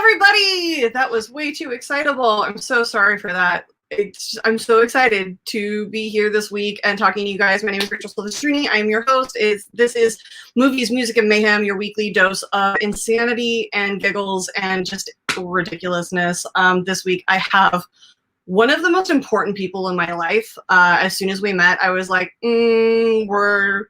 everybody! That was way too excitable. I'm so sorry for that. I'm so excited to be here this week and talking to you guys. My name is Rachel Silvestrini. I am your host. This is Movies, Music, and Mayhem, your weekly dose of insanity and giggles and just ridiculousness. This week I have one of the most important people in my life. As soon as we met, I was like, we're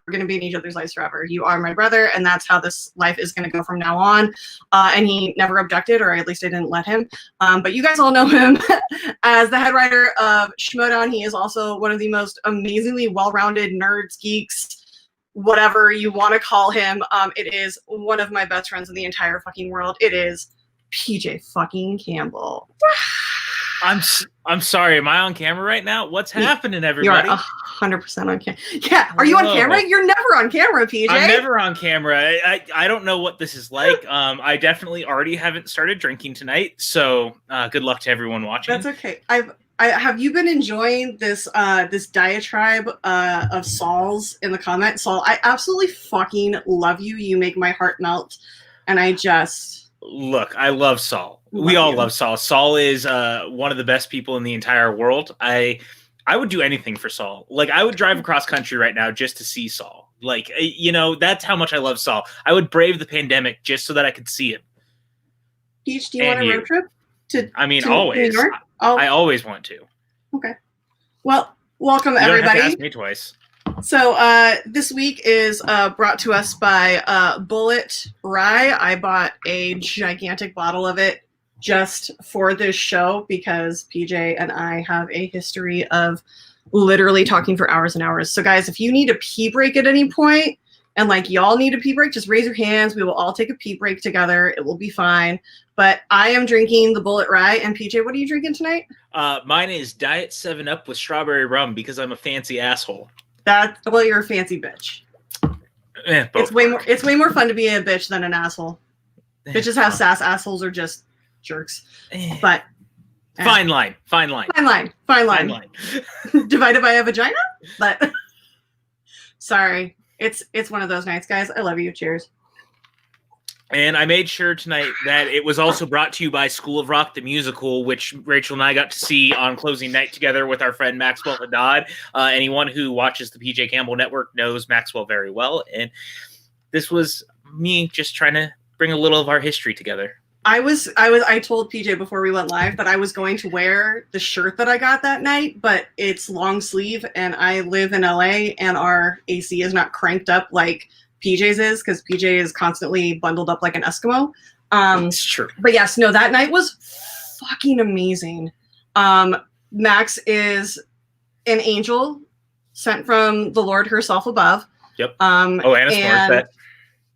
going to be in each other's lives forever. You are my brother, and that's how this life is going to go from now on. And he never objected, or at least I didn't let him. But you guys all know him as the head writer of Schmoedown. He is also one of the most amazingly well-rounded nerds, geeks, whatever you want to call him. It is one of my best friends in the entire fucking world. It is PJ fucking Campbell. I'm sorry. Am I on camera right now? What's happening, everybody? You're 100% on camera. Yeah. Are you on camera? You're never on camera, PJ. I'm never on camera. I don't know what this is like. I definitely already haven't started drinking tonight. So good luck to everyone watching. That's okay. Have you been enjoying this this diatribe of Saul's in the comments? Saul, I absolutely fucking love you. You make my heart melt, and I just look. I love Saul. We all love Saul. Saul is one of the best people in the entire world. I would do anything for Saul. Like, I would drive across country right now just to see Saul. Like, you know, that's how much I love Saul. I would brave the pandemic just so that I could see him. Peach, do you want a road trip? Always. New York? I always want to. Okay. Well, welcome, everybody. You don't have to ask me twice. So this week is brought to us by Bullet Rye. I bought a gigantic bottle of it just for this show because PJ and I have a history of literally talking for hours and hours. So guys, if you need a pee break at any point and like y'all need a pee break, just raise your hands. We will all take a pee break together. It will be fine. But I am drinking the Bullet Rye. And PJ, what are you drinking tonight? Mine is Diet 7-Up with strawberry rum because I'm a fancy asshole. Well, you're a fancy bitch. It's way more fun to be a bitch than an asshole. Bitches have sass, assholes are just jerks. But fine line. Divided by a vagina? But sorry. It's one of those nights, guys. I love you. Cheers. And I made sure tonight that it was also brought to you by School of Rock, the musical, which Rachel and I got to see on closing night together with our friend Maxwell Haddad. Anyone who watches the PJ Campbell Network knows Maxwell very well. And this was me just trying to bring a little of our history together. I told PJ before we went live that I was going to wear the shirt that I got that night, but it's long sleeve and I live in LA and our AC is not cranked up like PJ's is because PJ is constantly bundled up like an Eskimo. It's true. But yes, no, that night was fucking amazing. Max is an angel sent from the Lord herself above. Yep. Anna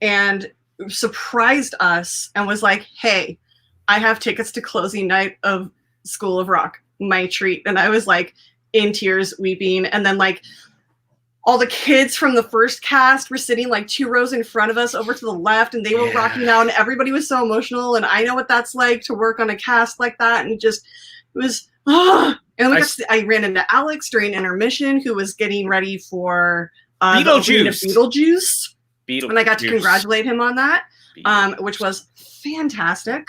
and surprised us and was like, hey, I have tickets to closing night of School of Rock, my treat. And I was like in tears weeping. And then like all the kids from the first cast were sitting like 2 rows in front of us over to the left and they were rocking out and everybody was so emotional. And I know what that's like to work on a cast like that. And it was, and I ran into Alex during intermission who was getting ready for Beetlejuice. And I got to congratulate him on that, which was fantastic.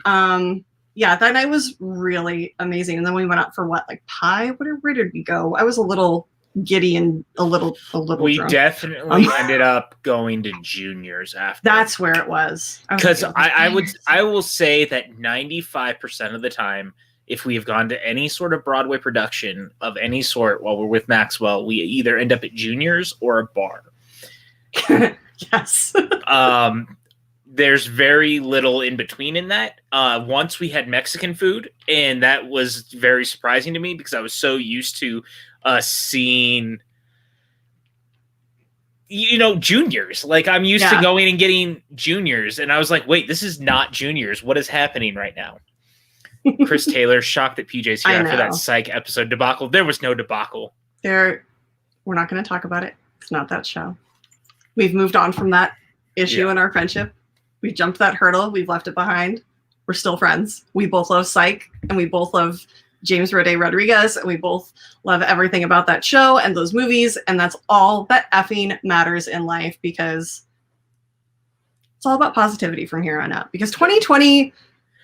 Yeah, that night was really amazing. And then we went out for pie? Where did we go? I was a little giddy and a little We drunk. Definitely ended up going to Juniors after. That's where it was. Because I will say that 95% of the time, if we have gone to any sort of Broadway production of any sort while we're with Maxwell, we either end up at Juniors or a bar. Yes. There's very little in between in that. Once we had Mexican food, and that was very surprising to me because I was so used to seeing, Juniors. Like, I'm used to going and getting Juniors, and I was like, wait, this is not Juniors. What is happening right now? Chris Taylor, shocked that PJ's here after that Psych episode debacle. There was no debacle. We're not going to talk about it. It's not that show. We've moved on from that issue in our friendship. We've jumped that hurdle. We've left it behind. We're still friends. We both love Psych, and we both love James Roday Rodriguez, and we both love everything about that show and those movies, and that's all that effing matters in life because it's all about positivity from here on out, because 2020,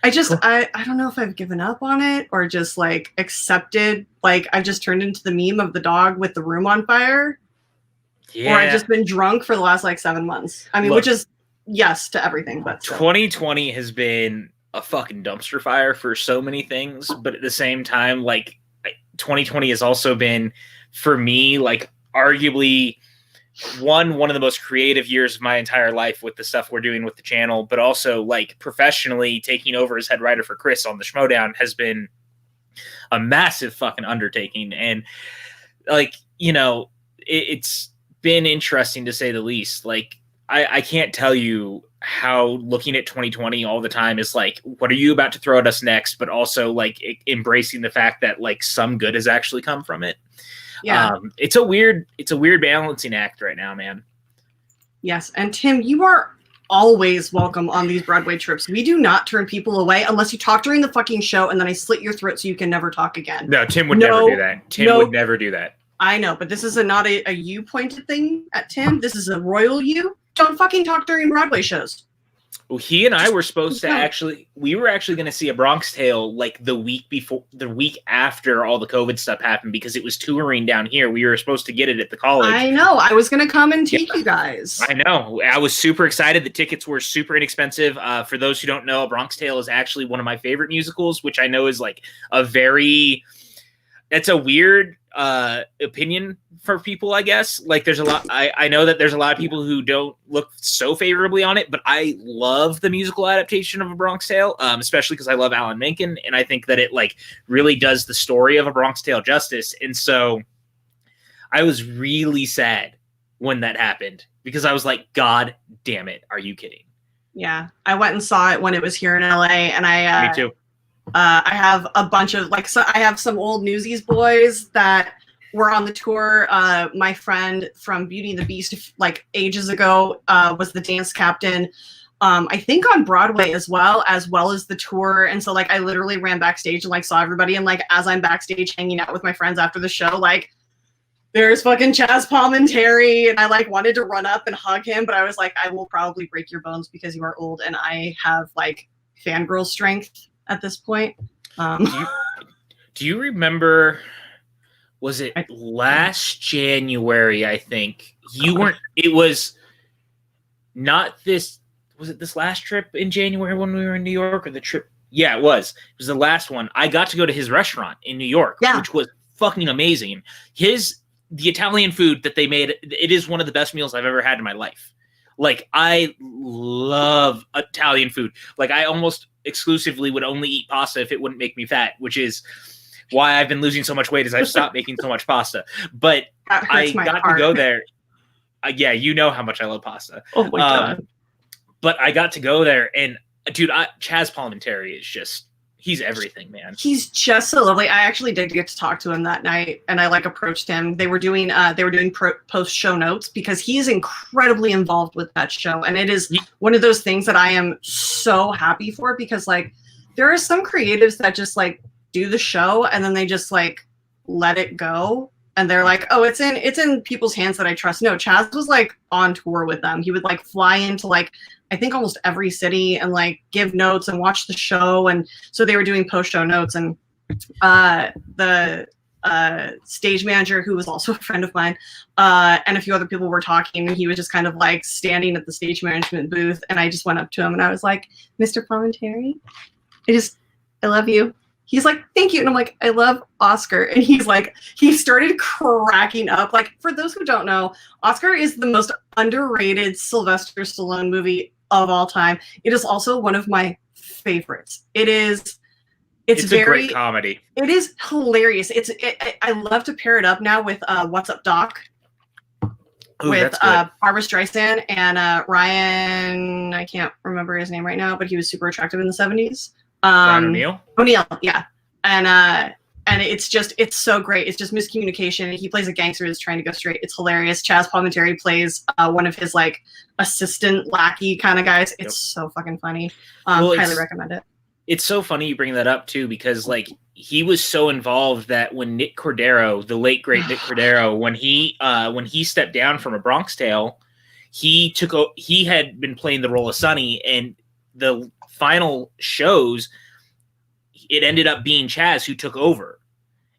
I don't know if I've given up on it or just like accepted, like I've just turned into the meme of the dog with the room on fire. Yeah. Or I've just been drunk for the last like 7 months. I mean, which is yes to everything, but still. 2020 has been a fucking dumpster fire for so many things, but at the same time, like 2020 has also been, for me, like arguably one of the most creative years of my entire life with the stuff we're doing with the channel, but also like professionally taking over as head writer for Chris on the Schmoedown has been a massive fucking undertaking. And like, you know, it's been interesting to say the least. Like, I can't tell you how looking at 2020 all the time is like, what are you about to throw at us next? But also like embracing the fact that like some good has actually come from it. Yeah. It's a weird balancing act right now, man. Yes. And Tim, you are always welcome on these Broadway trips. We do not turn people away unless you talk during the fucking show and then I slit your throat so you can never talk again. No, Tim would never do that. Tim would never do that. I know, but this is not a you pointed thing at Tim. This is a royal you. Don't fucking talk during Broadway shows. Well, he and I were supposed to we were actually going to see A Bronx Tale like the week after all the COVID stuff happened, because it was touring down here. We were supposed to get it at the college. I know. I was going to come and take you guys. I know. I was super excited. The tickets were super inexpensive. For those who don't know, A Bronx Tale is actually one of my favorite musicals, which I know is like it's a weird opinion for people, I guess. Like there's a lot, I know that there's a lot of people who don't look so favorably on it, but I love the musical adaptation of A Bronx Tale, especially because I love Alan Menken, and I think that it like really does the story of A Bronx Tale justice. And so I was really sad when that happened, because I was like, God damn it, are you kidding? Yeah, I went and saw it when it was here in LA, and Me too. I have a bunch of I have some old Newsies boys that were on the tour. My friend from Beauty and the Beast, like ages ago, was the dance captain. I think on Broadway as well as the tour. And so like I literally ran backstage and like saw everybody. And like as I'm backstage hanging out with my friends after the show, like there's fucking Chaz Palminteri, and I like wanted to run up and hug him, but I was like, I will probably break your bones because you are old and I have like fangirl strength at this point. Do you remember, was it last January, I think? You weren't, it was not this, was it this last trip in January when we were in New York, or the trip? Yeah, it was. It was the last one. I got to go to his restaurant in New York, which was fucking amazing. The Italian food that they made, it is one of the best meals I've ever had in my life. Like, I love Italian food. Like, I almost exclusively would only eat pasta if it wouldn't make me fat, which is why I've been losing so much weight, as I've stopped making so much pasta. But I got to go there. Yeah, you know how much I love pasta. Oh my God. But I got to go there, and dude, Chaz Palminteri is just, he's everything, man. He's just so lovely. I actually did get to talk to him that night, and I like approached him. They were doing post show notes, because he is incredibly involved with that show, and it is one of those things that I am so happy for, because like there are some creatives that just like do the show and then they just like let it go, and they're like, oh, it's in people's hands that I trust. No, Chaz was like on tour with them. He would like fly into like I think almost every city and like give notes and watch the show. And so they were doing post-show notes, and the stage manager, who was also a friend of mine, and a few other people were talking, and he was just kind of like standing at the stage management booth. And I just went up to him and I was like, Mr. Palminteri, I love you. He's like, thank you. And I'm like, I love Oscar. And he's like, he started cracking up. Like, for those who don't know, Oscar is the most underrated Sylvester Stallone movie of all time. It is also one of my favorites. It's very, a great comedy. It is hilarious. I love to pair it up now with What's Up, Doc? Ooh, with Barbra Streisand and Ryan, I can't remember his name right now, but he was super attractive in the 70s. Ryan O'Neal? O'Neal, yeah. And it's so great. It's just miscommunication. He plays a gangster who's trying to go straight. It's hilarious. Chaz Palminteri plays one of his like assistant lackey kind of guys. It's so fucking funny. Highly recommend it. It's so funny you bring that up too, because like he was so involved that when Nick Cordero, the late great Nick Cordero, when he stepped down from A Bronx Tale, he had been playing the role of Sonny, and the final shows, it ended up being Chaz who took over.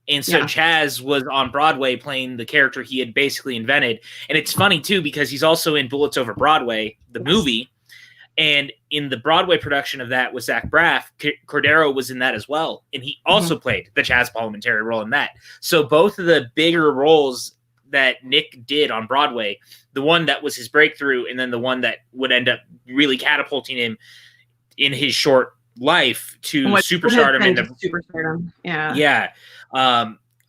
And so Chaz was on Broadway playing the character he had basically invented. And it's funny, too, because he's also in Bullets Over Broadway, the movie. And in the Broadway production of that with Zach Braff, Cordero was in that as well. And he also played the Chaz Palminteri role in that. So both of the bigger roles that Nick did on Broadway, the one that was his breakthrough and then the one that would end up really catapulting him in his short life to superstardom. Superstardom.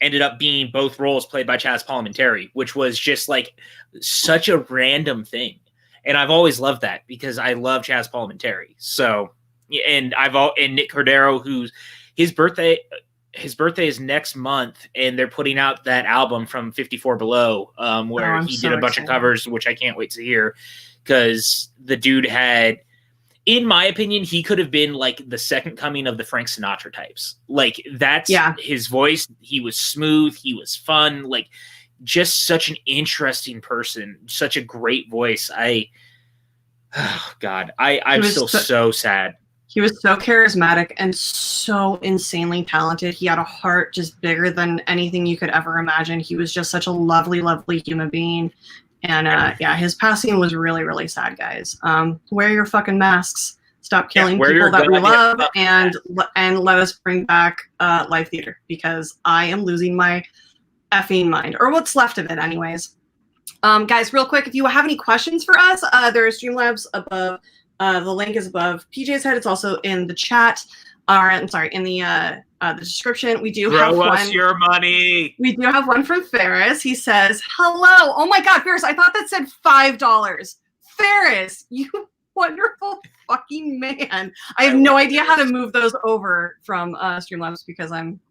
Ended up being both roles played by Chaz Palminteri, which was just like such a random thing. And I've always loved that because I love Chaz Palminteri. So, and Nick Cordero, who's his birthday is next month, and they're putting out that album from 54 Below, where he did a bunch of covers, which I can't wait to hear, because the dude had, in my opinion, he could have been like the second coming of the Frank Sinatra types. Like that's his voice. He was smooth. He was fun. Like just such an interesting person, such a great voice. I'm still so sad. He was so charismatic and so insanely talented. He had a heart just bigger than anything you could ever imagine. He was just such a lovely, lovely human being. And his passing was really, really sad, guys. Wear your fucking masks. Stop killing people that we love, and let us bring back live theater, because I am losing my effing mind, or what's left of it, anyways. Guys, real quick, if you have any questions for us, there are Streamlabs above. The link is above PJ's head. It's also in the chat. In the description. We do have one. Us your money. We do have one from Ferris. He says, "Hello." Oh my God, Ferris! I thought that said $5. Ferris, you wonderful fucking man. I have no idea how to move those over from Streamlabs because I'm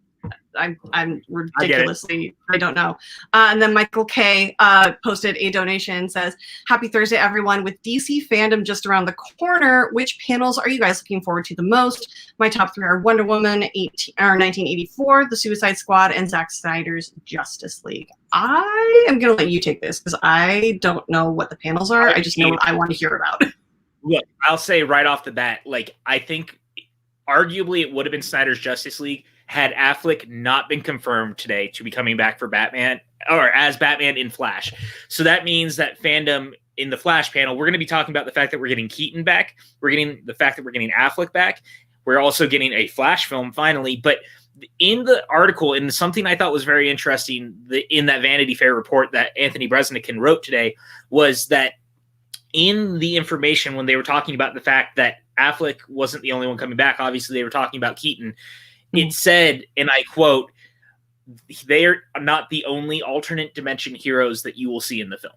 ridiculously, I don't know. And then Michael K posted a donation, says, "Happy Thursday, everyone. With DC fandom just around the corner, which panels are you guys looking forward to the most? My top three are Wonder Woman 1984, The Suicide Squad, and Zack Snyder's Justice League." I am going to let you take this because I don't know what the panels are. I just know what I want to hear about. Look, I'll say right off the bat, like, I think arguably it would have been Snyder's Justice League had Affleck not been confirmed today to be coming back for Batman, or as Batman in Flash. So that means that fandom in the Flash panel, we're going to be talking about the fact that we're getting Keaton back. We're getting the fact that we're getting Affleck back. We're also getting a Flash film finally. But in the article, and something I thought was very interesting in that Vanity Fair report that Anthony Bresnikan wrote today, was that in the information when they were talking about the fact that Affleck wasn't the only one coming back, obviously they were talking about Keaton. It said, and I quote, "They are not the only alternate dimension heroes that you will see in the film,"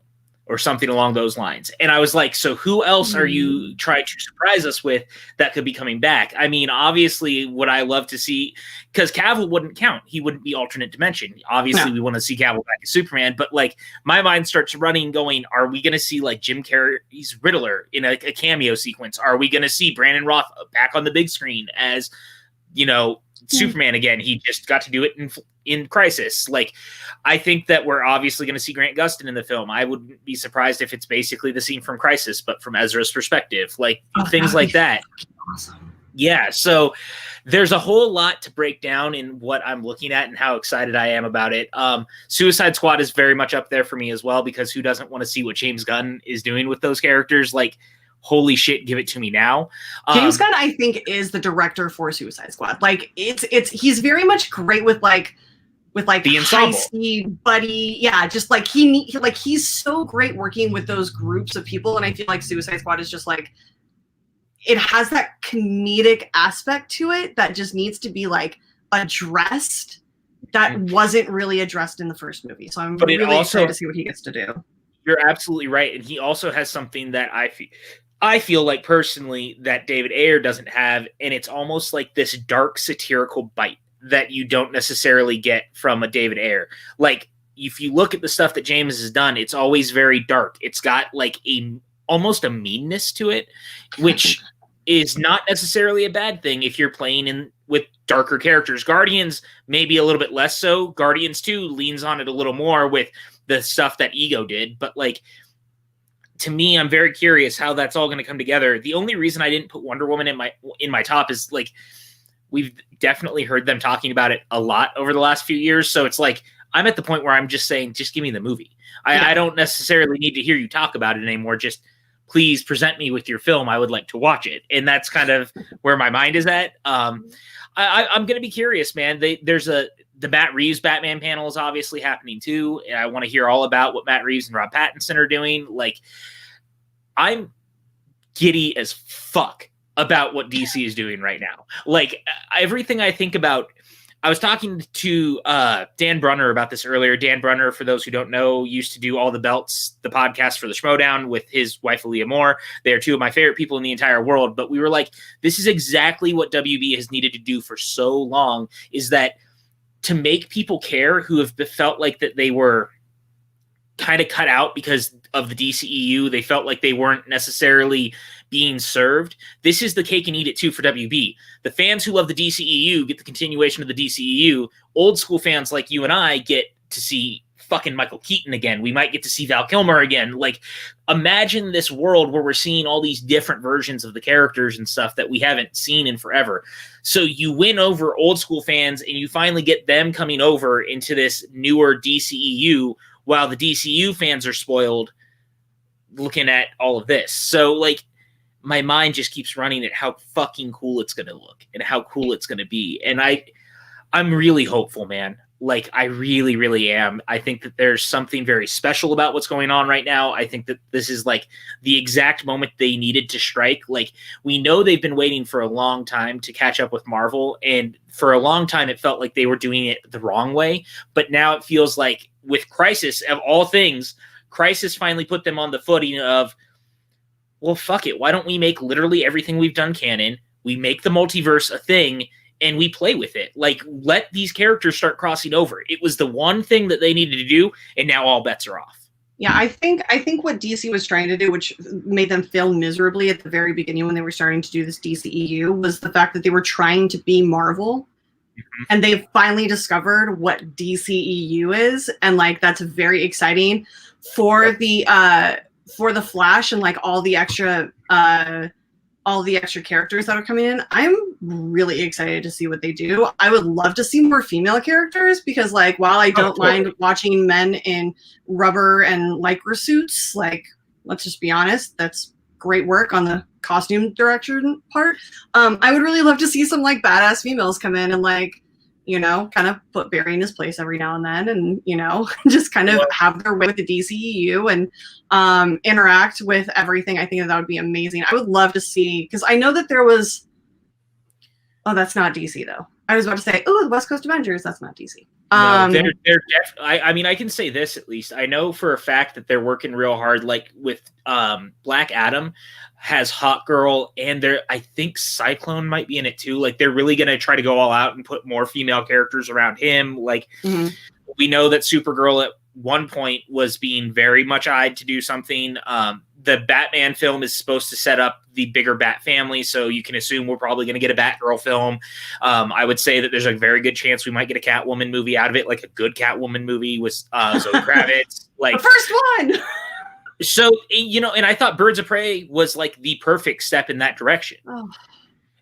or something along those lines. And I was like, so who else are you trying to surprise us with that could be coming back? I mean, obviously, would I love to see, because Cavill wouldn't count. He wouldn't be alternate dimension. Obviously, we want to see Cavill back as Superman, but like my mind starts running going, are we going to see like Jim Carrey's Riddler in a cameo sequence? Are we going to see Brandon Roth back on the big screen as, Superman again? He just got to do it in Crisis. Like, I think that we're obviously going to see Grant Gustin in the film. I wouldn't be surprised if it's basically the scene from Crisis, but from Ezra's perspective, like things like that. Awesome. Yeah. So there's a whole lot to break down in what I'm looking at and how excited I am about it. Suicide Squad is very much up there for me as well, because who doesn't want to see what James Gunn is doing with those characters? Like, holy shit, give it to me now. James Gunn, I think, is the director for Suicide Squad. Like, he's very much great with the ensemble, heisty buddy. Yeah, just like he's so great working with those groups of people. And I feel like Suicide Squad is just like, it has that comedic aspect to it that just needs to be like addressed, that wasn't really addressed in the first movie. So I'm really excited to see what he gets to do. You're absolutely right. And he also has something that I feel like personally that David Ayer doesn't have, and it's almost like this dark satirical bite that you don't necessarily get from a David Ayer. Like, if you look at the stuff that James has done, it's always very dark. It's got like almost a meanness to it, which is not necessarily a bad thing if you're playing with darker characters. Guardians maybe a little bit less so. Guardians 2 leans on it a little more with the stuff that Ego did, but like, to me, I'm very curious how that's all going to come together. The only reason I didn't put Wonder Woman in my top is like we've definitely heard them talking about it a lot over the last few years. So it's like I'm at the point where I'm just saying, just give me the movie. I don't necessarily need to hear you talk about it anymore. Just please present me with your film. I would like to watch it. And that's kind of where my mind is at. I'm going to be curious, man. The Matt Reeves Batman panel is obviously happening too. And I want to hear all about what Matt Reeves and Rob Pattinson are doing. Like, I'm giddy as fuck about what DC is doing right now. Like, everything I think about, I was talking to Dan Brunner about this earlier. Dan Brunner, for those who don't know, used to do All the Belts, the podcast for the Schmoedown with his wife, Aaliyah Moore. They are two of my favorite people in the entire world. But we were like, this is exactly what WB has needed to do for so long, is that to make people care who have felt like that they were kind of cut out because of the DCEU. They felt like they weren't necessarily being served. This is the cake and eat it too for WB. The fans who love the DCEU get the continuation of the DCEU. Old school fans like you and I get to see fucking Michael Keaton again. We might get to see Val Kilmer again. Like, imagine this world where we're seeing all these different versions of the characters and stuff that we haven't seen in forever. So you win over old school fans and you finally get them coming over into this newer DCEU while the DCU fans are spoiled looking at all of this. So, like, my mind just keeps running at how fucking cool it's going to look and how cool it's going to be. And I'm really hopeful, man. Like, I really, really am. I think that there's something very special about what's going on right now. I think that this is like the exact moment they needed to strike. Like, we know they've been waiting for a long time to catch up with Marvel. And for a long time, it felt like they were doing it the wrong way. But now it feels like with Crisis, of all things, Crisis finally put them on the footing of, well, fuck it. Why don't we make literally everything we've done canon? We make the multiverse a thing and we play with it. Like, let these characters start crossing over. It was the one thing that they needed to do, and now all bets are off. Yeah, I think what DC was trying to do, which made them fail miserably at the very beginning when they were starting to do this DCEU, was the fact that they were trying to be Marvel. Mm-hmm. And they've finally discovered what DCEU is, and like that's very exciting for the Flash and like all the extra characters that are coming in. I'm really excited to see what they do. I would love to see more female characters because, like, while I don't mind watching men in rubber and lycra suits, like, let's just be honest, that's great work on the costume direction part. I would really love to see some like badass females come in and like, you know, kind of put Barry in his place every now and then, and you know, just kind of have their way with the DCEU and interact with everything. I think that would be amazing. I would love to see, because I know that there was. Oh, that's not DC though. I was about to say, oh, the West Coast Avengers. That's not DC. No, they're I mean, I can say this at least. I know for a fact that they're working real hard. Like with Black Adam has Hawk Girl, and I think Cyclone might be in it too. Like, they're really gonna try to go all out and put more female characters around him. Like, we know that Supergirl at one point was being very much eyed to do something. The Batman film is supposed to set up the bigger Bat family, so you can assume we're probably going to get a Batgirl film. I would say that there's a very good chance we might get a Catwoman movie out of it, like a good Catwoman movie with Zoe Kravitz. Like, the first one! So, you know, and I thought Birds of Prey was like the perfect step in that direction. Oh.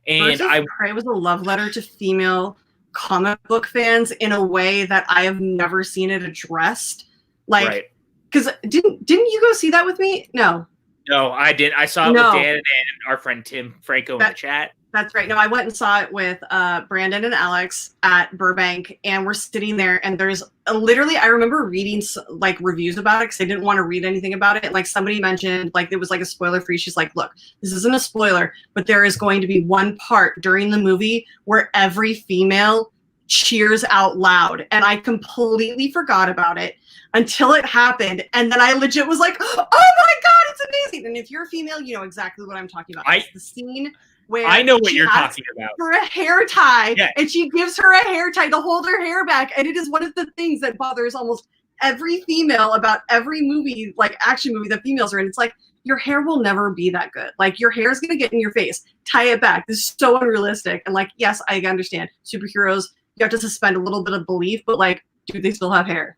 And Birds of Prey was a love letter to female comic book fans in a way that I have never seen it addressed. Like, because didn't you go see that with me? No, I didn't. I saw it with Dan and our friend Tim Franco in the chat. That's right. No, I went and saw it with Brandon and Alex at Burbank, and we're sitting there, and there's literally, I remember reading like reviews about it because I didn't want to read anything about it. Like, somebody mentioned, like, it was like a spoiler free. She's like, look, this isn't a spoiler, but there is going to be one part during the movie where every female cheers out loud. And I completely forgot about it until it happened. And then I legit was like, oh my God, it's amazing. And if you're a female, you know exactly what I'm talking about. It's the scene where I know what you're talking about. For a hair tie, and she gives her a hair tie to hold her hair back. And it is one of the things that bothers almost every female about every movie, like action movie that females are in. It's like, your hair will never be that good. Like, your hair is going to get in your face. Tie it back. This is so unrealistic. And like, yes, I understand. Superheroes, you have to suspend a little bit of belief, but like, do they still have hair?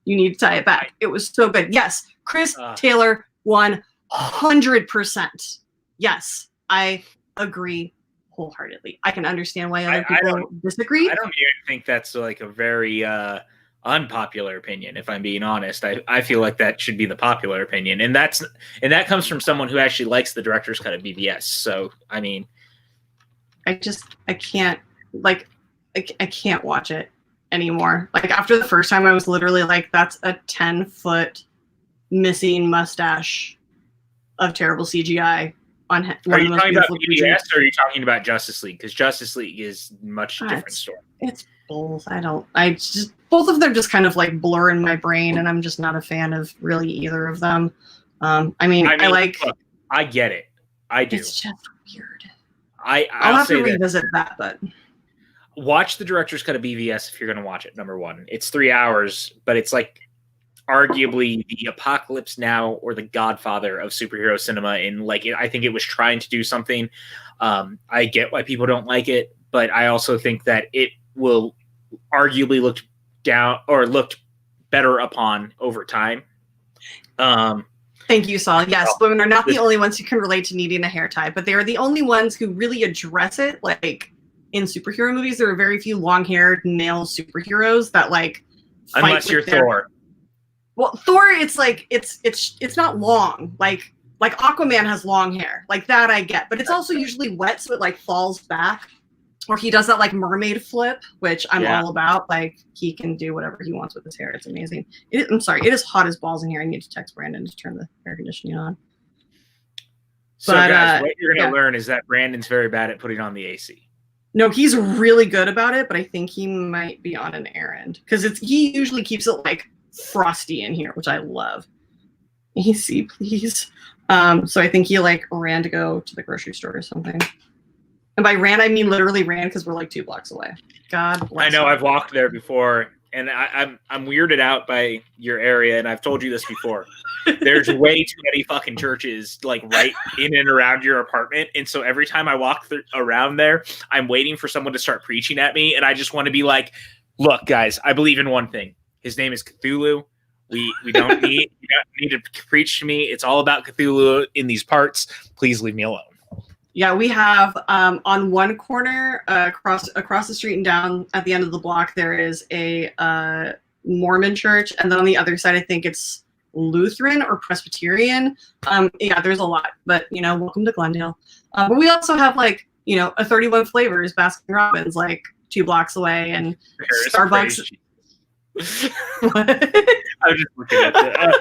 You need to tie it back. It was so good. Yes, Chris Taylor won 100%. Yes, I agree wholeheartedly. I can understand why other people disagree. I don't even think that's like a very unpopular opinion, if I'm being honest. I feel like that should be the popular opinion, and that comes from someone who actually likes the director's cut of BVS. So I mean, I can't I can't watch it anymore. Like after the first time, I was literally like, that's a 10-foot missing mustache of terrible CGI on. Are you talking about BVS or are you talking about Justice League? Because Justice League is much different story. It's both. Both of them just kind of like blur in my brain, and I'm just not a fan of really either of them. I mean, look, I get it. I do. It's just weird. I'll have to revisit that, but watch the director's cut of BVS if you're going to watch it. Number one, it's 3 hours, but it's like arguably the Apocalypse Now or the Godfather of superhero cinema. And like, I think it was trying to do something. I get why people don't like it, but I also think that it will arguably looked better upon over time. Thank you, Saul. Yes, women are not the only ones who can relate to needing a hair tie, but they are the only ones who really address it. Like in superhero movies, there are very few long-haired male superheroes that like. Unless you're Thor. Well, Thor, it's like it's not long. Like Aquaman has long hair, like that I get, but it's also usually wet, so it like falls back. Or he does that like mermaid flip, which I'm all about. Like he can do whatever he wants with his hair. It's amazing. I'm sorry, it is hot as balls in here. I need to text Brandon to turn the air conditioning on. So guys, what you're going to learn is that Brandon's very bad at putting on the AC. No, he's really good about it, but I think he might be on an errand because he usually keeps it like frosty in here, which I love. AC, please. So I think he like ran to go to the grocery store or something. And by ran, I mean literally ran because we're like 2 blocks away. God bless. I know. I've walked there before, and I'm weirded out by your area, and I've told you this before. There's way too many fucking churches like right in and around your apartment, and so every time I walk around there, I'm waiting for someone to start preaching at me, and I just want to be like, "Look, guys, I believe in one thing. His name is Cthulhu. We don't need to preach to me. It's all about Cthulhu in these parts. Please leave me alone." Yeah, we have on one corner across the street and down at the end of the block, there is a Mormon church. And then on the other side, I think it's Lutheran or Presbyterian. Yeah, there's a lot. But, welcome to Glendale. But we also have like, a 31 Flavors Baskin Robbins like 2 blocks away and Starbucks. What? I'm just looking at it.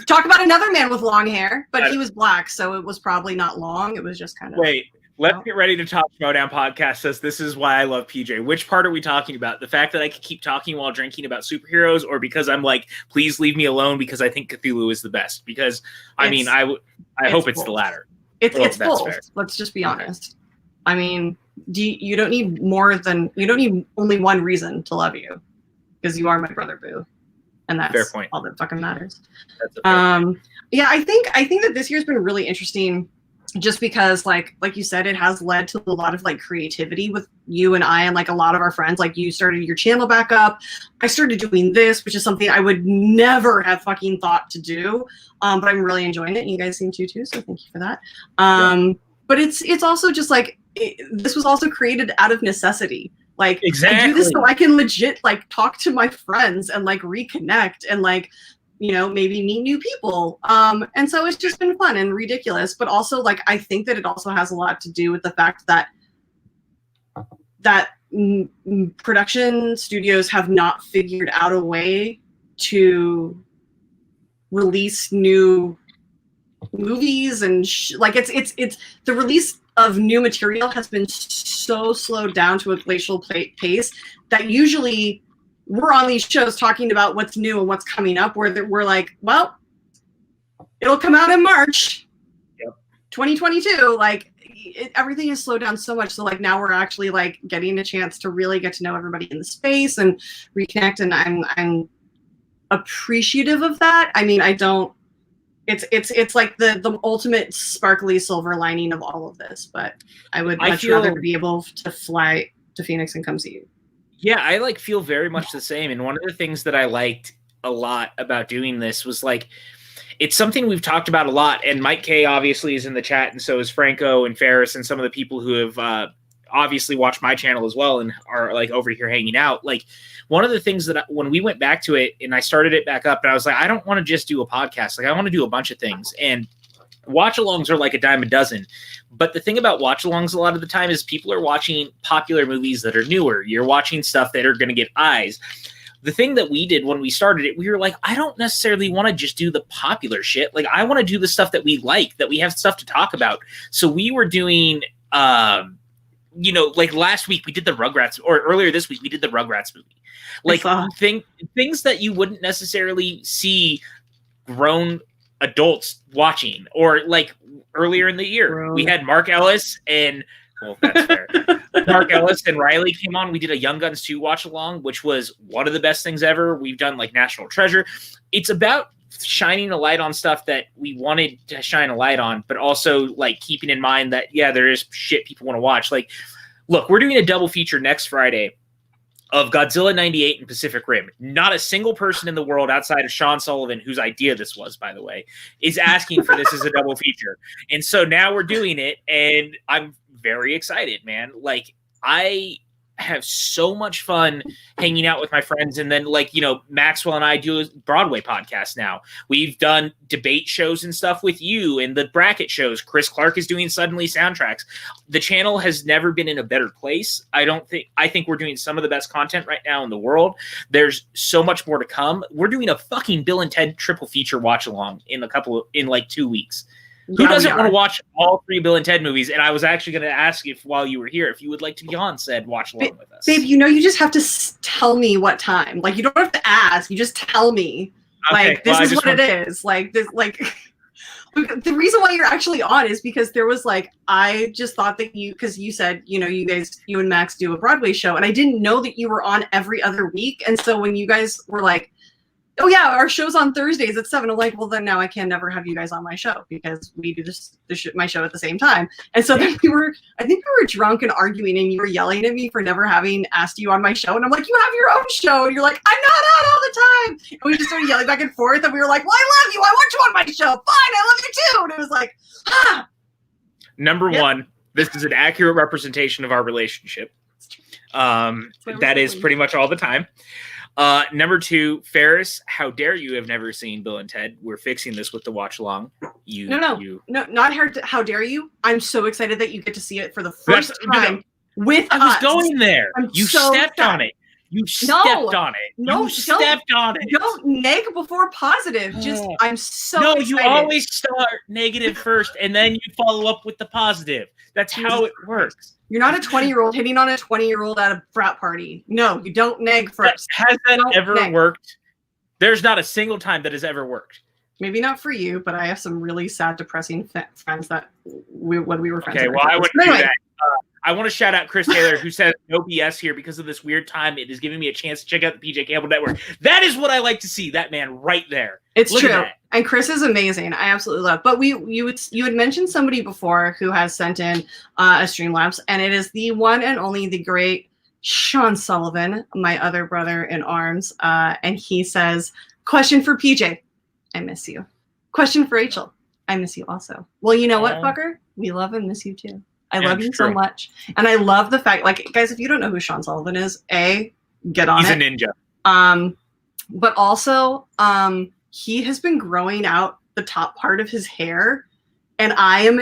Talk about another man with long hair, but he was black, so it was probably not long. It was just kind of. Wait, let's get ready to talk. Schmoedown podcast says this is why I love PJ. Which part are we talking about? The fact that I could keep talking while drinking about superheroes, or because I'm like, please leave me alone because I think Cthulhu is the best? Because I hope it's the latter. It's both. Fair. Let's just be honest. I mean, you don't need only one reason to love you, because you are my brother, boo. And that's fair point. All that fucking matters. Yeah, I think that this year's been really interesting just because like you said, it has led to a lot of like creativity with you and I and like a lot of our friends. Like you started your channel back up. I started doing this, which is something I would never have fucking thought to do. But I'm really enjoying it. And you guys seem to too. So thank you for that. But it's also just like, this was also created out of necessity. Like, exactly. I do this so I can legit like talk to my friends and like reconnect and like, maybe meet new people. And so it's just been fun and ridiculous. But also like, I think that it also has a lot to do with the fact that production studios have not figured out a way to release new movies and like it's the release of new material has been so slowed down to a glacial pace that usually we're on these shows talking about what's new and what's coming up where we're like, well, it'll come out in March 2022. Like everything is slowed down so much. So like now we're actually like getting a chance to really get to know everybody in the space and reconnect. And I'm appreciative of that. I mean, it's like the ultimate sparkly silver lining of all of this, but I would much rather be able to fly to Phoenix and come see you. Yeah, I feel very much the same. And one of the things that I liked a lot about doing this was like, it's something we've talked about a lot. And Mike K obviously is in the chat, and so is Franco and Ferris and some of the people who have obviously watched my channel as well and are like over here hanging out. Like, one of the things that when we went back to it and I started it back up, and I was like, I don't want to just do a podcast. Like, I want to do a bunch of things. And watch-alongs are like a dime a dozen. But the thing about watch-alongs a lot of the time is people are watching popular movies that are newer. You're watching stuff that are going to get eyes. The thing that we did when we started it, we were like, I don't necessarily want to just do the popular shit. Like, I want to do the stuff that we like, that we have stuff to talk about. So we were doing... like last week we did the Rugrats, or earlier this week we did the Rugrats movie. Like, things that you wouldn't necessarily see grown adults watching. Or like earlier in the year, we had Mark Ellis and that's fair. Mark Ellis and Riley came on. We did a Young Guns 2 watch along, which was one of the best things ever. We've done like National Treasure. It's about shining a light on stuff that we wanted to shine a light on, but also like keeping in mind that, yeah, there is shit people want to watch. Like, look, we're doing a double feature next Friday of Godzilla 98 and Pacific Rim. Not a single person in the world outside of Sean Sullivan, whose idea this was, by the way, is asking for this as a double feature. And so now we're doing it, and I'm very excited, man. Like, I have so much fun hanging out with my friends. And then, like, Maxwell and I do a Broadway podcast now. We've done debate shows and stuff with you and the bracket shows. Chris Clark is doing Suddenly soundtracks. The channel has never been in a better place. I think we're doing some of the best content right now in the world. There's so much more to come. We're doing a fucking Bill and Ted triple feature watch along in like 2 weeks. Who doesn't want to watch all 3 Bill and Ted movies? And I was actually going to ask if, while you were here, if you would like to be on said watch along with us. Babe, you just have to tell me what time. Like, you don't have to ask. You just tell me. Okay, like, this is what it is. Like, this, like, the reason why you're actually on is because there was, like, I just thought that because you said, you and Max do a Broadway show, and I didn't know that you were on every other week. And so when you guys were like, oh yeah, our show's on Thursdays at 7. I'm like, well, then now I can never have you guys on my show because we do my show at the same time. And so then I think we were drunk and arguing, and you were yelling at me for never having asked you on my show. And I'm like, you have your own show. And you're like, I'm not on all the time. And we just started yelling back and forth. And we were like, well, I love you. I want you on my show. Fine, I love you too. And it was like, Number one, this is an accurate representation of our relationship. That is pretty much all the time. Number 2, Ferris, how dare you have never seen Bill and Ted? We're fixing this with the watch along. No, not how dare you. I'm so excited that you get to see it for the first time with us. I was going there. You stepped on it. You stepped on it. No, you stepped on it. Don't neg before positive. Just, I'm so excited. You always start negative first, and then you follow up with the positive. That's how it works. You're not a 20-year-old hitting on a 20-year-old at a frat party. No, you don't neg first. Has that ever worked? There's not a single time that has ever worked. Maybe not for you, but I have some really sad, depressing friends that when we were friends. Okay, well, I wouldn't do that. I want to shout out Chris Taylor, who says no BS here because of this weird time. It is giving me a chance to check out the PJ Campbell Network. That is what I like to see. That man right there. It's true. And Chris is amazing. I absolutely love. But you had mentioned somebody before who has sent in a Streamlabs, and it is the one and only the great Sean Sullivan, my other brother in arms. And he says, question for PJ. I miss you. Question for Rachel. I miss you also. Well, you know what, fucker? We love and miss you too. I love you so much. And I love the fact, like, guys, if you don't know who Sean Sullivan is, get on it. He's a ninja. But also, he has been growing out the top part of his hair, and I am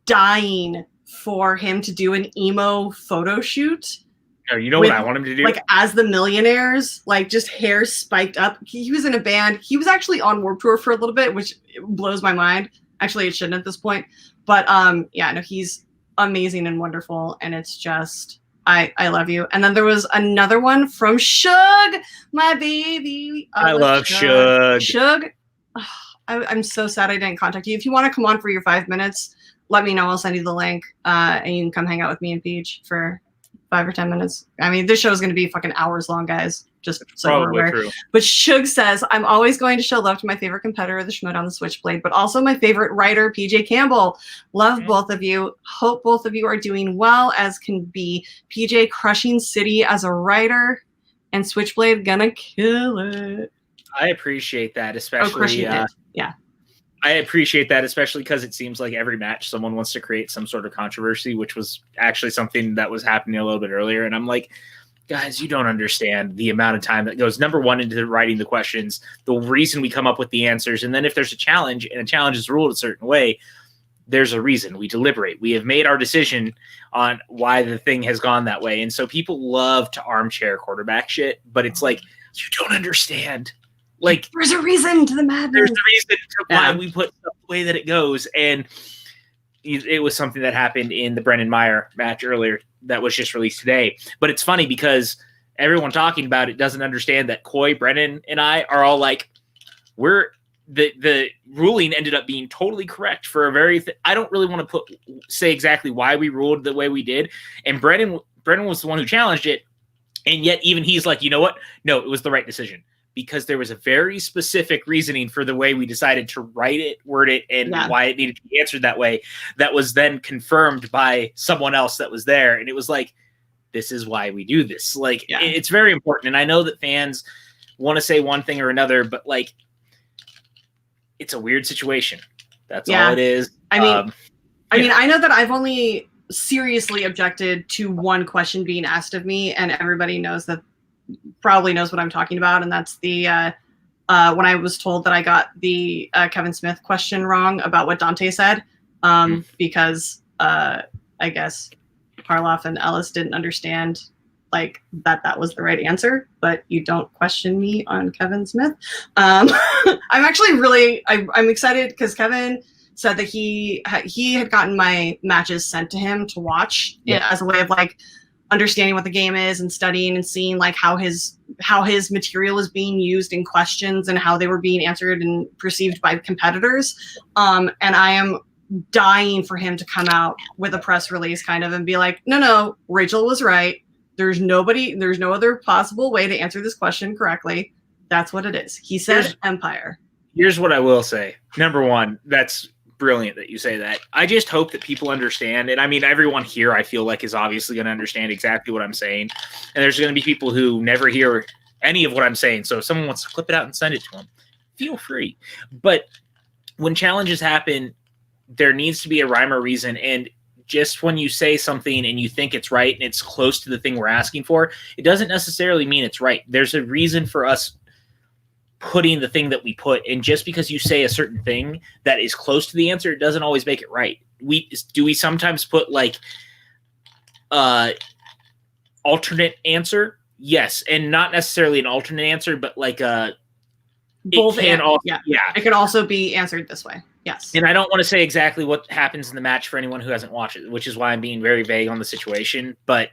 dying for him to do an emo photo shoot. No, you know what I want him to do? Like, as the Millionaires, like, just hair spiked up. He was in a band. He was actually on Warped Tour for a little bit, which blows my mind. Actually, it shouldn't at this point. But, yeah, no, he's amazing and wonderful, and it's just I love you. And then there was another one from Shug, my baby. I love Shug. Shug, I'm so sad I didn't contact you. If you want to come on for your 5 minutes, let me know. I'll send you the link, and you can come hang out with me and Peach for 5 or 10 minutes. I mean, this show is going to be fucking hours long, guys. Just so we're aware. True. But Shug says, I'm always going to show love to my favorite competitor, the Schmoedown, the Switchblade, but also my favorite writer, PJ Campbell. Love both of you. Hope both of you are doing well as can be. PJ crushing City as a writer, and Switchblade gonna kill it. I appreciate that, especially. Yeah. I appreciate that, especially because it seems like every match someone wants to create some sort of controversy, which was actually something that was happening a little bit earlier. And I'm like, guys, you don't understand the amount of time that goes, number one, into writing the questions, the reason we come up with the answers. And then if there's a challenge and a challenge is ruled a certain way, there's a reason. We deliberate. We have made our decision on why the thing has gone that way. And so people love to armchair quarterback shit, but it's like, you don't understand. Like, there's a reason to the madness. There's a reason to why we put stuff the way that it goes. And it was something that happened in the Brendan Meyer match earlier that was just released today. But it's funny because everyone talking about it doesn't understand that Coy, Brennan, and I are all like, the ruling ended up being totally correct for a very I don't really want to say exactly why we ruled the way we did. And Brennan was the one who challenged it. And yet even he's like, you know what? No, it was the right decision. Because there was a very specific reasoning for the way we decided to write it, word it, and why it needed to be answered that way. That was then confirmed by someone else that was there. And it was like, this is why we do this. Like, it's very important. And I know that fans want to say one thing or another, but like, it's a weird situation. That's all it is. I mean, I know that I've only seriously objected to one question being asked of me, and everybody probably knows what I'm talking about, and that's the when I was told that I got the Kevin Smith question wrong about what Dante said, because I guess Harloff and Ellis didn't understand like that was the right answer, but you don't question me on Kevin Smith. I'm actually I'm excited because Kevin said that he had gotten my matches sent to him to watch as a way of like understanding what the game is and studying and seeing like how his material is being used in questions and how they were being answered and perceived by competitors. And I am dying for him to come out with a press release kind of and be like, no, Rachel was right. There's no other possible way to answer this question correctly. That's what it is. He said Empire. Here's what I will say. Number one, that's brilliant that you say that. I just hope that people understand. And I mean, everyone here, I feel like, is obviously going to understand exactly what I'm saying. And there's going to be people who never hear any of what I'm saying. So if someone wants to clip it out and send it to them, feel free. But when challenges happen, there needs to be a rhyme or reason. And just when you say something and you think it's right and it's close to the thing we're asking for, it doesn't necessarily mean it's right. There's a reason for us putting the thing that we put. And just because you say a certain thing that is close to the answer, it doesn't always make it right. We sometimes put like alternate answer? Yes. And not necessarily an alternate answer, but like both. It could also be answered this way. Yes. And I don't want to say exactly what happens in the match for anyone who hasn't watched it, which is why I'm being very vague on the situation. But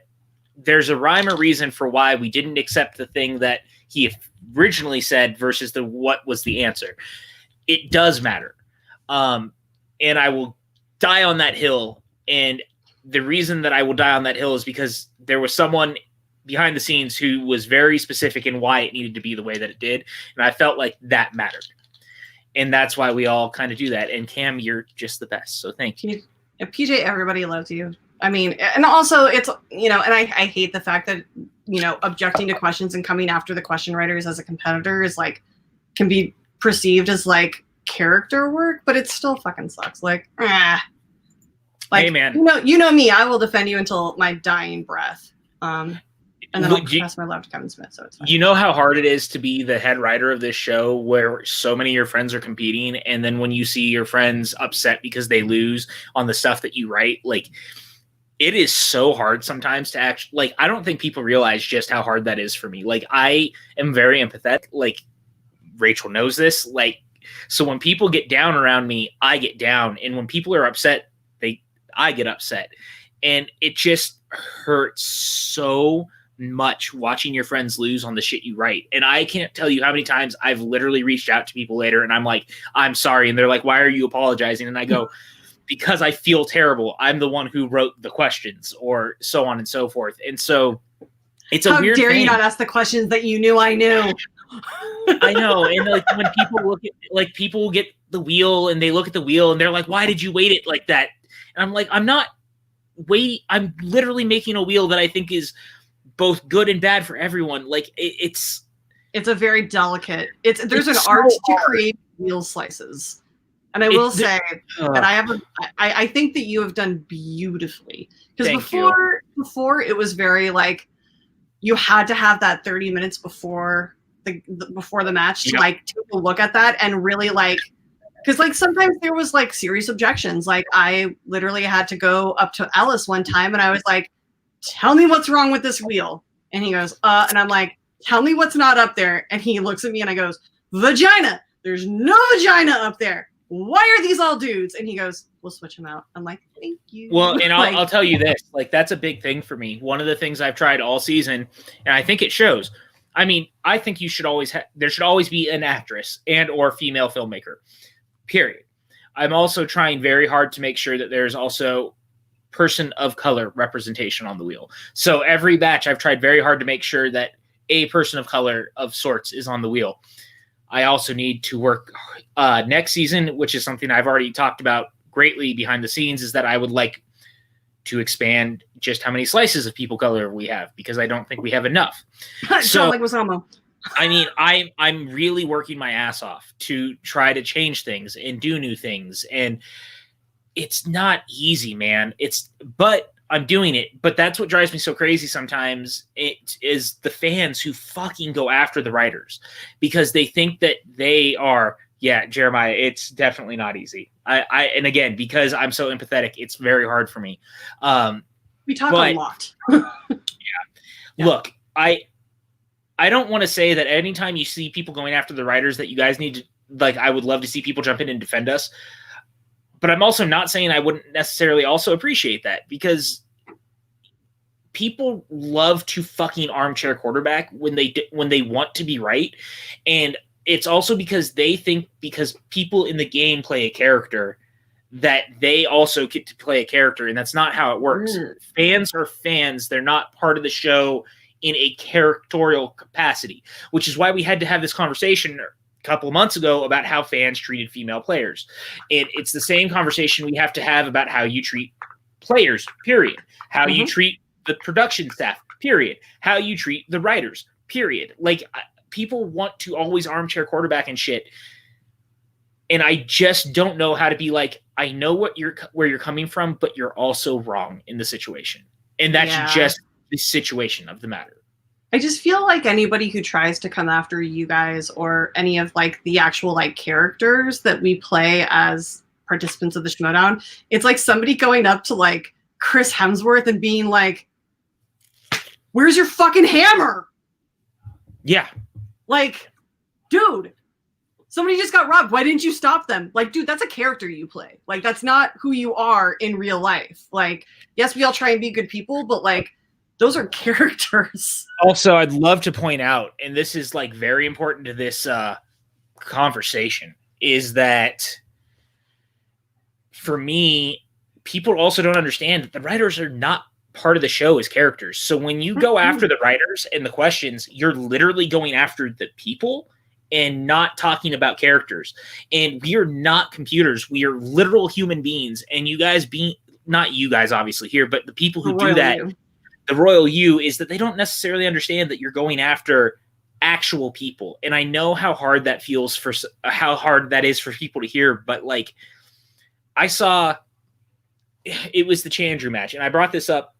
there's a rhyme or reason for why we didn't accept the thing that he originally said versus what was the answer. It does matter. And I will die on that hill. And the reason that I will die on that hill is because there was someone behind the scenes who was very specific in why it needed to be the way that it did. And I felt like that mattered. And that's why we all kind of do that. And Cam, you're just the best. So thank you. PJ, everybody loves you. I mean, and also it's, and I hate the fact that, objecting to questions and coming after the question writers as a competitor is like, can be perceived as like character work, but it still fucking sucks. Like, Like, hey man, you know me, I will defend you until my dying breath. And then I'll pass my love to Kevin Smith, so it's fine. You know how hard it is to be the head writer of this show where so many of your friends are competing, and then when you see your friends upset because they lose on the stuff that you write, like, it is so hard sometimes to actually, like, I don't think people realize just how hard that is for me. Like, I am very empathetic. Like, Rachel knows this. Like, so when people get down around me, I get down. And when people are upset, I get upset. And it just hurts so much watching your friends lose on the shit you write. And I can't tell you how many times I've literally reached out to people later and I'm like, I'm sorry. And they're like, why are you apologizing? And I go, because I feel terrible. I'm the one who wrote the questions, or so on and so forth. And so it's a weird thing. How dare you not ask the questions that you knew I knew? I know. And like when people look at, like, people get the wheel and they look at the wheel and they're like, why did you weight it like that? And I'm like, I'm literally making a wheel that I think is both good and bad for everyone. Like, it's a very delicate, there's an art to create wheel slices. And I will say that I think that you have done beautifully. Because before it was very like, you had to have that 30 minutes before the match to like take a look at that and really like, because like sometimes there was like serious objections. Like I literally had to go up to Ellis one time and I was like, tell me what's wrong with this wheel. And he goes, and I'm like, tell me what's not up there. And he looks at me and I goes, vagina. There's no vagina up there. Why are these all dudes? And he goes, we'll switch them out. I'm like, thank you. Well, and I'll tell you this, like, that's a big thing for me. One of the things I've tried all season, and I think it shows. I mean, I think you should always there should always be an actress and or female filmmaker, period. I'm also trying very hard to make sure that there's also person of color representation on the wheel. So every batch, I've tried very hard to make sure that a person of color of sorts is on the wheel. I also need to work next season, which is something I've already talked about greatly behind the scenes, is that I would like to expand just how many slices of people color we have, because I don't think we have enough. So like Wasamo. I mean, I'm really working my ass off to try to change things and do new things. And it's not easy, man. But I'm doing it. But that's what drives me so crazy sometimes. It is the fans who fucking go after the writers because they think that they are, yeah, Jeremiah, it's definitely not easy. And again, because I'm so empathetic, it's very hard for me. We talk a lot. Yeah. Look, I don't want to say that anytime you see people going after the writers that you guys need to, like, I would love to see people jump in and defend us. But I'm also not saying I wouldn't necessarily also appreciate that, because people love to fucking armchair quarterback when they want to be right. And it's also because they think because people in the game play a character that they also get to play a character. And that's not how it works. Fans are fans. They're not part of the show in a characterial capacity, which is why we had to have this conversation a couple of months ago about how fans treated female players. And it's the same conversation we have to have about how you treat players, period. How you treat the production staff, period. How you treat the writers, period. Like, people want to always armchair quarterback and shit. And I just don't know how to be like, I know where you're coming from, but you're also wrong in the situation. And that's just the situation of the matter. I just feel like anybody who tries to come after you guys or any of like the actual like characters that we play as participants of the Schmoedown, it's like somebody going up to like Chris Hemsworth and being like, where's your fucking hammer? Yeah. Like, dude, somebody just got robbed. Why didn't you stop them? Like, dude, that's a character you play. Like, that's not who you are in real life. Like, yes, we all try and be good people, but like, those are characters. Also, I'd love to point out, and this is like very important to this conversation, is that for me, people also don't understand that the writers are not part of the show as characters. So when you go after the writers and the questions, you're literally going after the people and not talking about characters. And we are not computers. We are literal human beings. And you guys not you guys obviously here, but the people who do that, the royal you, is that they don't necessarily understand that you're going after actual people. And I know how hard that feels how hard that is for people to hear. But like, I saw, it was the Chandru match. And I brought this up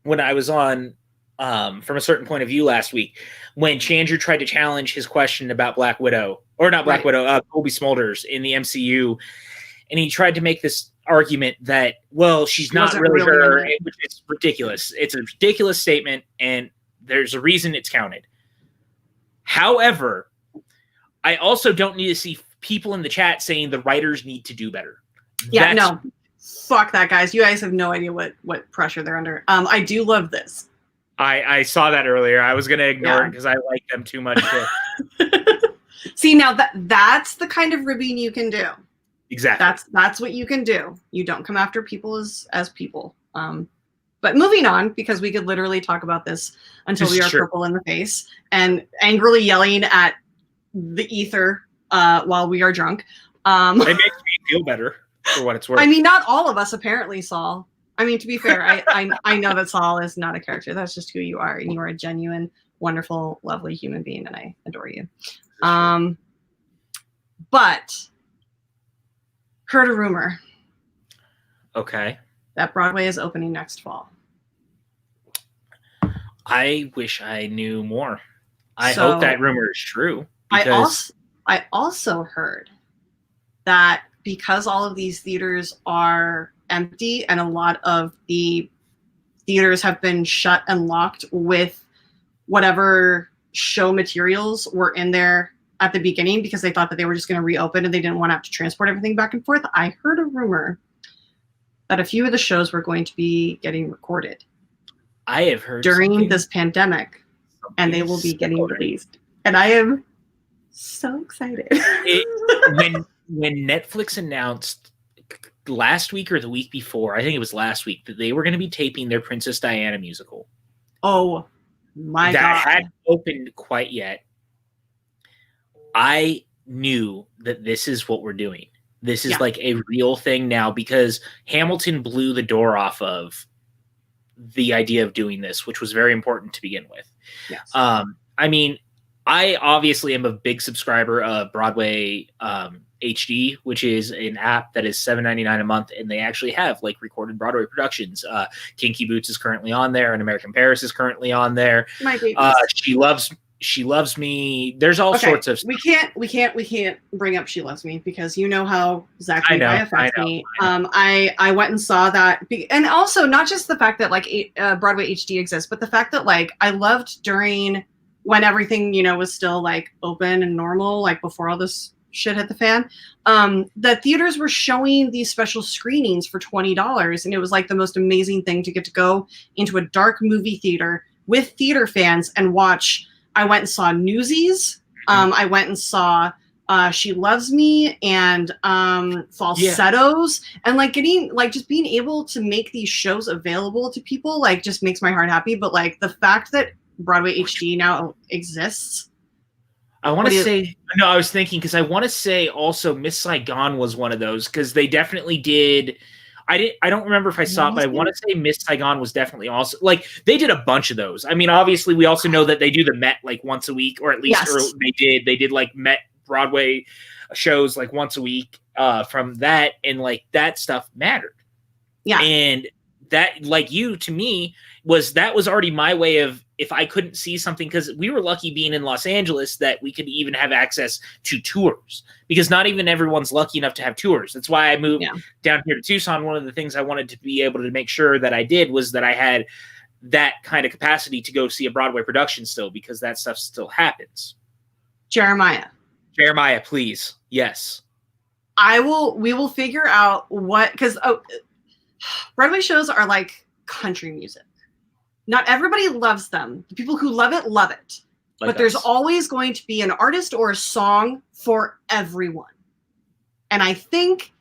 when I was on From a Certain Point of View last week, when Chandru tried to challenge his question about Black Widow, or not Black Widow, Kobe Smulders in the MCU. And he tried to make this argument that, well, she's not really her, which is ridiculous. It's a ridiculous statement, and there's a reason it's counted. However, I also don't need to see people in the chat saying the writers need to do better. Yeah, no. Fuck that, guys. You guys have no idea what pressure they're under. I do love this. I saw that earlier. I was going to ignore it because I like them too much. See, now that's the kind of ribbing you can do. Exactly. That's what you can do. You don't come after people as people. But moving on, because we could literally talk about this until we are purple in the face and angrily yelling at the ether while we are drunk. It makes me feel better, for what it's worth. I mean, not all of us apparently, Saul. I mean, to be fair, I know that Saul is not a character. That's just who you are, and you are a genuine, wonderful, lovely human being, and I adore you. But Heard a rumor Okay. that Broadway is opening next fall. I wish I knew more. I So, hope that rumor is true. I also heard that because all of these theaters are empty and a lot of the theaters have been shut and locked with whatever show materials were in there at the beginning because they thought that they were just going to reopen and they didn't want to have to transport everything back and forth. I heard a rumor that a few of the shows were going to be getting recorded. I have heard during this pandemic, and they will be getting released. And I am so excited. When Netflix announced last week or the week before, I think it was last week, that they were going to be taping their Princess Diana musical. Oh my God. That hadn't opened quite yet. I knew that this is what we're doing. This is like a real thing now because Hamilton blew the door off of the idea of doing this, which was very important to begin with. Yes. I mean, I obviously am a big subscriber of Broadway HD, which is an app that is $7.99 a month, and they actually have like recorded Broadway productions. Kinky Boots is currently on there, and American Paris is currently on there. My baby. She Loves Me. There's all sorts of stuff. We can't bring up She Loves Me because you know how Zachary affects me. I went and saw that, and also not just the fact that like Broadway HD exists, but the fact that like I loved during when everything was still like open and normal, like before all this shit hit the fan. The theaters were showing these special screenings for $20, and it was like the most amazing thing to get to go into a dark movie theater with theater fans and watch. I went and saw Newsies. I went and saw She Loves Me and Falsettos, and like getting like just being able to make these shows available to people like just makes my heart happy. But like the fact that Broadway HD now exists. I want to say no. I was thinking because I want to say also Miss Saigon was one of those because they definitely did. I don't remember if I saw it, but I want to say Miss Saigon was definitely also like they did a bunch of those. I mean, obviously, we also know that they do the Met like once a week, or at least they did like Met Broadway shows like once a week from that, and like that stuff mattered. Yeah, and that like you to me was already my way of if I couldn't see something, because we were lucky being in Los Angeles that we could even have access to tours, because not even everyone's lucky enough to have tours. That's why I moved down here to Tucson. One of the things I wanted to be able to make sure that I did was that I had that kind of capacity to go see a Broadway production still, because that stuff still happens. Jeremiah, please. Yes. We will figure out what, because Broadway shows are like country music. Not everybody loves them. The people who love it. But there's always going to be an artist or a song for everyone. And I think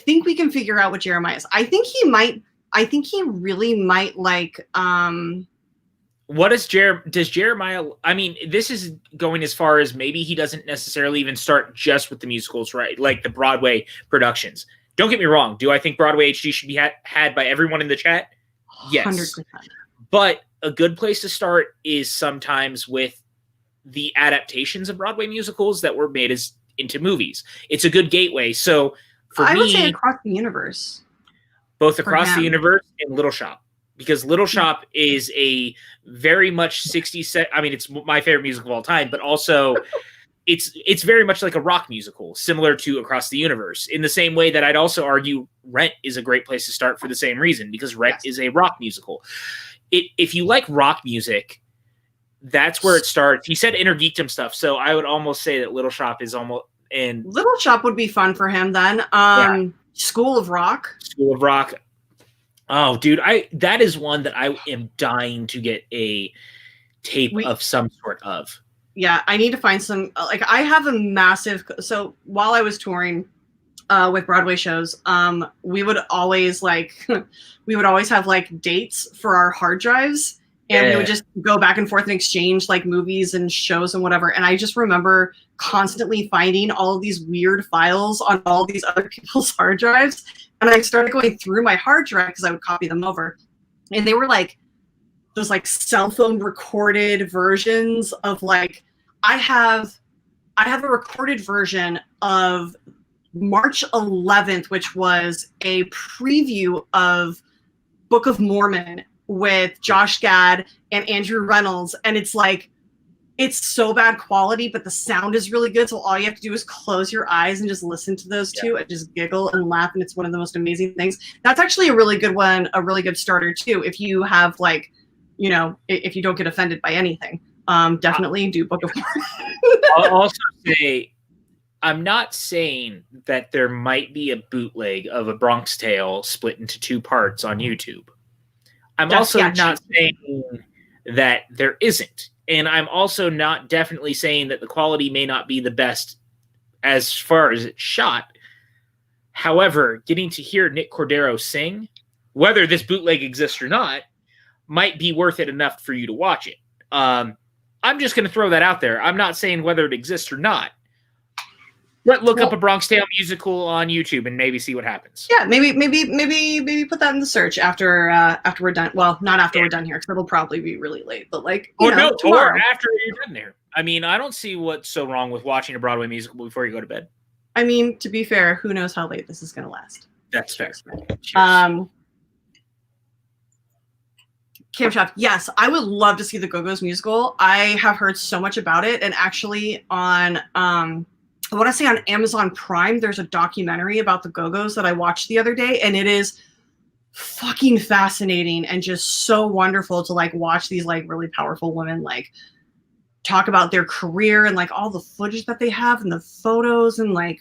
we can figure out what Jeremiah is. I think he really might like what does Jeremiah, I mean, this is going as far as maybe he doesn't necessarily even start just with the musicals, right? Like the Broadway productions. Don't get me wrong. Do I think Broadway HD should be had by everyone in the chat? Yes. 100%. But a good place to start is sometimes with the adaptations of Broadway musicals that were made into movies. It's a good gateway. So for me, I would say Across the Universe. Both Across the Universe and Little Shop. Because Little Shop is a very much 60s. I mean, it's my favorite musical of all time, but also it's very much like a rock musical, similar to Across the Universe, in the same way that I'd also argue Rent is a great place to start for the same reason, because Rent is a rock musical. If you like rock music, that's where it starts. He said Inner Geekdom stuff, so I would almost say that Little Shop is almost... And Little Shop would be fun for him then. School of Rock. Oh, dude, that is one that I am dying to get a tape of some sort of. Yeah, I need to find some. Like, I have a massive. So while I was touring with Broadway shows, we would always have like dates for our hard drives, and we would just go back and forth and exchange like movies and shows and whatever. And I just remember constantly finding all of these weird files on all these other people's hard drives. And I started going through my hard drive because I would copy them over. And they were like those like cell phone recorded versions of like, I have a recorded version of March 11th, which was a preview of Book of Mormon with Josh Gad and Andrew Reynolds. And it's like, it's so bad quality, but the sound is really good. So all you have to do is close your eyes and just listen to those two and just giggle and laugh. And it's one of the most amazing things. That's actually a really good one, a really good starter too. If you have like, you know, if you don't get offended by anything, definitely do Book of Mormon. I'll also say, I'm not saying that there might be a bootleg of A Bronx Tale split into 2 parts on YouTube. I'm also not saying that there isn't. And I'm also not definitely saying that the quality may not be the best as far as it's shot. However, getting to hear Nick Cordero sing, whether this bootleg exists or not, might be worth it enough for you to watch it. I'm just going to throw that out there. I'm not saying whether it exists or not. But look up A Bronx Tale musical on YouTube and maybe see what happens. Yeah, maybe put that in the search after we're done. Well, not after we're done here, because it'll probably be really late. But like, tomorrow. Or after you're done there. I mean, I don't see what's so wrong with watching a Broadway musical before you go to bed. I mean, to be fair, who knows how late this is going to last? That's fair. Camshaft, yes, I would love to see the Go-Go's musical. I have heard so much about it, and actually on I want to say on Amazon Prime, there's a documentary about the Go-Go's that I watched the other day, and it is fucking fascinating and just so wonderful to like watch these like really powerful women like talk about their career and like all the footage that they have and the photos and like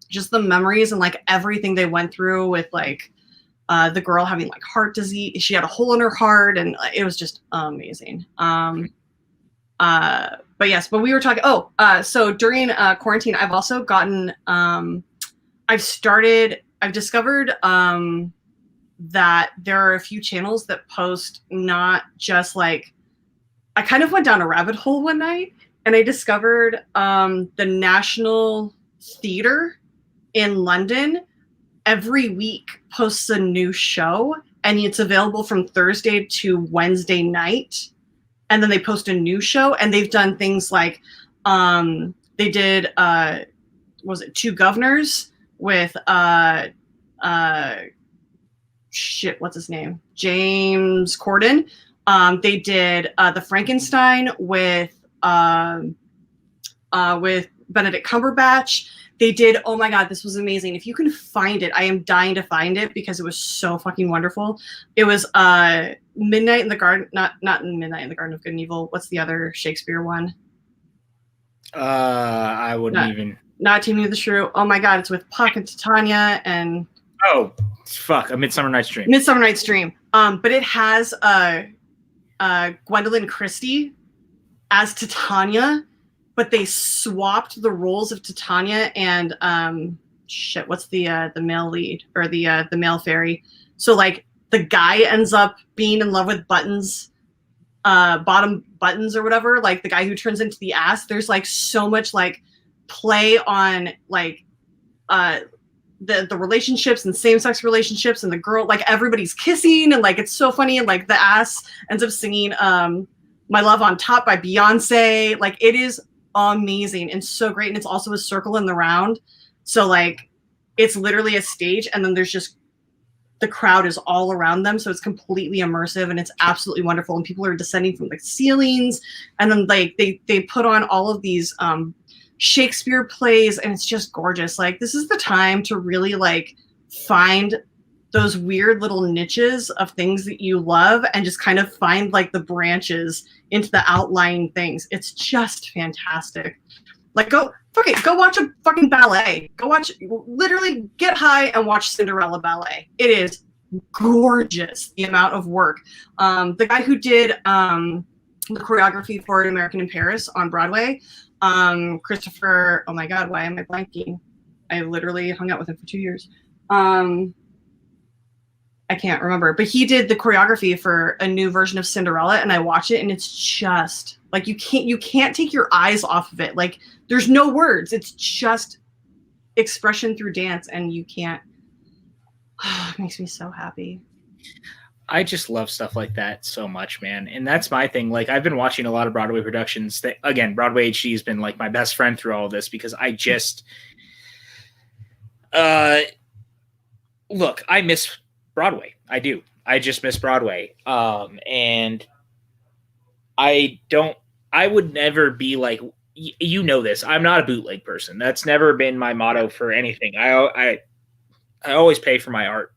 just the memories and like everything they went through with like the girl having like heart disease. She had a hole in her heart, and it was just amazing. But yes, but we were talking, so during quarantine, I've also gotten, I've discovered that there are a few channels that post not just like, I kind of went down a rabbit hole one night and I discovered the National Theatre in London every week posts a new show, and it's available from Thursday to Wednesday night. And then they post a new show, and they've done things like they did was it Two Governors with what's his name? James Corden. They did the Frankenstein with Benedict Cumberbatch. They did, oh my God, this was amazing. If you can find it, I am dying to find it because it was so fucking wonderful. It was Midnight in the Garden, not Midnight in the Garden of Good and Evil. What's the other Shakespeare one? I wouldn't even. Not Taming of the Shrew. Oh my God, it's with Puck and Titania and. Oh, fuck, A Midsummer Night's Dream. Midsummer Night's Dream. But it has Gwendolyn Christie as Titania. But they swapped the roles of Titania and what's the male lead or the male fairy? So like the guy ends up being in love with Buttons, Bottom Buttons or whatever. Like the guy who turns into the ass. There's like so much like play on like the relationships and same-sex relationships, and the girl, like everybody's kissing and like it's so funny, and like the ass ends up singing My Love on Top by Beyonce. Like it is amazing and so great, and it's also a circle in the round, so like it's literally a stage, and then there's just the crowd is all around them, so it's completely immersive, and it's absolutely wonderful, and people are descending from the ceilings, and then like they put on all of these Shakespeare plays, and it's just gorgeous. Like this is the time to really like find those weird little niches of things that you love and just kind of find like the branches into the outlying things. It's just fantastic. Like go watch a fucking ballet. Literally get high and watch Cinderella ballet. It is gorgeous, the amount of work. The guy who did the choreography for American in Paris on Broadway, Christopher, oh my God, why am I blanking? I literally hung out with him for 2 years. I can't remember, but he did the choreography for a new version of Cinderella, and I watch it, and it's just like you can't take your eyes off of it. Like there's no words, it's just expression through dance, and you can't. It makes me so happy. I just love stuff like that so much, man. And that's my thing. Like I've been watching a lot of Broadway productions. That again, Broadway HD has been like my best friend through all of this, because Look, I miss Broadway. I do. I just miss Broadway. And I would never be like, you know this. I'm not a bootleg person. That's never been my motto for anything. I always pay for my art.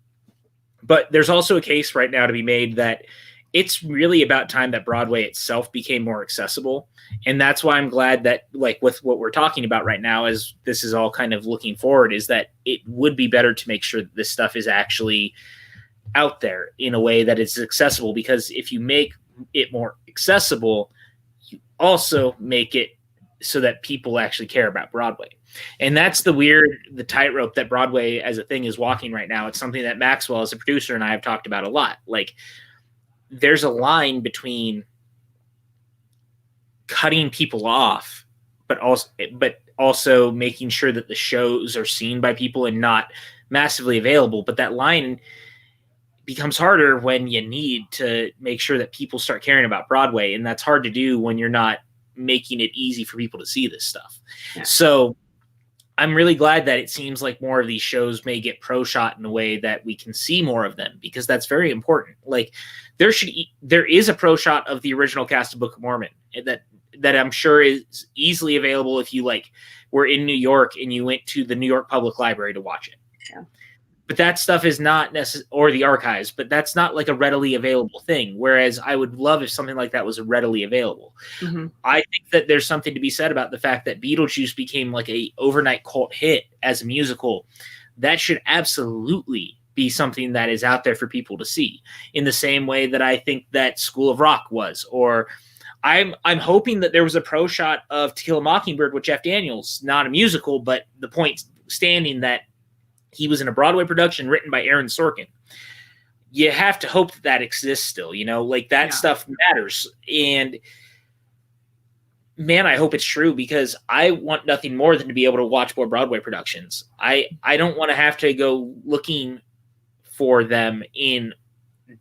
But there's also a case right now to be made that it's really about time that Broadway itself became more accessible. And that's why I'm glad that, like, with what we're talking about right now, as this is all kind of looking forward, is that it would be better to make sure that this stuff is actually out there in a way that it's accessible. Because if you make it more accessible, you also make it so that people actually care about Broadway. And that's the tightrope that Broadway as a thing is walking right now. It's something that Maxwell as a producer and I have talked about a lot. Like, there's a line between cutting people off, but also making sure that the shows are seen by people and not massively available. But that line becomes harder when you need to make sure that people start caring about Broadway. And that's hard to do when you're not making it easy for people to see this stuff. Yeah. So I'm really glad that it seems like more of these shows may get pro shot in a way that we can see more of them, because that's very important. Like, there is a pro shot of the original cast of Book of Mormon that I'm sure is easily available if you were in New York and you went to the New York Public Library to watch it. Yeah. But that stuff is not or the archives, but that's not like a readily available thing. Whereas I would love if something like that was readily available. Mm-hmm. I think that there's something to be said about the fact that Beetlejuice became like a overnight cult hit as a musical. That should absolutely be something that is out there for people to see, in the same way that I think that School of Rock was. Or I'm hoping that there was a pro shot of To Kill a Mockingbird with Jeff Daniels, not a musical, but the point standing that he was in a Broadway production written by Aaron Sorkin. You have to hope that exists still, that stuff matters. And man, I hope it's true, because I want nothing more than to be able to watch more Broadway productions. I don't want to have to go looking for them in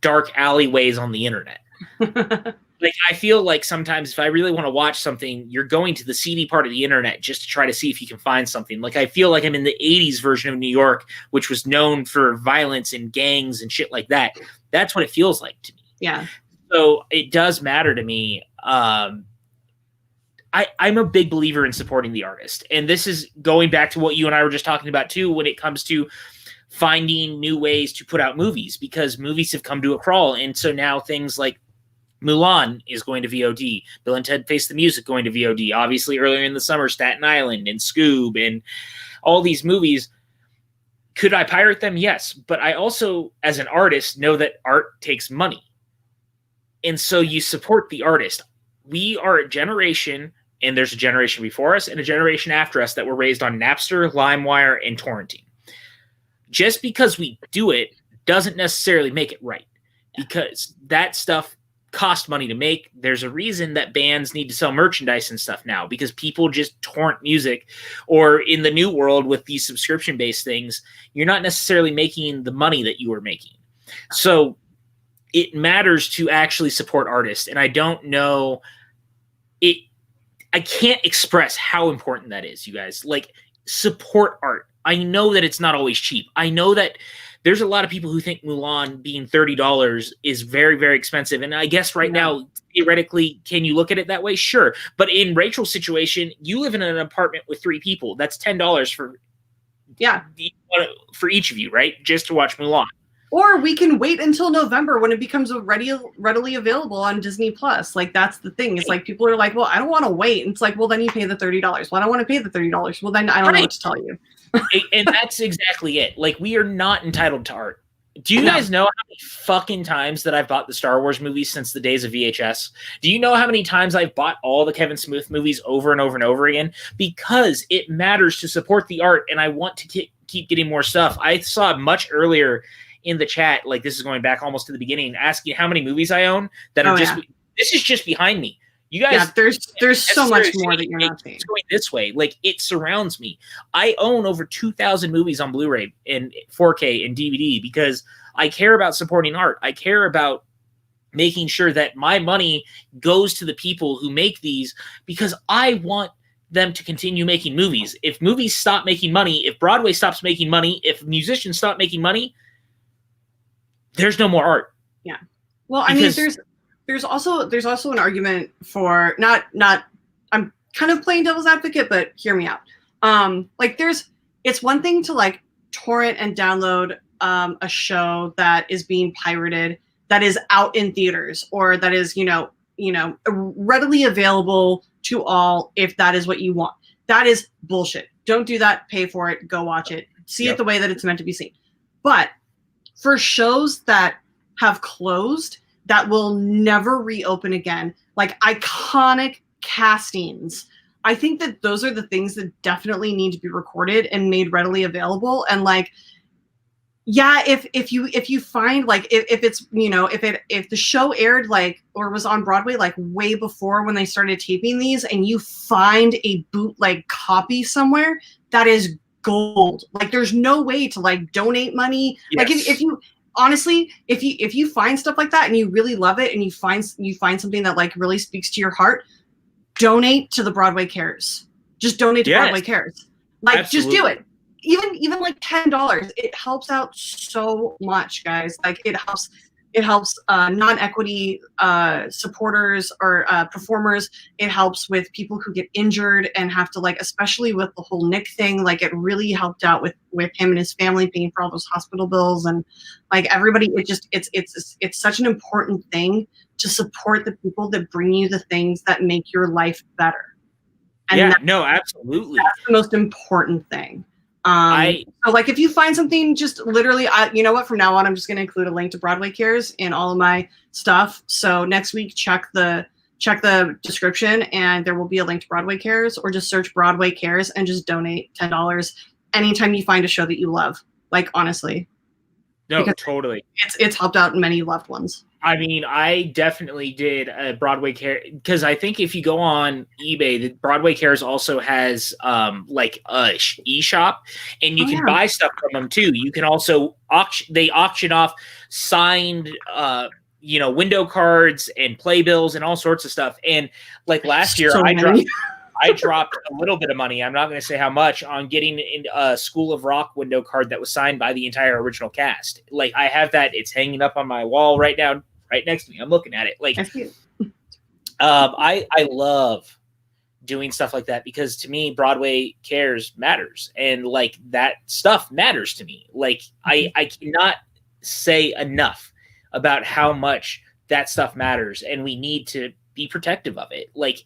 dark alleyways on the internet. I feel like sometimes if I really want to watch something, you're going to the seedy part of the internet just to try to see if you can find something. I feel like I'm in the 80s version of New York, which was known for violence and gangs and shit like that. That's what it feels like to me. Yeah. So it does matter to me. I'm a big believer in supporting the artist. And this is going back to what you and I were just talking about too, when it comes to finding new ways to put out movies, because movies have come to a crawl. And so now things like Mulan is going to VOD. Bill and Ted Face the Music going to VOD. Obviously, earlier in the summer, Staten Island and Scoob and all these movies. Could I pirate them? Yes. But I also, as an artist, know that art takes money. And so you support the artist. We are a generation, and there's a generation before us and a generation after us that were raised on Napster, LimeWire, and torrenting. Just because we do it doesn't necessarily make it right, because that stuff cost money to make. There's a reason that bands need to sell merchandise and stuff now, because people just torrent music. Or in the new world with these subscription-based things, you're not necessarily making the money that you were making. So it matters to actually support artists. And I don't know it. I can't express how important that is, you guys. Support art. I know that it's not always cheap. I know that there's a lot of people who think Mulan being $30 is very, very expensive. And I guess right now, theoretically, can you look at it that way? Sure. But in Rachel's situation, you live in an apartment with 3 people. That's $10 for each of you, right? Just to watch Mulan. Or we can wait until November when it becomes readily available on Disney Plus. That's the thing. It's people are like, well, I don't want to wait. And it's well, then you pay the $30. Well, I don't want to pay the $30. Well, then I don't know what to tell you. And that's exactly it. We are not entitled to art. Do you guys know how many fucking times that I've bought the Star Wars movies since the days of VHS? Do you know how many times I've bought all the Kevin Smith movies over and over and over again? Because it matters to support the art, and I want to keep getting more stuff. I saw much earlier in the chat, this is going back almost to the beginning, asking how many movies I own that are this is just behind me. You guys, there's so much more that you're not seeing. It's going this way. It surrounds me. I own over 2,000 movies on Blu-ray and 4K and DVD because I care about supporting art. I care about making sure that my money goes to the people who make these, because I want them to continue making movies. If movies stop making money, if Broadway stops making money, if musicians stop making money, there's no more art. Yeah. Well, I mean, there's also an argument for not I'm kind of playing devil's advocate, but hear me out. Like it's one thing to like torrent and download a show that is being pirated, that is out in theaters, or that is, readily available to all if that is what you want. That is bullshit. Don't do that. Pay for it. Go watch it. See it the way that it's meant to be seen. But for shows that have closed, that will never reopen again, like iconic castings, I think that those are the things that definitely need to be recorded and made readily available. And like, yeah, if you find like if it's if the show aired like or was on Broadway like way before when they started taping these, and you find a bootleg copy somewhere, that is gold. Like there's no way to like donate money. Yes. Like if you honestly, if you find stuff like that and you really love it and you find something that like really speaks to your heart, donate to the Broadway Cares. Just donate to Broadway Cares. Like Absolutely. Just do it. Even like $10, it helps out so much, guys. Like it helps non-equity supporters or performers. It helps with people who get injured and have to like, especially with the whole Nick thing, like it really helped out with him and his family paying for all those hospital bills and like everybody. It's such an important thing to support the people that bring you the things that make your life better. And absolutely. That's the most important thing. So like if you find something, just literally, you know what, from now on, I'm just going to include a link to Broadway Cares in all of my stuff. So next week, check the description and there will be a link to Broadway Cares, or just search Broadway Cares and just donate $10 anytime you find a show that you love. Like, honestly. No, totally. It's helped out many loved ones. I mean, I definitely did a Broadway Care, because I think if you go on eBay, the Broadway Cares also has like a e-shop, and you can buy stuff from them too. You can also auction off signed window cards and playbills and all sorts of stuff. And like last year, I dropped a little bit of money. I'm not going to say how much, on getting a School of Rock window card that was signed by the entire original cast. Like I have that; it's hanging up on my wall right now, right next to me. I'm looking at it. Like, I love doing stuff like that, because to me, Broadway Cares matters, and like that stuff matters to me. Like I cannot say enough about how much that stuff matters, and we need to be protective of it. Like.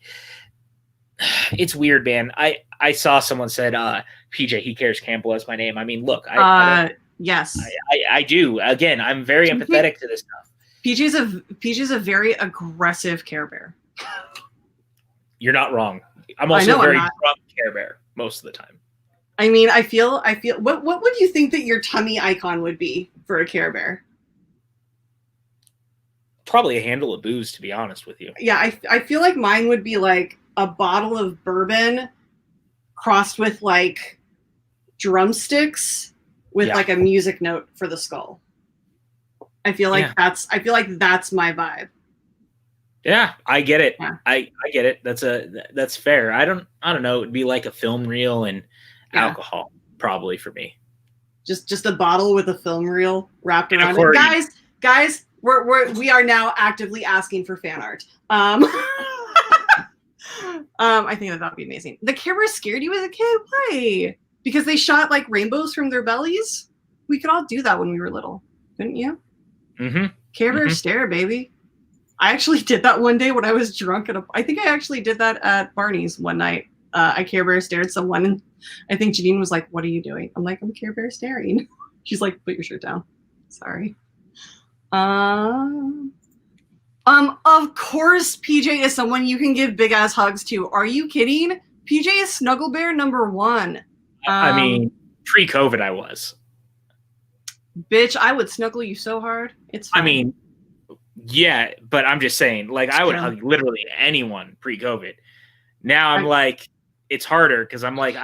It's weird, man. I saw someone said, PJ, he cares Campbell as my name. I mean, look, yes, I do. Again, I'm very empathetic to this stuff. PJ's a very aggressive Care Bear. You're not wrong. I'm also a very drunk Care Bear most of the time. I mean, I feel what would you think that your tummy icon would be for a Care Bear? Probably a handle of booze, to be honest with you. Yeah, I feel like mine would be like a bottle of bourbon crossed with like drumsticks with like a music note for the skull. I feel like that's my vibe. Yeah, I get it. Yeah. I get it. That's fair. I don't know. It would be like a film reel and alcohol, probably, for me. Just a bottle with a film reel wrapped around it. Guys, we are now actively asking for fan art. I think that would be amazing. The Care Bears scared you as a kid? Why? Because they shot like rainbows from their bellies? We could all do that when we were little, couldn't you? Mm-hmm. Care Bears stare, baby. I actually did that one day when I was drunk I think I actually did that at Barney's one night. I Care Bear stared someone, and I think Janine was like, "What are you doing?" I'm like, "I'm Care Bear staring." She's like, "Put your shirt down." Sorry. Of course, PJ is someone you can give big ass hugs to. Are you kidding? PJ is Snuggle Bear #1. I mean, pre-COVID, I was. Bitch, I would snuggle you so hard. It's fine. I mean, yeah, but I'm just saying, like, I would hug literally anyone pre-COVID. Now I'm like, it's harder because I'm like,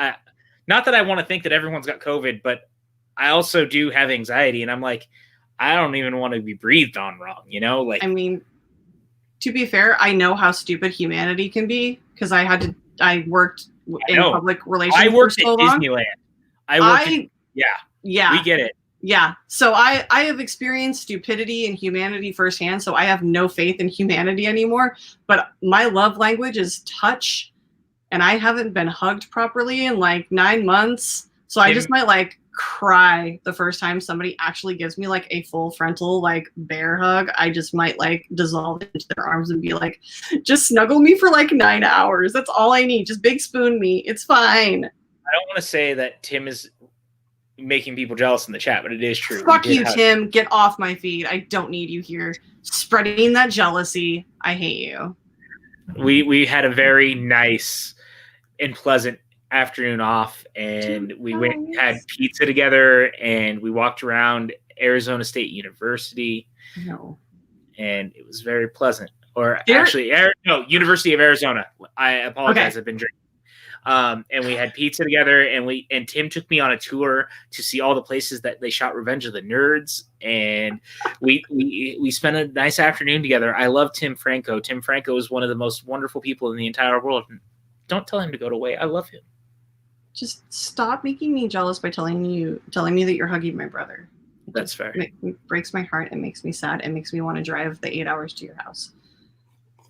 not that I want to think that everyone's got COVID, but I also do have anxiety, and I'm like, I don't even want to be breathed on wrong, you know? Like, I mean, to be fair, I know how stupid humanity can be, because I worked in public relations I worked for so at long. Disneyland. Yeah. We get it. Yeah. So I have experienced stupidity and humanity firsthand, so I have no faith in humanity anymore. But my love language is touch, and I haven't been hugged properly in like 9 months. So I just might like cry the first time somebody actually gives me like a full frontal like bear hug. I just might like dissolve into their arms and be like, just snuggle me for like 9 hours. That's all I need. Just big spoon me. It's fine. I don't want to say that Tim is making people jealous in the chat, but it is true. Fuck you, Tim. Get off my feed. I don't need you here spreading that jealousy. I hate you. We had a very nice and pleasant afternoon off, and we went and had pizza together, and we walked around Arizona State University. No. And it was very pleasant. Or actually, University of Arizona. I apologize. Okay. I've been drinking. And we had pizza together, and Tim took me on a tour to see all the places that they shot Revenge of the Nerds, and we spent a nice afternoon together. I love Tim Franco. Tim Franco is one of the most wonderful people in the entire world. Don't tell him to go to away. I love him. Just stop making me jealous by telling me that you're hugging my brother. That's fair. It breaks my heart. It makes me sad. It makes me want to drive the 8 hours to your house.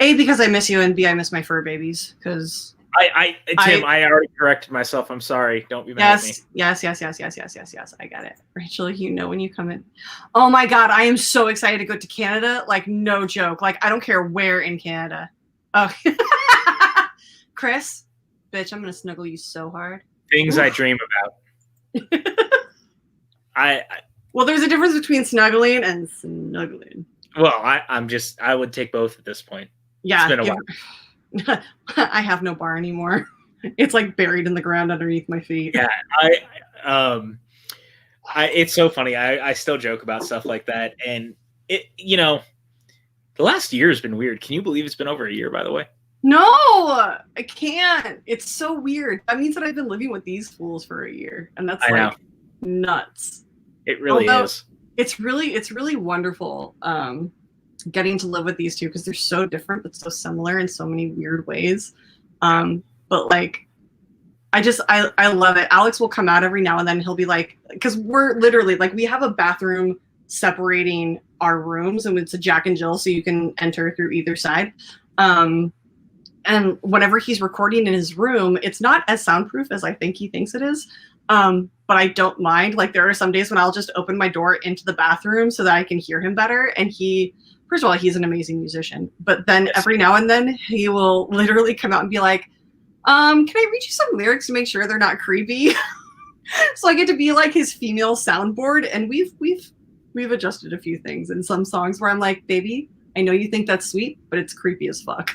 A, because I miss you, and B, I miss my fur babies. Because I already corrected myself. I'm sorry. Don't be mad at me. Yes. I got it. Rachel, you know when you come in. Oh my God, I am so excited to go to Canada. Like, no joke. Like, I don't care where in Canada. Oh, Chris, bitch, I'm gonna snuggle you so hard. Things I dream about. Well, there's a difference between snuggling and snuggling. Well, I would take both at this point. Yeah. It's been a while. I have no bar anymore. It's like buried in the ground underneath my feet. Yeah. It's so funny. I still joke about stuff like that. And the last year has been weird. Can you believe it's been over a year, by the way? No, I can't. It's so weird. That means that I've been living with these fools for a year, and that's like nuts. It really is. It's really wonderful getting to live with these two because they're so different but so similar in so many weird ways. But like, I love it. Alex will come out every now and then. He'll be like, because we're literally like, we have a bathroom separating our rooms, and it's a Jack and Jill, so you can enter through either side. And whenever he's recording in his room, it's not as soundproof as I think he thinks it is. But I don't mind. Like, there are some days when I'll just open my door into the bathroom so that I can hear him better. And first of all, he's an amazing musician. But then every now and then he will literally come out and be like, can I read you some lyrics to make sure they're not creepy? So I get to be like his female soundboard. And we've adjusted a few things in some songs where I'm like, baby, I know you think that's sweet, but it's creepy as fuck.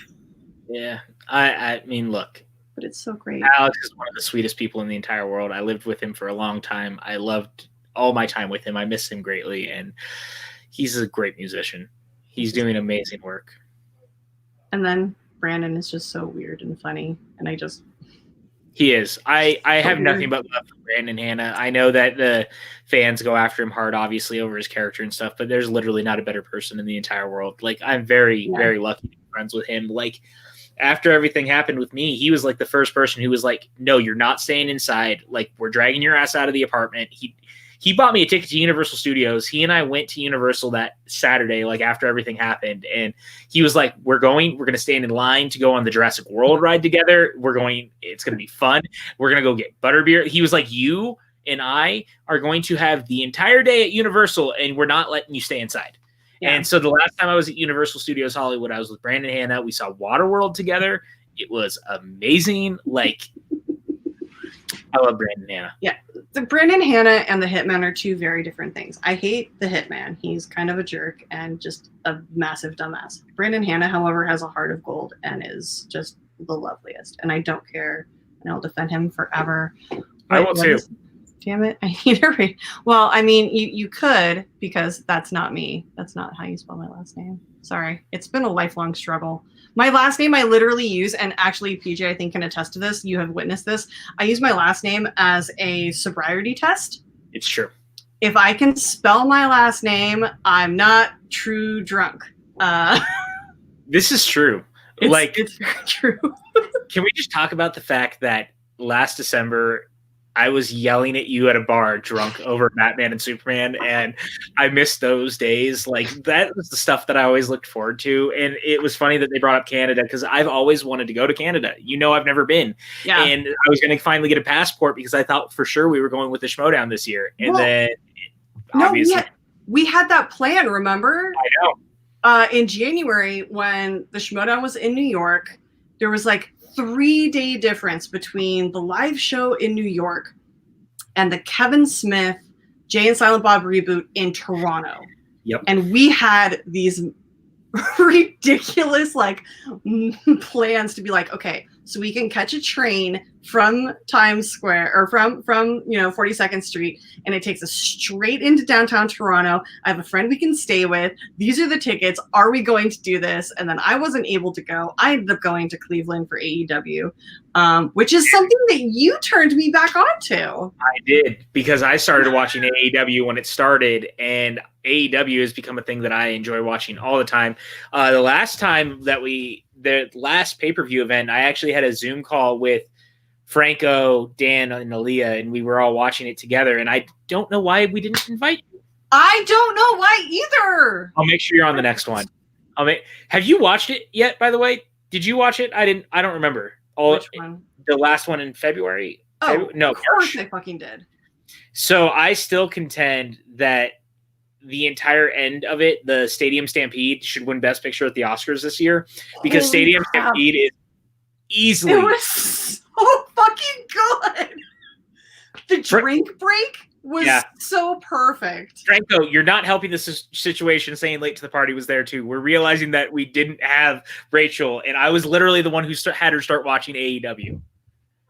Yeah. I mean, look. But it's so great. Alex is one of the sweetest people in the entire world. I lived with him for a long time. I loved all my time with him. I miss him greatly. And he's a great musician. He's doing amazing work. And then Brandon is just so weird and funny. And he is. I have nothing but love for Brandon Hanna. I know that the fans go after him hard, obviously, over his character and stuff, but there's literally not a better person in the entire world. Like, I'm very, very lucky to be friends with him. Like, after everything happened with me, he was like the first person who was like, no, you're not staying inside. Like, we're dragging your ass out of the apartment. He bought me a ticket to Universal Studios. He and I went to Universal that Saturday, like after everything happened. And he was like, we're going to stand in line to go on the Jurassic World ride together. It's going to be fun. We're going to go get butterbeer. He was like, you and I are going to have the entire day at Universal, and we're not letting you stay inside. Yeah. And so the last time I was at Universal Studios Hollywood, I was with Brandon Hanna. We saw Waterworld together. It was amazing. Like, I love Brandon Hanna. Yeah. The Brandon Hanna and the Hitman are two very different things. I hate the Hitman. He's kind of a jerk and just a massive dumbass. Brandon Hanna, however, has a heart of gold and is just the loveliest. And I don't care. And I'll defend him forever. I will too. Damn it. I need to read. Well, I mean, you could, because that's not me. That's not how you spell my last name. Sorry. It's been a lifelong struggle. My last name I literally use, and actually PJ I think can attest to this, you have witnessed this, I use my last name as a sobriety test. It's true. If I can spell my last name, I'm not true drunk. This is true. It's very true. Can we just talk about the fact that last December I was yelling at you at a bar drunk over Batman and Superman, and I missed those days. Like, that was the stuff that I always looked forward to. And it was funny that they brought up Canada, because I've always wanted to go to Canada. I've never been. Yeah. And I was going to finally get a passport because I thought for sure we were going with the Schmoedown this year. And obviously we had that plan, remember? I know. In January, when the Schmoedown was in New York, there was like 3-day difference between the live show in New York and the Kevin Smith Jay and Silent Bob reboot in Toronto. Yep. And we had these ridiculous plans to be like, okay, so we can catch a train from Times Square or from 42nd Street, and it takes us straight into downtown Toronto. I have a friend we can stay with. These are the tickets. Are we going to do this? And then I wasn't able to go. I ended up going to Cleveland for AEW, which is something that you turned me back onto. I did, because I started watching AEW when it started, and AEW has become a thing that I enjoy watching all the time. The last pay-per-view event, I actually had a Zoom call with Franco, Dan, and Aaliyah, and we were all watching it together, and I don't know why we didn't invite you. I don't know why either. I'll make sure you're on the next one. Have you watched it yet, by the way? Did you watch it? I don't remember. Which one? The last one in February? No, of course I fucking did. So I still contend that the entire end of it, the Stadium Stampede, should win Best Picture at the Oscars this year, because Stadium Stampede is easily... It was so fucking good. The drink break was so perfect. Franco, you're not helping the situation saying Late to the Party was there too. We're realizing that we didn't have Rachel, and I was literally the one who had her start watching AEW.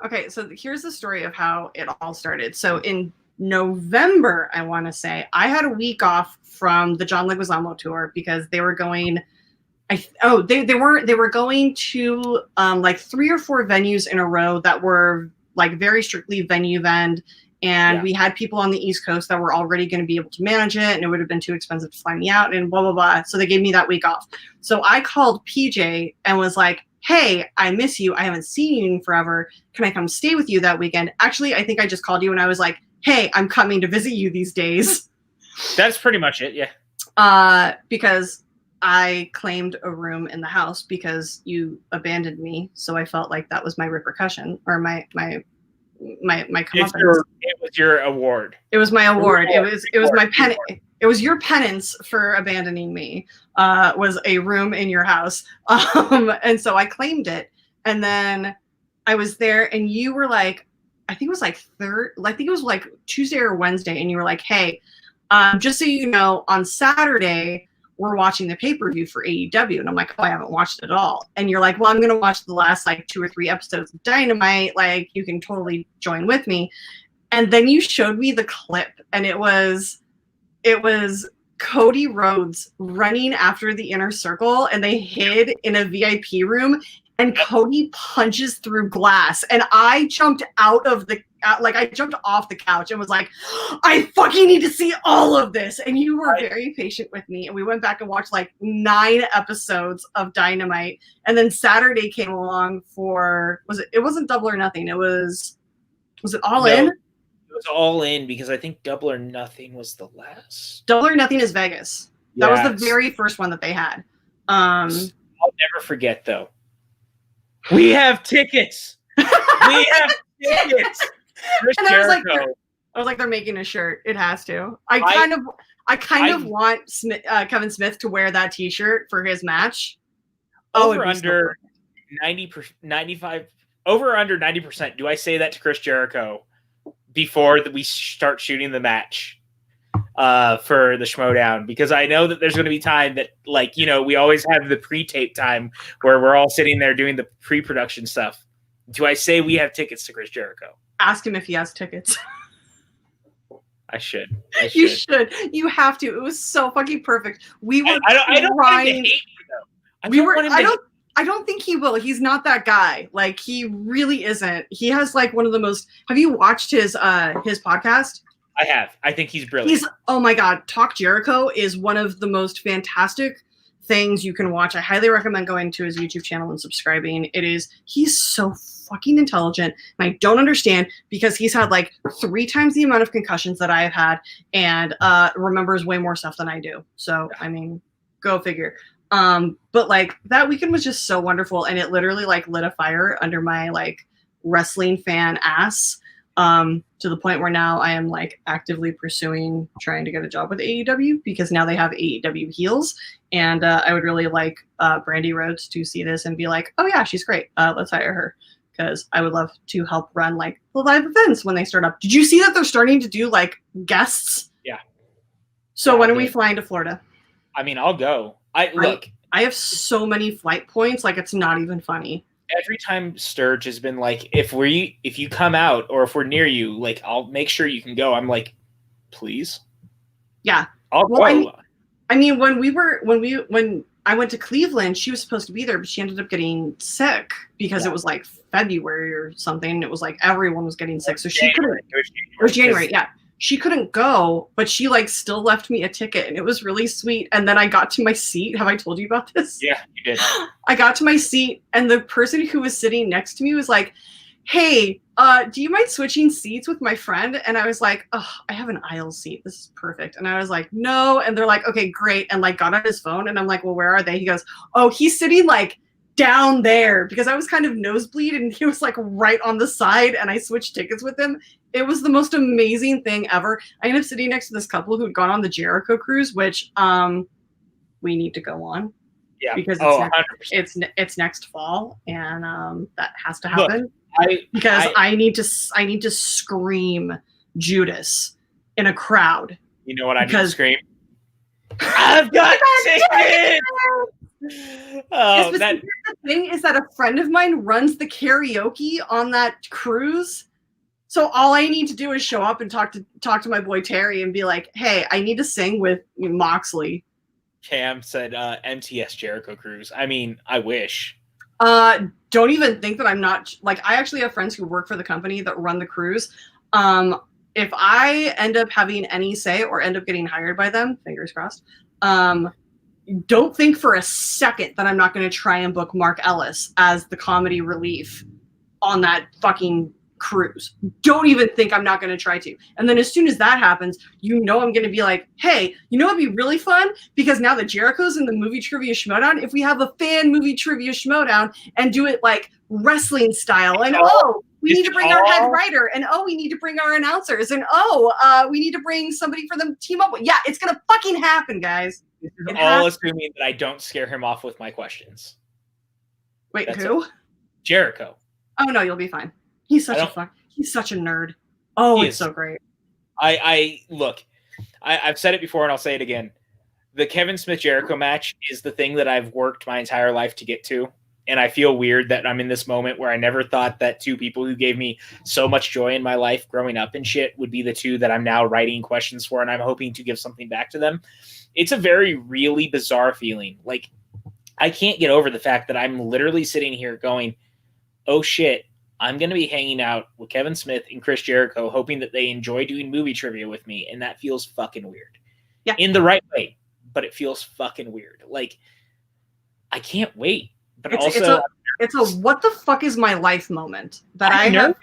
Okay, so here's the story of how it all started. So in November, I want to say, I had a week off from the John Leguizamo tour because they were going. They were going to 3 or 4 venues in a row that were like very strictly venue vend, and we had people on the East Coast that were already going to be able to manage it, and it would have been too expensive to fly me out, and blah blah blah. So they gave me that week off. So I called PJ and was like, hey, I miss you. I haven't seen you in forever. Can I come stay with you that weekend? Actually, I think I just called you and I was like, hey, I'm coming to visit you these days. That's pretty much it, yeah. Because I claimed a room in the house because you abandoned me. So I felt like that was my repercussion, or my comeuppance. It was your award. It was my award. It was my pen. It was your penance for abandoning me. Was a room in your house. And so I claimed it. And then I was there, and you were like, I think it was like Tuesday or Wednesday, and you were like, hey, just so you know, on Saturday, we're watching the pay-per-view for AEW. And I'm like, oh, I haven't watched it at all. And you're like, well, I'm going to watch the last 2 or 3 episodes of Dynamite. Like, you can totally join with me. And then you showed me the clip, and it was Cody Rhodes running after the Inner Circle, and they hid in a VIP room, and Cody punches through glass, and I jumped off the couch and was like, I fucking need to see all of this. And you were very patient with me, and we went back and watched 9 episodes of Dynamite. And then Saturday came along for, it wasn't Double or Nothing. Was it All In? It was All In, because I think Double or Nothing was the last. Double or Nothing is Vegas. That was the very first one that they had. I'll never forget, though. We have tickets. We have tickets. Chris Jericho. I was like, they're making a shirt. It has to. I kind of want Kevin Smith to wear that T-shirt for his match. Over under 95. Over under 90%. Do I say that to Chris Jericho before we start shooting the match for the Schmoedown? Because I know that there's going to be time that, we always have the pre-tape time where we're all sitting there doing the pre-production stuff. Do I say we have tickets to Chris Jericho? Ask him if he has tickets. I should. You should. You have to. It was so fucking perfect. We were. I don't want him to hate me, though. I don't think he will. He's not that guy. He really isn't. He has one of the most. Have you watched his podcast? I have. I think he's brilliant. Oh my God. Talk Jericho is one of the most fantastic things you can watch. I highly recommend going to his YouTube channel and subscribing. He's so fucking intelligent, and I don't understand because he's had like 3 times the amount of concussions that I have had, and remembers way more stuff than I do. So I mean, go figure. But like that weekend was just so wonderful, and it literally like lit a fire under my like wrestling fan ass, to the point where now I am like actively pursuing trying to get a job with AEW because now they have AEW heels, and I would really like Brandy Rhodes to see this and be like, oh yeah, she's great, let's hire her, because I would love to help run like the live events when they start up. Did you see that they're starting to do like guests? Yeah. So when are we flying to Florida? I mean, I'll go. I have so many flight points, like it's not even funny. Every time Sturge has been like, if you come out or if we're near you, like I'll make sure you can go. I'm like, please. Yeah. I'll go. I mean, when I went to Cleveland, she was supposed to be there, but she ended up getting sick because it was like February or something. It was like everyone was getting sick, so she couldn't. It was January, yeah. She couldn't go, but she like still left me a ticket, and it was really sweet. And then I got to my seat. Have I told you about this? Yeah, you did. I got to my seat, and the person who was sitting next to me was like, hey, do you mind switching seats with my friend? And I was like, oh, I have an aisle seat. This is perfect. And I was like, no. And they're like, okay, great. And like got on his phone, and I'm like, well, where are they? He goes, oh, he's sitting like down there, because I was kind of nosebleed and he was like right on the side, and I switched tickets with him. It was the most amazing thing ever. I ended up sitting next to this couple who'd gone on the Jericho cruise, which we need to go on. Yeah, because it's next fall, and that has to happen. Look, I need to scream Judas in a crowd. You know what I need to scream? I've got tickets! Oh, the thing is that a friend of mine runs the karaoke on that cruise. So all I need to do is show up and talk to my boy Terry and be like, hey, I need to sing with Moxley. Cam said MTS Jericho Cruise. I mean, I wish. Don't even think that I'm not, like, I actually have friends who work for the company that run the cruise. If I end up having any say or end up getting hired by them, fingers crossed, don't think for a second that I'm not going to try and book Mark Ellis as the comedy relief on that fucking cruise. Don't even think I'm not going to try to. And then as soon as that happens, I'm going to be like, hey, it'd be really fun, because now that Jericho's in the movie trivia Schmoedown, if we have a fan movie trivia Schmoedown and do it like wrestling style, and we need to bring our head writer, and we need to bring our announcers, and we need to bring somebody for them to team up with. Yeah, it's going to fucking happen, guys. This is all assuming that I don't scare him off with my questions. Wait, who? Jericho. Oh no, you'll be fine. He's such a nerd. Oh, it's so great. I've said it before and I'll say it again. The Kevin Smith Jericho match is the thing that I've worked my entire life to get to. And I feel weird that I'm in this moment where I never thought that 2 people who gave me so much joy in my life growing up and shit would be the 2 that I'm now writing questions for, and I'm hoping to give something back to them. It's a very, really bizarre feeling. Like, I can't get over the fact that I'm literally sitting here going, oh shit, I'm going to be hanging out with Kevin Smith and Chris Jericho, hoping that they enjoy doing movie trivia with me. And that feels fucking weird. Yeah. In the right way, but it feels fucking weird. Like, I can't wait. But it's a what the fuck is my life moment that I have.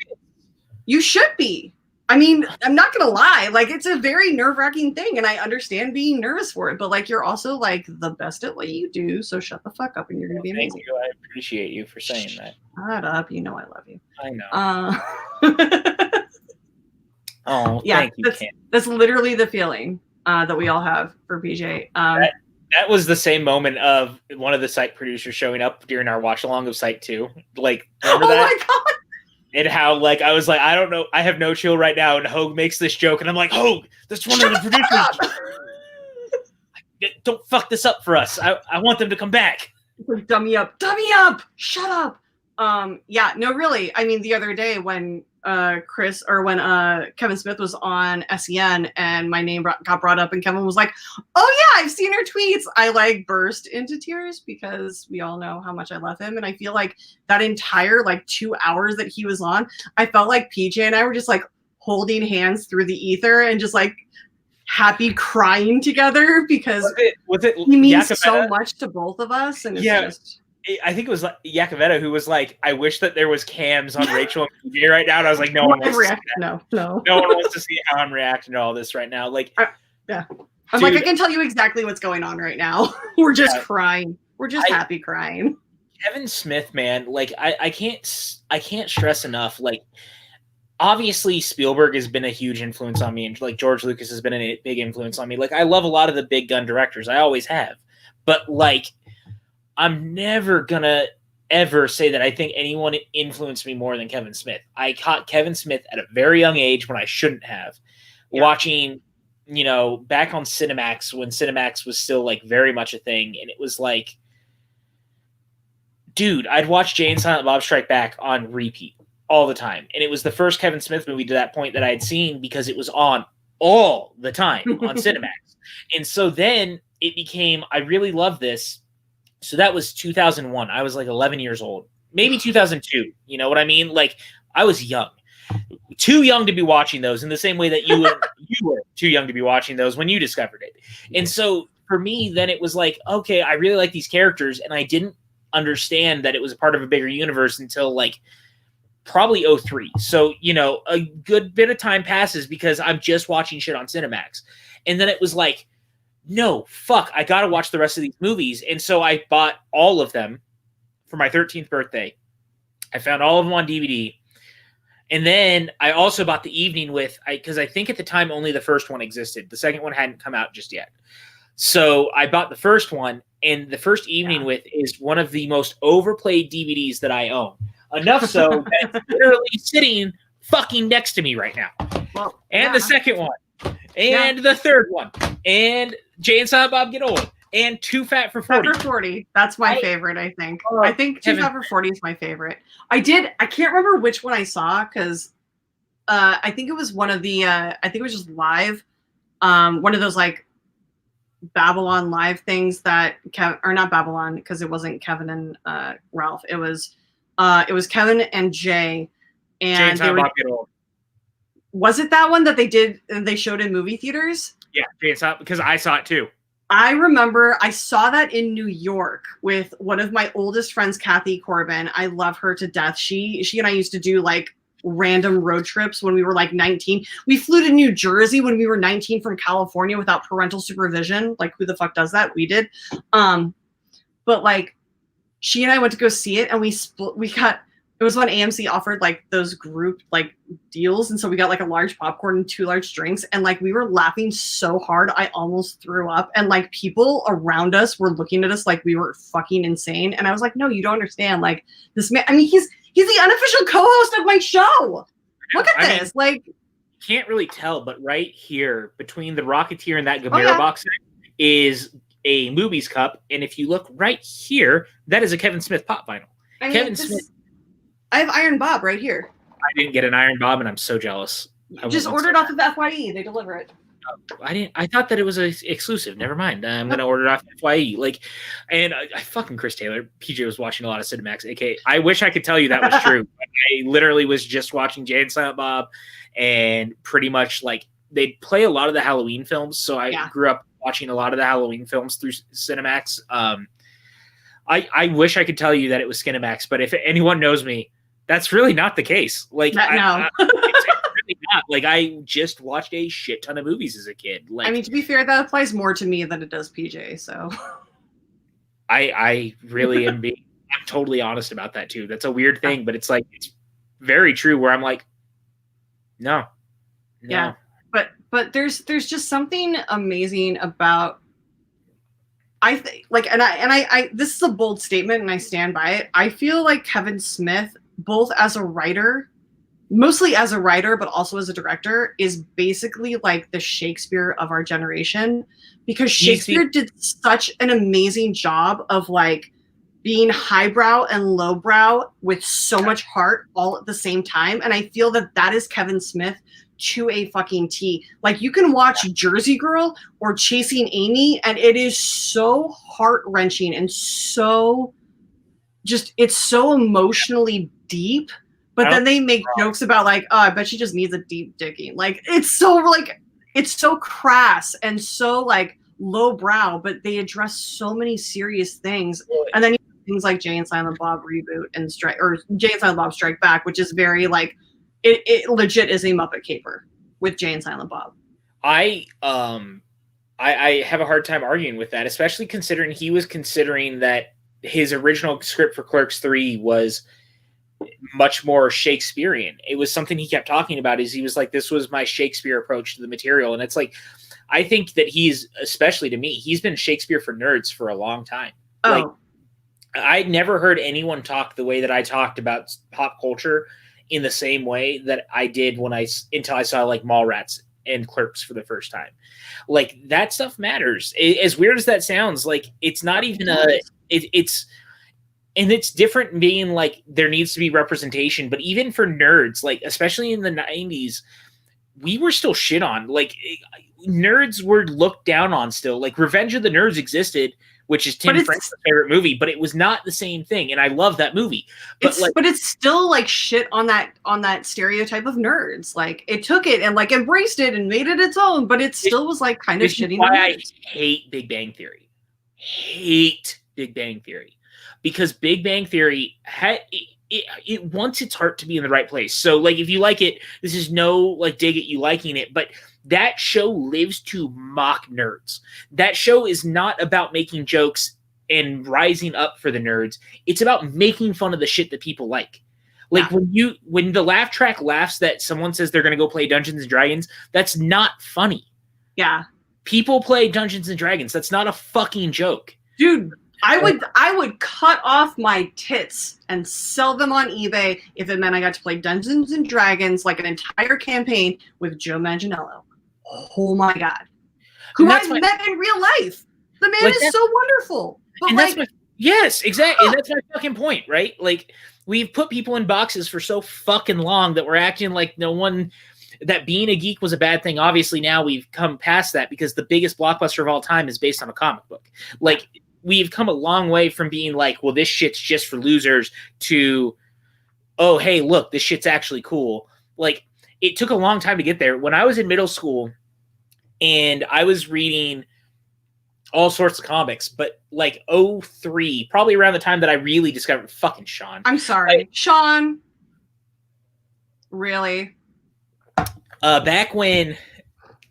You should be. I mean, I'm not going to lie. Like, it's a very nerve-wracking thing, and I understand being nervous for it. But, like, you're also, like, the best at what you do, so shut the fuck up, and you're going to be amazing. Thank you. I appreciate you for saying that. Shut up. You know I love you. I know. Yeah, thank you, Cam. That's literally the feeling that we all have for PJ. That was the same moment of one of the site producers showing up during our watch-along of Site 2. Like, remember that? Oh, my God. And how, like, I was like, I don't know, I have no chill right now. And Hogue makes this joke, and I'm like, Hogue, that's one of the producers. Don't fuck this up for us. I want them to come back. Dummy up. Shut up. Yeah, no, really. I mean, the other day when Kevin Smith was on SEN and my name got brought up, and Kevin was like, oh yeah, I've seen her tweets. I like burst into tears because we all know how much I love him. And I feel like that entire like 2 hours that he was on, I felt like PJ and I were just like holding hands through the ether and just like happy crying together because was it he means Yakavetta? so much to both of us, and it's just. I think it was like Yakavetta who was like, I wish that there was cams on Rachel and PJ right now. And I was like, no one wants to see that. No one wants to see how I'm reacting to all this right now. Like, yeah. I'm like, I can tell you exactly what's going on right now. We're just crying. We're just happy crying. Kevin Smith, man, like I can't stress enough. Like, obviously Spielberg has been a huge influence on me, and like George Lucas has been a big influence on me. Like, I love a lot of the big gun directors. I always have. But like, I'm never gonna ever say that I think anyone influenced me more than Kevin Smith. I caught Kevin Smith at a very young age when I shouldn't have. Yeah. Watching, back on Cinemax when Cinemax was still like very much a thing, and it was like, dude, I'd watch Jay and Silent Bob Strike Back on repeat all the time. And it was the first Kevin Smith movie to that point that I had seen because it was on all the time on Cinemax. And so then it became, I really love this. So that was 2001. I was like 11 years old, maybe 2002. You know what I mean? Like, I was young, too young to be watching those in the same way that you were too young to be watching those when you discovered it. And so for me, then it was like, okay, I really like these characters, and I didn't understand that it was a part of a bigger universe until like probably 03. So, a good bit of time passes because I'm just watching shit on Cinemax. And then it was like, no, fuck, I got to watch the rest of these movies. And so I bought all of them for my 13th birthday. I found all of them on DVD. And then I also bought the evening with, because I think at the time only the first one existed. The second one hadn't come out just yet. So I bought the first one, and the first evening with is one of the most overplayed DVDs that I own. Enough so that it's literally sitting fucking next to me right now. Well, and the second one, and the third one, and Jay and Silent Bob Get Old, and Too Fat for 40. Fat for 40. That's my favorite, I think. I think Too Fat for 40 is my favorite. I can't remember which one I saw because I think it was one of the, I think it was just live. One of those like Babylon live things that or not Babylon, because it wasn't Kevin and Ralph. It was Kevin and Jay. And Jay and Bob Get Old. Was it that one that they showed in movie theaters? Yeah, Jay and Silent, because I saw it too. I remember I saw that in New York with one of my oldest friends, Kathy Corbin. I love her to death. She and I used to do like random road trips when we were like 19. We flew to New Jersey when we were 19 from California without parental supervision. Like, who the fuck does that? We did. But like, she and I went to go see it, and it was when AMC offered like those group like deals. And so we got like a large popcorn and 2 large drinks. And like, we were laughing so hard, I almost threw up. And like, people around us were looking at us like we were fucking insane. And I was like, no, you don't understand. Like, this man, I mean, he's the unofficial co-host of my show. Look at this. Mean, like, can't really tell, but right here between the Rocketeer and that Gamera box set is a Movies cup. And if you look right here, that is a Kevin Smith pop vinyl. Kevin Smith. I have Iron Bob right here. I didn't get an Iron Bob, and I'm so jealous. Just order it off of FYE. They deliver it. I didn't. I thought that it was exclusive. Never mind. I'm gonna order it off FYE. Like, and I fucking Chris Taylor. PJ was watching a lot of Cinemax. AK. I wish I could tell you that was true. I literally was just watching Jay and Silent Bob, and pretty much like they'd play a lot of the Halloween films. So I grew up watching a lot of the Halloween films through Cinemax. I wish I could tell you that it was Skinemax, but if anyone knows me, that's really not the case. Like, no. It's really not. Like, I just watched a shit ton of movies as a kid. Like, I mean, to be fair, that applies more to me than it does PJ. So, I really am I'm totally honest about that too. That's a weird thing, but it's like it's very true. Where I'm like, no. Yeah, but there's just something amazing about. I think like, and I this is a bold statement, and I stand by it. I feel like Kevin Smith, both as a writer, mostly as a writer, but also as a director, is basically like the Shakespeare of our generation, because Shakespeare did such an amazing job of like being highbrow and lowbrow with so much heart all at the same time. And I feel that is Kevin Smith to a fucking T. Like, you can watch Jersey Girl or Chasing Amy, and it is so heart-wrenching and so just, it's so emotionally deep, but then they make jokes about like, oh, I bet she just needs a deep digging. Like, it's so like, it's so crass and so like lowbrow, but they address so many serious things. And then you have things like Jay and Silent Bob Reboot and Jay and Silent Bob Strike Back, which is very like it legit is a Muppet caper with Jay and Silent Bob. I have a hard time arguing with that, especially considering he was considering that his original script for Clerks 3 was much more Shakespearean. It was something he kept talking about, is he was like, this was my Shakespeare approach to the material. And it's like, I think that he's, especially to me, he's been Shakespeare for nerds for a long time. Oh. Like, I'd never heard anyone talk the way that I talked about pop culture in the same way that I did until I saw like Mallrats and Clerks for the first time. Like, that stuff matters. As weird as that sounds, like, it's not even and it's different being like, there needs to be representation, but even for nerds, like, especially in the 90s, we were still shit on. Like, nerds were looked down on still. Like, Revenge of the Nerds existed, which is Tim Frank's favorite movie, but it was not the same thing. And I love that movie. But it's still like shit on that stereotype of nerds. Like, it took it and like embraced it and made it its own, but it still was like kind of shitty. Why I hate Big Bang Theory. Because Big Bang Theory it wants its heart to be in the right place. So like, if you like it, this is no like dig at you liking it, but that show lives to mock nerds. That show is not about making jokes and rising up for the nerds. It's about making fun of the shit that people like. Like, when the laugh track laughs that someone says they're going to go play Dungeons and Dragons, that's not funny. Yeah. People play Dungeons and Dragons. That's not a fucking joke. Dude, I would cut off my tits and sell them on eBay if it meant I got to play Dungeons and Dragons, like an entire campaign with Joe Manganiello. Oh my God. Who I've met in real life. The man is so wonderful. But like, yes, exactly. And that's my fucking point, right? Like, we've put people in boxes for so fucking long that we're acting like that being a geek was a bad thing. Obviously, now we've come past that because the biggest blockbuster of all time is based on a comic book. Like, we've come a long way from being like, well, this shit's just for losers, to, oh, hey, look, this shit's actually cool. Like, it took a long time to get there. When I was in middle school and I was reading all sorts of comics, but like 2003, probably around the time that I really discovered fucking Sean. I'm sorry. Sean. Really? Back when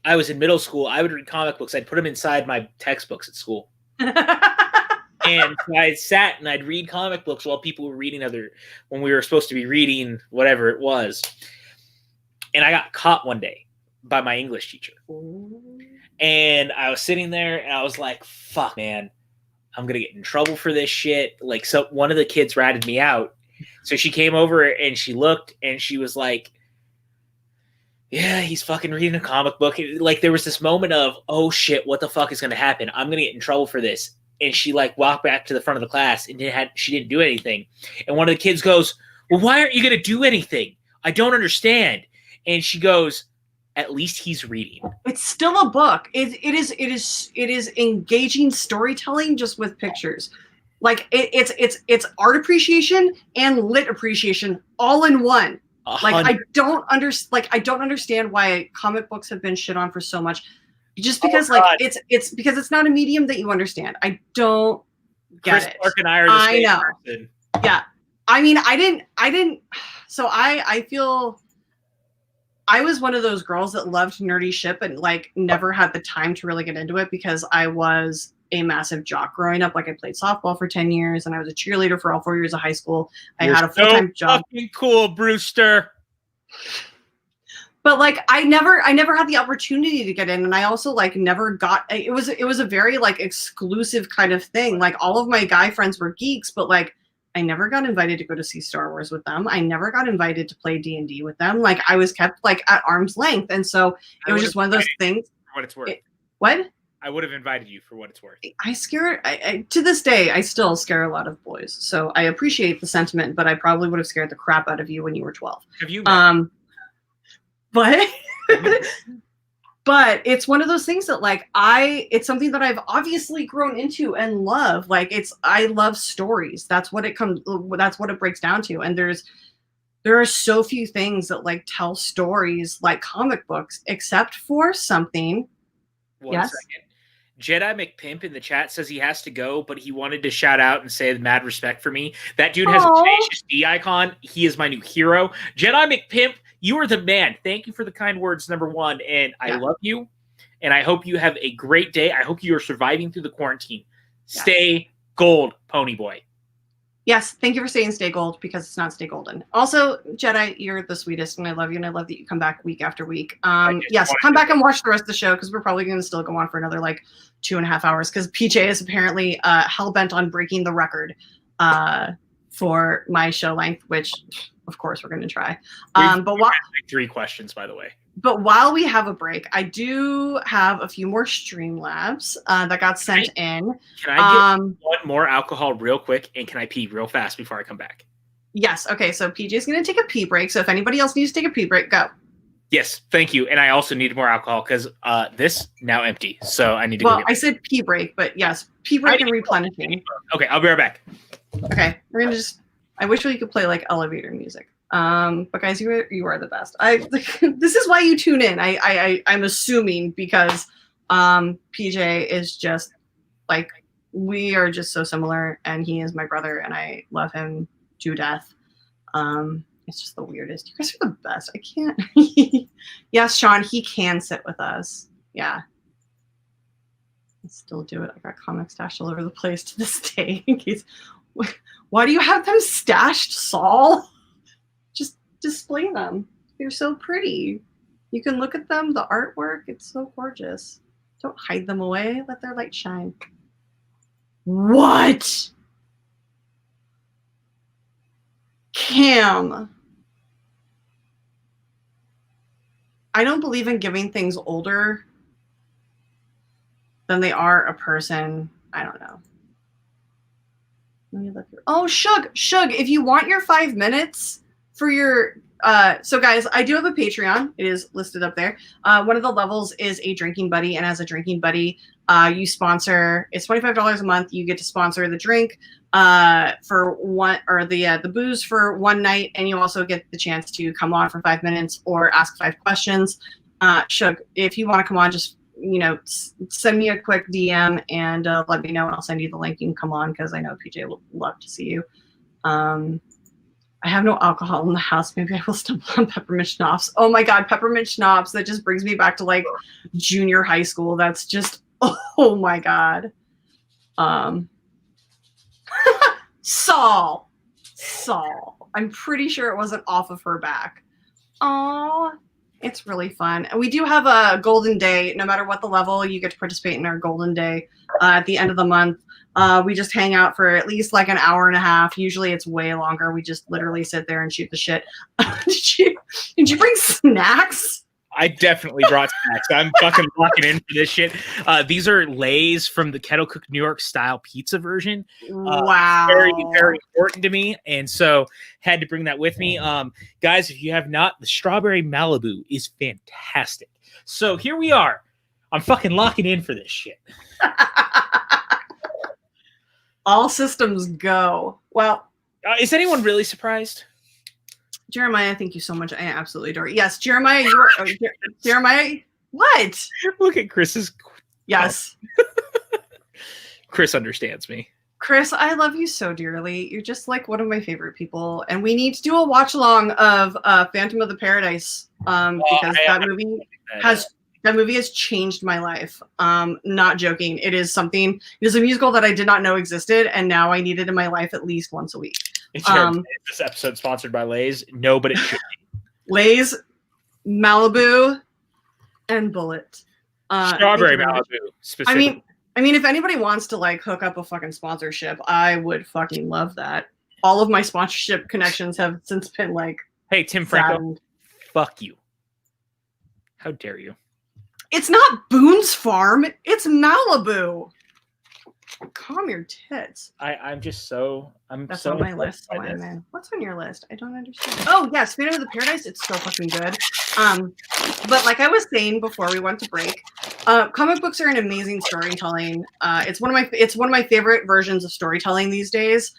I was in middle school, I would read comic books. I'd put them inside my textbooks at school. And I sat and I'd read comic books while people were reading when we were supposed to be reading whatever it was. And I got caught one day by my English teacher. Ooh. And I was sitting there and I was like, fuck, man, I'm going to get in trouble for this shit. Like, so one of the kids ratted me out. So she came over and she looked and she was like, yeah, he's fucking reading a comic book. Like, there was this moment of, oh shit, what the fuck is going to happen? I'm going to get in trouble for this. And she like walked back to the front of the class and she didn't do anything. And one of the kids goes, well, why aren't you going to do anything? I don't understand. And she goes, at least he's reading. It's still a book. It is engaging storytelling just with pictures. Like, it's art appreciation and lit appreciation all in one. Like, I don't understand why comic books have been shit on for so much. Just because it's because it's not a medium that you understand. I don't get it. Clark and I are the same person. Yeah. I mean, I didn't so I feel I was one of those girls that loved nerdy shit, but like never had the time to really get into it because I was a massive jock growing up. Like, I played softball for 10 years and I was a cheerleader for all 4 years of high school. I had a full-time job. Fucking cool, Brewster. But like, I never had the opportunity to get in, and I also like never got. It was a very like exclusive kind of thing. Like, all of my guy friends were geeks, but like, I never got invited to go to see Star Wars with them. I never got invited to play D&D with them. Like, I was kept like at arm's length, and so it was just one of those things. For what it's worth. What? I would have invited you for what it's worth. I to this day, I still scare a lot of boys. So I appreciate the sentiment, but I probably would have scared the crap out of you when you were 12. Have you? But but it's one of those things that like it's something that I've obviously grown into and love. Like, I love stories. That's what it breaks down to. And there's there are so few things that like tell stories like comic books, except for something. One second. Jedi McPimp in the chat says he has to go, but he wanted to shout out and say mad respect for me. That dude has a Tenacious D icon. He is my new hero. Jedi McPimp, you are the man. Thank you for the kind words, number one. And I love you. And I hope you have a great day. I hope you are surviving through the quarantine. Stay gold, Pony Boy. Yes, thank you for saying stay gold, because it's not stay golden. Also, Jedi, you're the sweetest, and I love you, and I love that you come back week after week. Yes, come back and watch the rest of the show, because we're probably going to still go on for another like 2.5 hours, because PJ is apparently hell-bent on breaking the record for my show length, which, of course, we're going to try. But 3 questions, by the way. But while we have a break, I do have a few more Streamlabs that got sent in. Can I get one more alcohol real quick, and can I pee real fast before I come back? Yes. Okay, so PJ's going to take a pee break. So if anybody else needs to take a pee break, go. Yes, thank you. And I also need more alcohol because this now empty. So I need to go. Well, I said pee break, but yes, pee break and replenishing. Okay, I'll be right back. Okay, we're going to just... I wish we could play like elevator music. But guys, you are the best. This is why you tune in. I'm assuming because PJ is just like, we are just so similar, and he is my brother, and I love him to death. It's just the weirdest. You guys are the best. I can't. Yes, Sean, he can sit with us. Yeah. I still do it. I got comics stashed all over the place to this day. Why do you have them stashed, Saul? Just display them. They're so pretty. You can look at them, the artwork. It's so gorgeous. Don't hide them away. Let their light shine. What? Cam. I don't believe in giving things older than they are a person. I don't know. Let me look here. Oh, Shug, if you want your 5 minutes for your so guys, I do have a Patreon. It is listed up there. One of the levels is a drinking buddy, and as a drinking buddy, you sponsor. It's $25 a month. You get to sponsor the drink for one, or the booze for one night, and you also get the chance to come on for 5 minutes or ask 5 questions. Shug, if you want to come on, just send me a quick DM and let me know, and I'll send you the link. You can come on, because I know PJ will love to see you. I have no alcohol in the house. Maybe I will stumble on peppermint schnapps. Oh my God, peppermint schnapps. That just brings me back to like junior high school. That's just, oh my God. Saul. I'm pretty sure it wasn't off of her back. Aw. It's really fun. And we do have a golden day. No matter what the level, you get to participate in our golden day at the end of the month. We just hang out for at least like an hour and a half. Usually it's way longer. We just literally sit there and shoot the shit. Did you bring snacks? I definitely brought snacks. I'm fucking locking in for this shit. These are Lay's from the Kettle Cooked New York style pizza version. Wow. Very, very important to me. And so had to bring that with me. Guys, if you have not, the strawberry Malibu is fantastic. So here we are. I'm fucking locking in for this shit. All systems go. Well, is anyone really surprised? Jeremiah, thank you so much. I absolutely adore it. Yes, Jeremiah, you are. Jeremiah, what? Look at Chris's. Yes. Chris understands me. Chris, I love you so dearly. You're just like one of my favorite people, and we need to do a watch along of Phantom of the Paradise because that movie has changed my life. Not joking. It is something. It is a musical that I did not know existed, and now I need it in my life at least once a week. Is this episode sponsored by Lay's? No, but it should be. Lay's, Malibu, and Bullet. Strawberry Malibu, specifically. I mean, if anybody wants to like hook up a fucking sponsorship, I would fucking love that. All of my sponsorship connections have since been like, hey, Tim Franco, fuck you. How dare you? It's not Boone's Farm. It's Malibu. Calm your tits. That's on my list. Man. What's on your list? I don't understand. Oh yes, Phantom of the Paradise. It's so fucking good. But like I was saying before we went to break, comic books are an amazing storytelling. It's one of my favorite versions of storytelling these days.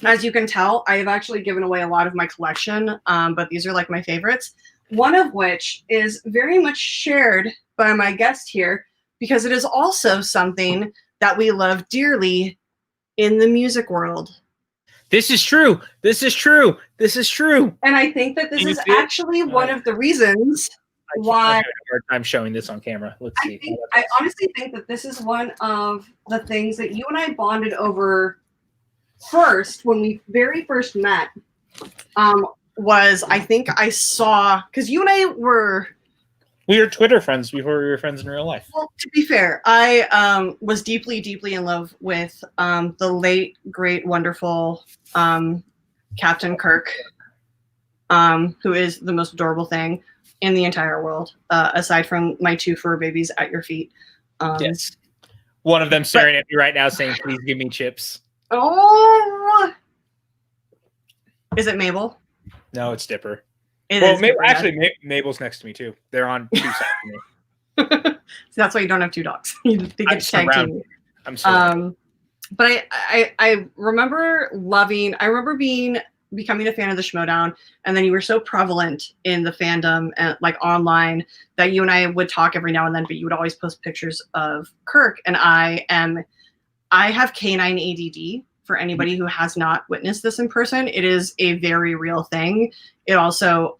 As you can tell, I have actually given away a lot of my collection, but these are like my favorites. One of which is very much shared by my guest here because it is also something that we love dearly in the music world. This is true. This is true. This is true. And I think that this is actually one of the reasons why I have a hard time showing this on camera. Let's see. I honestly think that this is one of the things that you and I bonded over first when we very first met. Was I think I saw because you and I were Twitter friends before we were friends in real life. Well, to be fair, I was deeply, deeply in love with the late, great, wonderful Captain Kirk, who is the most adorable thing in the entire world, aside from my 2 fur babies at your feet. Yes. One of them staring at me right now saying, please give me chips. Oh! Is it Mabel? No, it's Dipper. Actually, Mabel's next to me too. They're on 2 sides of me. So that's why you don't have 2 dogs. They get tag team. I'm sorry. But I remember becoming a fan of the Schmoedown, and then you were so prevalent in the fandom and like online that you and I would talk every now and then, but you would always post pictures of Kirk. And I have canine ADD. For anybody who has not witnessed this in person, it is a very real thing. It also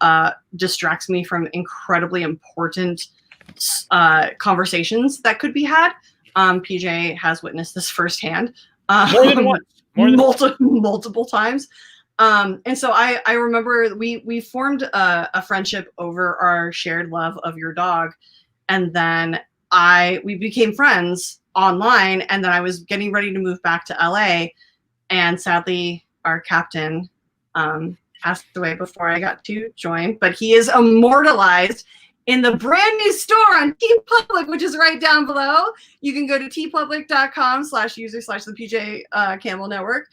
distracts me from incredibly important conversations that could be had. PJ has witnessed this firsthand More than once. multiple times. And so I remember we formed a friendship over our shared love of your dog. And then we became friends online, and then I was getting ready to move back to LA. And sadly, our captain passed away before I got to join, but he is immortalized in the brand new store on TeePublic, which is right down below. You can go to teepublic.com/user/the PJ Campbell Network,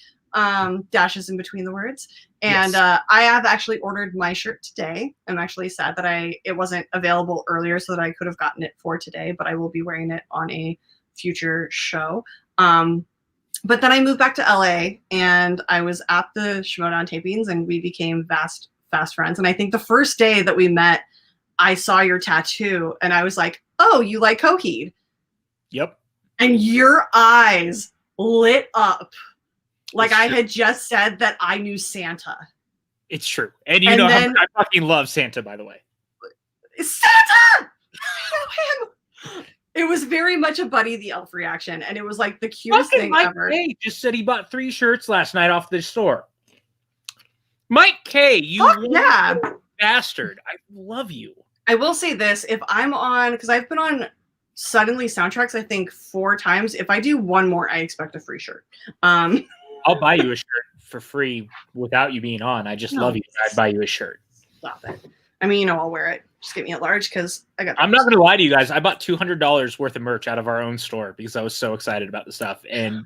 dashes in between the words. And I have actually ordered my shirt today. I'm actually sad that it wasn't available earlier so that I could have gotten it for today, but I will be wearing it on a future show. But then I moved back to LA, and I was at the Schmoedown tapings, and we became fast friends. And I think the first day that we met, I saw your tattoo, and I was like, "Oh, you like Coheed?" Yep. And your eyes lit up like I had just said that I knew Santa. It's true, and you know how I fucking love Santa, by the way. Santa! I know him. It was very much a Buddy the Elf reaction, and it was like the cutest thing ever. Mike K just said he bought 3 shirts last night off the store. Mike K, you bastard. I love you. I will say this, if I'm on, because I've been on Suddenly Soundtracks, I think 4 times. If I do one more, I expect a free shirt. I'll buy you a shirt for free without you being on. I just love you. I'd buy you a shirt. Stop it. I mean, I'll wear it. Just get me at large because I'm not going to lie to you guys. I bought $200 worth of merch out of our own store because I was so excited about the stuff. And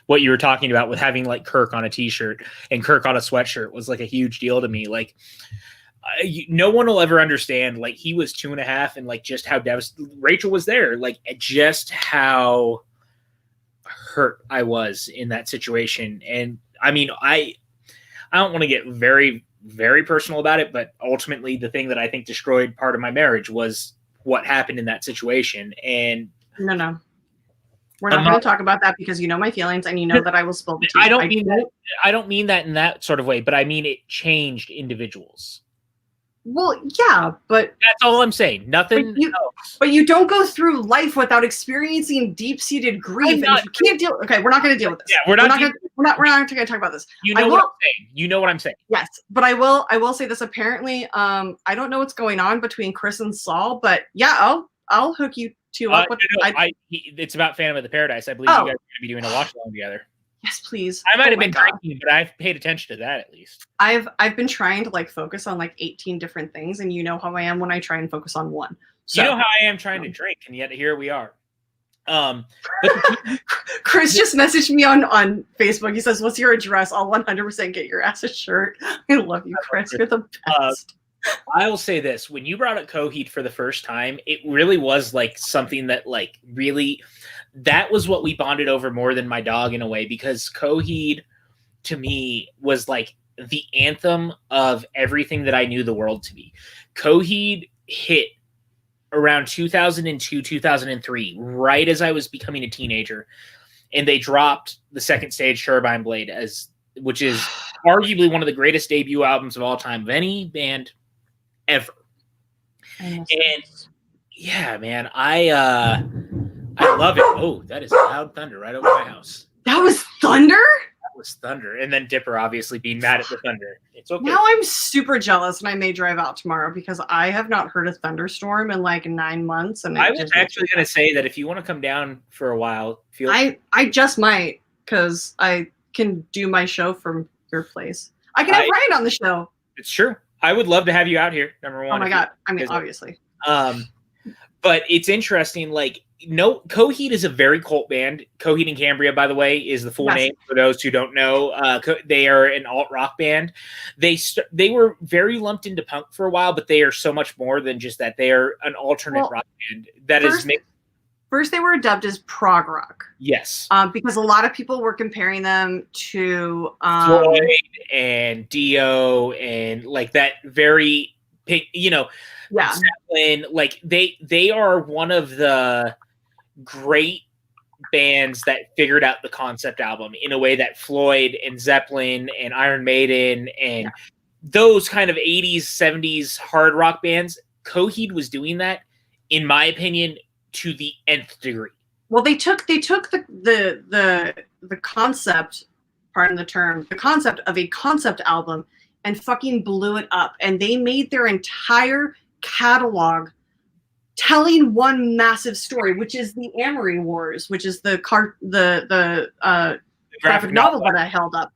what you were talking about with having like Kirk on a t-shirt and Kirk on a sweatshirt was like a huge deal to me. Like no one will ever understand. Like he was 2.5 and like just how devastated Rachel was there. Like just how hurt I was in that situation. And I mean, I don't want to get very personal about it, but ultimately the thing that I think destroyed part of my marriage was what happened in that situation. And no, we're not going to talk about that because you know my feelings and you know that I will spill the tea. I don't mean that in that sort of way, but I mean it changed individuals. Well, yeah, but that's all I'm saying. Nothing else. But you don't go through life without experiencing deep-seated grief. And if you can't deal. Okay, we're not going to deal with this. Yeah, we're not going to talk about this. You know what I'm saying. You know what I'm saying. Yes, but I will say this. Apparently, I don't know what's going on between Chris and Saul, but yeah, I'll hook you two up. It's about Phantom of the Paradise. I believe you guys are going to be doing a watch along together. Yes, please. I might have been drinking, but I've paid attention to that at least. I've been trying to like focus on like 18 different things, and you know how I am when I try and focus on one. So, you know how I am trying to drink, and yet here we are. Chris just messaged me on Facebook. He says, "What's your address? I'll 100% get your ass a shirt." I love you, Chris. You're the best. I will say this: when you brought up Coheed for the first time, it really was like something that like really. That was what we bonded over more than my dog in a way, because Coheed to me was like the anthem of everything that I knew the world to be. Coheed hit around 2002, 2003, right as I was becoming a teenager. And they dropped the second stage, Turbine Blade, which is arguably one of the greatest debut albums of all time of any band ever. And yeah, man, I love it. Oh, that is loud thunder right over my house. That was thunder? That was thunder. And then Dipper obviously being mad at the thunder. It's okay. Now I'm super jealous, and I may drive out tomorrow because I have not heard a thunderstorm in like 9 months. And I was actually going to say that if you want to come down for a while, I just might, because I can do my show from your place. I can have Ryan on the show. It's true. I would love to have you out here. Number one. Oh my God. I mean, obviously. But it's interesting. Like, no, Coheed is a very cult band. Coheed and Cambria, by the way, is the full name for those who don't know. They are an alt rock band. They were very lumped into punk for a while, but they are so much more than just that. They are an alternate rock band that is mixed. First, they were dubbed as prog rock. Yes. Because a lot of people were comparing them to Floyd and Dio and like that very, Zeppelin. Like they are one of the great bands that figured out the concept album in a way that Floyd and Zeppelin and Iron Maiden and those kind of 80s, 70s hard rock bands, Coheed was doing that, in my opinion, to the nth degree. Well, they took the concept, pardon the term, the concept of a concept album and fucking blew it up. And they made their entire catalog telling one massive story, which is the Amory Wars, which is the graphic novel that I held up.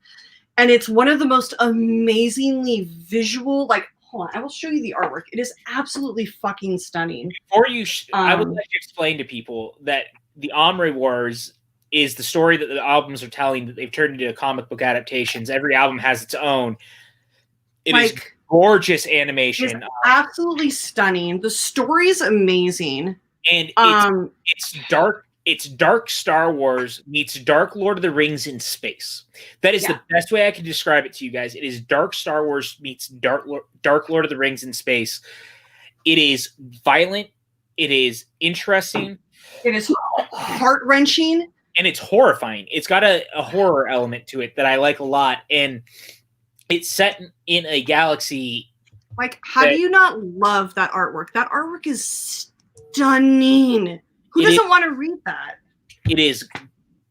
And it's one of the most amazingly visual, like, hold on, I will show you the artwork. It is absolutely fucking stunning. Before you, I would like to explain to people that the Amory Wars is the story that the albums are telling that they've turned into comic book adaptations. Every album has its own. It is gorgeous animation. It's absolutely stunning. The story's amazing. And it's dark. It's dark Star Wars meets dark Lord of the Rings in space. That is the best way I can describe it to you guys. It is dark Star Wars meets dark Lord of the Rings in space. It is violent. It is interesting. It is heart-wrenching. And it's horrifying. It's got a horror element to it that I like a lot. And it's set in a galaxy. Like, how do you not love that artwork? That artwork is stunning. Who doesn't want to read that? It is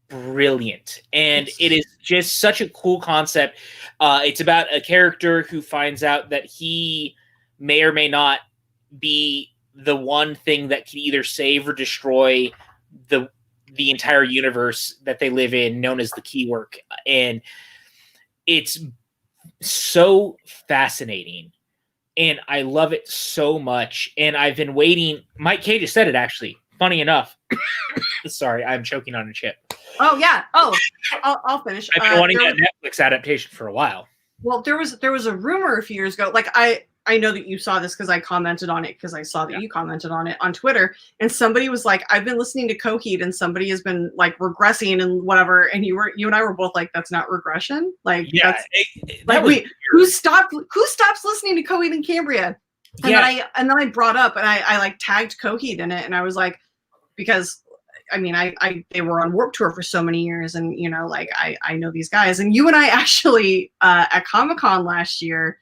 brilliant. And it is just such a cool concept. It's about a character who finds out that he may or may not be the one thing that can either save or destroy the entire universe that they live in, known as the Keywork. And it's so fascinating. And I love it so much. And I've been waiting. Mike K just said it, actually. Funny enough. Sorry, I'm choking on a chip. Oh, yeah. Oh, I'll finish. I've been wanting a Netflix adaptation for a while. Well, there was a rumor a few years ago. Like, I know that you saw this because I commented on it because I saw that you commented on it on Twitter. And somebody was like, I've been listening to Coheed and somebody has been like regressing and whatever. And you and I were both like, that's not regression. Like, who stops listening to Coheed and Cambria? And then I brought up and I like tagged Coheed in it. And I was like, because I mean, they were on Warped Tour for so many years, and like I know these guys. And you and I actually at Comic-Con last year,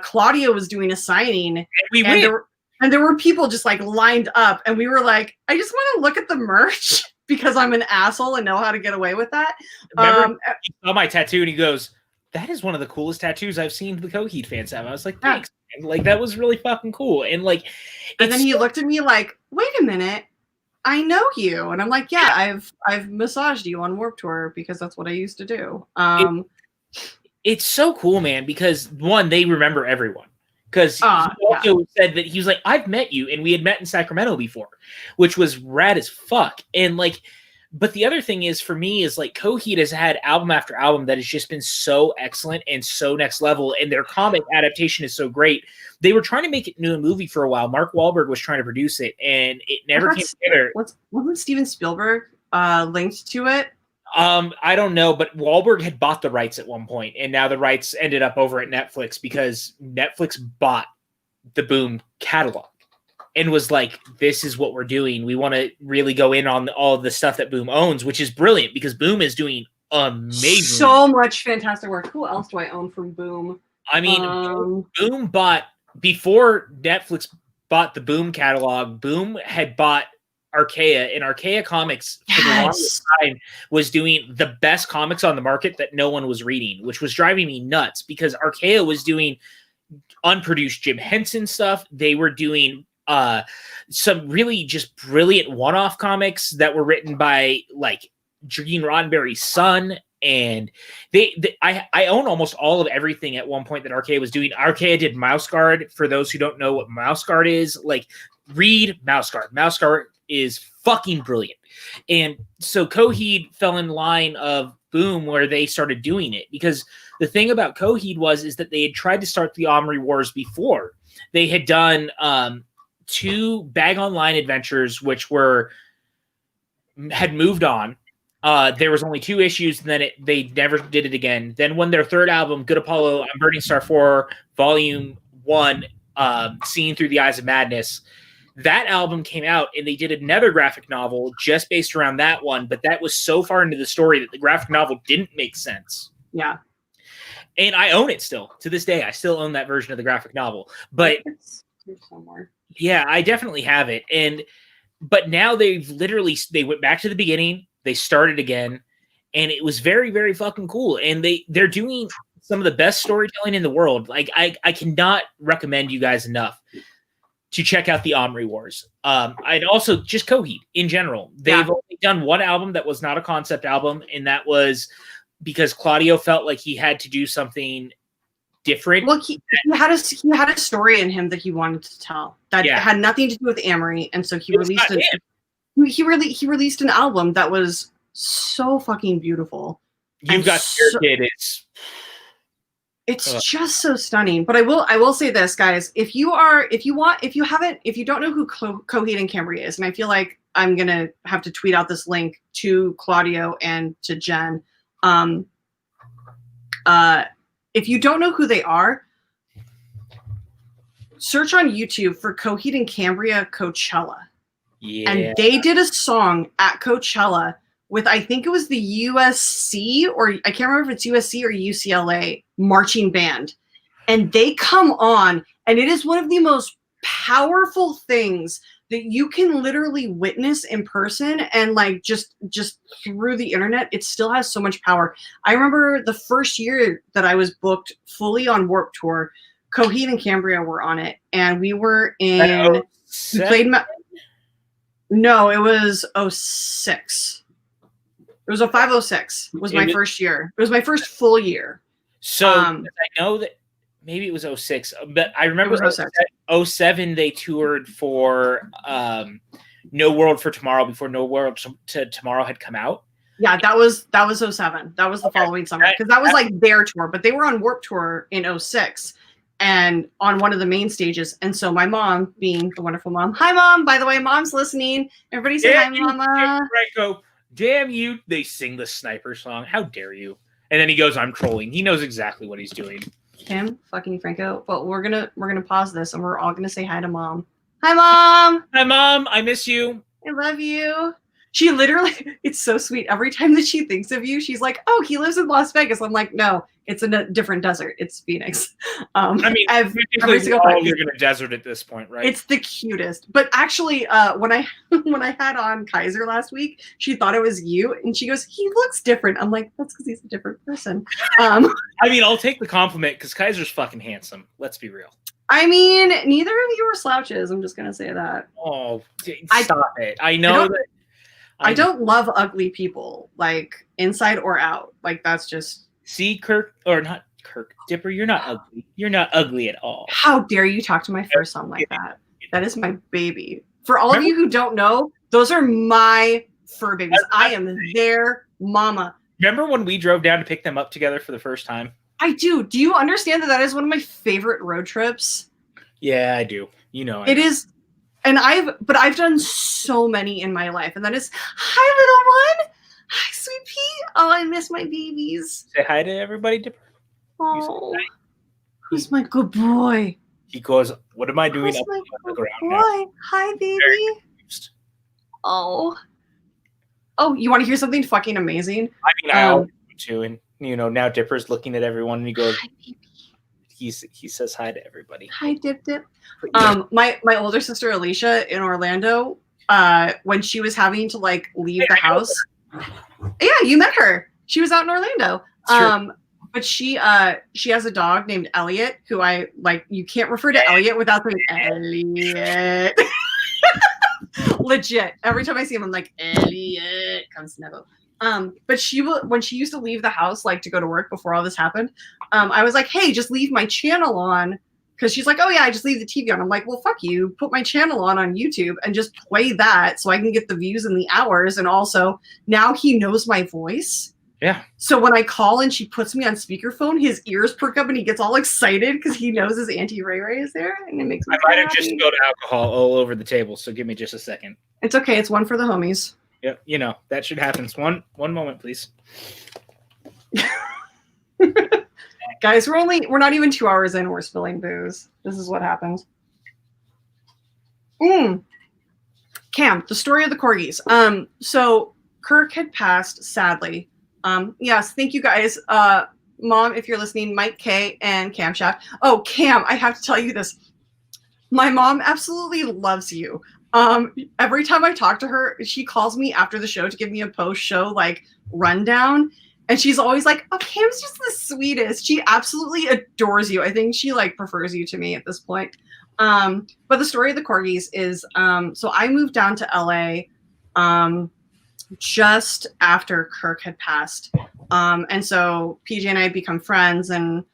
Claudia was doing a signing, and there were people just like lined up, and we were like, I just want to look at the merch because I'm an asshole and know how to get away with that. Remember, he saw my tattoo and he goes, "That is one of the coolest tattoos I've seen the Coheed fans have." I was like, thanks. And like, that was really fucking cool. And like, and then he looked at me like, wait a minute, I know you. And I'm like, yeah, I've massaged you on Warped Tour because that's what I used to do. It's so cool, man, because one, they remember everyone. Because he also said that he was like, I've met you, and we had met in Sacramento before, which was rad as fuck. And like, but the other thing is, for me, is like Coheed has had album after album that has just been so excellent and so next level, and their comic adaptation is so great. They were trying to make it into a movie for a while. Mark Wahlberg was trying to produce it, and it never came together. Wasn't Steven Spielberg linked to it? I don't know, but Wahlberg had bought the rights at one point, and now the rights ended up over at Netflix because Netflix bought the Boom catalog and was like, this is what we're doing. We want to really go in on all of the stuff that Boom owns, which is brilliant because Boom is doing amazing. So much fantastic work. Who else do I own from Boom? I mean, Boom bought, before Netflix bought the Boom catalog, Boom had bought Archaea, and Archaea Comics for the longest time was doing the best comics on the market that no one was reading, which was driving me nuts because Archaea was doing unproduced Jim Henson stuff. They were doing some really just brilliant one-off comics that were written by like Gene Roddenberry's son. And I own almost all of everything at one point that Archaea was doing. Archaea did Mouse Guard. For those who don't know what Mouse Guard is, like, read Mouse Guard. Mouse Guard is fucking brilliant. And so Coheed fell in line of Boom where they started doing it, because the thing about Coheed is that they had tried to start the Omri Wars before. They had done 2 Bag Online adventures, which had moved on. There was only 2 issues, and then they never did it again. Then when their 3rd album, Good Apollo, I'm Burning Star 4, Volume 1, Seen Through the Eyes of Madness, that album came out, and they did another graphic novel just based around that one, but that was so far into the story that the graphic novel didn't make sense. Yeah. And I own it still. To this day, I still own that version of the graphic novel. But somewhere. Yeah, I definitely have it. But now they went back to the beginning. They started again, and it was very, very fucking cool. And they're doing some of the best storytelling in the world. Like, I cannot recommend you guys enough to check out the Omri Wars. I'd also just Coheed in general. They've only done 1 album that was not a concept album, and that was because Claudio felt like he had to do something different. Well, he had a story in him that he wanted to tell that had nothing to do with Amory, and so he released released an album that was so fucking beautiful. You've got your kid. It's just so stunning. But I will say this, guys. If you don't know who Coheed and Cambria is, and I feel like I'm gonna have to tweet out this link to Claudio and to Jen. If you don't know who they are, search on YouTube for Coheed and Cambria Coachella. Yeah. And they did a song at Coachella with, I think it was the USC, or I can't remember if it's USC or UCLA marching band. And they come on, and it is one of the most powerful things that you can literally witness in person, and like just through the internet. It still has so much power. I remember the first year that I was booked fully on Warped Tour, Coheed and Cambria were on it, and we were in. We played. No, it was 06. It was a 506. Was my first year. It was my first full year. So I know that maybe it was 06, but I remember 07 they toured for No World for Tomorrow before No World to Tomorrow had come out. Yeah, that was 07. That was the following summer, because that was like their tour, but they were on Warped Tour in 06 and on one of the main stages. And so my mom, being the wonderful mom, hi Mom, by the way, Mom's listening. Everybody say hi, Mama. Franco, damn you. They sing the Sniper song. How dare you? And then he goes, I'm trolling. He knows exactly what he's doing. Him, fucking Franco. But we're gonna pause this, and we're all gonna say hi to Mom. Hi, Mom. Hi, Mom. I miss you. I love you. She literally, it's so sweet. Every time that she thinks of you, she's like, "Oh, he lives in Las Vegas." I'm like, "No, it's a different desert. It's Phoenix." I mean, every single time you're in a desert at this point, right? It's the cutest. But actually, when I had on Kaiser last week, she thought it was you, and she goes, "He looks different." I'm like, "That's because he's a different person." I mean, I'll take the compliment because Kaiser's fucking handsome. Let's be real. I mean, neither of you are slouches. I'm just gonna say that. Oh, stop it! I know that. I don't love ugly people, like inside or out. Like, that's just. See, Dipper, you're not ugly. You're not ugly at all. How dare you talk to my first son like that? That is my baby. For all of you who don't know, those are my fur babies. I am their mama. Remember when we drove down to pick them up together for the first time? I do. Do you understand that is one of my favorite road trips? Yeah, I do. You know, it is. And I've done so many in my life, and that is, hi little one, Hi, sweet pea. Oh, I miss my babies. Say hi to everybody, Dipper. Oh, who's my good boy? He goes, what am I doing Who's up my on the good ground boy? now? Hi, baby. Oh, you want to hear something fucking amazing? I mean, I always do too, and now Dipper's looking at everyone, and he goes, hi, baby. he says hi to everybody. Hi, Dip. Yeah. My older sister Alicia in Orlando, when she was having to like leave the house. Yeah, you met her. She was out in Orlando. But she has a dog named Elliot, who I like. You can't refer to Elliot without saying Elliot. Legit. Every time I see him, I'm like, Elliot, come snuggle. But when she used to leave the house, like to go to work before all this happened, I was like, hey, just leave my channel on. Because she's like, oh yeah, I just leave the TV on. I'm like, well, fuck you. Put my channel on YouTube and just play that so I can get the views and the hours. And also, now he knows my voice. Yeah. So when I call and she puts me on speakerphone, his ears perk up and he gets all excited because he knows his Auntie Ray Ray is there, and it makes me. I might have just spilled alcohol all over the table, so give me just a second. It's okay. It's one for the homies. Yeah, that should happen. One moment, please. Guys, we're not even 2 hours in. We're spilling booze. This is what happens. Cam, the story of the corgis. So Kirk had passed, sadly. Yes, thank you guys. Mom, if you're listening, Mike K and Cam Shaft. Oh, Cam, I have to tell you this. My mom absolutely loves you. Every time I talk to her, she calls me after the show to give me a post-show like rundown. And she's always like, oh, Cam's just the sweetest. She absolutely adores you. I think she like prefers you to me at this point. But the story of the corgis is, so I moved down to LA just after Kirk had passed. And so PJ and I had become friends, and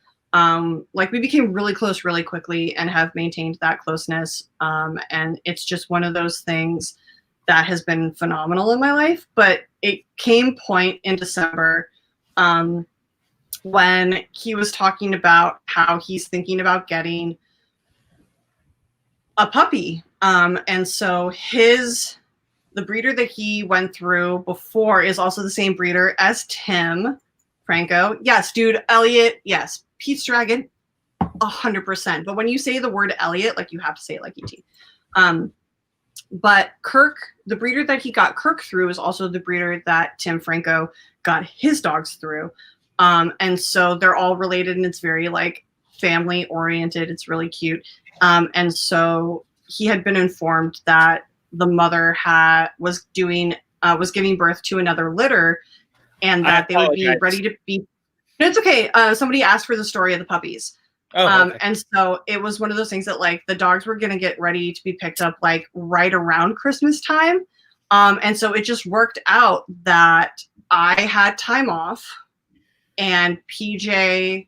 like we became really close really quickly and have maintained that closeness. And it's just one of those things that has been phenomenal in my life. But it came point in December when he was talking about how he's thinking about getting a puppy. And so the breeder that he went through before is also the same breeder as Tim Franco. Yes, dude, Elliot. Yes, Pete's Dragon, 100%. But when you say the word Elliot, like you have to say it like ET. But Kirk, the breeder that he got Kirk through is also the breeder that Tim Franco got his dogs through. And so they're all related, and it's very like family oriented. It's really cute. And so he had been informed that the mother was giving birth to another litter, and that they would be ready to be. No, it's okay. Somebody asked for the story of the puppies. Okay. And so it was one of those things that like the dogs were going to get ready to be picked up like right around Christmas time. And so it just worked out that I had time off, and PJ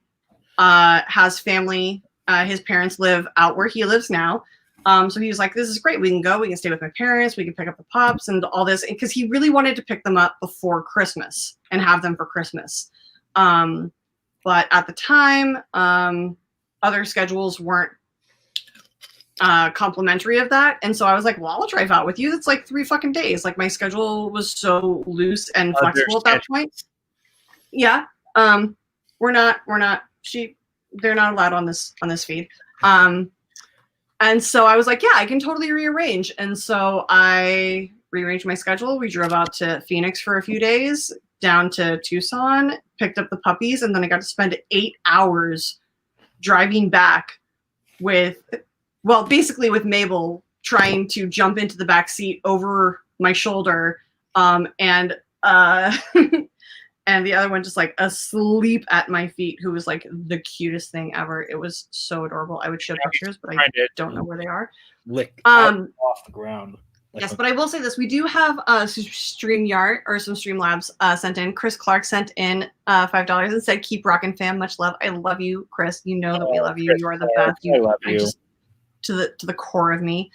has family. His parents live out where he lives now. So he was like, this is great. We can go. We can stay with my parents. We can pick up the pups and all this. Because he really wanted to pick them up before Christmas and have them for Christmas. But at the time, other schedules weren't complimentary of that. And so I was like, well, I'll drive out with you. That's like 3 fucking days. Like my schedule was so loose and flexible at that point. Yeah. They're not allowed on this feed. And so I was like, yeah, I can totally rearrange. And so I rearranged my schedule. We drove out to Phoenix for a few days, down to Tucson, picked up the puppies, and then I got to spend 8 hours driving back basically with Mabel trying to jump into the back seat over my shoulder, and and the other one just like asleep at my feet, who was like the cutest thing ever. It was so adorable. I would show pictures, but I don't know where they are. Lick off the ground. Yes, but I will say this. We do have some StreamYard or some Streamlabs sent in. Chris Clark sent in $5 and said, keep rocking, fam. Much love. I love you, Chris. You know that we love you. You are the best. I love you. Just to the core of me.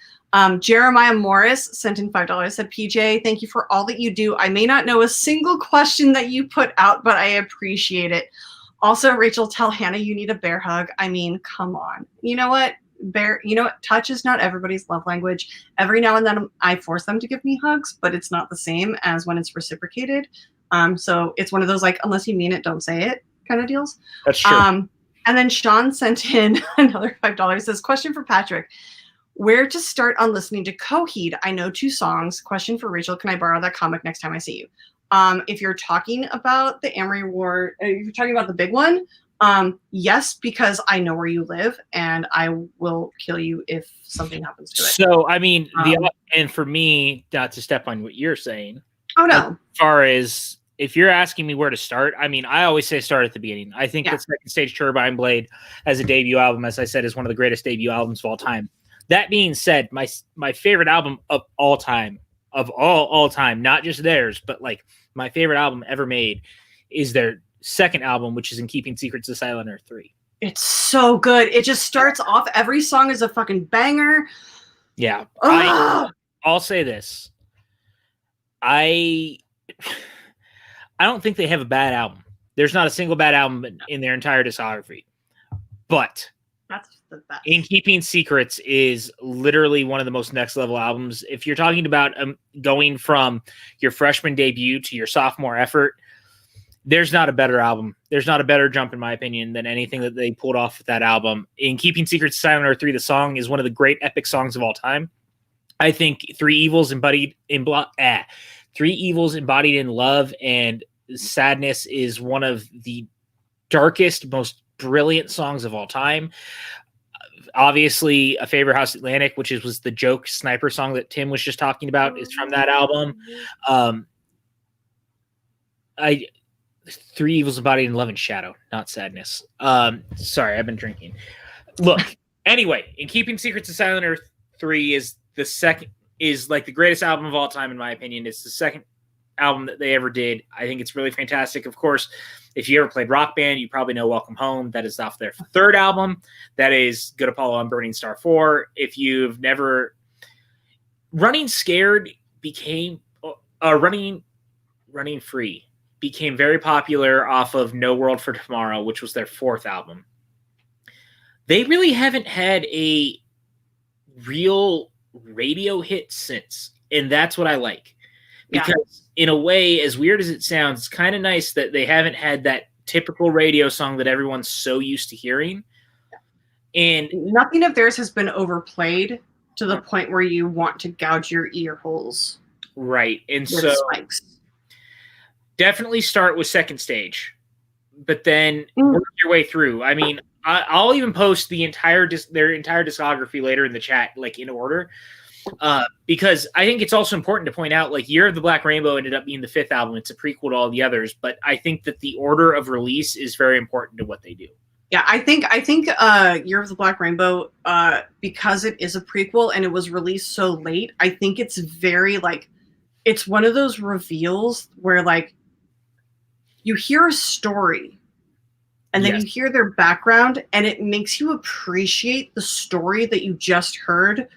Jeremiah Morris sent in $5, said, PJ, thank you for all that you do. I may not know a single question that you put out, but I appreciate it. Also, Rachel, tell Hannah you need a bear hug. I mean, come on. You know what? bear, touch is not everybody's love language. Every now and then I force them to give me hugs, but it's not the same as when it's reciprocated. So it's one of those like, unless you mean it, don't say it kind of deals. That's true. And then Sean sent in another $5. Says, question for Patrick. Where to start on listening to Coheed? I know 2 songs. Question for Rachel. Can I borrow that comic next time I see you? If you're talking about the Amory War, if you're talking about the big one, yes, because I know where you live and I will kill you if something happens to it. So, I mean, and for me, not to step on what you're saying. Oh, no. As far as if you're asking me where to start, I mean, I always say start at the beginning. I think the Second Stage Turbine Blade as a debut album, as I said, is one of the greatest debut albums of all time. That being said, my favorite album of all time, not just theirs, but like my favorite album ever made is their second album, which is In Keeping Secrets of Silent 3. It's so good. It just starts off. Every song is a fucking banger. Yeah. I'll say this. I don't think they have a bad album. There's not a single bad album in their entire discography. But that's the best. In Keeping Secrets is literally one of the most next level albums. If you're talking about going from your freshman debut to your sophomore effort, there's not a better album. There's not a better jump, in my opinion, than anything that they pulled off with that album. In Keeping Secrets of Silent 3, the song is one of the great epic songs of all time. I think Three Evils embodied in love and sadness is one of the darkest, most brilliant songs of all time. Obviously, A Favorite House Atlantic, which was the joke sniper song that Tim was just talking about, is from that album. Three Evils embodied in love and shadow, not sadness. Sorry, I've been drinking. Look, anyway, In Keeping Secrets of Silent 3 is like the greatest album of all time, in my opinion. It's the second album that they ever did. I think it's really fantastic. Of course, if you ever played Rock Band, you probably know Welcome Home. That is off their third album. That is Good Apollo on Burning Star 4. If you've never... Running Scared became... Running Free became very popular off of No World for Tomorrow, which was their fourth album. They really haven't had a real radio hit since, and that's what I like. Because in a way, as weird as it sounds, it's kind of nice that they haven't had that typical radio song that everyone's so used to hearing. And nothing of theirs has been overplayed to the point where you want to gouge your ear holes. Right. And so spikes. Definitely start with Second Stage, but then work your way through. I mean, I'll even post their entire discography later in the chat, like in order. Because I think it's also important to point out, like, Year of the Black Rainbow ended up being the fifth album. It's a prequel to all the others, but I think that the order of release is very important to what they do. Yeah, I think Year of the Black Rainbow, because it is a prequel and it was released so late, I think it's very, like, it's one of those reveals where, like, you hear a story and then you hear their background and it makes you appreciate the story that you just heard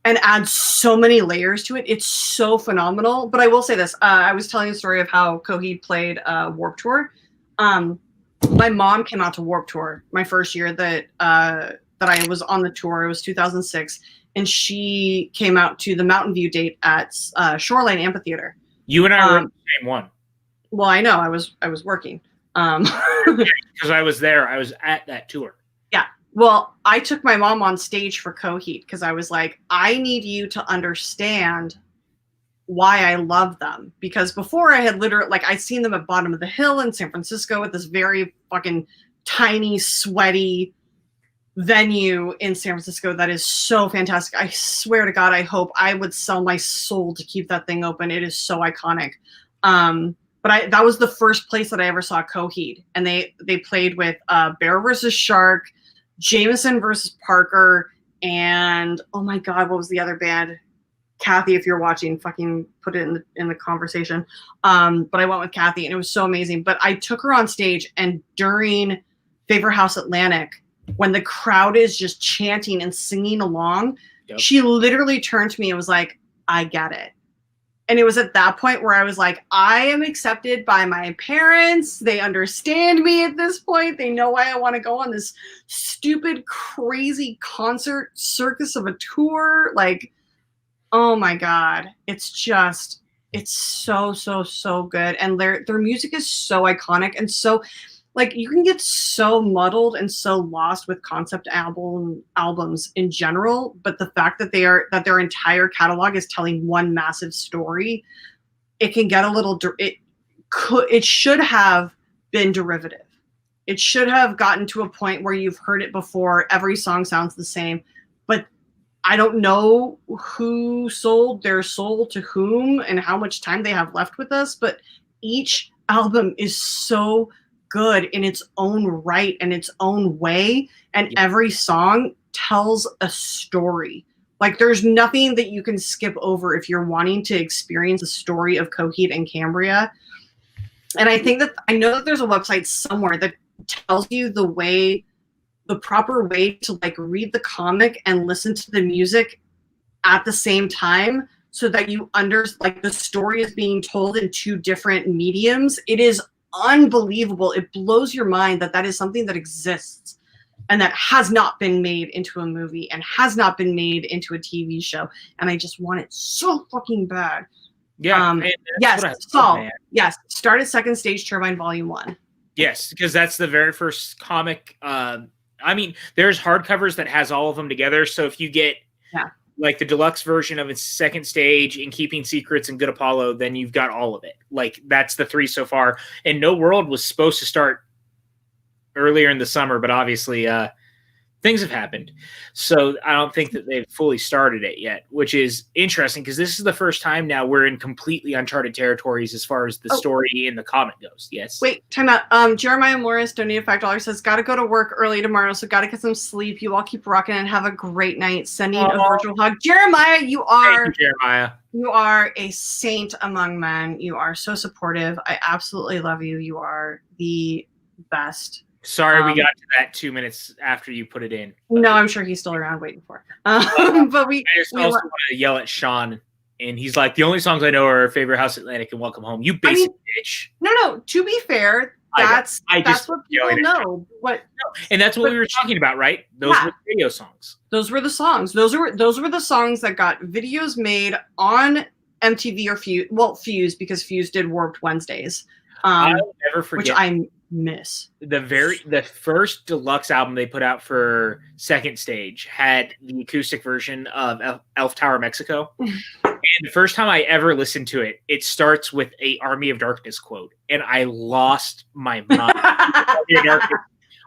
and add so many layers to it. It's so phenomenal. But I will say this. I was telling a story of how Coheed played Warped Tour. My mom came out to Warped Tour my first year that I was on the tour. It was 2006. And she came out to the Mountain View date at Shoreline Amphitheater. You and I were in the same one. Well, I know. I was working. Because I was there. I was at that tour. Yeah. Well, I took my mom on stage for Coheed because I was like, I need you to understand why I love them. Because before I had literally, like, I'd seen them at Bottom of the Hill in San Francisco at this very fucking tiny, sweaty venue in San Francisco that is so fantastic. I swear to God, I hope I would sell my soul to keep that thing open. It is so iconic. But that was the first place that I ever saw Coheed. And they played with Bear versus Shark, Jameson versus Parker, and oh my God, what was the other band? Kathy, if you're watching, fucking put it in the conversation. But I went with Kathy and it was so amazing. But I took her on stage, and during Favorite House Atlantic, when the crowd is just chanting and singing along, she literally turned to me and was like, I get it. And it was at that point where I was like, I am accepted by my parents. They understand me at this point. They know why I want to go on this stupid, crazy concert circus of a tour. Like, oh my God. It's so, so, so good. And their music is so iconic and so, like, you can get so muddled and so lost with concept albums in general, but the fact that their entire catalog is telling one massive story, it can get a little it should have been derivative. It should have gotten to a point where you've heard it before, every song sounds the same, but I don't know who sold their soul to whom and how much time they have left with us, but each album is so good in its own right and its own way, and every song tells a story. Like, there's nothing that you can skip over if you're wanting to experience the story of Coheed and Cambria. And I know that there's a website somewhere that tells you the proper way to like read the comic and listen to the music at the same time, so that you like the story is being told in two different mediums. It is unbelievable. It blows your mind that is something that exists and that has not been made into a movie and has not been made into a TV show. And I just want it so fucking bad. Yeah. Yes. Saul. Yes. Start at Second Stage Turbine Volume 1. Yes, because that's the very first comic. I mean, there's hardcovers that has all of them together. So if you get like the deluxe version of its Second Stage, In Keeping Secrets, and Good Apollo, then you've got all of it. Like, that's the 3 so far. And No World was supposed to start earlier in the summer, but obviously things have happened. So I don't think that they've fully started it yet, which is interesting because this is the first time now we're in completely uncharted territories as far as the story in the comic goes. Yes. Wait, time out. Jeremiah Morris donated $5, says, gotta go to work early tomorrow, so gotta get some sleep. You all keep rocking and have a great night. Sending a virtual hug. Jeremiah, Thank you, Jeremiah. You are a saint among men. You are so supportive. I absolutely love you. You are the best. Sorry, we got to that 2 minutes after you put it in. No, I'm sure he's still around waiting for it. But I just also want to yell at Sean, and he's like, the only songs I know are Favorite House Atlantic and Welcome Home. You basic bitch. No. To be fair, that's what people know. And that's what we were talking about, right? Those were the radio songs. Those were the songs. Those were the songs that got videos made on MTV or Fuse. Well, Fuse, because Fuse did Warped Wednesdays. I'll never forget. Which I miss. The first deluxe album they put out for Second Stage had the acoustic version of Elf Tower Mexico. And the first time I ever listened to it, it starts with a Army of Darkness quote, and I lost my mind. Army of Darkness,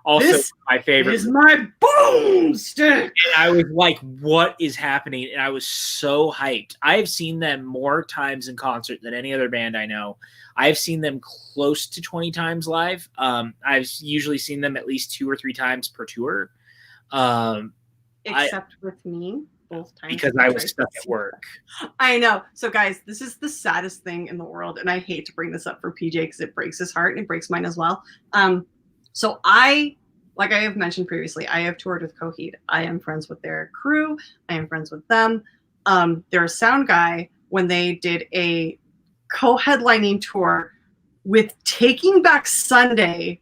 also my favorite. This is my boomstick. And I was like, what is happening? And I was so hyped. I have seen them more times in concert than any other band I know. I've seen them close to 20 times live. I've usually seen them at least 2 or 3 times per tour. Except with me, both times. Because I was stuck at work. I know. So, guys, this is the saddest thing in the world. And I hate to bring this up for PJ because it breaks his heart and it breaks mine as well. So like I have mentioned previously, I have toured with Coheed. I am friends with their crew. I am friends with them. Their sound guy, when they did a co-headlining tour with Taking Back Sunday,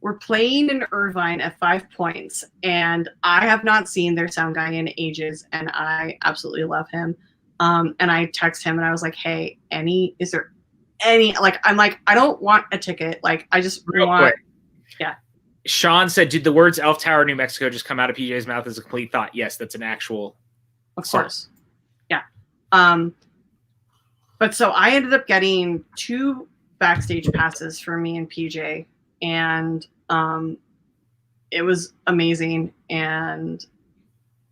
we're playing in Irvine at 5 Points, and I have not seen their sound guy in ages, and I absolutely love him. And I text him and I was like, hey, is there any, like, I'm like, I don't want a ticket. Like, I just want, yeah. Sean said, did the words Elf Tower, New Mexico just come out of PJ's mouth as a complete thought? Yes, that's an actual Of course. Yeah. But so I ended up getting 2 backstage passes for me and PJ, and it was amazing. And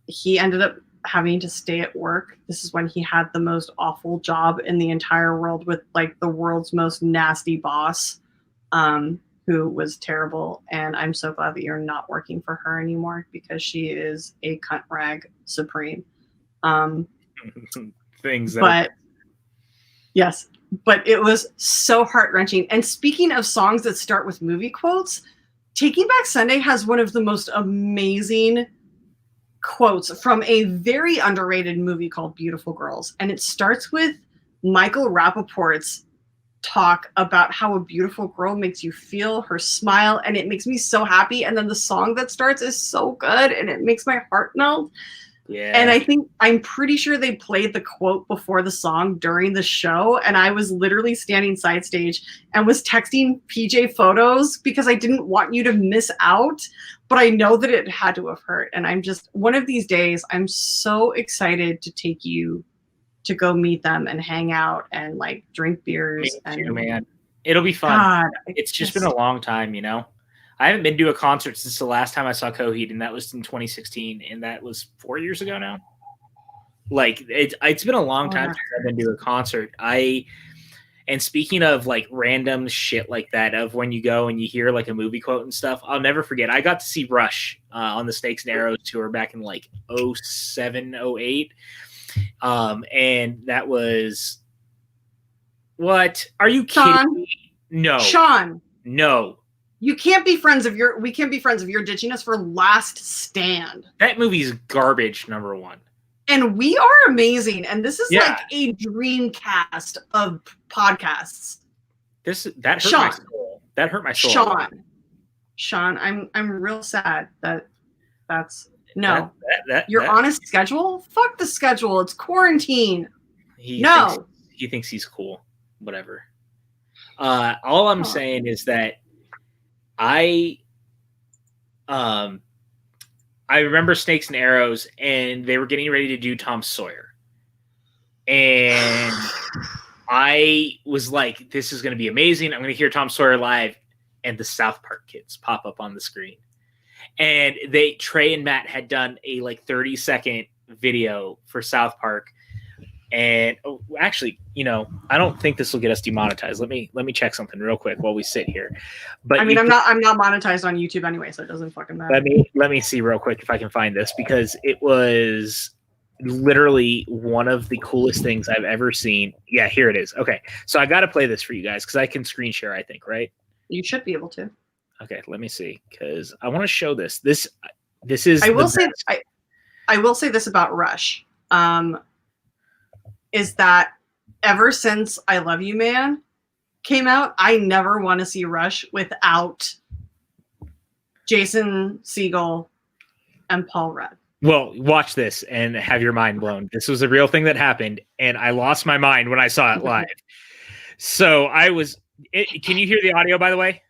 he ended up having to stay at work. This is when he had the most awful job in the entire world with like the world's most nasty boss, who was terrible. And I'm so glad that you're not working for her anymore, because she is a cunt rag supreme. Yes, but it was so heart-wrenching. And speaking of songs that start with movie quotes, Taking Back Sunday has one of the most amazing quotes from a very underrated movie called Beautiful Girls. And it starts with Michael Rappaport's talk about how a beautiful girl makes you feel, her smile, and it makes me so happy. And then the song that starts is so good and it makes my heart melt. Yeah. And I'm pretty sure they played the quote before the song during the show. And I was literally standing side stage and was texting PJ photos because I didn't want you to miss out. But I know that it had to have hurt. And I'm just, one of these days, I'm so excited to take you to go meet them and hang out and like drink beers. Me too, man. It'll be fun. God, it's just been a long time, you know? I haven't been to a concert since the last time I saw Coheed, and that was in 2016, and that was 4 years ago now. Like, it's been a long time since I've been to a concert. And speaking of like random shit like that, of when you go and you hear like a movie quote and stuff, I'll never forget. I got to see Rush on the Snakes and Arrows tour back in like 07, 08. And that was, what? Are you kidding me? No. Sean. No. We can't be friends if you're ditching us for Last Stand. That movie's garbage, number one. And we are amazing. And this is like a dream cast of podcasts. That hurt my soul. That hurt my soul. Sean, I'm real sad that's no. Your that, honest schedule? Fuck the schedule. It's quarantine. He thinks he's cool. Whatever. All I'm saying is that I remember Snakes and Arrows, and they were getting ready to do Tom Sawyer. And I was like, this is going to be amazing. I'm going to hear Tom Sawyer live. And the South Park kids pop up on the screen. And Trey and Matt had done a like 30-second video for South Park. And actually, you know, I don't think this will get us demonetized. Let me check something real quick while we sit here. But I mean, I'm not monetized on YouTube anyway, so it doesn't fucking matter. Let me see real quick if I can find this, because it was literally one of the coolest things I've ever seen. Yeah, here it is. Okay, so I got to play this for you guys because I can screen share, I think, right? You should be able to. Okay, let me see, because I want to show this. This is. I will say this about Rush. Is that ever since I Love You Man came out, I never want to see Rush without Jason Segel and Paul Rudd. Well, watch this and have your mind blown. This was a real thing that happened, and I lost my mind when I saw it live. So can you hear the audio, by the way?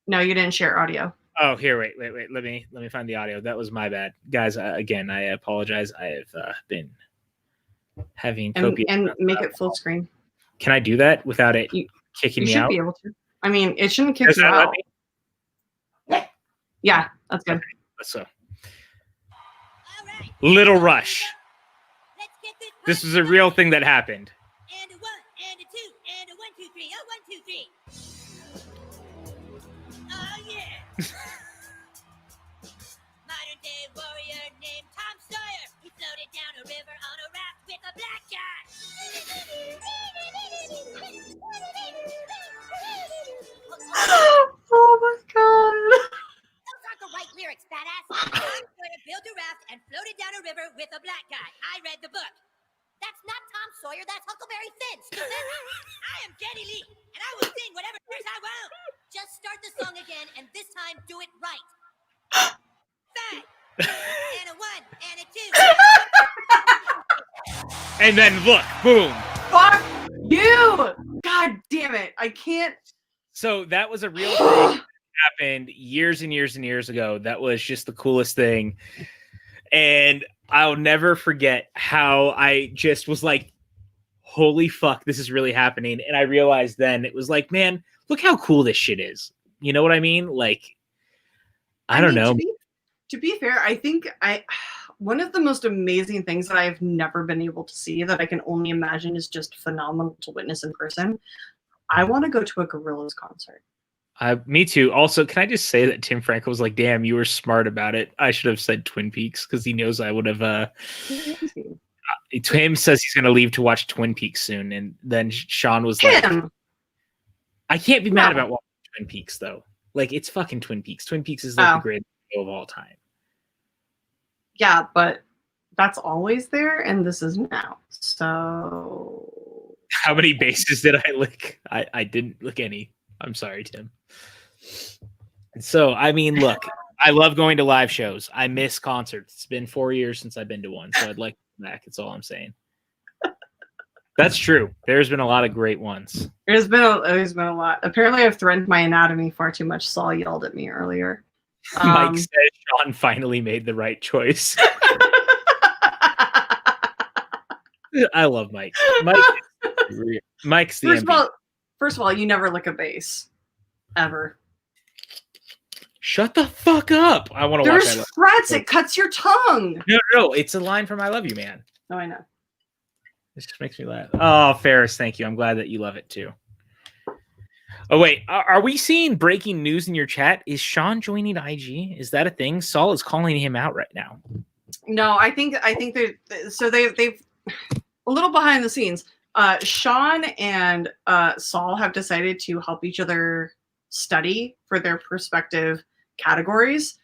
No, you didn't share audio. Oh, here, wait. Let me find the audio. That was my bad. Guys, again, I apologize. I have been having copious and make it full screen. Can I do that without it kicking me out? You should be able to. I mean, it shouldn't kick you out. Yeah, that's good. Okay, so, Little Rush. This was a real thing that happened. And a 1, and a 2, and a 1, 2, 3. Oh, 1, 2, 3. Oh, yeah. Modern day warrior named Tom Sawyer. He floated down a river on a raft with a black guy. Oh my god. Those aren't the right lyrics, badass. Tom Sawyer built a raft and floated down a river with a black guy. I read the book. That's not Tom Sawyer, that's Huckleberry Finn, stupid. I am Geddy Lee, and I will sing whatever verse I want. Just start the song again, and this time do it right. 5, and a 1, and a 2. And then look, boom. Fuck you! God damn it! I can't. So that was a real thing that happened years and years and years ago. That was just the coolest thing, and I'll never forget how I just was like, holy fuck, this is really happening. And I realized then it was like, man, look how cool this shit is. You know what I mean? Like, I don't know. To be fair, I think one of the most amazing things that I've never been able to see that I can only imagine is just phenomenal to witness in person. I want to go to a Gorillaz concert. Me too. Also, can I just say that Tim Franco was like, damn, you were smart about it. I should have said Twin Peaks because he knows I would have. Tim says he's going to leave to watch Twin Peaks soon. And then Sean was like, I can't be mad about watching Twin Peaks, though. Like, it's fucking Twin Peaks. Twin Peaks is like the greatest show of all time. Yeah, but that's always there, and this is now. So How many bases did I lick? I didn't lick any. I'm sorry, Tim. So, I mean, look, I love going to live shows. I miss concerts. It's been 4 years since I've been to one, so I'd like to come back. That's all I'm saying. That's true. There's been a lot of great ones. There's been a lot. Apparently, I've threatened my anatomy far too much. Saul yelled at me earlier. Mike said Sean finally made the right choice. I love Mike. Mike's the MVP. First of all, you never lick a bass. Ever. Shut the fuck up. I want to watch that. There's frets. It cuts your tongue. No. It's a line from I Love You, Man. No, I know. This just makes me laugh. Oh, Ferris, thank you. I'm glad that you love it too. Oh, wait. Are we seeing breaking news in your chat? Is Sean joining IG? Is that a thing? Saul is calling him out right now. No, I think they've a little behind the scenes. Sean and Saul have decided to help each other study for their respective categories.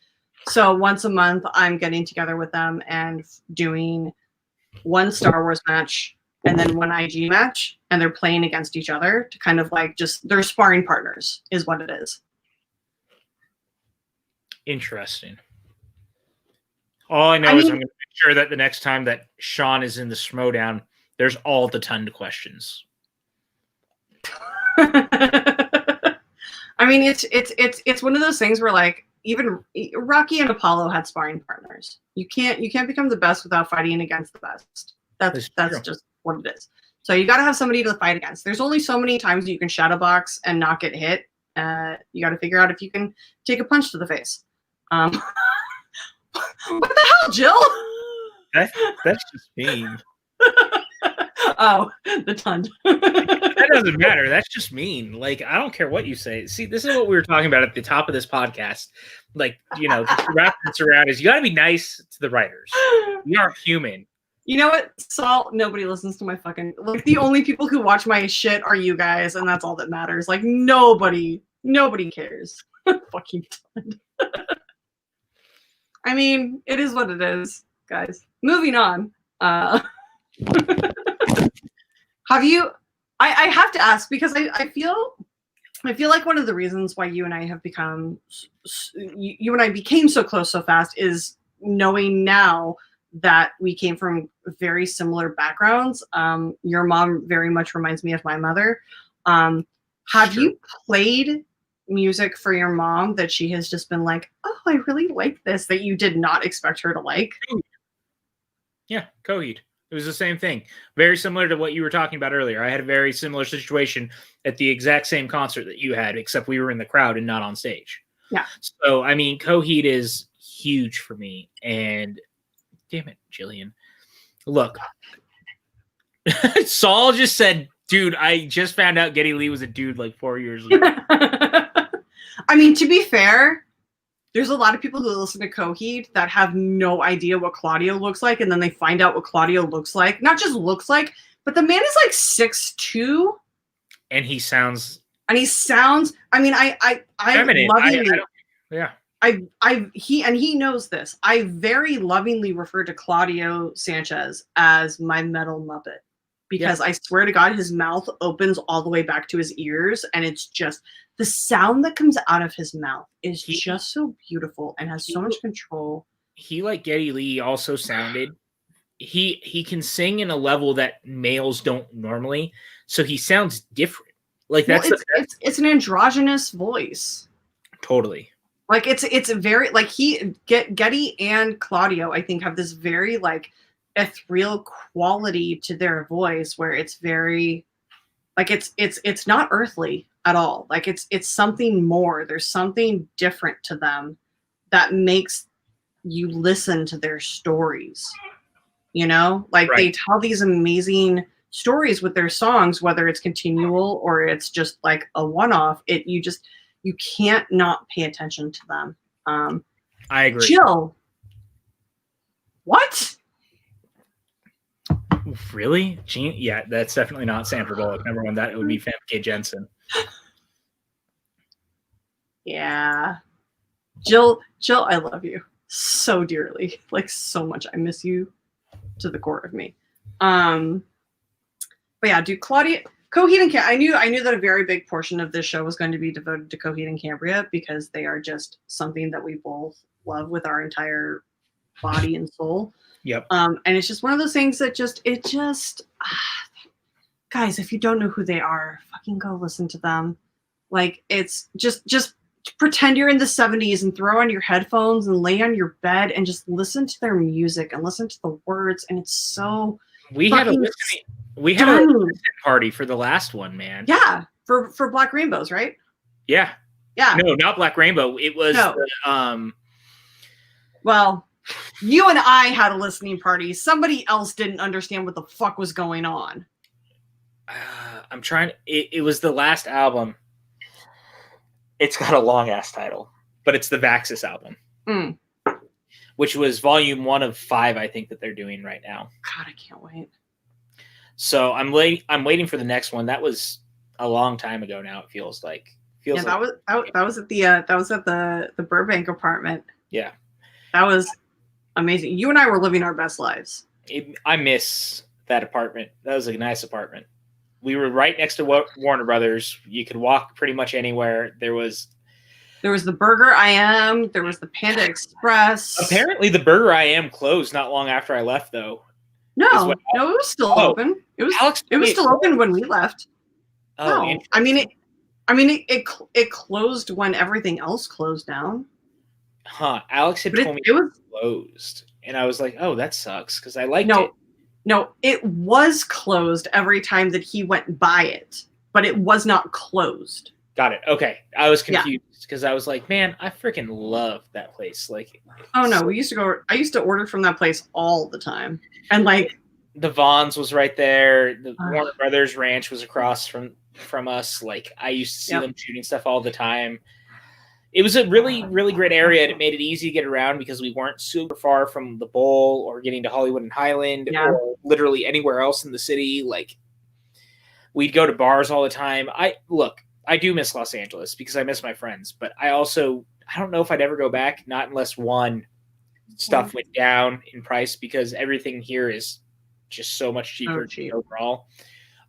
So once a month, I'm getting together with them and doing one Star Wars match and then one IG match, and they're playing against each other to kind of like just they're sparring partners is what it is. Interesting. All I know is I'm going to make sure that the next time that Sean is in the Schmoedown, there's all the ton of questions. I mean, it's one of those things where like even Rocky and Apollo had sparring partners. You can't become the best without fighting against the best. That's just what it is. So you got to have somebody to fight against. There's only so many times you can shadow box and not get hit. You got to figure out if you can take a punch to the face. What the hell, Jill? That's just mean. Oh, the ton. That doesn't matter. That's just mean. Like, I don't care what you say. See, this is what we were talking about at the top of this podcast. Like, the reference around is you got to be nice to the writers. We are human. You know what, Saul? Nobody listens to my fucking... Like, the only people who watch my shit are you guys, and that's all that matters. Like, nobody cares. Fucking ton. I mean, it is what it is, guys. Moving on. Have you... I have to ask, because I feel like one of the reasons why you and I have become... You and I became so close so fast is knowing now that we came from very similar backgrounds. Your mom very much reminds me of my mother. Have you played music for your mom that she has just been like, oh, I really like this, that you did not expect her to like? Yeah, Coheed. It was the same thing. Very similar to what you were talking about earlier. I had a very similar situation at the exact same concert that you had, except we were in the crowd and not on stage. Yeah. So, I mean, Coheed is huge for me. And damn it, Jillian. Look, Saul just said, dude, I just found out Geddy Lee was a dude like 4 years ago. I mean, to be fair, there's a lot of people who listen to Coheed that have no idea what Claudio looks like, and then they find out what Claudio looks like. Not just looks like, but the man is like 6'2". And he sounds... I mean, I lovingly... He knows this. I very lovingly refer to Claudio Sanchez as my metal Muppet. Because I swear to God, his mouth opens all the way back to his ears, and it's just the sound that comes out of his mouth is just so beautiful and has so much control. He, like Geddy Lee, also sounded. He can sing in a level that males don't normally, so he sounds different. Like it's an androgynous voice. Totally. Like it's very like Geddy and Claudio, I think, have this very like ethereal quality to their voice where it's very like it's not earthly at all. Like it's something more. There's something different to them that makes you listen to their stories. Like They tell these amazing stories with their songs, whether it's continual or it's just like a one-off. You can't not pay attention to them. I agree. Jill, what? Really? Gene? Yeah, that's definitely not Sandra Bullock. Number one, that would be Famke Jensen. Yeah. Jill, I love you so dearly. Like so much. I miss you to the core of me. But yeah, dude, Coheed and Cambria. I knew that a very big portion of this show was going to be devoted to Coheed and Cambria because they are just something that we both love with our entire body and soul. Yep. And it's just one of those things that guys, if you don't know who they are, fucking go listen to them. Like, it's just pretend you're in the 70s and throw on your headphones and lay on your bed and just listen to their music and listen to the words. And it's so we had a listening party for the last one, man. Yeah, for Black Rainbows, right? Yeah. No, not Black Rainbow. It was well, you and I had a listening party. Somebody else didn't understand what the fuck was going on. I'm trying. It was the last album. It's got a long ass title, but it's the Vaxis album, which was volume 1 of 5, I think, that they're doing right now. God, I can't wait. So I'm waiting for the next one. That was a long time ago now. It feels like. That was at the Burbank apartment. Yeah, that was amazing. You and I were living our best lives. I miss that apartment. That was a nice apartment. We were right next to Warner Brothers. You could walk pretty much anywhere. There was the Burger I Am. There was the Panda Express. Apparently, the Burger I Am closed not long after I left, though. No, it was still open. It was still open when we left. Oh, no. I mean it closed when everything else closed down. Huh? Alex had told me it was closed, and I was like, "Oh, that sucks," because I liked it. No, it was closed every time that he went by it, but it was not closed. Got it. Okay. I was confused because I was like, man, I freaking love that place. Like, oh no, I used to order from that place all the time. And like the Vons was right there. The Warner Brothers Ranch was across from us. Like, I used to see them shooting stuff all the time. It was a really, really great area, and it made it easy to get around because we weren't super far from the Bowl or getting to Hollywood and Highland or literally anywhere else in the city. Like, we'd go to bars all the time. I do miss Los Angeles because I miss my friends, but I don't know if I'd ever go back, not unless stuff went down in price because everything here is just so much cheaper overall.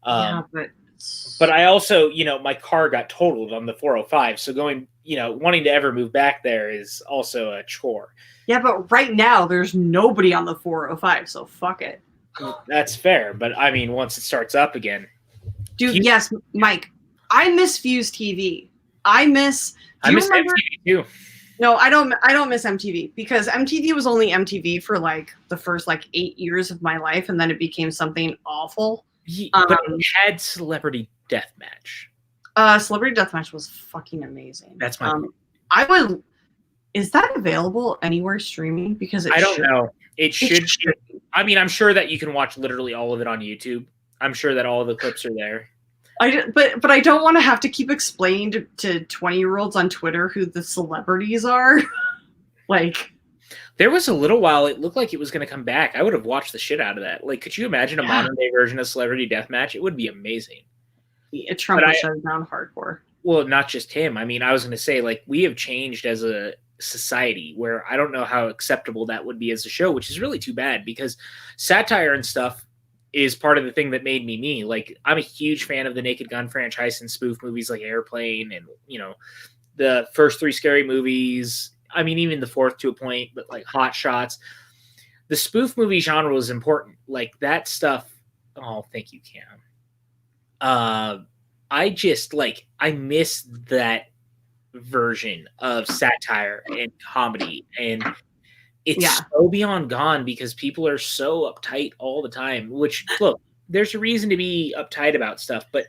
But I also, my car got totaled on the 405. So going, wanting to ever move back there is also a chore. Yeah, but right now there's nobody on the 405, so fuck it. That's fair. But I mean, once it starts up again. Dude, yes, Mike, I miss Fuse TV. I miss MTV too. No, I don't miss MTV because MTV was only MTV for like the first 8 years of my life, and then it became something awful. But it had Celebrity Deathmatch. Celebrity Deathmatch was fucking amazing. That's my is that available anywhere streaming? Because I don't know. It should. I mean, I'm sure that you can watch literally all of it on YouTube. I'm sure that all of the clips are there. But I don't want to have to keep explaining to 20-year-olds on Twitter who the celebrities are. There was a little while it looked like it was going to come back. I would have watched the shit out of that. Like, could you imagine a modern day version of Celebrity Deathmatch? It would be amazing. Trump would shut it down hardcore. Well, not just him. I mean, I was going to say, we have changed as a society where I don't know how acceptable that would be as a show, which is really too bad because satire and stuff is part of the thing that made me me. Like, I'm a huge fan of the Naked Gun franchise and spoof movies like Airplane and, the first 3 Scary Movies. I mean, even the 4th to a point, but Hot Shots. The spoof movie genre was important. Like, that stuff. Oh, thank you, Cam. I just, I miss that version of satire and comedy. And it's so beyond gone because people are so uptight all the time, which, look, there's a reason to be uptight about stuff, but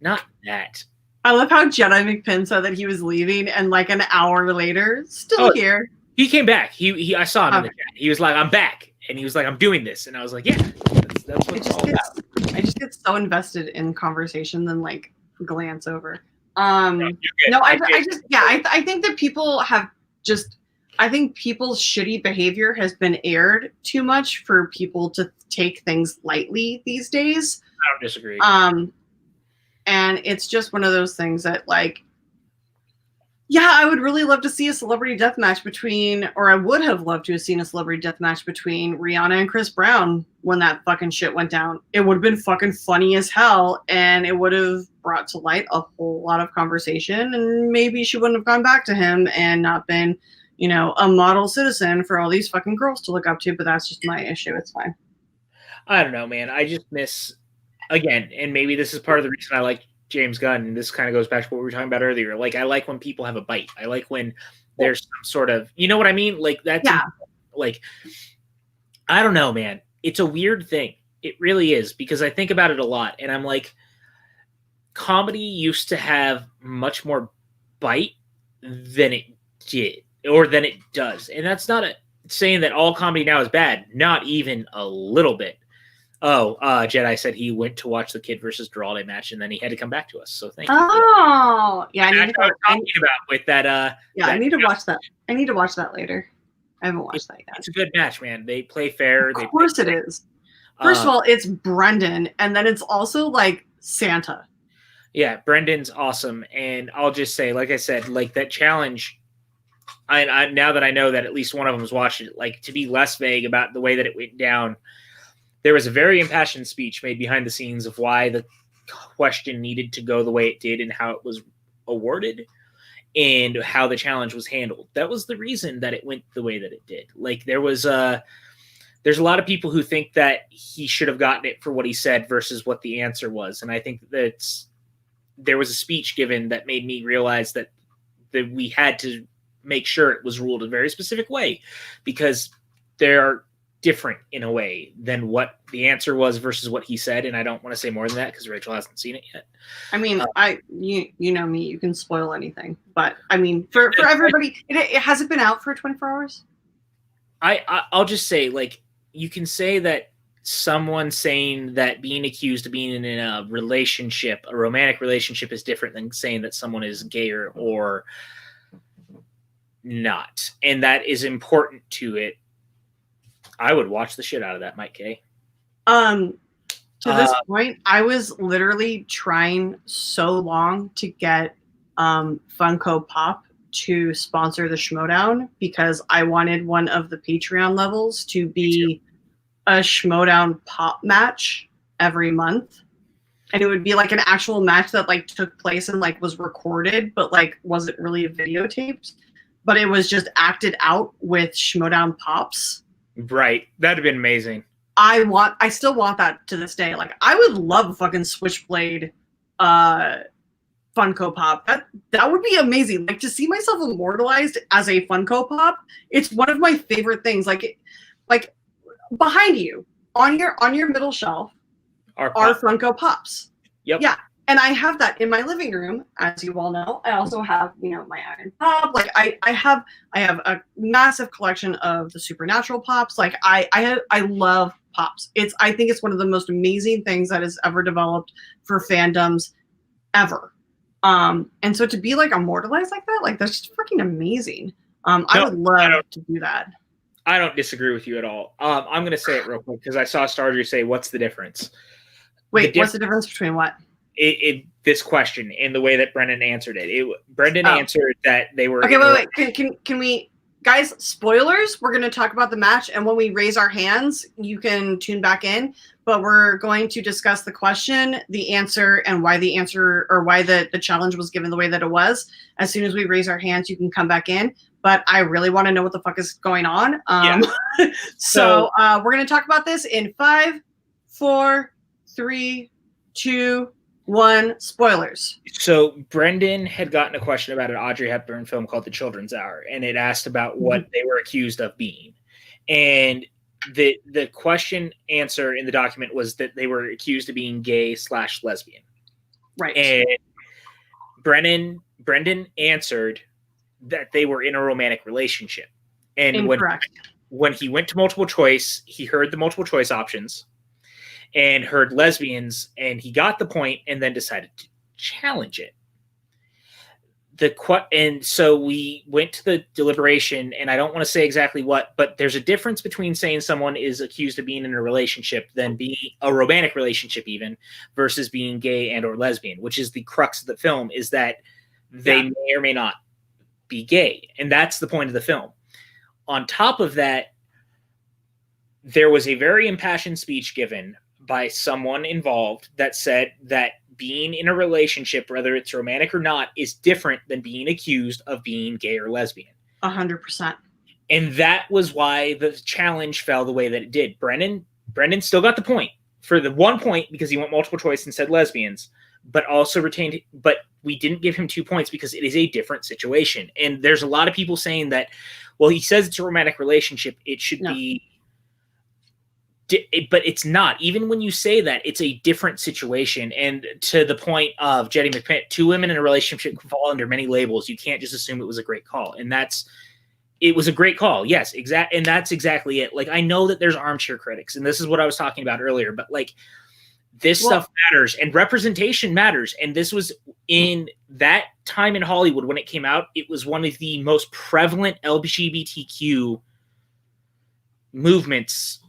not that. I love how Jedi McPin said that he was leaving, and an hour later, still here. He came back. I saw him in the chat. He was like, "I'm back," and he was like, "I'm doing this," and I was like, "Yeah, that's what it's all about." I just get so invested in conversation than glance over. I think that people have I think people's shitty behavior has been aired too much for people to take things lightly these days. I don't disagree. And it's just one of those things that Yeah, I would really love to see a celebrity death match between, or I would have loved to have seen a celebrity death match between Rihanna and Chris Brown when that fucking shit went down. It would have been fucking funny as hell, and it would have brought to light a whole lot of conversation, and maybe she wouldn't have gone back to him and not been, you know, a model citizen for all these fucking girls to look up to, but that's just my issue. It's fine. I don't know, man. I just miss, again, and maybe this is part of the reason I like James Gunn, and this kind of goes back to what we were talking about earlier. Like, I like when people have a bite. I like when there's some sort of, you know what I mean? Like, that's, like, I don't know, man. It's a weird thing. It really is, because I think about it a lot, and I'm like, comedy used to have much more bite than it did, or than it does. And that's not saying that all comedy now is bad. Not even a little bit. Oh, Jedi said he went to watch the Kid versus Duralde match, and then he had to come back to us. So thank you. Oh, yeah. I need to talking about with that. Yeah, I need to watch that. I need to watch that later. I haven't watched that yet. It's a good match, man. They play fair. Of course it is. First of all, it's Brendan, and then it's also like Santa. Yeah, Brendan's awesome, and I'll just say, like I said, like that challenge. I now that I know that at least one of them was watching it, like, to be less vague about the way that it went down. There was a very impassioned speech made behind the scenes of why the question needed to go the way it did and how it was awarded and how the challenge was handled. That was the reason that it went the way that it did. Like, there's a lot of people who think that he should have gotten it for what he said versus what the answer was. And I think that there was a speech given that made me realize that we had to make sure it was ruled a very specific way, because they're different in a way than what the answer was versus what he said. And I don't want to say more than that because Rachel hasn't seen it yet. I mean, you know me, you can spoil anything, but I mean, for everybody, it hasn't been out for 24 hours. I'll just say, like, you can say that someone saying that being accused of being in a relationship, a romantic relationship, is different than saying that someone is gay or not. And that is important to it. I would watch the shit out of that, Mike K. To this point, I was literally trying so long to get Funko Pop to sponsor the Schmoedown because I wanted one of the Patreon levels to be a Schmoedown Pop match every month. And it would be like an actual match that like took place and like was recorded, but like wasn't really videotaped. But it was just acted out with Schmoedown Pops. Right. That'd have been amazing. I still want that to this day. Like, I would love a fucking Switchblade Funko Pop. That would be amazing. Like, to see myself immortalized as a Funko Pop, it's one of my favorite things. Like behind you on your middle shelf are Funko Pops. Yep. Yeah. And I have that in my living room, as you all know. I also have, you know, my Iron Pop. Like I have a massive collection of the Supernatural Pops. Like I love Pops. I think it's one of the most amazing things that has ever developed for fandoms ever. And so to be like immortalized like that, like that's just freaking amazing. I would love to do that. I don't disagree with you at all. I'm gonna say it real quick because I saw Stardew say, "What's the difference?" Wait, what's the difference between what? This question and the way that Brendan answered it. Brendan answered that they were... Okay, wait. Can we... Guys, spoilers. We're going to talk about the match, and when we raise our hands, you can tune back in. But we're going to discuss the question, the answer, and why the answer or why the challenge was given the way that it was. As soon as we raise our hands, you can come back in. But I really want to know what the fuck is going on. So we're going to talk about this in 5, 4, 3, 2, 1, spoilers. So Brendan had gotten a question about an Audrey Hepburn film called The Children's Hour, and it asked about what they were accused of being. And the question answer in the document was that they were accused of being gay/lesbian. Right. And Brendan answered that they were in a romantic relationship. And incorrect. When he went to multiple choice, he heard the multiple choice options and heard lesbians, and he got the point and then decided to challenge it. And so we went to the deliberation, and I don't want to say exactly what, but there's a difference between saying someone is accused of being in a relationship than being a romantic relationship even versus being gay and or lesbian, which is the crux of the film, is that they may or may not be gay. And that's the point of the film. On top of that, there was a very impassioned speech given by someone involved that said that being in a relationship, whether it's romantic or not, is different than being accused of being gay or lesbian. 100%. And that was why the challenge fell the way that it did. Brendan still got the point for the 1 point because he went multiple choice and said lesbians, but also retained, but we didn't give him 2 points because it is a different situation. And there's a lot of people saying that, well, he says it's a romantic relationship. It should be, but it's not. Even when you say that, it's a different situation. And to the point of Jetty McPint, 2 women in a relationship can fall under many labels. You can't just assume it was a great call. And it was a great call. Yes, exactly. And that's exactly it. Like, I know that there's armchair critics, and this is what I was talking about earlier, but like, this stuff matters and representation matters. And this was in that time in Hollywood when it came out. It was one of the most prevalent LGBTQ movements.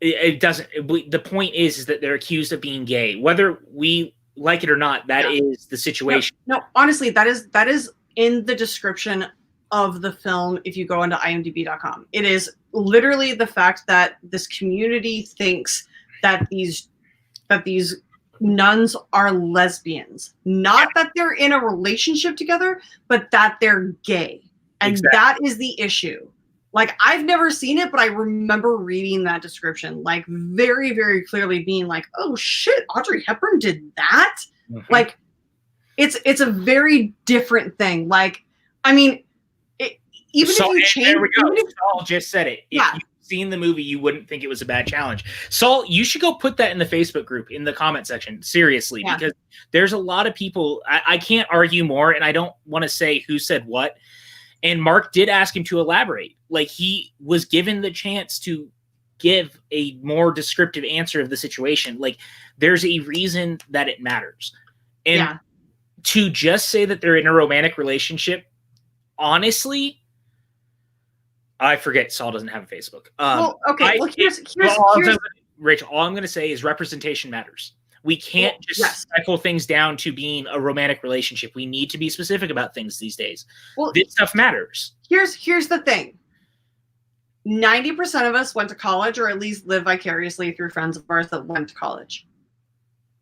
The point is that they're accused of being gay, whether we like it or not. That is the situation. No, honestly, that is in the description of the film. If you go into imdb.com, it is literally the fact that this community thinks that these nuns are lesbians, not that they're in a relationship together, but that they're gay. And that is the issue. Like, I've never seen it, but I remember reading that description, like, very, very clearly being like, oh shit, Audrey Hepburn did that? Mm-hmm. Like, it's a very different thing. Like, I mean, even if you change... There we go. Saul just said it. If you've seen the movie, you wouldn't think it was a bad challenge. Saul, you should go put that in the Facebook group, in the comment section, seriously, because there's a lot of people... I can't argue more, and I don't want to say who said what. And Mark did ask him to elaborate. Like, he was given the chance to give a more descriptive answer of the situation. Like, there's a reason that it matters. And to just say that they're in a romantic relationship, honestly, I forget Saul doesn't have a Facebook. Here's Rachel, all I'm going to say is representation matters. We can't just cycle things down to being a romantic relationship. We need to be specific about things these days. Well, this stuff matters. Here's the thing. 90% of us went to college, or at least live vicariously through friends of ours that went to college.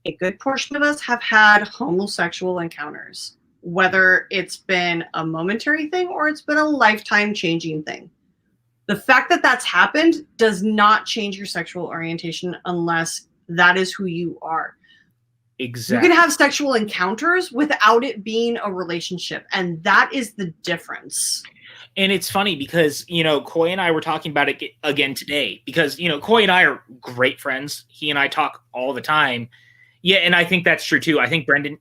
A good portion of us have had homosexual encounters, whether it's been a momentary thing or it's been a lifetime changing thing. The fact that that's happened does not change your sexual orientation unless that is who you are. Exactly. You can have sexual encounters without it being a relationship. And that is the difference. And it's funny because, Coy and I were talking about it again today because, Coy and I are great friends. He and I talk all the time. Yeah. And I think that's true too. I think Brendan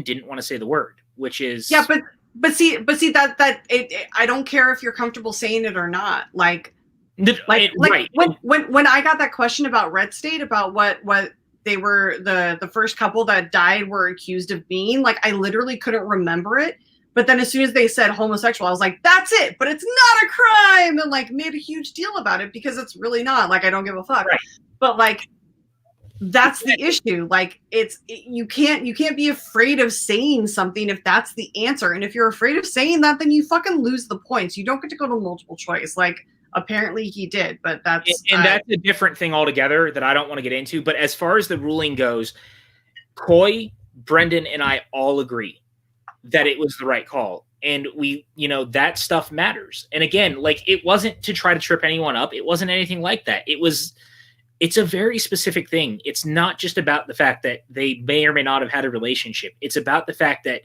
didn't want to say the word, which is. Yeah. But see that I don't care if you're comfortable saying it or not. Like, right. When I got that question about Red State, about what they were, the first couple that died were accused of being, like, I literally couldn't remember it. But then as soon as they said homosexual, I was like, that's it. But it's not a crime, and like made a huge deal about it because it's really not. Like, I don't give a fuck. Right. But like, that's the issue. Like, you can't be afraid of saying something if that's the answer. And if you're afraid of saying that, then you fucking lose the points. You don't get to go to multiple choice. Like, apparently he did, but that's that's a different thing altogether that I don't want to get into. But as far as the ruling goes, Coy, Brendan, and I all agree that it was the right call. And we, that stuff matters. And again, like, it wasn't to try to trip anyone up. It wasn't anything like that. It's a very specific thing. It's not just about the fact that they may or may not have had a relationship. It's about the fact that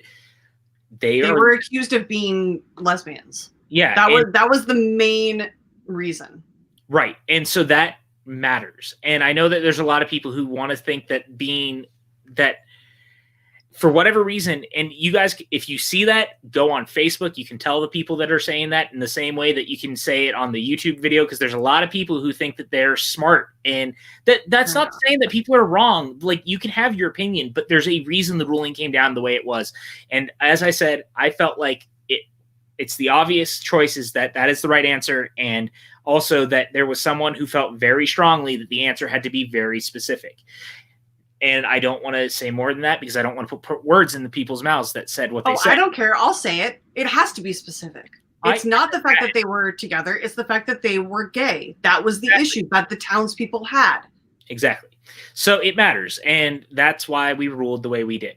they were accused of being lesbians. Yeah. That was the main reason. Right. And so that matters. And I know that there's a lot of people who want to think that for whatever reason, and you guys, if you see that, go on Facebook. You can tell the people that are saying that in the same way that you can say it on the YouTube video, because there's a lot of people who think that they're smart. And that's not saying that people are wrong. Like, you can have your opinion, but there's a reason the ruling came down the way it was. And as I said, I felt like it's the obvious choice is that is the right answer. And also that there was someone who felt very strongly that the answer had to be very specific. And I don't want to say more than that because I don't want to put words in the people's mouths that said what they said. I don't care. I'll say it. It has to be specific. It's not the fact that they were together. It's the fact that they were gay. That was the issue that the townspeople had. Exactly. So it matters. And that's why we ruled the way we did.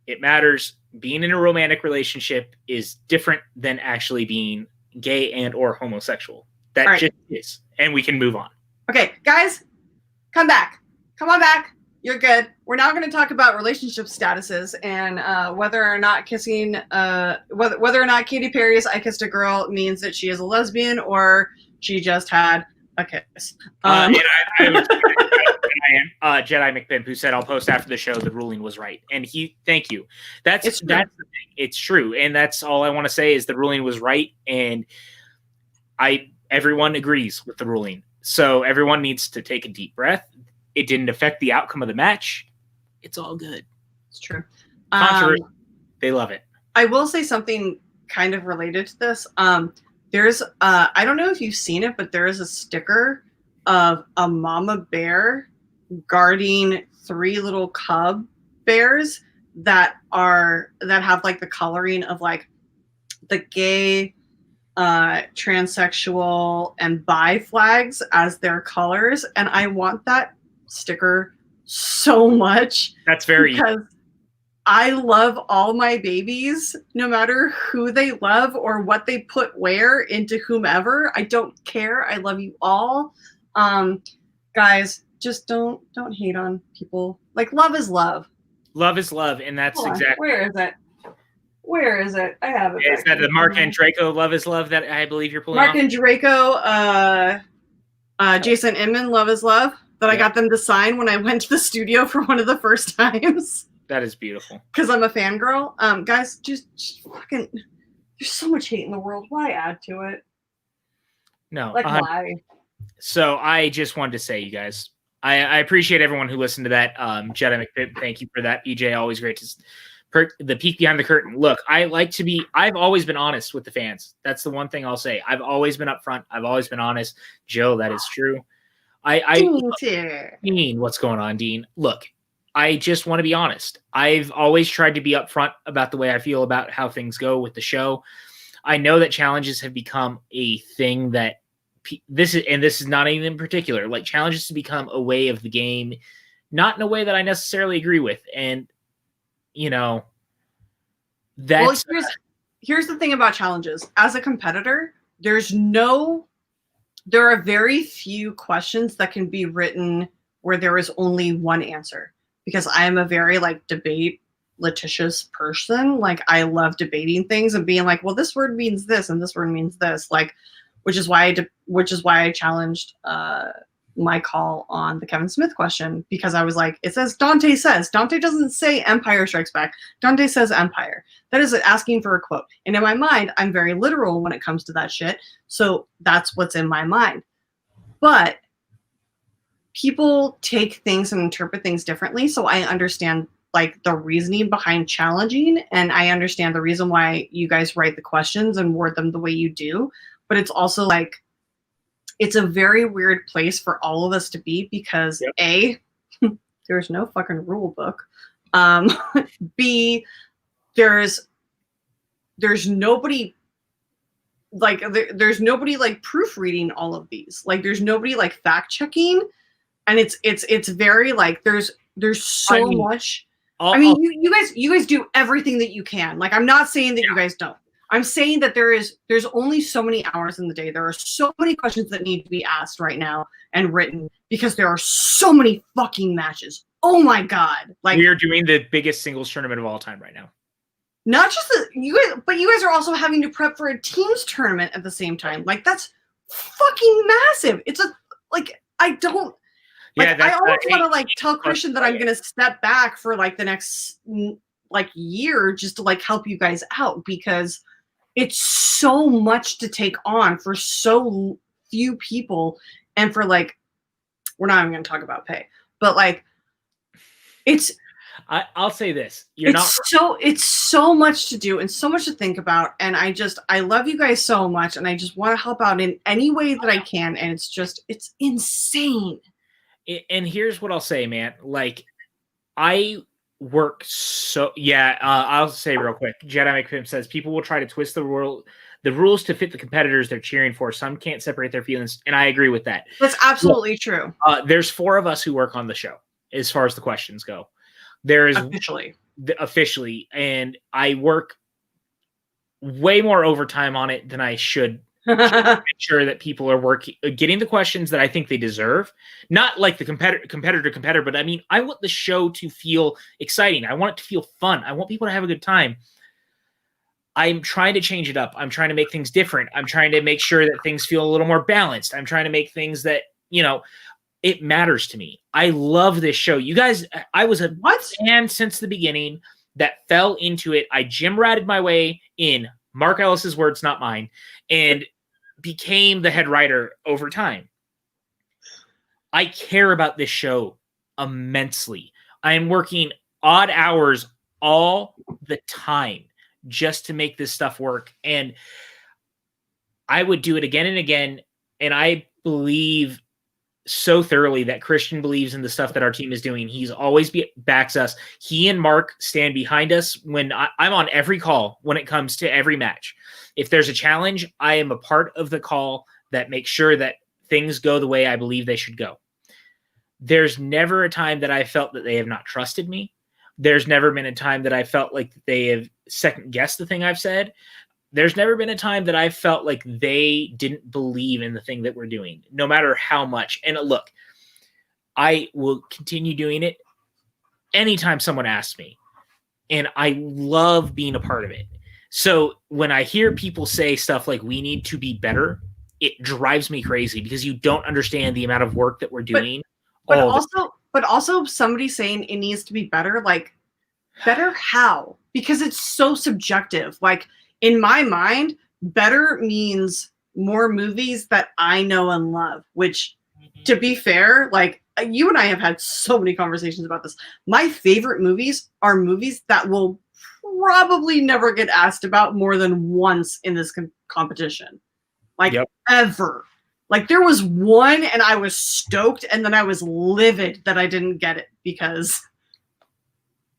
It matters. Being in a romantic relationship is different than actually being gay and or homosexual. That just is. And we can move on. Okay, guys, come back. Come on back. You're good. We're now going to talk about relationship statuses and whether or not kissing, whether or not Katy Perry's "I Kissed a Girl" means that she is a lesbian or she just had a kiss. And Jedi McPimp, who said, "I'll post after the show. The ruling was right," and thank you. That's the thing. It's true, and that's all I want to say is the ruling was right, and everyone agrees with the ruling. So everyone needs to take a deep breath. It didn't affect the outcome of the match. It's all good. It's true. Controversy. They love it. I will say something kind of related to this. There's, I don't know if you've seen it, but there is a sticker of a mama bear guarding 3 little cub bears that have like the coloring of like the gay, transsexual, and bi flags as their colors, and I want that sticker so much. That's very because I love all my babies, no matter who they love or what they put where into whomever. I don't care. I love you all. Guys, just don't hate on people. Like, love is love. Love is love, and that's exactly. Where is it? Where is it? I have it. Is that the Mark and Draco "Love is Love" that I believe you're pulling Mark off? and Draco, Jason Inman, "Love is Love," that I got them to sign when I went to the studio for one of the first times. That is beautiful. Because I'm a fangirl. Guys, just fucking, there's so much hate in the world. Why add to it? No. Like, why? So I just wanted to say, you guys, I appreciate everyone who listened to that. Jedi McPip, thank you for that. BJ, always great to the peek behind the curtain. Look, I've always been honest with the fans. That's the one thing I'll say. I've always been upfront. I've always been honest. Joe, that is true. Dean, what's going on, Dean? Look, I just want to be honest. I've always tried to be upfront about the way I feel about how things go with the show. I know that challenges have become a thing that this is not even in particular. Like, challenges have become a way of the game, not in a way that I necessarily agree with. And, you know, that's... Well, here's the thing about challenges. As a competitor, there are very few questions that can be written where there is only one answer. Because I am a very, like, debate litigious person. Like, I love debating things and being like, well, this word means this and this word means this. Like, which is why I challenged my call on the Kevin Smith question, because I was like, it says Dante says. Dante doesn't say Empire Strikes Back. Dante says Empire. That is asking for a quote. And in my mind, I'm very literal when it comes to that shit. So that's what's in my mind. But people take things and interpret things differently. So I understand, like, the reasoning behind challenging, and I understand the reason why you guys write the questions and word them the way you do. But it's also like, it's a very weird place for all of us to be because A, there's no fucking rule book. B, there's nobody like there's nobody like proofreading all of these. Like, there's nobody like fact checking, and it's very like there's so much. You guys do everything that you can. Like, I'm not saying that you guys don't. I'm saying that there's only so many hours in the day. There are so many questions that need to be asked right now and written because there are so many fucking matches. Oh my God. Like, we are doing the biggest singles tournament of all time right now. Not just you guys, but you guys are also having to prep for a teams tournament at the same time. Like, that's fucking massive. It's I don't. Like, I almost want to like tell Christian that I'm going to step back for like the next like year just to like help you guys out, because it's so much to take on for so few people. And for like, we're not even going to talk about pay, but like, I'll say this. It's so much to do and so much to think about. And I love you guys so much. And I just want to help out in any way that I can. And it's insane. And here's what I'll say, man. Like, I work so I'll say real quick. Jedi McPimp says people will try to twist the rules to fit the competitors they're cheering for. Some can't separate their feelings, and I agree with that. That's absolutely true. There's 4 of us who work on the show as far as the questions go. There is officially, and I work way more overtime on it than I should. To make sure that people are getting the questions that I think they deserve. Not like the competitor, but I mean, I want the show to feel exciting. I want it to feel fun. I want people to have a good time. I'm trying to change it up. I'm trying to make things different. I'm trying to make sure that things feel a little more balanced. I'm trying to make things that, it matters to me. I love this show. You guys, I was a fan since the beginning that fell into it. I gym ratted my way in, Mark Ellis's words, not mine, and became the head writer over time. I care about this show immensely. I am working odd hours all the time just to make this stuff work. And I would do it again and again. And I believe so thoroughly that Christian believes in the stuff that our team is doing. He's always backs us. He and Mark stand behind us when I'm on every call when it comes to every match. If there's a challenge, I am a part of the call that makes sure that things go the way I believe they should go. There's never a time that I felt that they have not trusted me. There's never been a time that I felt like they have second guessed the thing I've said. There's never been a time that I felt like they didn't believe in the thing that we're doing, no matter how much. And look, I will continue doing it anytime someone asks me. And I love being a part of it. So when I hear people say stuff like we need to be better, it drives me crazy because you don't understand the amount of work that we're doing. But also somebody saying it needs to be better, like better how? Because it's so subjective. Like in my mind, better means more movies that I know and love, which to be fair, like you and I have had so many conversations about this. My favorite movies are movies that will probably never get asked about more than once in this competition. Like ever. Like there was one and I was stoked and then I was livid that I didn't get it because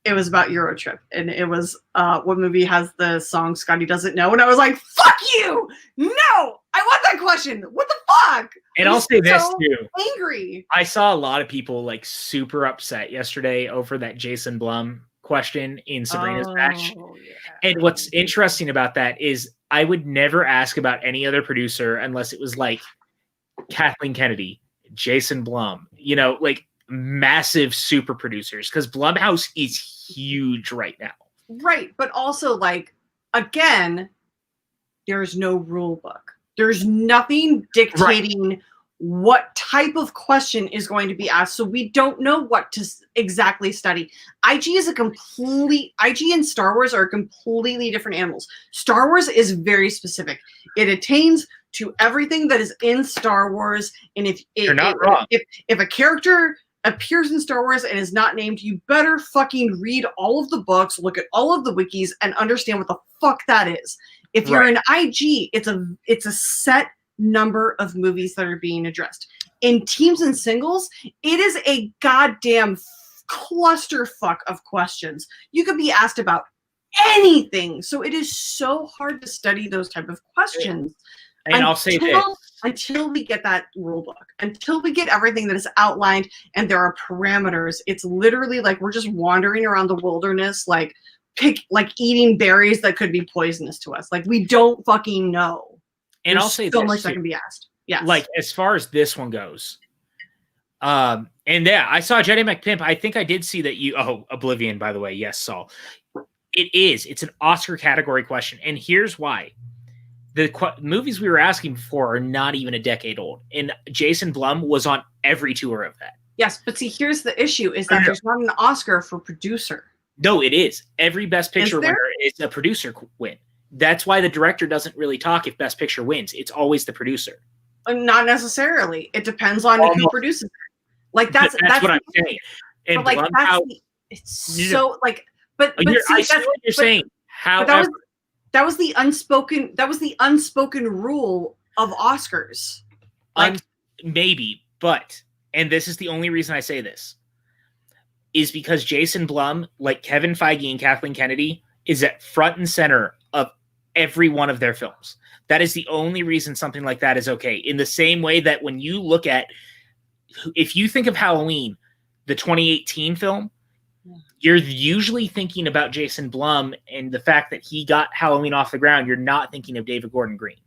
it was about Eurotrip and it was what movie has the song Scotty Doesn't Know, and I was like, fuck you! No! I want that question! What the fuck? And I'll say this too. Angry. I saw a lot of people like super upset yesterday over that Jason Blum question in Sabrina's match. Yeah. And what's interesting about that is I would never ask about any other producer unless it was like Kathleen Kennedy, Jason Blum, like massive super producers, because Blumhouse is huge right now. Right. But also, like, again, there's no rule book. There's nothing dictating what type of question is going to be asked. So we don't know what to exactly study. IG and Star Wars are completely different animals. Star Wars is very specific. It attains to everything that is in Star Wars. And if a character appears in Star Wars and is not named, you better fucking read all of the books, look at all of the wikis, and understand what the fuck that is. If you're an IG, it's a set number of movies that are being addressed. In teams and singles, it is a goddamn clusterfuck of questions. You could be asked about anything. So it is so hard to study those type of questions. And I'll say this. Until we get that rule book, until we get everything that is outlined and there are parameters, it's literally like we're just wandering around the wilderness, like eating berries that could be poisonous to us. Like we don't fucking know. And I'll say so this much too. that can be asked. Yeah. Like as far as this one goes, and yeah, I saw Jedi McPimp. I think I did see that you. Oh, Oblivion, by the way. Yes, Saul. It's an Oscar category question, and here's why. The movies we were asking for are not even a decade old, and Jason Blum was on every tour of that. Yes, but see, here's the issue: is that there's not an Oscar for producer. No, it is. Every Best Picture winner is a producer win. That's why the director doesn't really talk if Best Picture wins. It's always the producer. Not necessarily. It depends on who produces it. Like that's what I'm saying. And but like it's so like. But see, I see what you're saying. However, that was the unspoken rule of Oscars. Maybe, but and this is the only reason I say this. is because Jason Blum, like Kevin Feige and Kathleen Kennedy, is at front and center of every one of their films. That is the only reason something like that is okay. In the same way that when you look at, if you think of Halloween, the 2018 film, you're usually thinking about Jason Blum and the fact that he got Halloween off the ground. You're not thinking of David Gordon Green.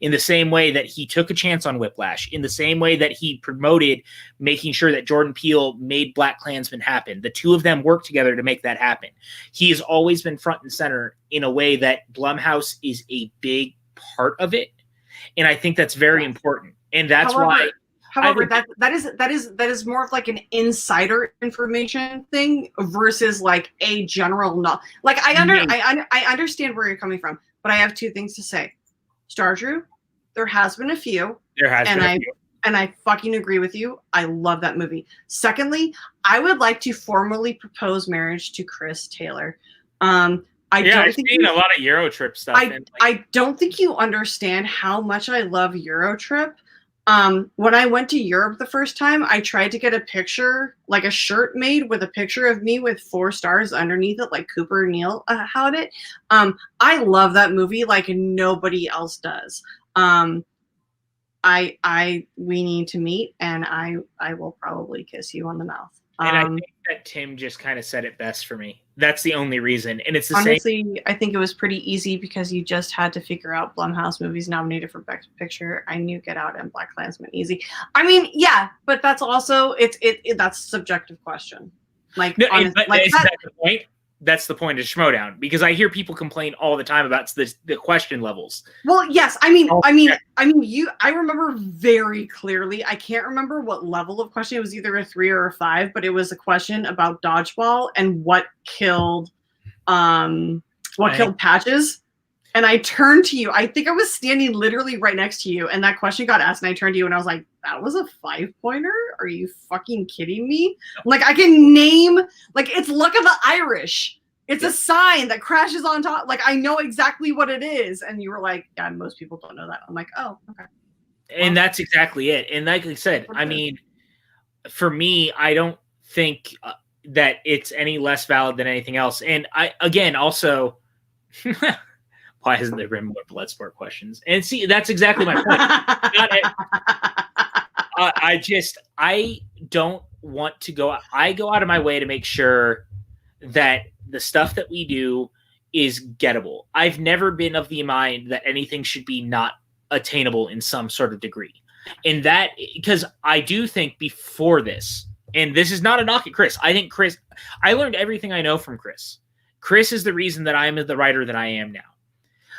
In the same way that he took a chance on Whiplash, in the same way that he promoted making sure that Jordan Peele made BlacKkKlansman happen. The two of them worked together to make that happen. He has always been front and center in a way that Blumhouse is a big part of it. And I think that's very important. And that's why. However, that is more of like an insider information thing versus like a general knowledge. Like I understand where you're coming from, but I have two things to say. Star Drew, there has been a few. And I fucking agree with you. I love that movie. Secondly, I would like to formally propose marriage to Chris Taylor. I've seen a lot of Eurotrip stuff. I don't think you understand how much I love Eurotrip. When I went to Europe the first time, I tried to get a picture, like a shirt made with a picture of me with 4 stars underneath it, like Cooper Neal had it. I love that movie like nobody else does. We need to meet, and I will probably kiss you on the mouth. And I think that Tim just kind of said it best for me. That's the only reason. And it's the honestly, same. I think it was pretty easy because you just had to figure out Blumhouse movies nominated for Best Picture. I knew Get Out and BlacKkKlansman easy. I mean, yeah, but that's also that's a subjective question. Like, no, is that the point? That's the point of Schmoedown, because I hear people complain all the time about the question levels. Well, yes, I remember very clearly. I can't remember what level of question. It was either a 3 or a 5, but it was a question about dodgeball and what killed Patches. And I turned to you. I think I was standing literally right next to you, and that question got asked, and I turned to you, and I was like, "That was a 5-pointer? Are you fucking kidding me?" Like, I can name, like, it's Luck of the Irish. It's a sign that crashes on top. Like, I know exactly what it is. And you were like, "Yeah, most people don't know that." I'm like, "Oh, okay." And that's exactly it. And like I said, I mean, for me, I don't think that it's any less valid than anything else. And also. Why hasn't there been more Bloodsport questions? And see, that's exactly my point. I don't want to go. I go out of my way to make sure that the stuff that we do is gettable. I've never been of the mind that anything should be not attainable in some sort of degree. And that, because I do think before this, and this is not a knock at Chris. I learned everything I know from Chris. Chris is the reason that I am the writer that I am now.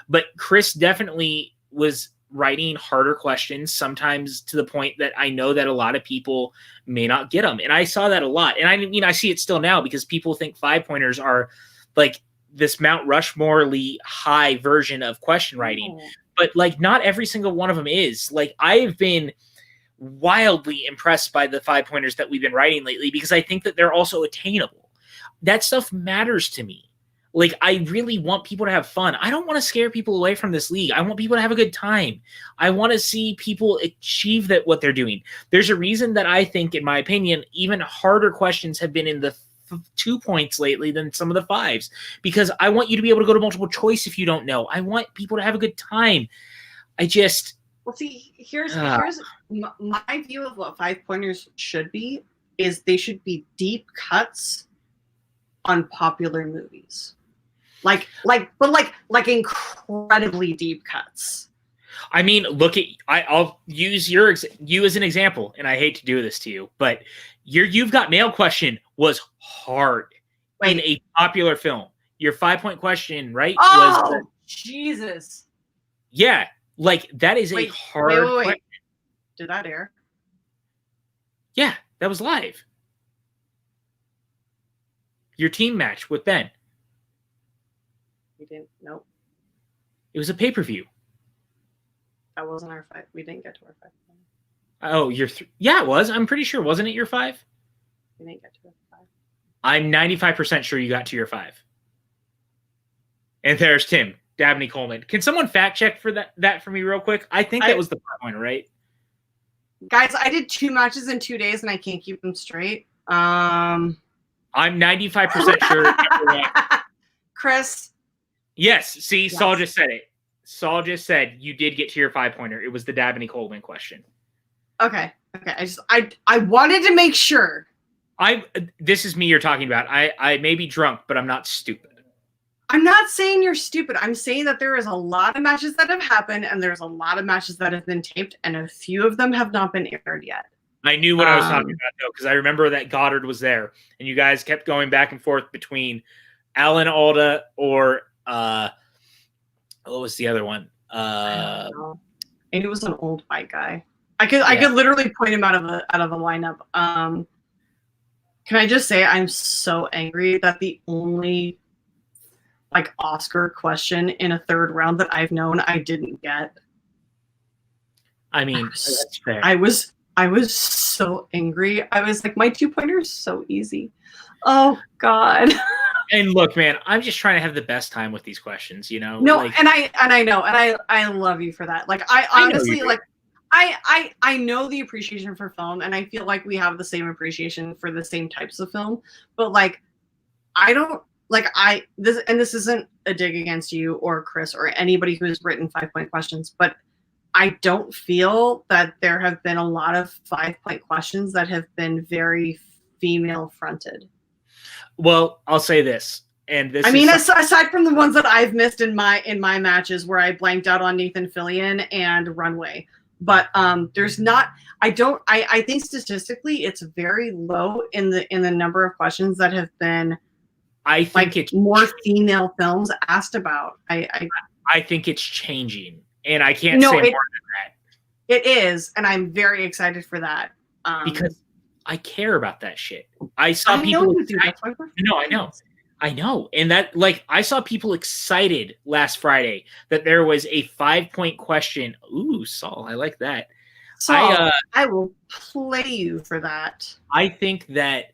But Chris definitely was writing harder questions, sometimes to the point that I know that a lot of people may not get them. And I saw that a lot. And I see it still now because people think 5-pointers are like this Mount Rushmore-ly high version of question writing. But like not every single one of them is. Like I've been wildly impressed by the 5-pointers that we've been writing lately because I think that they're also attainable. That stuff matters to me. Like, I really want people to have fun. I don't want to scare people away from this league. I want people to have a good time. I want to see people achieve what they're doing. There's a reason that I think, in my opinion, even harder questions have been in the 2 points lately than some of the 5s, because I want you to be able to go to multiple choice if you don't know. I want people to have a good time. Well, see, here's my view of what 5-pointers should be is they should be deep cuts on popular movies. Like incredibly deep cuts. I mean, I'll use you as an example, and I hate to do this to you, but You've Got Mail question was hard in a popular film. Your 5-point question, right? Oh, Jesus. Yeah, like that is a hard question. Did that air? Yeah, that was live. Your team match with Ben. We didn't. Nope. It was a pay-per-view. That wasn't our 5. We didn't get to our 5. Oh, yeah, it was. I'm pretty sure. Wasn't it your 5? We didn't get to our 5. I'm 95% sure you got to your 5. And there's Tim, Dabney Coleman. Can someone fact check for that for me real quick? I think that was the 5-pointer, right? Guys, I did 2 matches in 2 days and I can't keep them straight. I'm 95% sure. Everyone... Chris. Yes. See, Yes. Saul just said it. Saul just said you did get to your 5-pointer. It was the Dabney Coleman question. Okay. I wanted to make sure. This is me you're talking about. I may be drunk, but I'm not stupid. I'm not saying you're stupid. I'm saying that there is a lot of matches that have happened, and there's a lot of matches that have been taped, and a few of them have not been aired yet. I knew what I was talking about, though, because I remember that Goddard was there, and you guys kept going back and forth between Alan Alda or what was the other one? I don't know. And it was an old white guy. I could literally point him out of a lineup. Can I just say I'm so angry that the only Oscar question in a third round that I've known I didn't get. I mean, that's fair. I was so angry. I was like, my 2-pointer is so easy. Oh God. And look, man, I'm just trying to have the best time with these questions, you know? No, and I know, and I love you for that. I honestly I know the appreciation for film, and I feel like we have the same appreciation for the same types of film, but I don't this isn't a dig against you or Chris or anybody who has written 5-point questions, but I don't feel that there have been a lot of 5-point questions that have been very female fronted. Well, I'll say this, and this. Aside from the ones that I've missed in my matches where I blanked out on Nathan Fillion and Runway, but there's not. I think statistically it's very low in the number of questions that have been. I think it's more female films asked about. I think it's changing, and I can't say more than that. It is, and I'm very excited for that. Because I care about that shit. I saw people. I know, and that I saw people excited last Friday that there was a 5-point question. Ooh, Saul, I like that. Saul, I will play you for that. I think that.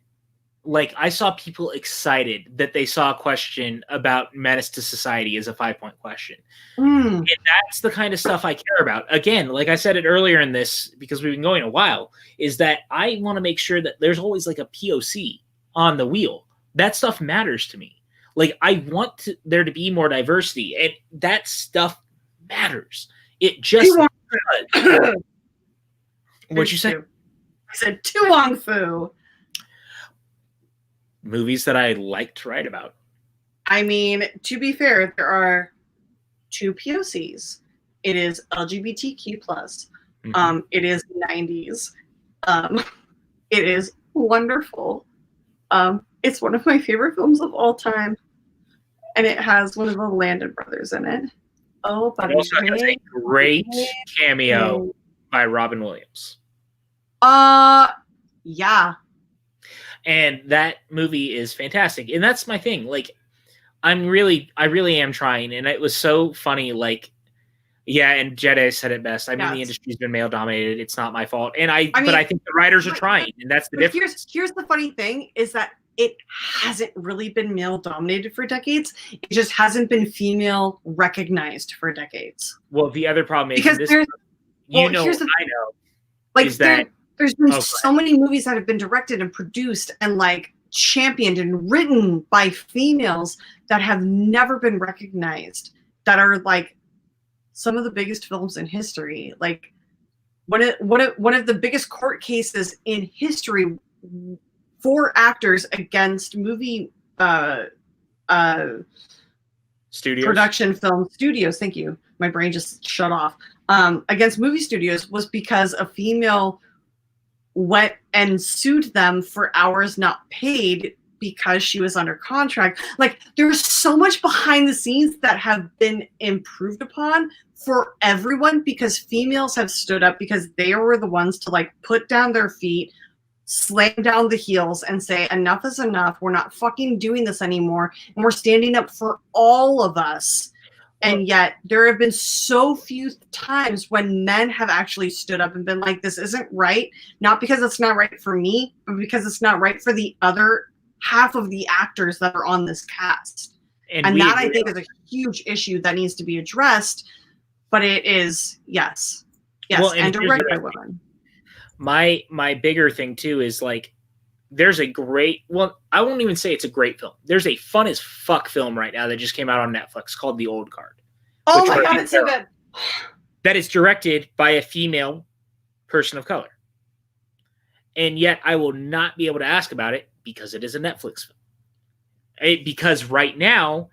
I saw people excited that they saw a question about menace to society as a 5-point question. And that's the kind of stuff I care about. Again, like I said it earlier in this, because we've been going a while, is that I want to make sure that there's always a POC on the wheel. That stuff matters to me. I want there to be more diversity, and that stuff matters. It just does. What'd you say? I said Tu Wong Fu. Movies that I like to write about. I mean, to be fair, there are 2 POCs. It is LGBTQ+. It is 90s. It is wonderful. It's one of my favorite films of all time. And it has one of the Landon brothers in it. Oh, but it also has a great cameo by Robin Williams. Yeah. And that movie is fantastic. And that's my thing. I really am trying. And it was so funny. And Jedi said it best. The industry's been male dominated. It's not my fault. But I think the writers are trying. And that's the difference. Here's the funny thing is that it hasn't really been male dominated for decades. It just hasn't been female recognized for decades. Well, the other problem is because there's been so many movies that have been directed and produced and championed and written by females that have never been recognized, that are some of the biggest films in history. One of the biggest court cases in history for actors against movie studios, production film studios. Thank you. My brain just shut off. Against movie studios was because a female went and sued them for hours not paid because she was under contract. There's so much behind the scenes that have been improved upon for everyone because females have stood up, because they were the ones to put down their feet, slam down the heels, and say enough is enough. We're not fucking doing this anymore, and we're standing up for all of us. And yet there have been so few times when men have actually stood up and been like, this isn't right. Not because it's not right for me, but because it's not right for the other half of the actors that are on this cast. And that, I think, is a huge issue that needs to be addressed. But it is, yes. Well, and directed by women. My bigger thing too is there's a great, well, I won't even say it's a great film. There's a fun as fuck film right now that just came out on Netflix called The Old Guard. Oh my God, it's so good. That is directed by a female person of color. And yet I will not be able to ask about it because it is a Netflix film. Because right now,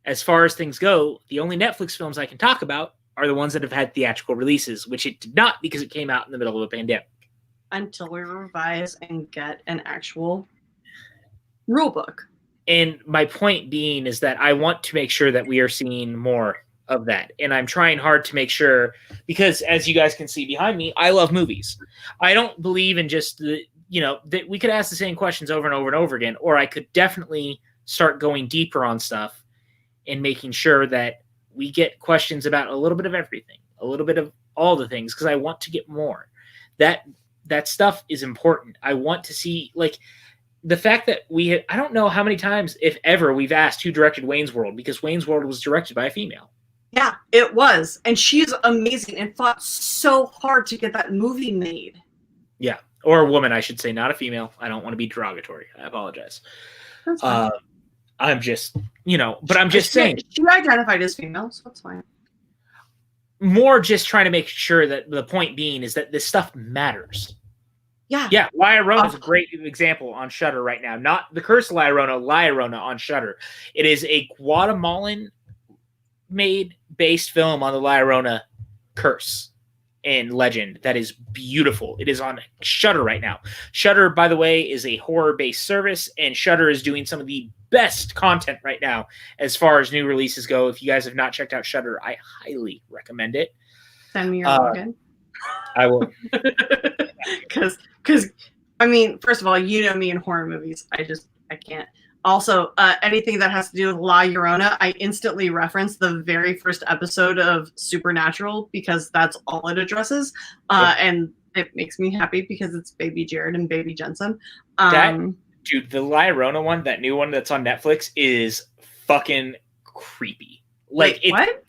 as far as things go, the only Netflix films I can talk about are the ones that have had theatrical releases, which it did not because it came out in the middle of a pandemic. Until we revise and get an actual rule book. And my point being is that I want to make sure that we are seeing more of that. And I'm trying hard to make sure, because as you guys can see behind me, I love movies. I don't believe in just the, that we could ask the same questions over and over and over again, or I could definitely start going deeper on stuff and making sure that we get questions about a little bit of everything, a little bit of all the things, because I want to get more. That stuff is important. I want to see, like, the fact that I don't know how many times, if ever, we've asked who directed Wayne's World, because Wayne's World was directed by a female. Yeah, it was. And she's amazing and fought so hard to get that movie made. Yeah. Or a woman, I should say, not a female. I don't want to be derogatory. I apologize. That's fine. I'm just, but I'm just saying. She identified as female, so that's fine. More just trying to make sure that the point being is that this stuff matters. Yeah. Yeah, La Llorona is a great example on Shudder right now. Not The Curse of La Llorona on Shudder. It is a Guatemalan-made based film on the La Llorona curse and legend that is beautiful. It is on Shudder right now. Shudder, by the way, is a horror-based service, and Shudder is doing some of the best content right now as far as new releases go. If you guys have not checked out Shudder, I highly recommend it. Send me your login. I will. Because I mean, first of all, me in horror movies. I can't. Also, anything that has to do with La Llorona, I instantly reference the very first episode of Supernatural because that's all it addresses. And it makes me happy because it's Baby Jared and Baby Jensen. Dude, the La Llorona one, that new one that's on Netflix, is fucking creepy. Like, wait, what?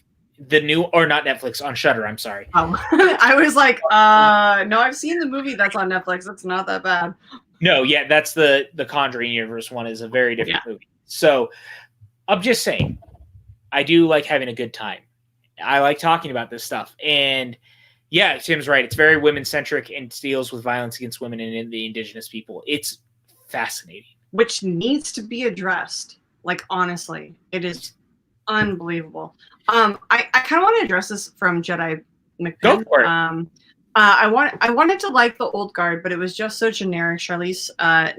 The new, or not Netflix, on Shudder, I'm sorry. Oh. I was like, no, I've seen the movie that's on Netflix. It's not that bad. No, yeah, that's the Conjuring Universe one is a very different movie. So I'm just saying, I do like having a good time. I like talking about this stuff. And yeah, Tim's right. It's very women-centric and deals with violence against women and the indigenous people. It's fascinating. Which needs to be addressed. Like, honestly, it is unbelievable. I kind of want to address this from Jedi McPin. Go for it. I wanted to like the Old Guard, but it was just so generic. Charlize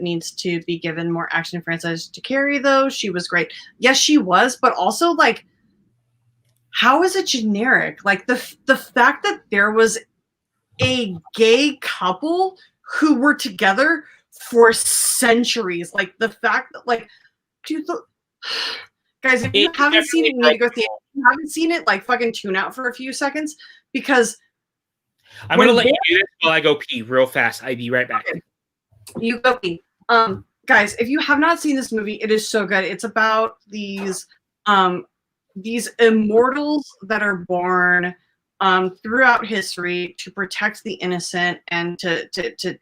needs to be given more action franchise to carry, though. She was great. Yes, she was, but also, like, how is it generic? Like, the fact that there was a gay couple who were together for centuries. Like, the fact that, like, dude, guys, if you haven't seen it, you need to go see it. If you haven't seen it, like, fucking tune out for a few seconds, because I'm going to let you do this while I go pee real fast. I'll be right back. Okay. You go pee. Guys, if you have not seen this movie, it is so good. It's about these immortals that are born throughout history to protect the innocent and to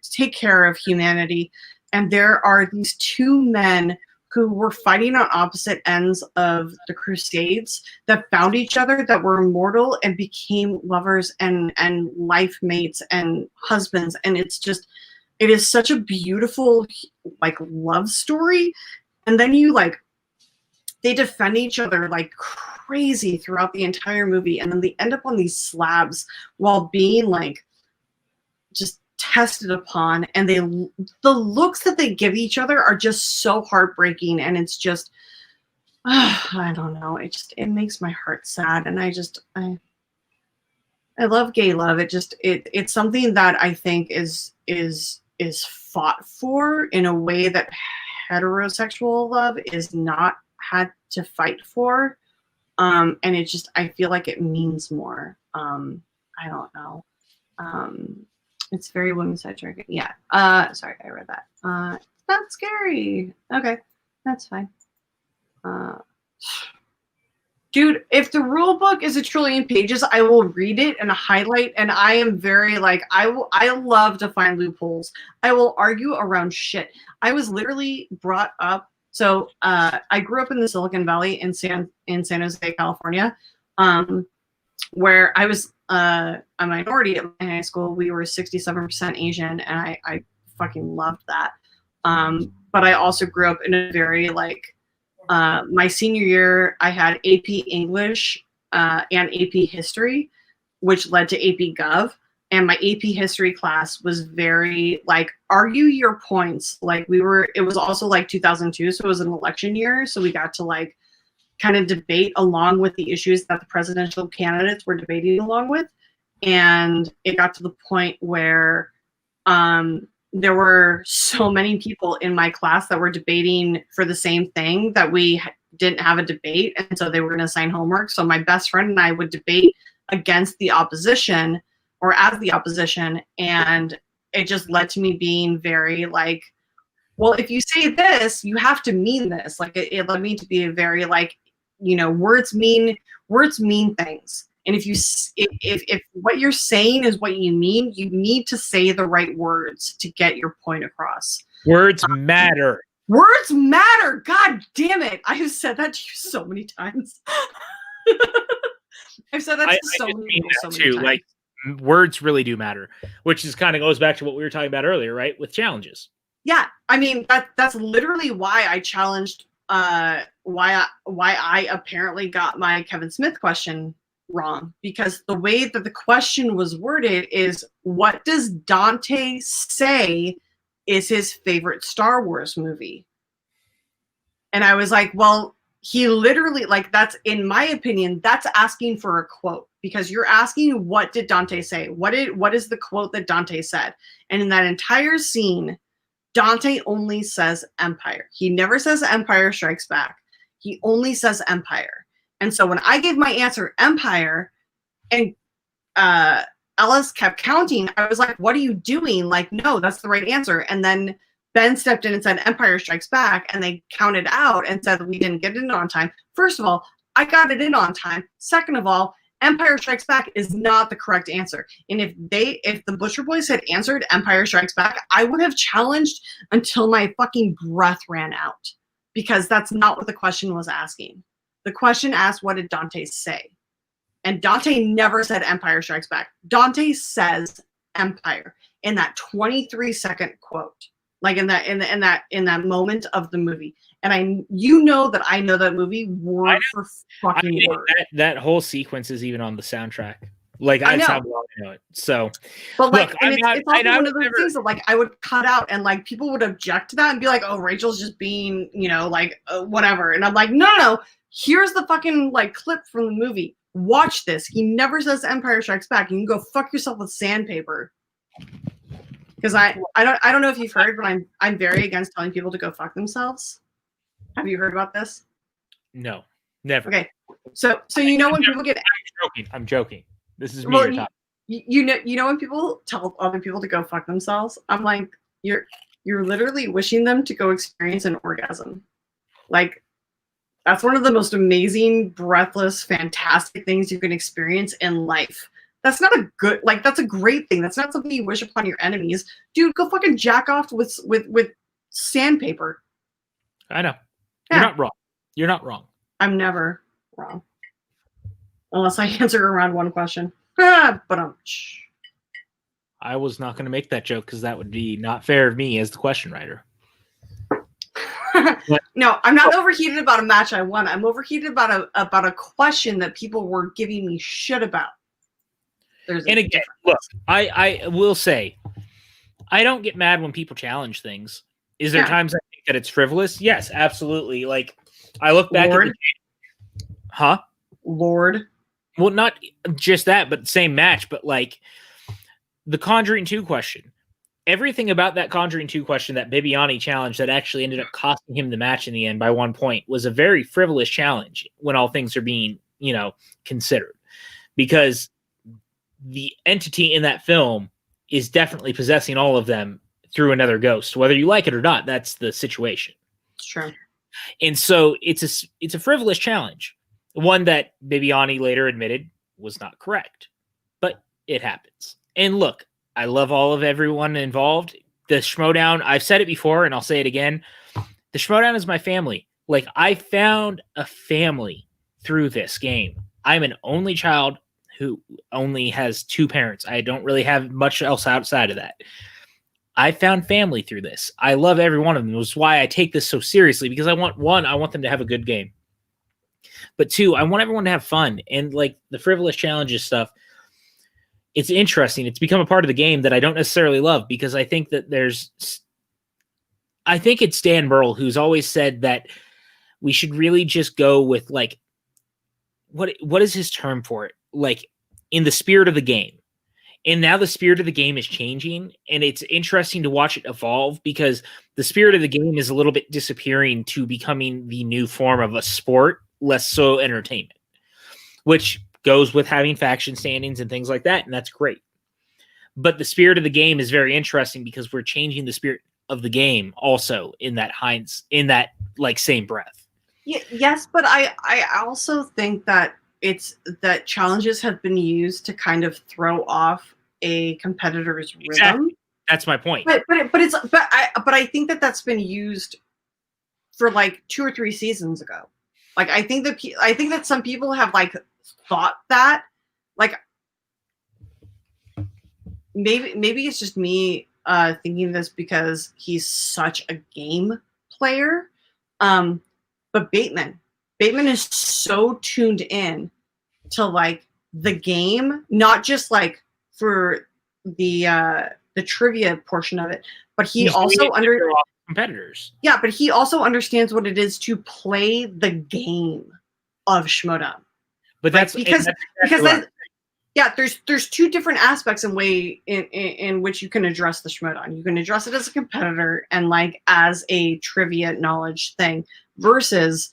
take care of humanity. And there are these two men who were fighting on opposite ends of the Crusades that found each other, that were immortal and became lovers and life mates and husbands. And it is such a beautiful, like, love story. And then they defend each other like crazy throughout the entire movie. And then they end up on these slabs while being, like, just tested upon, and the looks that they give each other are just so heartbreaking, and it's just I don't know, it makes my heart sad. And I love gay love. It's something that I think is fought for in a way that heterosexual love is not had to fight for, and I feel like it means more. I don't know. It's very women-centric. Yeah. Sorry, I read that. It's not scary. Okay, that's fine. Dude, if the rule book is 1,000,000,000,000 pages, I will read it and highlight, and I am very like I love to find loopholes. I will argue around shit. I was literally brought up. So I grew up in the Silicon Valley in San Jose, California, where I was a minority at my high school. We were 67% Asian, and I fucking loved that. But I also grew up in a very like. My senior year, I had AP English and AP History, which led to AP Gov. And my AP History class was very like argue your points. Like it was also like 2002, so it was an election year. So we got to like kind of debate along with the issues that the presidential candidates were debating along with. And it got to the point where there were so many people in my class that were debating for the same thing that we didn't have a debate. And so they were going to assign homework. So my best friend and I would debate against the opposition or as the opposition. And it just led to me being very like, well, if you say this, you have to mean this. Like it led me to be a very like, words mean things. And if what you're saying is what you mean, you need to say the right words to get your point across. Words matter. Words matter. God damn it. I have said that to you so many times. I've said that to so many people so many times. Like, words really do matter, which is kind of goes back to what we were talking about earlier, right? With challenges. Yeah. I mean, that's literally why I challenged why I apparently got my Kevin Smith question wrong, because the way that the question was worded is, what does Dante say is his favorite Star Wars movie? And I was like, well, he literally, like, that's, in my opinion, that's asking for a quote, because you're asking, what did Dante say? What is the quote that Dante said? And in that entire scene, Dante only says Empire. He never says Empire Strikes Back. He only says Empire. And so when I gave my answer, Empire, and Ellis kept counting, I was like, what are you doing? Like, no, that's the right answer. And then Ben stepped in and said, Empire Strikes Back, and they counted out and said we didn't get it in on time. First of all, I got it in on time. Second of all, Empire Strikes Back is not the correct answer. And if the Butcher Boys had answered Empire Strikes Back, I would have challenged until my fucking breath ran out, because that's not what the question was asking. The question asked, what did Dante say? And Dante never said Empire Strikes Back. Dante says Empire in that 23-second quote, like in that moment of the movie. And I know that movie word for fucking word. That whole sequence is even on the soundtrack. Like, that's how well I know it. So, but like, look, it's also one of those things that like I would cut out, and like people would object to that and be like, "Oh, Rachel's just being, like whatever." And I'm like, no. Here's the fucking like clip from the movie. Watch this. He never says Empire Strikes Back. You can go fuck yourself with sandpaper. Because I don't know if you've heard, but I'm very against telling people to go fuck themselves. Have you heard about this? No, never. Okay, so when people get, I'm joking. This is me. Well, you know when people tell other people to go fuck themselves, I'm like, you're literally wishing them to go experience an orgasm. Like, that's one of the most amazing, breathless, fantastic things you can experience in life. That's not a good, like, that's a great thing. That's not something you wish upon your enemies. Dude, go fucking jack off with sandpaper. I know. Yeah. You're not wrong. You're not wrong. I'm never wrong. Unless I answer around one question. But I was not going to make that joke because that would be not fair of me as the question writer. No, I'm not overheated about a match I won. I'm overheated about a question that people were giving me shit about. And again, look, I will say, I don't get mad when people challenge things. Is there times I think that it's frivolous? Yes, absolutely. Like, I look back at the Lord. Well, not just that, but same match, but like the Conjuring 2 question. Everything about that Conjuring 2 question, that Bibiani challenge that actually ended up costing him the match in the end by 1 point, was a very frivolous challenge when all things are being, considered. Because the entity in that film is definitely possessing all of them through another ghost. Whether you like it or not, that's the situation. It's true. And so it's a frivolous challenge. One that Bibiani later admitted was not correct, but it happens. And look, I love all of everyone involved. The Schmoedown, I've said it before and I'll say it again. The Schmoedown is my family. Like, I found a family through this game. I'm an only child who only has 2 parents. I don't really have much else outside of that. I found family through this. I love every one of them. It was why I take this so seriously, because I want them to have a good game. But 2, I want everyone to have fun. And like the frivolous challenges stuff, it's interesting. It's become a part of the game that I don't necessarily love, because I think that I think it's Dan Burrell who's always said that we should really just go with like, what is his term for it? Like, in the spirit of the game. And now the spirit of the game is changing, and it's interesting to watch it evolve, because the spirit of the game is a little bit disappearing to becoming the new form of a sport, less so entertainment, which goes with having faction standings and things like that. And that's great. But the spirit of the game is very interesting, because we're changing the spirit of the game also in that like same breath. Yes, but I also think that that challenges have been used to kind of throw off a competitor's rhythm. Exactly. That's my point. But I think that that's been used for like 2 or 3 seasons ago. Like, I think that some people have like thought that, like, maybe it's just me thinking this because he's such a game player. But Bateman is so tuned in to like the game, not just like for the trivia portion of it, but he also competitors. Yeah, but he also understands what it is to play the game of Schmoedown. But right? because there's 2 different aspects in which you can address the Schmoedown. You can address it as a competitor and like as a trivia knowledge thing, versus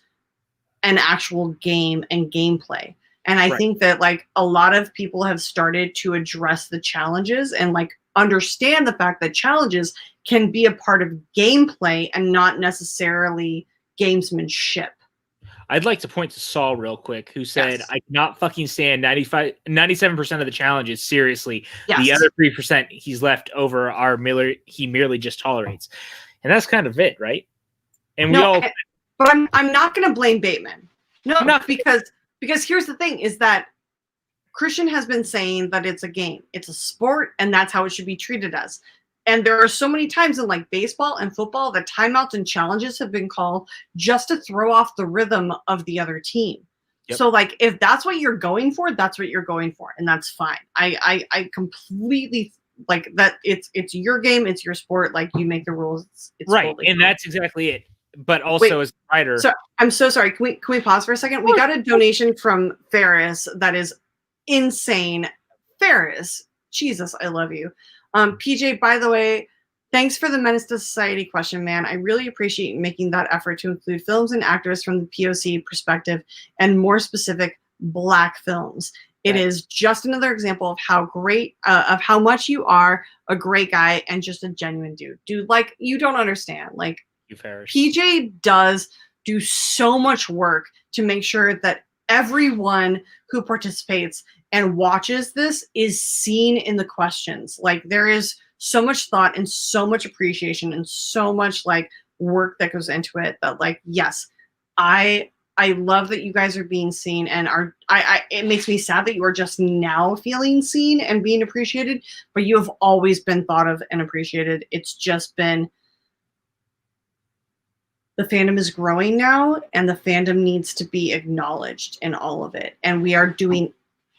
an actual game and gameplay. And I think that like a lot of people have started to address the challenges and like understand the fact that challenges can be a part of gameplay and not necessarily gamesmanship. I'd like to point to Saul real quick, who said, I cannot fucking stand 97% of the challenges. Seriously. Yes. The other 3% he's left over he merely just tolerates. And that's kind of it, right? And but I'm not going to blame Bateman. No, because here's the thing is that Christian has been saying that it's a game, it's a sport, and that's how it should be treated as. And there are so many times in like baseball and football that timeouts and challenges have been called just to throw off the rhythm of the other team. Yep. So like, if that's what you're going for, that's what you're going for. And that's fine. I completely like that. It's your game. It's your sport. Like, you make the rules. It's right. totally and fine. That's exactly it. But also, as a writer. So I'm so sorry. Can we pause for a second? We got a donation from Ferris that is insane. Ferris, Jesus, I love you. PJ, by the way, thanks for the Menace to Society question, man. I really appreciate you making that effort to include films and actors from the POC perspective and more specific Black films. It is just another example of how great, of how much you are a great guy and just a genuine dude. Dude, like, you don't understand. Like, PJ does do so much work to make sure that everyone who participates and watches this is seen in the questions. Like, there is so much thought and so much appreciation and so much like work that goes into it that, like, yes, I love that you guys are being seen, and it makes me sad that you are just now feeling seen and being appreciated, but you have always been thought of and appreciated. It's just been, the fandom is growing now, and the fandom needs to be acknowledged in all of it. And we are doing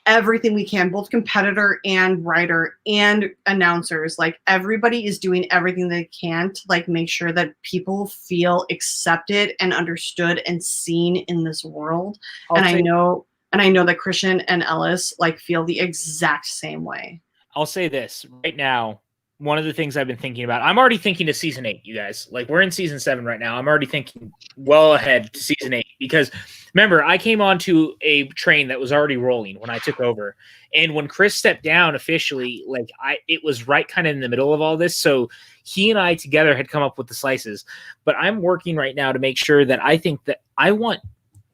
everything we can, both competitor and writer and announcers. Like, everybody is doing everything they can to like make sure that people feel accepted and understood and seen in this world. I know that Christian and Ellis like feel the exact same way. I'll say this right now. One of the things I've been thinking about, I'm already thinking to season 8, you guys. Like, we're in season 7 right now. I'm already thinking well ahead to season 8, because remember, I came onto a train that was already rolling when I took over. And when Chris stepped down officially, like, it was right kind of in the middle of all this. So he and I together had come up with the slices. But I'm working right now to make sure that I think that I want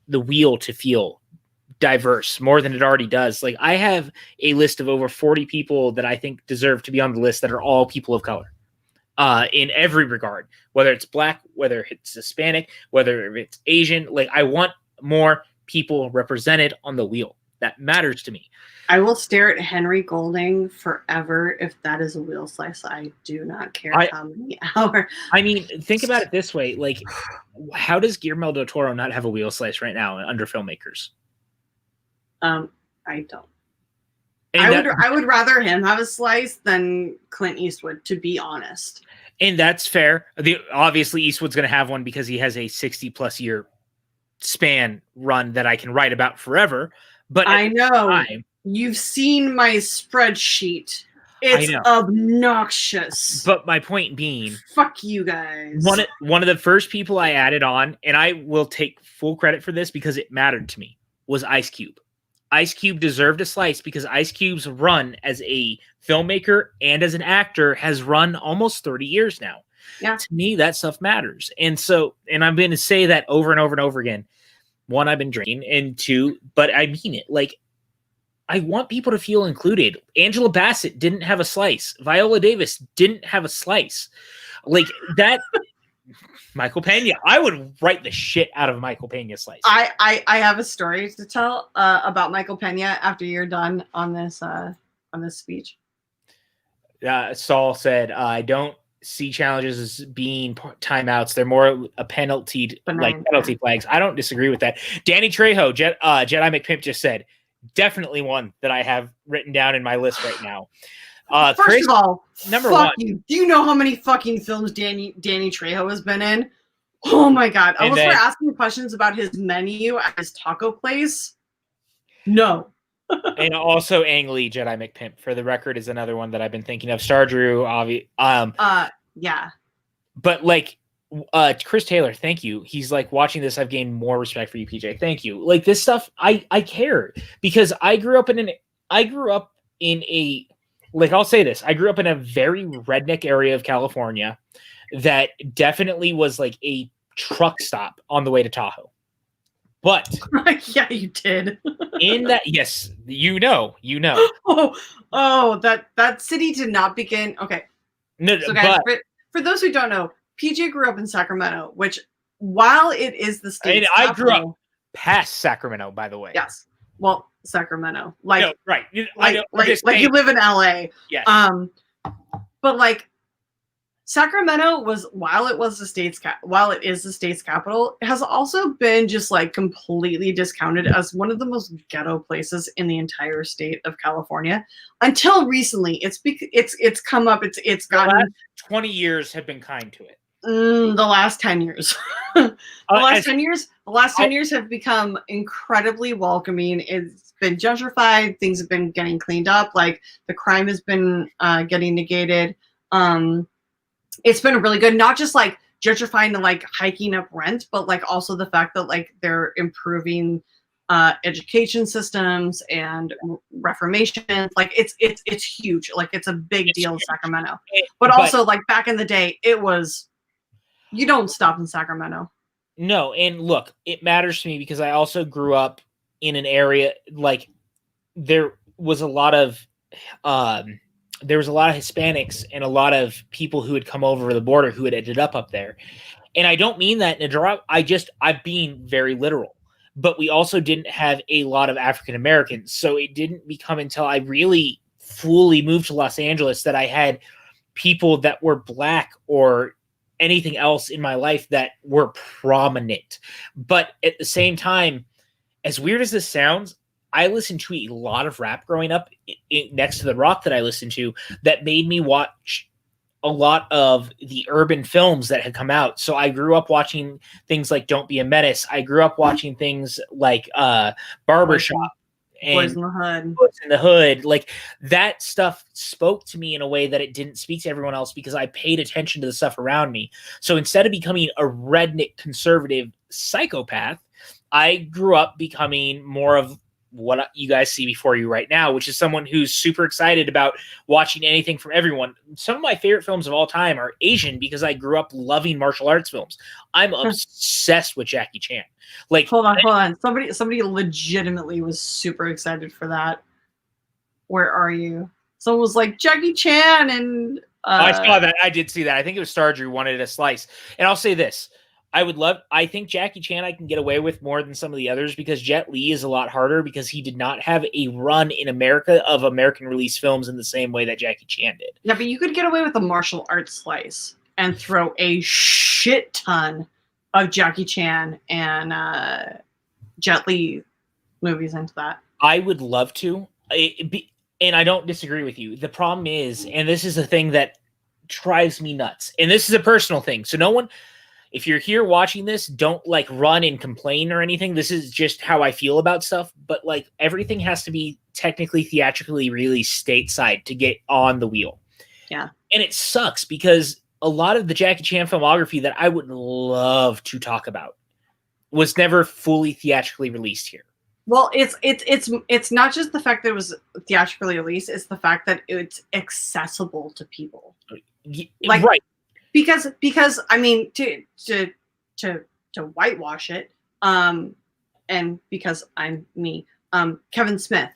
the wheel to feel diverse more than it already does. Like, I have a list of over 40 people that I think deserve to be on the list that are all people of color. In every regard, whether it's Black, whether it's Hispanic, whether it's Asian. Like, I want more people represented on the wheel. That matters to me. I will stare at Henry Golding forever if that is a wheel slice. I do not care how many hours. I mean, think about it this way. Like, how does Guillermo del Toro not have a wheel slice right now under filmmakers? I don't. And I would rather him have a slice than Clint Eastwood, to be honest. And that's fair. Obviously, Eastwood's going to have one because he has a 60-plus year span run that I can write about forever. But I know. You've seen my spreadsheet. It's obnoxious. But my point being, fuck you guys. One of the first people I added on, and I will take full credit for this because it mattered to me, was Ice Cube. Ice Cube deserved a slice because Ice Cube's run as a filmmaker and as an actor has run almost 30 years now. Yeah. To me, that stuff matters. And I'm going to say that over and over and over again. One, I've been drinking, and two, but I mean it. Like, I want people to feel included. Angela Bassett didn't have a slice. Viola Davis didn't have a slice. Like that. Michael Pena. I would write the shit out of Michael Pena's slice. I have a story to tell about Michael Pena after you're done on this speech. Saul said, "I don't see challenges as being timeouts. They're more a penalty flags." I don't disagree with that. Danny Trejo, Jedi McPimp just said, definitely one that I have written down in my list right now. First of all, number fuck one. you. Do you know how many fucking films Danny Trejo has been in? Oh my god! Unless we're asking questions about his menu at his taco place. No. And also Ang Lee, Jedi McPimp, for the record, is another one that I've been thinking of. Star Drew, yeah. But like, Chris Taylor, thank you. He's like, watching this, I've gained more respect for you, PJ. Thank you. Like, this stuff, I care because I grew up in a, like, I'll say this. I grew up in a very redneck area of California that definitely was like a truck stop on the way to Tahoe. But yeah, you did. In that, yes, you know. Oh, that city did not begin. Okay. No, so guys, for those who don't know, PJ grew up in Sacramento, which, while it is the state, I grew up past Sacramento, by the way. Yes. Well, Sacramento, like, no, right, like you live in LA. Yes. But like, Sacramento was, while it is the state's capital, it has also been just like completely discounted as one of the most ghetto places in the entire state of California until recently. It's come up. It's gotten, the last 20 years have been kind to it. The last 10 years. The last 10 years have become incredibly welcoming. It's been gentrified. Things have been getting cleaned up. Like, the crime has been getting negated. It's been really good, not just like gentrifying and like hiking up rent, but like also the fact that like they're improving education systems and reformation. Like, it's huge. Like, it's a big deal in Sacramento. But also, like, back in the day, it was, you don't stop in Sacramento. No, and look, it matters to me because I also grew up in an area, like, there was a lot of Hispanics and a lot of people who had come over the border who had ended up there. And I don't mean that in a derogatory. I'm being very literal. But we also didn't have a lot of African Americans. So it didn't become until I really fully moved to Los Angeles that I had people that were Black or anything else in my life that were prominent. But at the same time, as weird as this sounds, I listened to a lot of rap growing up next to the rock that I listened to that made me watch a lot of the urban films that had come out. So I grew up watching things like Don't Be a Menace. I grew up watching things like Barbershop and Boys in the Hood. Boys in the Hood. Like, that stuff spoke to me in a way that it didn't speak to everyone else because I paid attention to the stuff around me. So instead of becoming a redneck conservative psychopath, I grew up becoming more of what you guys see before you right now, which is someone who's super excited about watching anything from everyone. Some of my favorite films of all time are Asian because I grew up loving martial arts films. I'm obsessed with Jackie Chan. Like, hold on. Somebody legitimately was super excited for that. Where are you? Someone was like Jackie Chan and I saw that. I did see that. I think it was Star Drew wanted a slice. And I'll say this. I think Jackie Chan I can get away with more than some of the others because Jet Li is a lot harder because he did not have a run in America of American release films in the same way that Jackie Chan did. Yeah, but you could get away with a martial arts slice and throw a shit ton of Jackie Chan and Jet Li movies into that. I would love to. And I don't disagree with you. The problem is, and this is a thing that drives me nuts, and this is a personal thing. So no one, if you're here watching this, don't like run and complain or anything. This is just how I feel about stuff. But like everything has to be technically theatrically released stateside to get on the wheel. Yeah. And it sucks because a lot of the Jackie Chan filmography that I would love to talk about was never fully theatrically released here. Well, it's not just the fact that it was theatrically released; it's the fact that it's accessible to people. Like, right? Because I mean, to whitewash it, and because I'm me, Kevin Smith,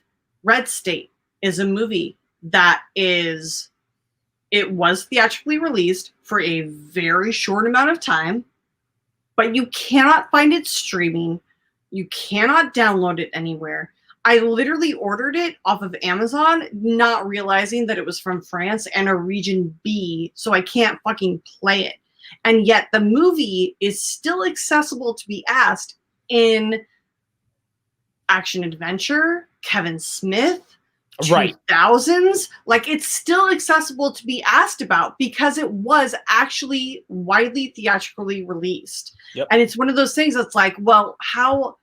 Red State is a movie that it was theatrically released for a very short amount of time, but you cannot find it streaming. You cannot download it anywhere. I literally ordered it off of Amazon, not realizing that it was from France and a region B, so I can't fucking play it. And yet the movie is still accessible to be asked in action adventure, Kevin Smith, right, 2000s. Like, it's still accessible to be asked about because it was actually widely theatrically released. Yep. And it's one of those things that's like, well, how,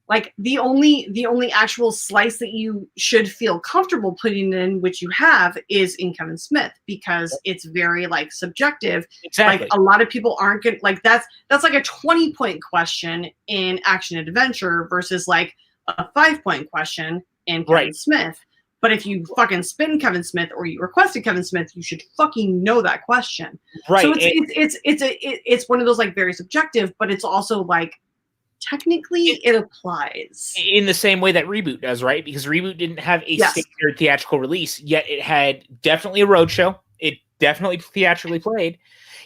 like, the only actual slice that you should feel comfortable putting in, which you have, is in Kevin Smith, because it's very like subjective. Exactly. Like, a lot of people aren't gonna, like, that's like a 20-point question in action adventure versus like a 5-point question in Kevin Smith. But if you fucking spin Kevin Smith or you requested Kevin Smith, you should fucking know that question. Right. So it's one of those like very subjective, but it's also like technically it applies in the same way that Reboot does, right? Because Reboot didn't have a standard theatrical release, yet it had definitely a roadshow. It definitely theatrically played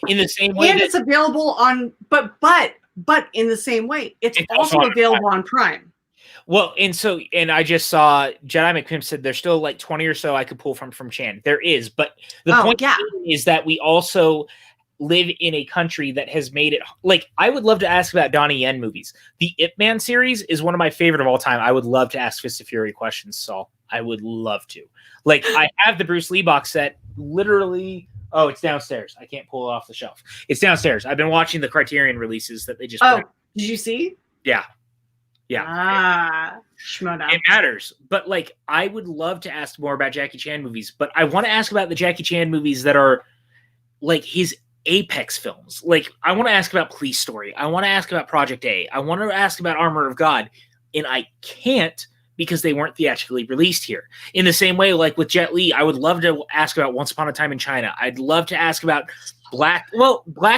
in the same way, and it's available on. But in the same way, it's also available on Prime. Well, and I just saw Jedi McPimp said there's still like 20 or so I could pull from Chan. There is, but the point is that we also live in a country that has made it, like, I would love to ask about Donnie Yen movies. The Ip Man series is one of my favorite of all time. I would love to ask Fist of Fury questions, Saul. I would love to. Like, I have the Bruce Lee box set literally. Oh, it's downstairs. I can't pull it off the shelf. It's downstairs. I've been watching the Criterion releases that they just did you see? Yeah. Schmoedown. It matters. But like, I would love to ask more about Jackie Chan movies, but I want to ask about the Jackie Chan movies that are like his apex films. Like, I want to ask about Police Story. I want to ask about Project A. I want to ask about Armor of God. And I can't because they weren't theatrically released here. In the same way, like with Jet Li, I would love to ask about Once Upon a Time in China. I'd love to ask about Black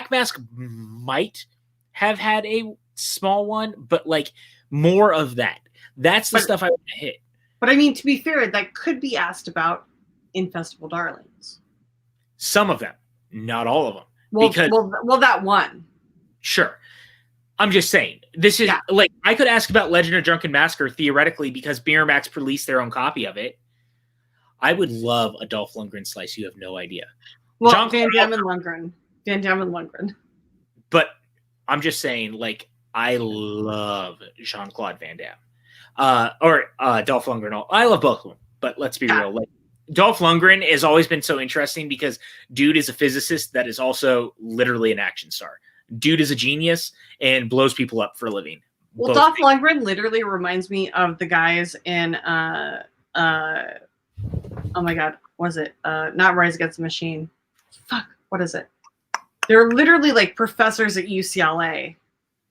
Mask might have had a small one, but like more of that. That's the stuff I want to hit. But I mean, to be fair, that could be asked about in Festival Darlings. Some of them, not all of them. Well, that one. Sure. I'm just saying, this is like, I could ask about Legend of Drunken Massacre theoretically because Miramax released their own copy of it. I would love a Dolph Lundgren slice. You have no idea. Well, Van Damme and Lundgren. But I'm just saying, like, I love Jean-Claude Van Damme. Or Dolph Lundgren. I love both of them, but let's be real. Like, Dolph Lundgren has always been so interesting because dude is a physicist that is also literally an action star. Dude is a genius and blows people up for a living. Well, Dolph Lundgren literally reminds me of the guys in oh my god, what is it? Not Rise Against the Machine. Fuck, what is it? They're literally like professors at UCLA.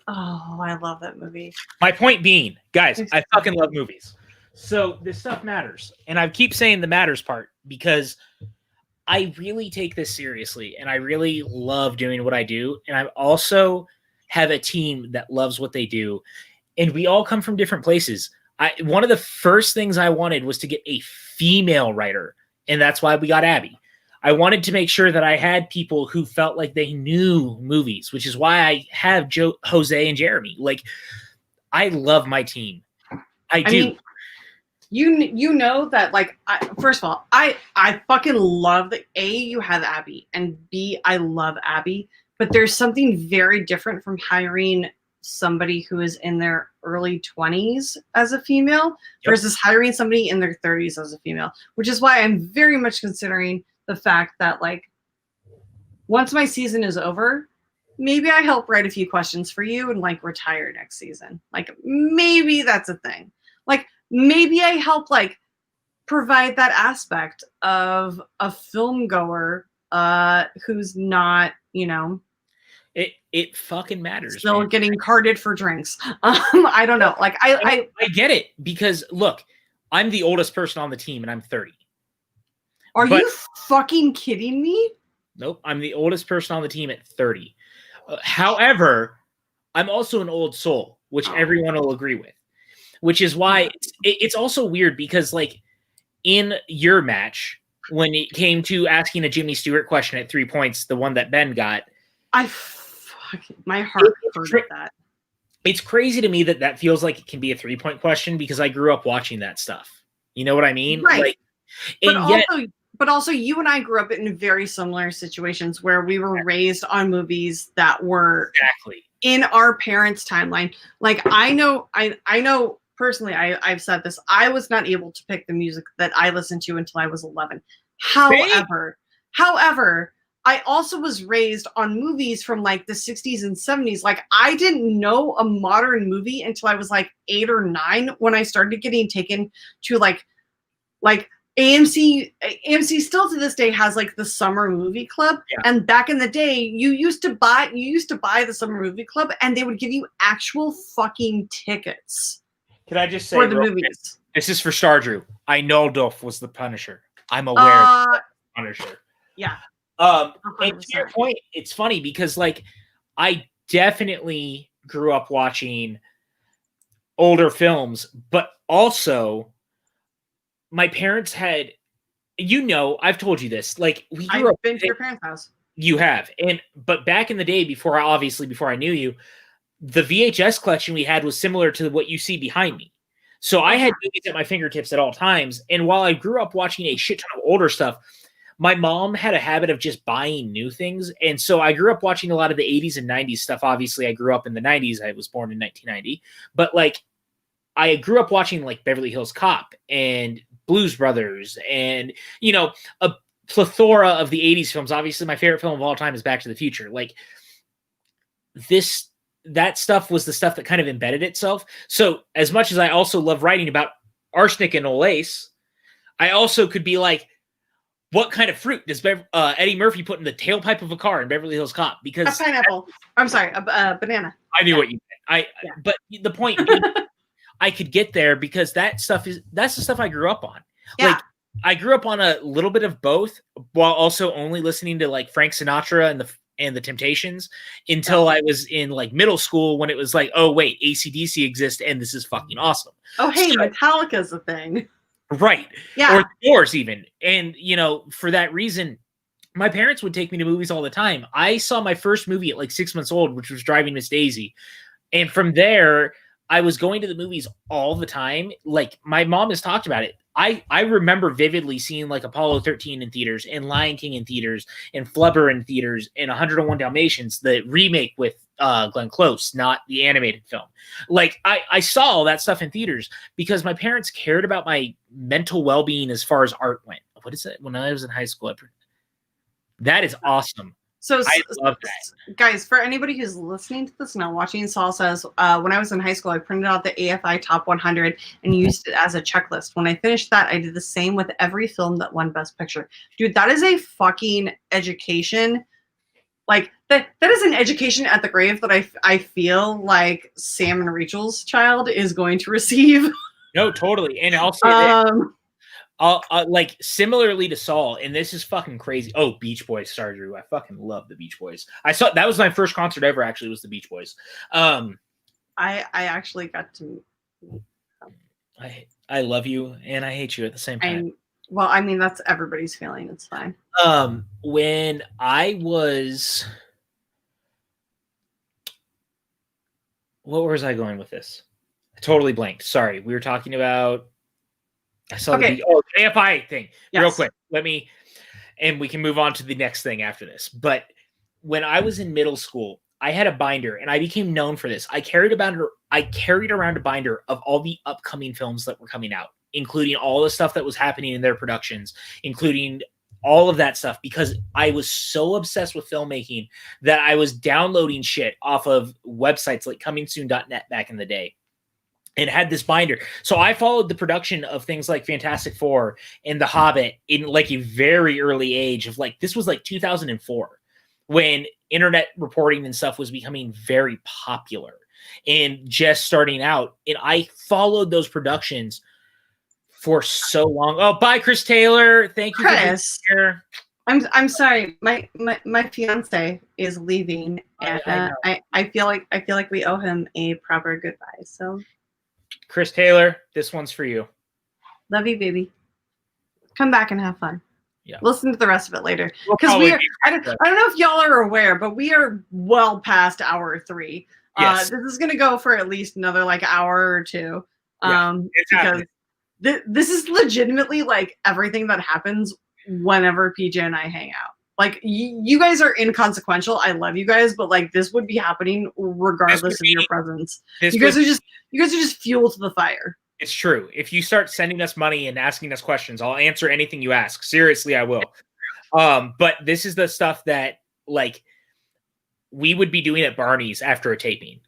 Oh, I love that movie. My point being, guys, I fucking love movies. So this stuff matters. And I keep saying the matters part because I really take this seriously and I really love doing what I do. And I also have a team that loves what they do. And we all come from different places. One of the first things I wanted was to get a female writer. And that's why we got Abby. I wanted to make sure that I had people who felt like they knew movies, which is why I have Jose and Jeremy. Like, I love my team. I do. mean, you know that, like, first of all, I fucking love that A, you have Abby, and B, I love Abby, but there's something very different from hiring somebody who is in their early 20s as a female versus hiring somebody in their 30s as a female, which is why I'm very much considering the fact that, like, once my season is over, maybe I help write a few questions for you and, like, retire next season. Like, maybe that's a thing. Like, maybe I help, like, provide that aspect of a film goer who's not, you know, it fucking matters. Still man. getting carded for drinks. I don't know. Like, I get it because look, I'm the oldest person on the team and I'm 30. Are you fucking kidding me? Nope. I'm the oldest person on the team at 30. However, I'm also an old soul, which everyone will agree with, which is why it's also weird because, like, in your match, when it came to asking a Jimmy Stewart question at 3 points, the one that Ben got, my heart hurt at that. It's crazy to me that feels like it can be a 3-point question because I grew up watching that stuff. You know what I mean? Right. Like, but also you and I grew up in very similar situations where we were raised on movies that were in our parents' timeline. Like, I know personally, I've said this, I was not able to pick the music that I listened to until I was 11. However, I also was raised on movies from, like, the 60s and 70s. Like, I didn't know a modern movie until I was, like, 8 or 9 when I started getting taken to, like AMC still to this day has, like, the summer movie club. Yeah. And back in the day, you used to buy the summer movie club and they would give you actual fucking tickets. Can I just say for the movies? This is for Star Drew. I know Dolph was the Punisher. I'm aware of the Punisher. Yeah. 100%. And to your point, it's funny because, like, I definitely grew up watching older films, but also my parents had, I've told you this, like, I've been to your parents' house. You have. But back in the day, before I knew you, the VHS collection we had was similar to what you see behind me. So I had movies at my fingertips at all times. And while I grew up watching a shit ton of older stuff, my mom had a habit of just buying new things. And so I grew up watching a lot of the 80s and 90s stuff. Obviously, I grew up in the 90s. I was born in 1990. But, like, I grew up watching, like, Beverly Hills Cop and Blues Brothers and, a plethora of the 80s films. Obviously, my favorite film of all time is Back to the Future. Like, that stuff was the stuff that kind of embedded itself. So as much as I also love writing about arsenic and Old Ace, I also could be like, what kind of fruit does Eddie Murphy put in the tailpipe of a car in Beverly Hills Cop? Because a pineapple. I'm sorry, a banana. I knew what you meant. But the point being, I could get there because that's the stuff I grew up on. Yeah. Like, I grew up on a little bit of both while also only listening to, like, Frank Sinatra and the Temptations until I was in, like, middle school when it was like, oh wait, AC/DC exists and this is fucking awesome. Oh hey, so, Metallica's a thing. Right. Yeah. Or The Doors even. And, for that reason, my parents would take me to movies all the time. I saw my first movie at, like, 6 months old, which was Driving Miss Daisy. And from there, I was going to the movies all the time. Like, my mom has talked about it. I remember vividly seeing, like, Apollo 13 in theaters and Lion King in theaters and Flubber in theaters and 101 Dalmatians, the remake with Glenn Close, not the animated film. Like, I saw all that stuff in theaters because my parents cared about my mental well-being as far as art went. What is it? When I was in high school, that is awesome. So I love that. Guys, for anybody who's listening to this, not watching, Saul says, when I was in high school, I printed out the AFI Top 100 and used it as a checklist. When I finished that, I did the same with every film that won Best Picture. Dude, that is a fucking education. Like, that is an education at the grave that I feel like Sam and Rachel's child is going to receive. No, totally. And I'll say this. Um, Like similarly to Saul, and this is fucking crazy. Oh, Beach Boys, sorry, Drew. I fucking love the Beach Boys. I saw that was my first concert ever. Actually, was the Beach Boys. I actually got to. I love you and I hate you at the same time. Well, I mean that's everybody's feeling. It's fine. When I was, what was I going with this? I totally blanked. Sorry, we were talking about. I saw the AFI thing real quick. And we can move on to the next thing after this. But when I was in middle school, I had a binder, and I became known for this. I carried around a binder of all the upcoming films that were coming out, including all the stuff that was happening in their productions, including all of that stuff, because I was so obsessed with filmmaking that I was downloading shit off of websites like comingsoon.net back in the day. And had this binder. So I followed the production of things like Fantastic Four and The Hobbit in like a very early age of like, this was like 2004 when internet reporting and stuff was becoming very popular and just starting out. And I followed those productions for so long. Oh, bye, Chris Taylor. Thank you. Chris, I'm sorry. My fiance is leaving, and I feel like we owe him a proper goodbye. So. Chris Taylor, this one's for you. Love you, baby. Come back and have fun. Yeah. Listen to the rest of it later. Because I don't know if y'all are aware, but we are well past hour 3. Yes. This is going to go for at least another like hour or two. Because this is legitimately like everything that happens whenever PJ and I hang out. Like you guys are inconsequential. I love you guys, but like this would be happening regardless of your presence. You guys are just fuel to the fire. It's true. If you start sending us money and asking us questions, I'll answer anything you ask. Seriously, I will. But this is the stuff that like we would be doing at Barney's after a taping.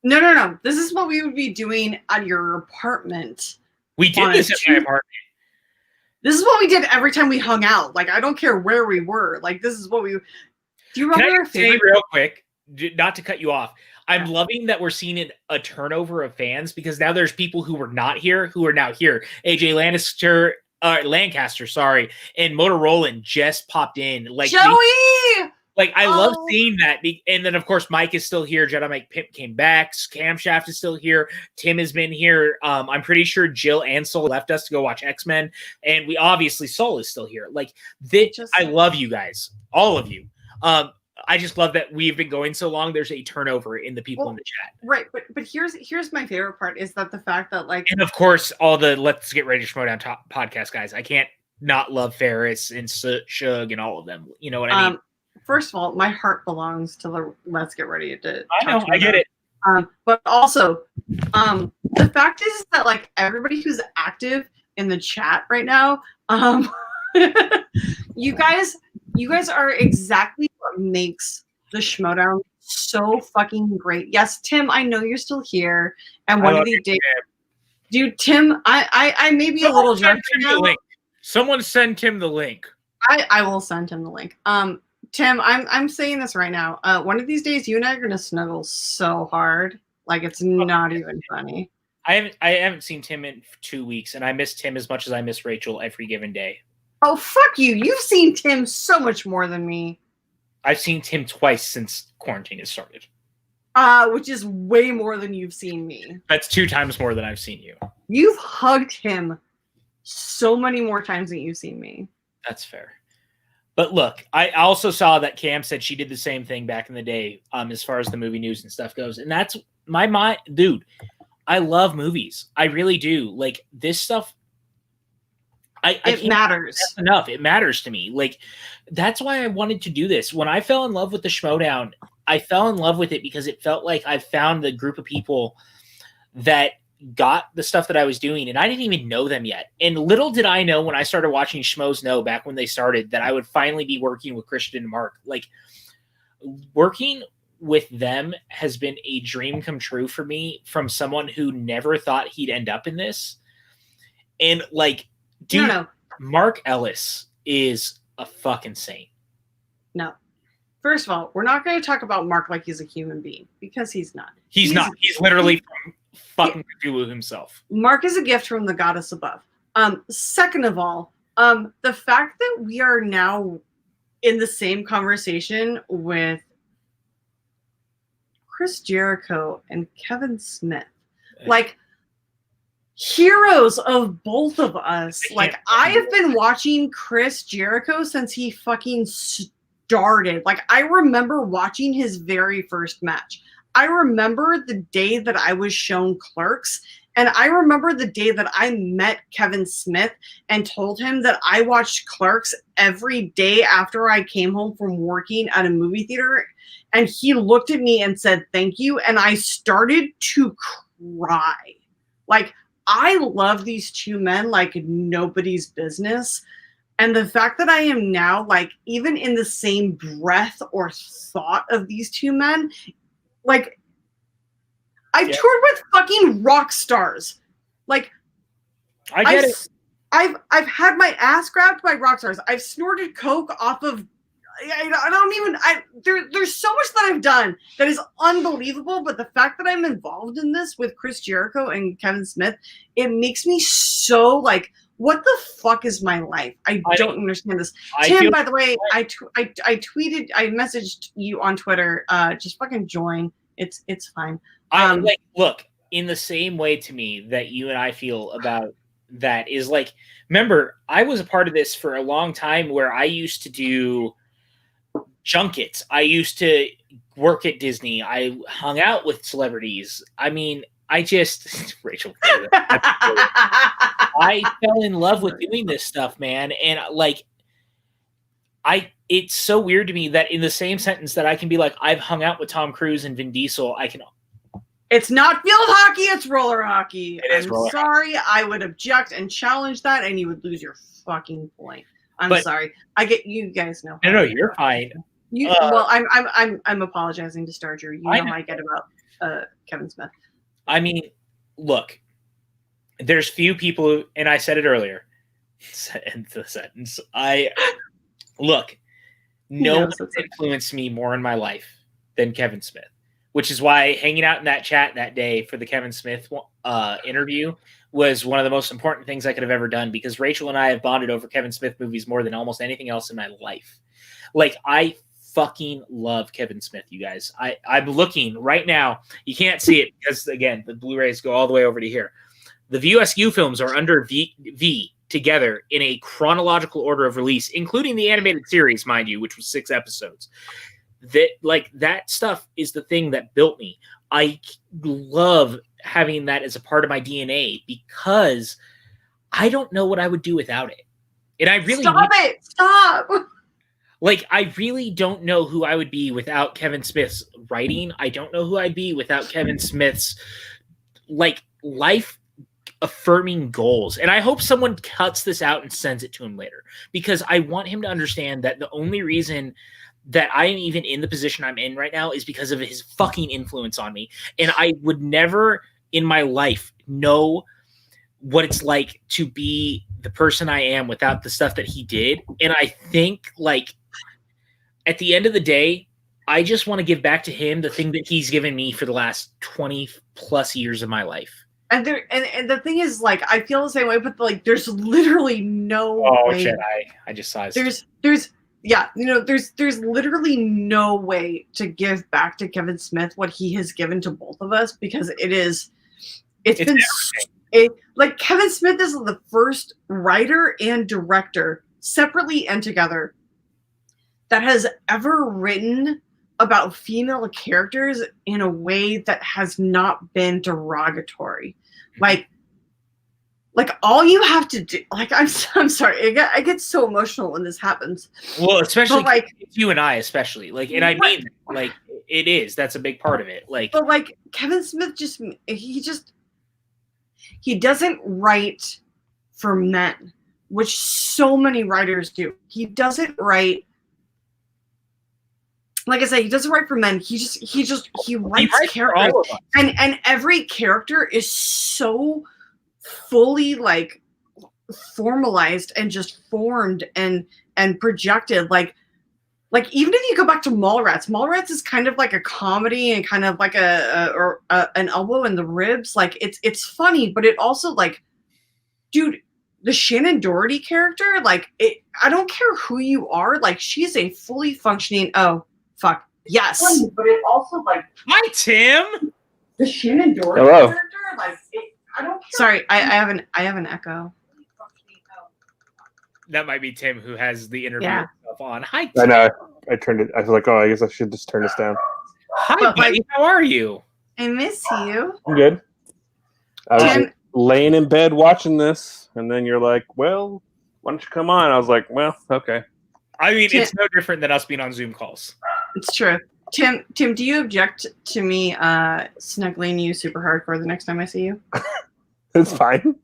No. This is what we would be doing at your apartment. We did this at my apartment. This is what we did every time we hung out. Like, I don't care where we were. Like, this is what we... Do you remember our favorite... real quick, not to cut you off. I'm loving that we're seeing a turnover of fans because now there's people who were not here who are now here. AJ Lancaster, sorry, and Motorola just popped in. Like Joey! I love seeing that. And then, of course, Mike is still here. Jedi Mike Pimp came back. Camshaft is still here. Tim has been here. I'm pretty sure Jill and Soul left us to go watch X-Men. And we obviously, Soul is still here. Like, I love you guys. All of you. I just love that we've been going so long. There's a turnover in the people in the chat. Right. But here's my favorite part is that the fact that like... And, of course, all the Let's Get Ready to Schmoedown podcast guys. I can't not love Ferris and Shug and all of them. You know what I mean? First of all, my heart belongs to the Let's Get Ready to... I know, I get it. But also, the fact is that like everybody who's active in the chat right now, you guys are exactly what makes the Schmoedown so fucking great. Yes, Tim, I know you're still here, and one of these days, dude, Tim, I may be a little drunk now. Someone send Tim the link. I will send him the link. Tim, I'm saying this right now. One of these days, you and I are gonna snuggle so hard, like it's not even funny. I haven't seen Tim in 2 weeks, and I miss Tim as much as I miss Rachel every given day. Oh fuck you! You've seen Tim so much more than me. I've seen Tim twice since quarantine has started. Which is way more than you've seen me. That's 2 times more than I've seen you. You've hugged him so many more times than you've seen me. That's fair. But look, I also saw that Cam said she did the same thing back in the day, as far as the movie news and stuff goes. And that's my mind, dude. I love movies. I really do. Like this stuff. It matters enough. It matters to me. Like that's why I wanted to do this. When I fell in love with the Schmoedown, I fell in love with it because it felt like I found the group of people that got the stuff that I was doing, and I didn't even know them yet. And little did I know when I started watching Schmoes Know back when they started that I would finally be working with Christian and Mark. Like working with them has been a dream come true for me from someone who never thought he'd end up in this. And like, dude, no. Mark Ellis is a fucking saint. No. First of all, we're not going to talk about Mark like he's a human being because he's not. He's not. He's literally from fucking Cthulhu himself. Mark is a gift from the goddess above. Second of all, the fact that we are now in the same conversation with Chris Jericho and Kevin Smith, like heroes of both of us. Like, I have been watching Chris Jericho since he fucking started. Like, I remember watching his very first match. I remember the day that I was shown Clerks, and I remember the day that I met Kevin Smith and told him that I watched Clerks every day after I came home from working at a movie theater. And he looked at me and said, thank you. And I started to cry. Like, I love these two men like nobody's business. And the fact that I am now, like, even in the same breath or thought of these two men, like, I've toured with fucking rock stars. Like, I get it. I've had my ass grabbed by rock stars. I've snorted coke off of. There's so much that I've done that is unbelievable. But the fact that I'm involved in this with Chris Jericho and Kevin Smith, it makes me so like, what the fuck is my life? I don't understand this. Tim, by the way, I tweeted, I messaged you on Twitter. Just fucking join. It's fine. Look, in the same way to me that you and I feel about that is like, remember, I was a part of this for a long time where I used to do junkets. I used to work at Disney. I hung out with celebrities. I mean, Rachel, I fell in love with doing this stuff, man. And like, it's so weird to me that in the same sentence that I can be like, I've hung out with Tom Cruise and Vin Diesel, it's not field hockey, it's roller hockey. I'm sorry, I would object and challenge that, and you would lose your fucking point. I'm sorry. I get, you guys know. No, you're fine. Well, I'm apologizing to Starger. You know how I get about Kevin Smith. I mean, look, there's few people, and I said it earlier. End the sentence. No one influenced me more in my life than Kevin Smith, which is why hanging out in that chat that day for the Kevin Smith interview was one of the most important things I could have ever done, because Rachel and I have bonded over Kevin Smith movies more than almost anything else in my life. Like, I fucking love Kevin Smith, you guys. I'm looking right now. You can't see it because, again, the Blu-rays go all the way over to here. The VSU films are under V together in a chronological order of release, including the animated series, mind you, which was 6 episodes. That stuff is the thing that built me. I love having that as a part of my DNA because I don't know what I would do without it. And I really Stop. Like, I really don't know who I would be without Kevin Smith's writing. I don't know who I'd be without Kevin Smith's like life affirming goals. And I hope someone cuts this out and sends it to him later, because I want him to understand that the only reason that I am even in the position I'm in right now is because of his fucking influence on me. And I would never in my life know what it's like to be the person I am without the stuff that he did. And I think, like, at the end of the day, I just want to give back to him the thing that he's given me for the last 20 plus years of my life. And the thing is, like, I feel the same way, but like, there's literally no way. Shit, I just saw there's literally no way to give back to Kevin Smith what he has given to both of us, because like, Kevin Smith is the first writer and director, separately and together, that has ever written about female characters in a way that has not been derogatory. Like all you have to do, like, I'm sorry, I get so emotional when this happens. Well, especially like you and I, especially, like, and I mean, like, it is, that's a big part of it. Like, but like, Kevin Smith he doesn't write for men, which so many writers do. He doesn't write. Like I said, he doesn't write for men. He writes characters, and every character is so fully, like, formalized and just formed and projected. Like like even if you go back to Mallrats is kind of like a comedy and kind of like an elbow in the ribs. Like it's funny, but it also like, dude, the Shannon Doherty character, like I don't care who you are, like she's a fully functioning. Oh fuck, yes. Funny, but it also like, hi Tim. The Shannon Doherty Hello. character, like I don't care. Sorry, I have an echo. That might be Tim who has the interview stuff on. Hi, Tim. I know. I turned it. I was like, oh, I guess I should just turn this down. Hi, But, buddy. like, How are you? I miss you. I'm good. I was Tim- just laying in bed watching this, and then you're like, well, why don't you come on? I was like, well, okay. I mean, Tim- it's no different than us being on Zoom calls. It's true. Tim, do you object to me snuggling you super hardcore the next time I see you? It's fine.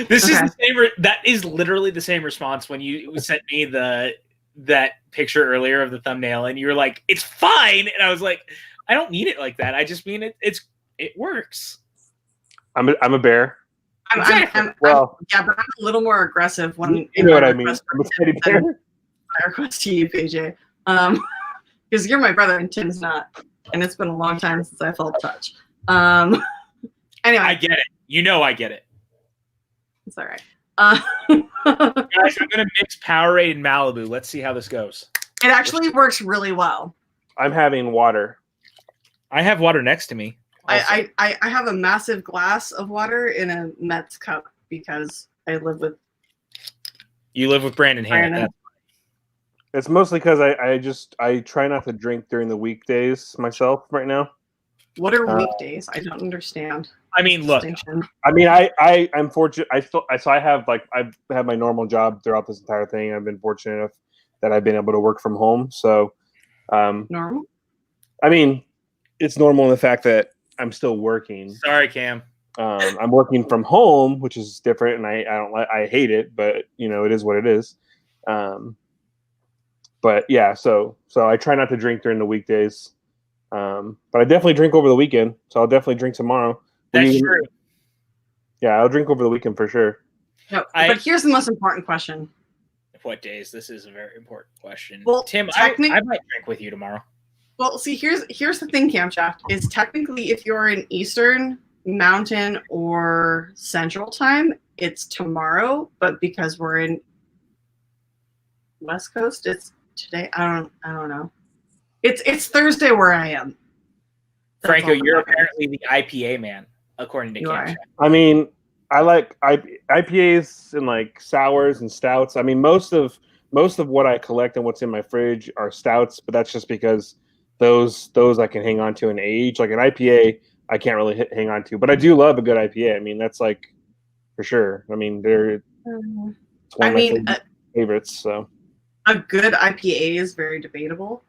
This is the same. That is literally the same response when you sent me that picture earlier of the thumbnail, and you were like, "It's fine," and I was like, "I don't mean it like that. I just mean it works." I'm a bear. Exactly. Well, yeah, but I'm a little more aggressive when you know what I mean. I'm a teddy bear. I request to you, PJ, because you're my brother and Tim's not, and it's been a long time since I felt touch. Anyway, I get it. You know, I get it. It's all right. Guys, I'm gonna mix Powerade and Malibu. Let's see how this goes. It actually works really well. I'm having water. I have water next to me. I have a massive glass of water in a Mets cup because I live with. You live with Brandon Hammond. It's mostly because I try not to drink during the weekdays myself right now. What are weekdays? I don't understand. I mean, look. I mean, I'm fortunate. I have my normal job throughout this entire thing. I've been fortunate enough that I've been able to work from home. So, normal. I mean, it's normal in the fact that I'm still working. Sorry, Cam. I'm working from home, which is different, and I hate it, but you know, it is what it is. But yeah, so I try not to drink during the weekdays. But I definitely drink over the weekend, so I'll definitely drink tomorrow. That's true. Yeah, I'll drink over the weekend for sure. No, but here's the most important question. What days? This is a very important question. Well, Tim, I might drink with you tomorrow. Well, see, here's the thing, Camshaft, is technically if you're in Eastern, Mountain, or Central time, it's tomorrow. But because we're in West Coast, it's today. I don't know. It's Thursday where I am. Franco, you're apparently the IPA man, according to Camshaft. I mean, I like IPAs and like sours and stouts. I mean, most of what I collect and what's in my fridge are stouts, but that's just because those I can hang on to in age. Like an IPA, I can't really hang on to, but I do love a good IPA. I mean, that's like for sure. I mean, it's one of my favorites. So a good IPA is very debatable.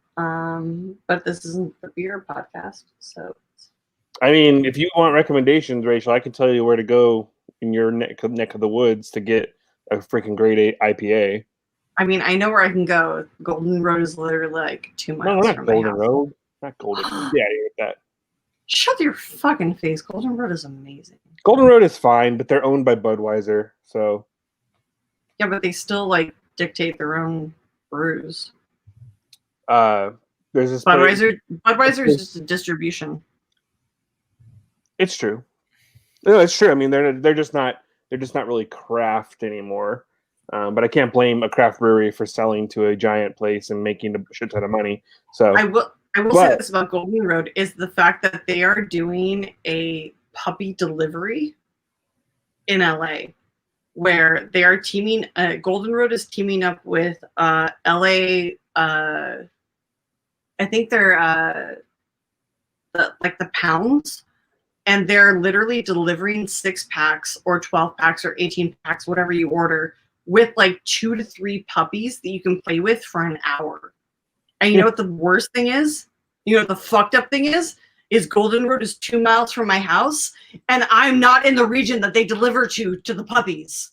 But this isn't the beer podcast, so. I mean, if you want recommendations, Rachel, I can tell you where to go in your neck of the woods to get a freaking great IPA. I mean, I know where I can go. Golden Road is literally like 2 miles from my house. Golden Road. Not Golden Road. Yeah, with that. Shut your fucking face. Golden Road is amazing. Golden Road is fine, but they're owned by Budweiser, so. Yeah, but they still like dictate their own brews. There's this Budweiser is just a distribution. It's true. No, it's true. I mean, they're just not really craft anymore. But I can't blame a craft brewery for selling to a giant place and making a shit ton of money. So I will say this about Golden Road is the fact that they are doing a puppy delivery in LA, where they are teaming. Golden Road is teaming up with LA. I think they're the Pounds, and they're literally delivering 6-packs or 12-packs or 18-packs, whatever you order, with like 2 to 3 puppies that you can play with for an hour. And you know what the worst thing is? You know what the fucked up thing is? Is Golden Road is 2 miles from my house, and I'm not in the region that they deliver to the puppies.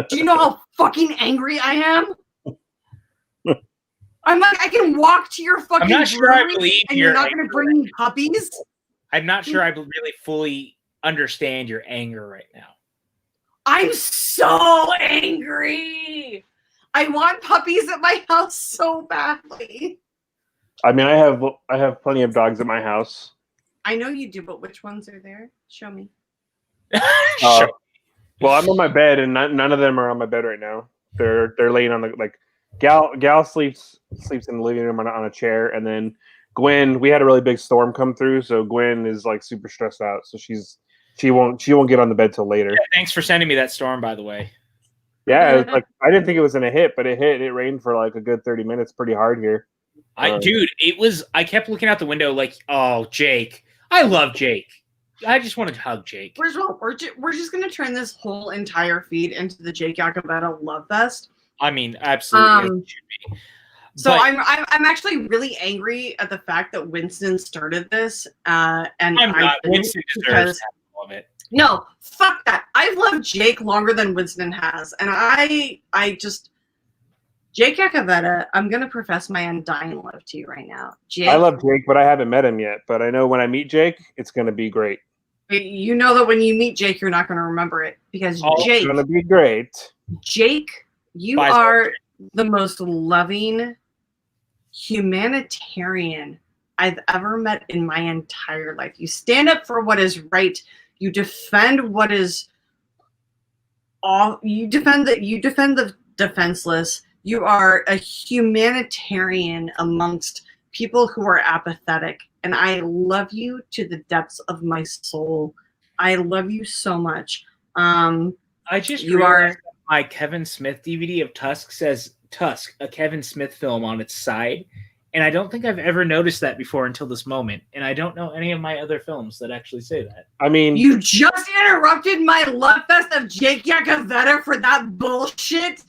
Do you know how fucking angry I am? I'm like, I can walk to your fucking. I'm not sure I believe you're not going to bring me puppies. I'm not sure I really fully understand your anger right now. I'm so angry. I want puppies at my house so badly. I mean, I have plenty of dogs at my house. I know you do, but which ones are there? Show me. Sure. Well, I'm on my bed, and none of them are on my bed right now. They're laying on the Gal sleeps in the living room on a chair, and then Gwen. We had a really big storm come through, so Gwen is like super stressed out. So she won't get on the bed till later. Yeah, thanks for sending me that storm, by the way. Yeah, it was like I didn't think it was gonna hit, but it hit. It rained for like a good 30 minutes, pretty hard here. Dude, it was. I kept looking out the window like, oh, Jake. I love Jake. I just wanted to hug Jake. First of all, we're just gonna turn this whole entire feed into the Jake Yacovetta love fest. I mean, absolutely. It should be. So But I'm actually really angry at the fact that Winston started this, and I'm not. Winston deserves all of it. No, fuck that. I've loved Jake longer than Winston has, and I just Jake Yacovetta, I'm gonna profess my undying love to you right now. Jake, I love Jake, but I haven't met him yet. But I know when I meet Jake, it's gonna be great. You know that when you meet Jake, you're not gonna remember it because Jake, it's gonna be great. Jake, you are the most loving humanitarian I've ever met in my entire life. You stand up for what is right. You defend what is all. You defend the defenseless. You are a humanitarian amongst people who are apathetic, and I love you to the depths of my soul. I love you so much. I just realized that my Kevin Smith DVD of Tusk says Tusk, a Kevin Smith film on its side. And I don't think I've ever noticed that before until this moment. And I don't know any of my other films that actually say that. I mean, you just interrupted my love fest of Jake Yacovetta for that bullshit.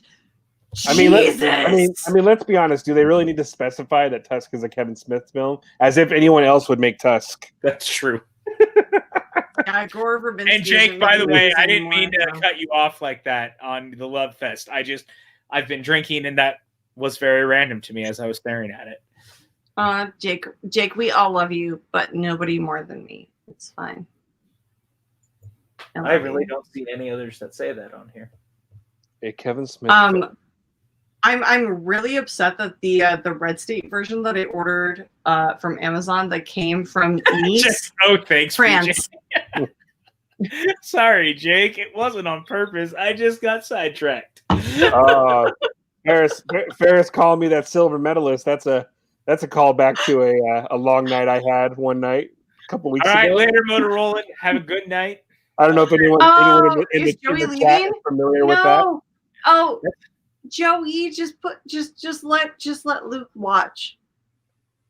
I mean, let's be honest. Do they really need to specify that Tusk is a Kevin Smith film? As if anyone else would make Tusk. That's true. Yeah, Gore Verbinski and Jake, by the way, I didn't mean to cut you off like that on the Love Fest. I've been drinking, and that was very random to me as I was staring at it. Jake, we all love you, but nobody more than me. It's fine. I really don't see any others that say that on here. A Kevin Smith. I'm really upset that the Red State version that I ordered from Amazon that came from Nice, thanks, France. Sorry, Jake. It wasn't on purpose. I just got sidetracked. Ferris called me that silver medalist. That's a callback to a long night I had one night a couple weeks ago. All right, later, Motorola. Have a good night. I don't know if anyone in the chat is familiar with that. Oh, Joey, just let Luke watch.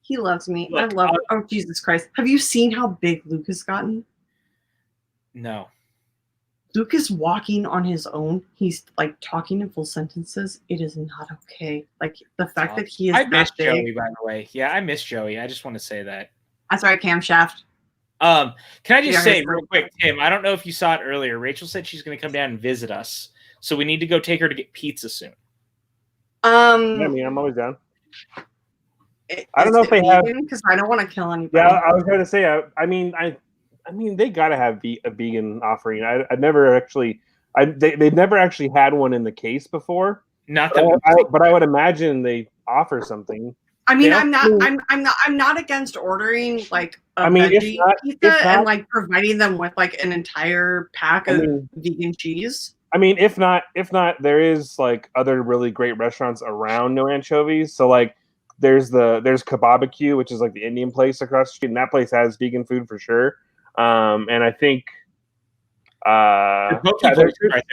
He loves me. Look, I love him. Oh, Jesus Christ. Have you seen how big Luke has gotten? No. Luke is walking on his own. He's like talking in full sentences. It is not okay. Like the fact that he is. I miss that big. Joey, by the way. Yeah, I miss Joey. I just want to say that. That's right, camshaft. Can I just say real quick, Tim? I don't know if you saw it earlier. Rachel said she's going to come down and visit us, so we need to go take her to get pizza soon. Yeah, I mean, I'm always down. I don't know if they have, because I don't want to kill anybody. Yeah, I was going to say. I mean, they got to have a vegan offering. I've never actually. They've never actually had one in the case before. Not that, but I would imagine they offer something. I mean, I'm not against ordering like a veggie pizza and like providing them with like an entire pack of vegan cheese. I mean, if not, there is like other really great restaurants around No Anchovies. So like, there's Kebabacue, which is like the Indian place across the street, and that place has vegan food for sure. And I think right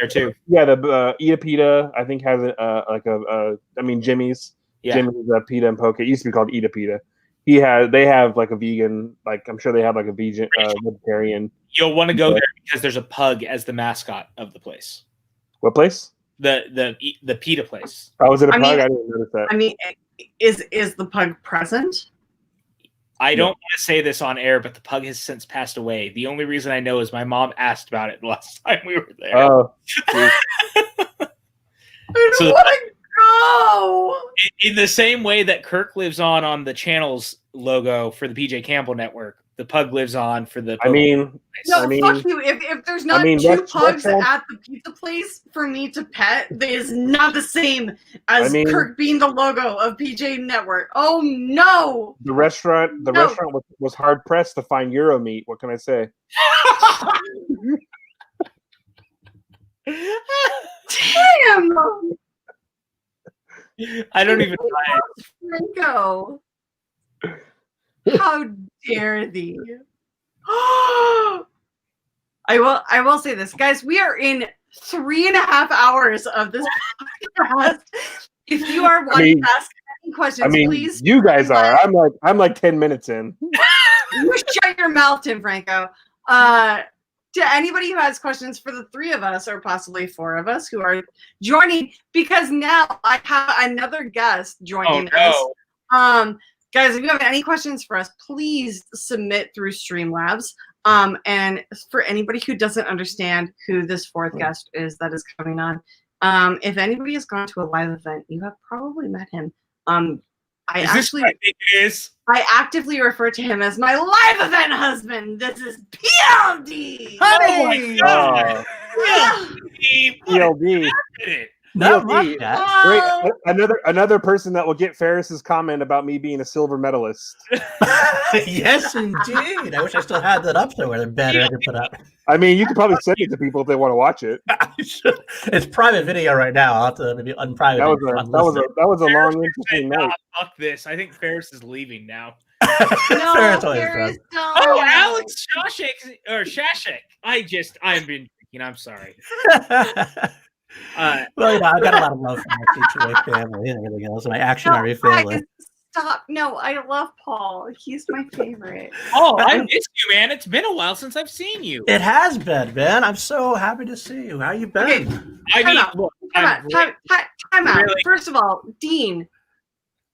there too. Yeah, the Eat a Pita I think has Jimmy's. Yeah. Jimmy's pita and poke. It used to be called Eat a Pita. They have like a vegan, like I'm sure they have like a vegan vegetarian. You'll want to go there because there's a pug as the mascot of the place. What place? The pita place. Oh, was it a pug? I didn't notice that. I mean, is the pug present? I don't want to say this on air, but the pug has since passed away. The only reason I know is my mom asked about it the last time we were there. Oh. I don't want to go. In the same way that Kirk lives on the channel's logo for the PJ Campbell Network, The pug lives on for the. I mean, No, I mean, fuck you. If there's not two pugs at the pizza place for me to pet, that is not the same as Kirk being the logo of PJ Network. Oh no! The restaurant was hard pressed to find Euro meat. What can I say? Damn! I don't even buy it. Franco. How dare thee? I will say this, guys. We are in 3.5 hours of this podcast. If you are wanting to ask any questions, please. You guys are. I'm like 10 minutes in. You shut your mouth, Tim Franco. To anybody who has questions for the 3 of us, or possibly 4 of us, who are joining, because now I have another guest joining us. Guys, if you have any questions for us, please submit through Streamlabs. And for anybody who doesn't understand who this 4th guest is that is coming on, if anybody has gone to a live event, you have probably met him. I actively refer to him as my live event husband. This is PLD. Honey! Oh PLD. No, Great. Another person that will get Ferris's comment about me being a silver medalist. Yes, indeed. I wish I still had that up somewhere. They're better to put up. I mean, you could probably send it to people if they want to watch it. It's private video right now. I'll have to maybe unprivate. That was a long, interesting night. Fuck this. I think Ferris is leaving now. No, Ferris, don't. Oh, Alex Shashik. I've been thinking. I'm sorry. Well, I've got a lot of love for my HOA family and everything else, my Action RE family. Stop. No, I love Paul. He's my favorite. Oh, I missed you, man. It's been a while since I've seen you. It has been, man. I'm so happy to see you. How you been? Okay. Time out. Really? First of all, Dean,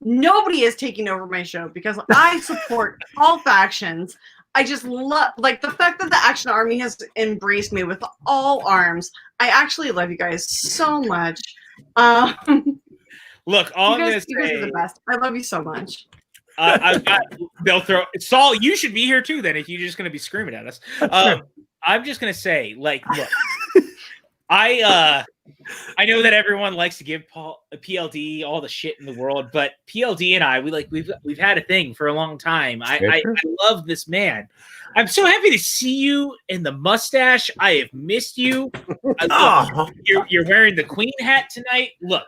nobody is taking over my show because I support all factions. I just love, the fact that the Action Army has embraced me with all arms. I actually love you guys so much. Look, all you guys are the best. I love you so much. They'll throw Saul. You should be here too. Then, if you're just going to be screaming at us, I'm just going to say, look, I know that everyone likes to give PLD all the shit in the world, but PLD and I, we've had a thing for a long time. I love this man. I'm so happy to see you in the mustache. I have missed you. You're wearing the Queen hat tonight. Look,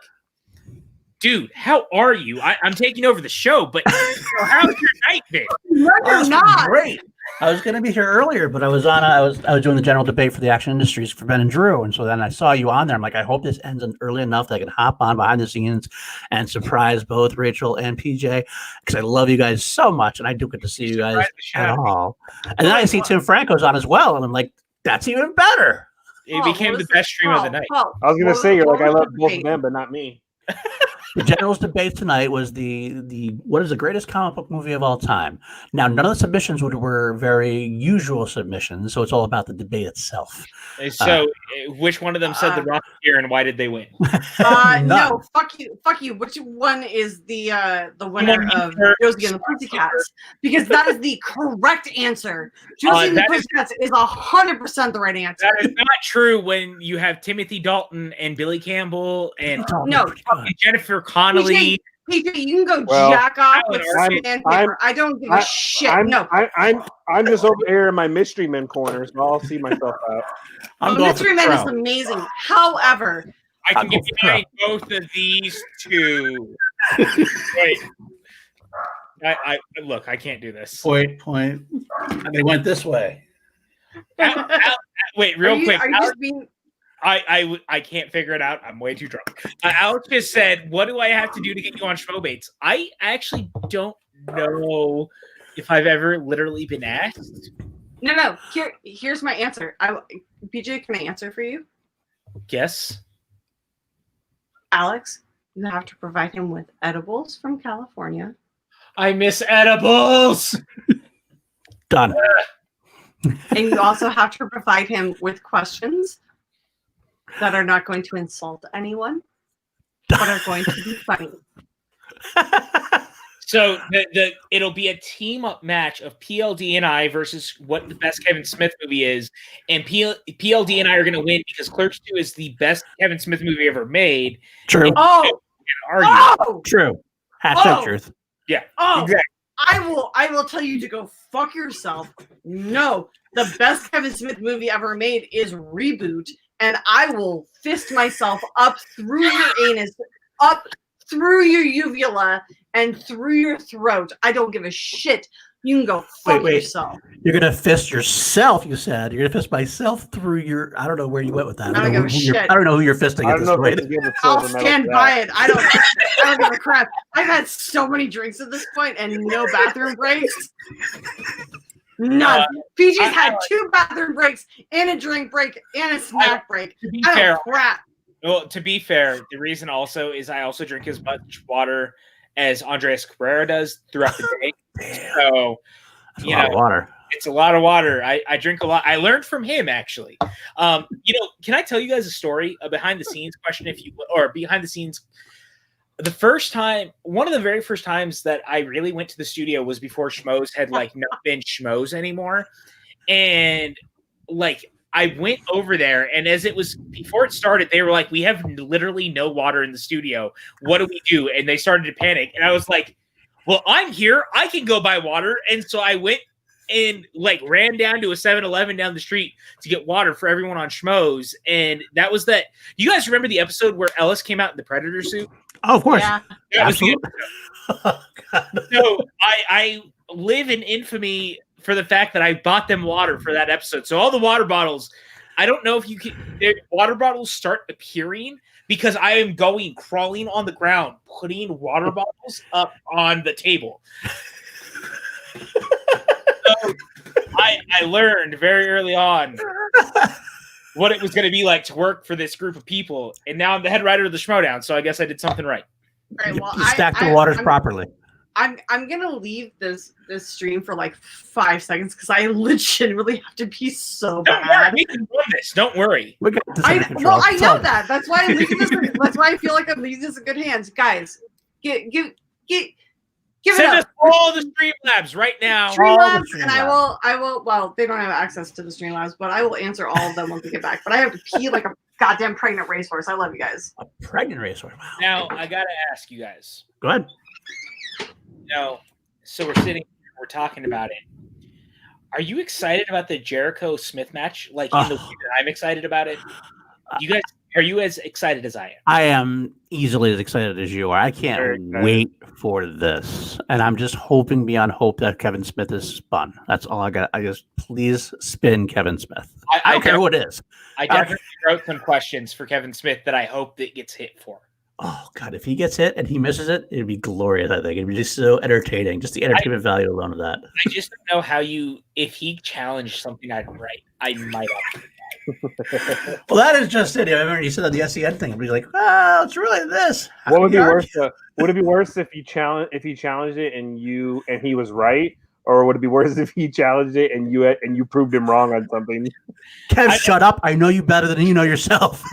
dude, how are you? I'm taking over the show, but how's your night been? You're not great. I was going to be here earlier, but I was doing the general debate for the Action Industries for Ben and Drew, and so then I saw you on there. I'm like, I hope this ends early enough that I can hop on behind the scenes and surprise both Rachel and PJ, because I love you guys so much, and I do get to see you guys at all. And then I see Tim Franco's on as well, and I'm like, that's even better. It became the best stream of the night. I was going to say, you're like, I love both of them, but not me. The general's debate tonight was the what is the greatest comic book movie of all time. Now, none of the submissions were very usual submissions, so it's all about the debate itself. So, which one of them said the Rocketeer, and why did they win? No, fuck you. Which one is the winner of Josie and the Pussycats? Because that is the correct answer. Josie and the Pussycats is 100% the right answer. That is not true when you have Timothy Dalton and Billy Campbell and Jennifer Connelly. PJ, you can go jack off with sandpaper. I don't give a shit. I'm just over here in my Mystery Men corner, so I'll see myself out. Mystery Men is amazing. However, I can get behind both of these two. Wait. Look, I can't do this. Point. They went this way. Wait, real quick. Are you just being... I can't figure it out. I'm way too drunk. Alex just said, what do I have to do to get you on Schmoebaits? I actually don't know if I've ever literally been asked. No. Here's my answer. PJ, can I answer for you? Yes. Alex, you have to provide him with edibles from California. I miss edibles. Done. And you also have to provide him with questions that are not going to insult anyone, but are going to be funny. So it'll be a team up match of PLD and I versus what the best Kevin Smith movie is, and PLD and I are going to win because Clerks 2 is the best Kevin Smith movie ever made. True. True. Hashtag truth. Yeah. Oh, exactly. I will tell you to go fuck yourself. No, the best Kevin Smith movie ever made is Reboot, and I will fist myself up through your anus, up through your uvula, and through your throat. I don't give a shit. You can go fuck yourself. You're gonna fist yourself. You said you're gonna fist myself through your. I don't know where you went with that. I don't give a shit. I don't know who you're fisting at this point. I'll stand by it. I don't give a crap. I've had so many drinks at this point and no bathroom breaks. None. PJ's had 2 bathroom breaks and a drink break and a snack break. I don't crap. Well, to be fair, the reason also is I also drink as much water as Andres Cabrera does throughout the day. So, that's a lot of water. It's a lot of water. I drink a lot. I learned from him, actually. Can I tell you guys a story, a behind the scenes question, or behind the scenes? One of the very first times that I really went to the studio was before Schmoes had not been Schmoes anymore. And I went over there, and before it started, they were like, we have literally no water in the studio. What do we do? And they started to panic. And I was like, well, I'm here. I can go buy water. And so I went and ran down to a 7-Eleven down the street to get water for everyone on Schmoes. And that was that. You guys remember the episode where Ellis came out in the Predator suit? Oh, of course. Yeah. That was the episode. So I live in infamy for the fact that I bought them water for that episode. So all the water bottles, I don't know if their water bottles start appearing because I am crawling on the ground, putting water bottles up on the table. So I learned very early on what it was going to be like to work for this group of people. And now I'm the head writer of the Schmoedown. So I guess I did something right. All right, well, you stacked the waters properly. I'm gonna leave this stream for 5 seconds because I legitimately have to pee so bad. Don't worry, we can run this. Don't worry. We got this under control. Well, I know that. That's why I'm leaving this. That's why I feel like I'm leaving this in good hands, guys. Give Send it up. us all the Streamlabs right now. Streamlabs, and I will. Well, they don't have access to the Streamlabs, but I will answer all of them once we get back. But I have to pee like a goddamn pregnant racehorse. I love you guys. A pregnant racehorse. Wow. Now I gotta ask you guys. Go ahead. So we're sitting here, we're talking about it. Are you excited about the Jericho Smith match? In the way that I'm excited about it? You guys, are you as excited as I am? I am easily as excited as you are. I can't wait for this. And I'm just hoping beyond hope that Kevin Smith is spun. That's all I got. I just please spin Kevin Smith. I don't care who it is. I definitely wrote some questions for Kevin Smith that I hope that gets hit for. Oh God! If he gets hit and he misses it, it'd be glorious. I think it'd be just so entertaining. Just the entertainment value alone of that. I just don't know how if he challenged something I'd write, I might have. Well, that is just it. I remember you said that the SEN thing. We'd be like, "Oh, it's really this." What would be worse? Would it be worse if he challenged it and he was right, or would it be worse if he challenged it and you proved him wrong on something? Kev, shut up! I know you better than you know yourself.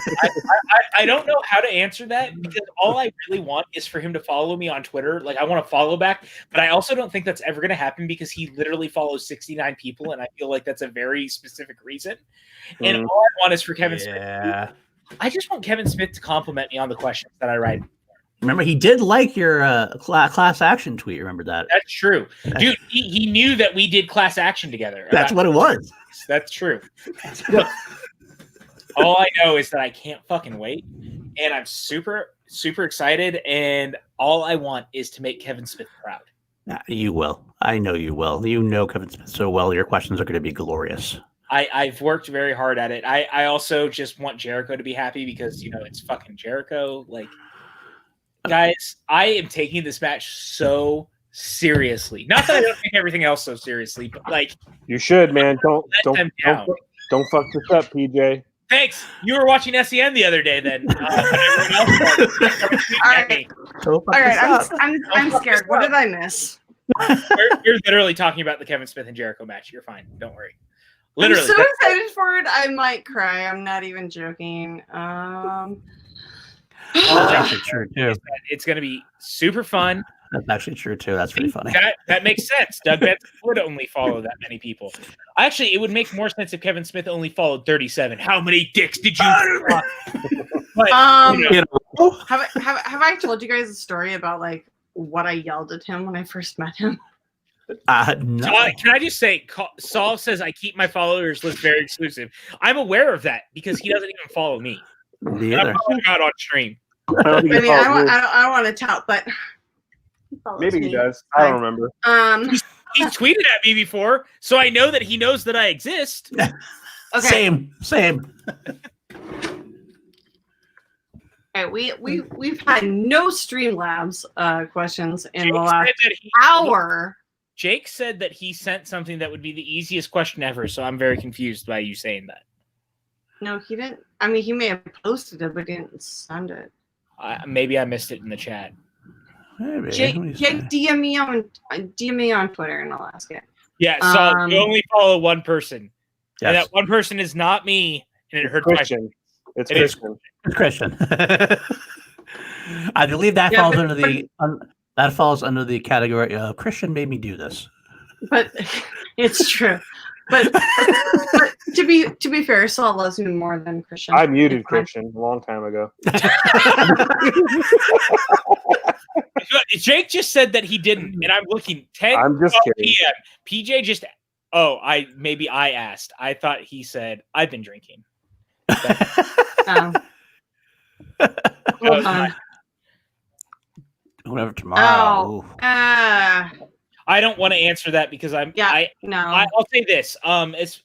I don't know how to answer that because all I really want is for him to follow me on Twitter. I want to follow back, but I also don't think that's ever going to happen because he literally follows 69 people, and I feel like that's a very specific reason. And all I want is for Kevin Smith. I just want Kevin Smith to compliment me on the questions that I write. Remember, he did like your class action tweet. Remember that? That's true. Dude, he knew that we did class action together. That's what it was. That's true. Look, all I know is that I can't fucking wait. And I'm super, super excited. And all I want is to make Kevin Smith proud. You will. I know you will. You know Kevin Smith so well. Your questions are going to be glorious. I've worked very hard at it. I also just want Jericho to be happy because, it's fucking Jericho. Guys, I am taking this match so seriously. Not that I don't take everything else so seriously, but you should, man. Don't fuck this up, PJ. Thanks. You were watching SEN the other day, then. All right. I'm scared. What did I miss? You're literally talking about the Kevin Smith and Jericho match. You're fine. Don't worry. Literally. I'm so excited for it. I might cry. I'm not even joking. That's actually true too. It's going to be super fun. That's actually true too. That's pretty funny. That makes sense. Doug Benson would only follow that many people. Actually, it would make more sense if Kevin Smith only followed 37. How many dicks did you? But, have I told you guys a story about like what I yelled at him when I first met him? No. Can I just say, Saul says I keep my followers list very exclusive. I'm aware of that because he doesn't even follow me. Neither. I'm not on stream. I mean, I don't want to tout, but maybe he does. I don't remember. He's tweeted at me before, so I know that he knows that I exist. Okay. Same. Okay, we've had no Streamlabs questions in Jake the last hour. Jake said that he sent something that would be the easiest question ever, so I'm very confused by you saying that. No, he didn't. I mean, he may have posted it, but didn't send it. Maybe I missed it in the chat. Maybe. Jake, DM me on Twitter and I'll ask it. Yeah, so you only follow one person. Yes. And that one person is not me, and it hurts Christian. It's Christian. It's Christian. I believe that falls under the that falls under the category of Christian made me do this. But it's true. But to be fair, Saul loves me more than Christian. I muted Christian a long time ago. Jake just said that he didn't, and I'm looking 10 I'm just kidding. PM. PJ just I asked. I thought he said I've been drinking. Hold on. Whatever tomorrow. I don't want to answer that because I'll say this.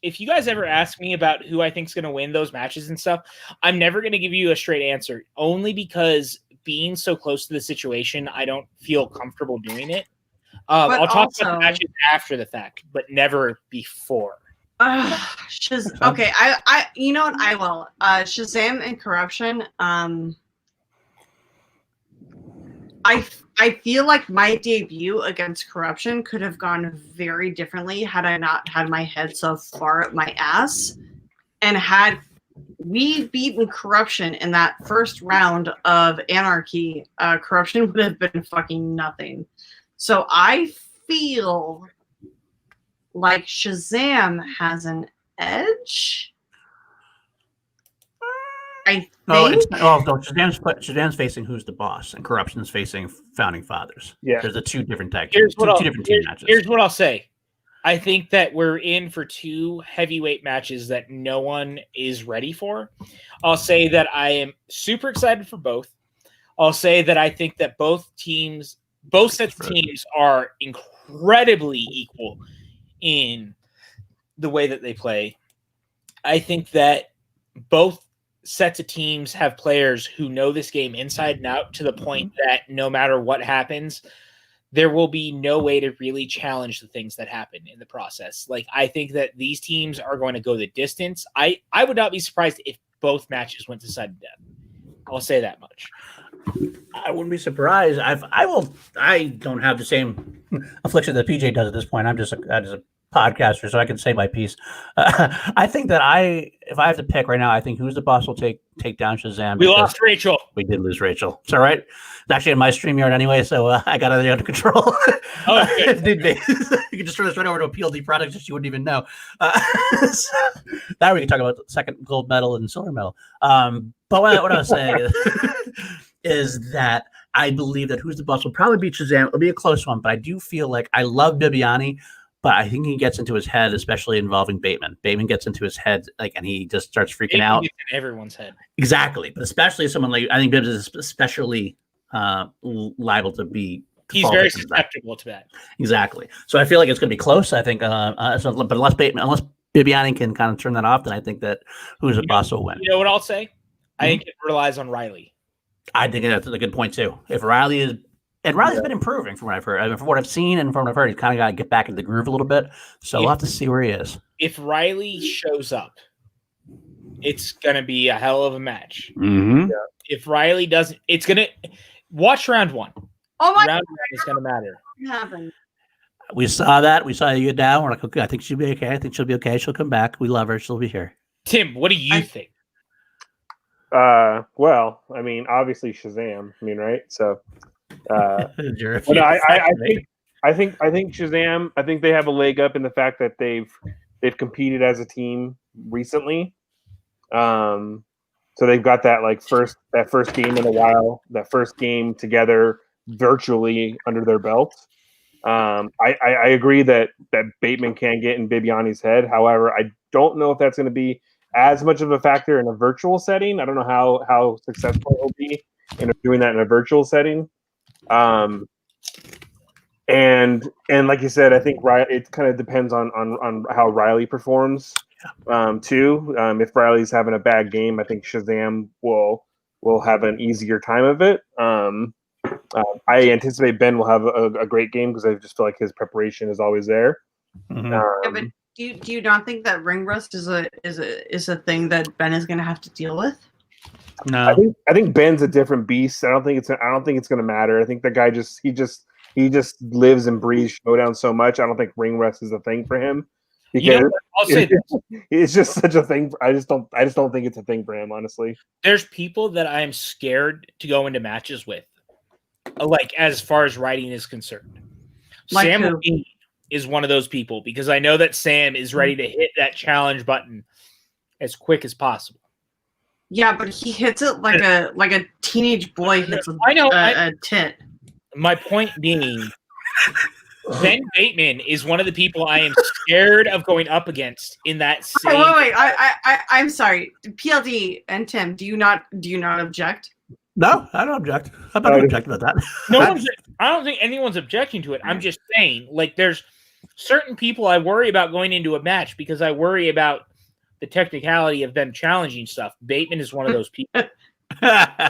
If you guys ever ask me about who I think is going to win those matches and stuff, I'm never going to give you a straight answer, only because being so close to the situation, I don't feel comfortable doing it. I'll talk about the matches after the fact, but never before. Okay, I you know what, I will. Shazam and Corruption. I feel like my debut against Corruption could have gone very differently had I not had my head so far up my ass. And had we beaten Corruption in that first round of Anarchy, Corruption would have been fucking nothing. So I feel like Shazam has an edge. I think. Shazam's facing Who's the Boss, and Corruption's facing Founding Fathers. Yeah, there's the two different tag teams. Two different team matches. Here's what I'll say. I think that we're in for two heavyweight matches that no one is ready for. I'll say that I am super excited for both. I'll say that I think that both sets of teams are incredibly equal in the way that they play. I think that both sets of teams have players who know this game inside and out, to the point that no matter what happens, there will be no way to really challenge the things that happen in the process. Like, I think that these teams are going to go the distance. I would not be surprised if both matches went to sudden death. I'll say that much. I wouldn't be surprised. I don't have the same affliction that PJ does at this point. I'm just a podcaster, so I can say my piece. I think that if I have to pick right now, I think Who's the Boss will take down Shazam. We lost Rachel. We did lose Rachel. It's all right. It's actually in my StreamYard anyway, so I got it under control. Oh, good. You can just turn this right over to a PLD product that you wouldn't even know. So, now we can talk about the second gold medal and silver medal. But what I was saying is that I believe that Who's the Boss will probably beat Shazam. It'll be a close one, but I do feel like I love Bibiani. But I think he gets into his head, especially involving Bateman. Bateman gets into his head, and he just starts freaking out. Gets in everyone's head. Exactly, but especially someone like, I think Bibbs is especially liable to be. He's very susceptible to that. Exactly. So I feel like it's going to be close. I think, but unless Bibiani can kind of turn that off, then I think that Who's the Boss will win. You know what I'll say? I think it relies on Riley. I think that's a good point too. If Riley is. And Riley's been improving from what I've heard. I mean, from what I've seen and from what I've heard, he's kind of got to get back in the groove a little bit. So we'll have to see where he is. If Riley shows up, it's going to be a hell of a match. Mm-hmm. Yeah. If Riley doesn't, it's going to watch round one. Oh my round one is going to matter. Happened. We saw that. We saw you get down. We're like, okay, I think she'll be okay. I think she'll be okay. She'll come back. We love her. She'll be here. Tim, what do you think? Well, I mean, obviously Shazam. I mean, right? So But I think Shazam. I think they have a leg up in the fact that they've competed as a team recently. So they've got that first game in a while, that first game together virtually under their belt. I agree that Bateman can get in Bibiani's head. However, I don't know if that's going to be as much of a factor in a virtual setting. I don't know how successful it'll be in doing that in a virtual setting. And like you said, I think it kind of depends on how Riley performs too. If Riley's having a bad game, I think Shazam will have an easier time of it. I anticipate Ben will have a great game because I just feel like his preparation is always there. Mm-hmm. But do you not think that ring rust is a thing that Ben is going to have to deal with? No, I think Ben's a different beast. I don't think it's going to matter. I think the guy he just lives and breathes Schmoedown so much. I don't think ring rust is a thing for him. Because I'll say it's just such a thing. I just don't think it's a thing for him, honestly. There's people that I am scared to go into matches with, like as far as writing is concerned. Like Sam who? Levine is one of those people because I know that Sam is ready to hit that challenge button as quick as possible. Yeah, but he hits it like a teenage boy hits a tit. My point being, Ben Bateman is one of the people I am scared of going up against in that same. Oh, wait. I'm sorry. PLD and Tim, do you not object? No, I don't object. I'm not going to object about that. I don't think anyone's objecting to it. I'm just saying, like, there's certain people I worry about going into a match because I worry about the technicality of them challenging stuff. Bateman is one of those people. Yeah.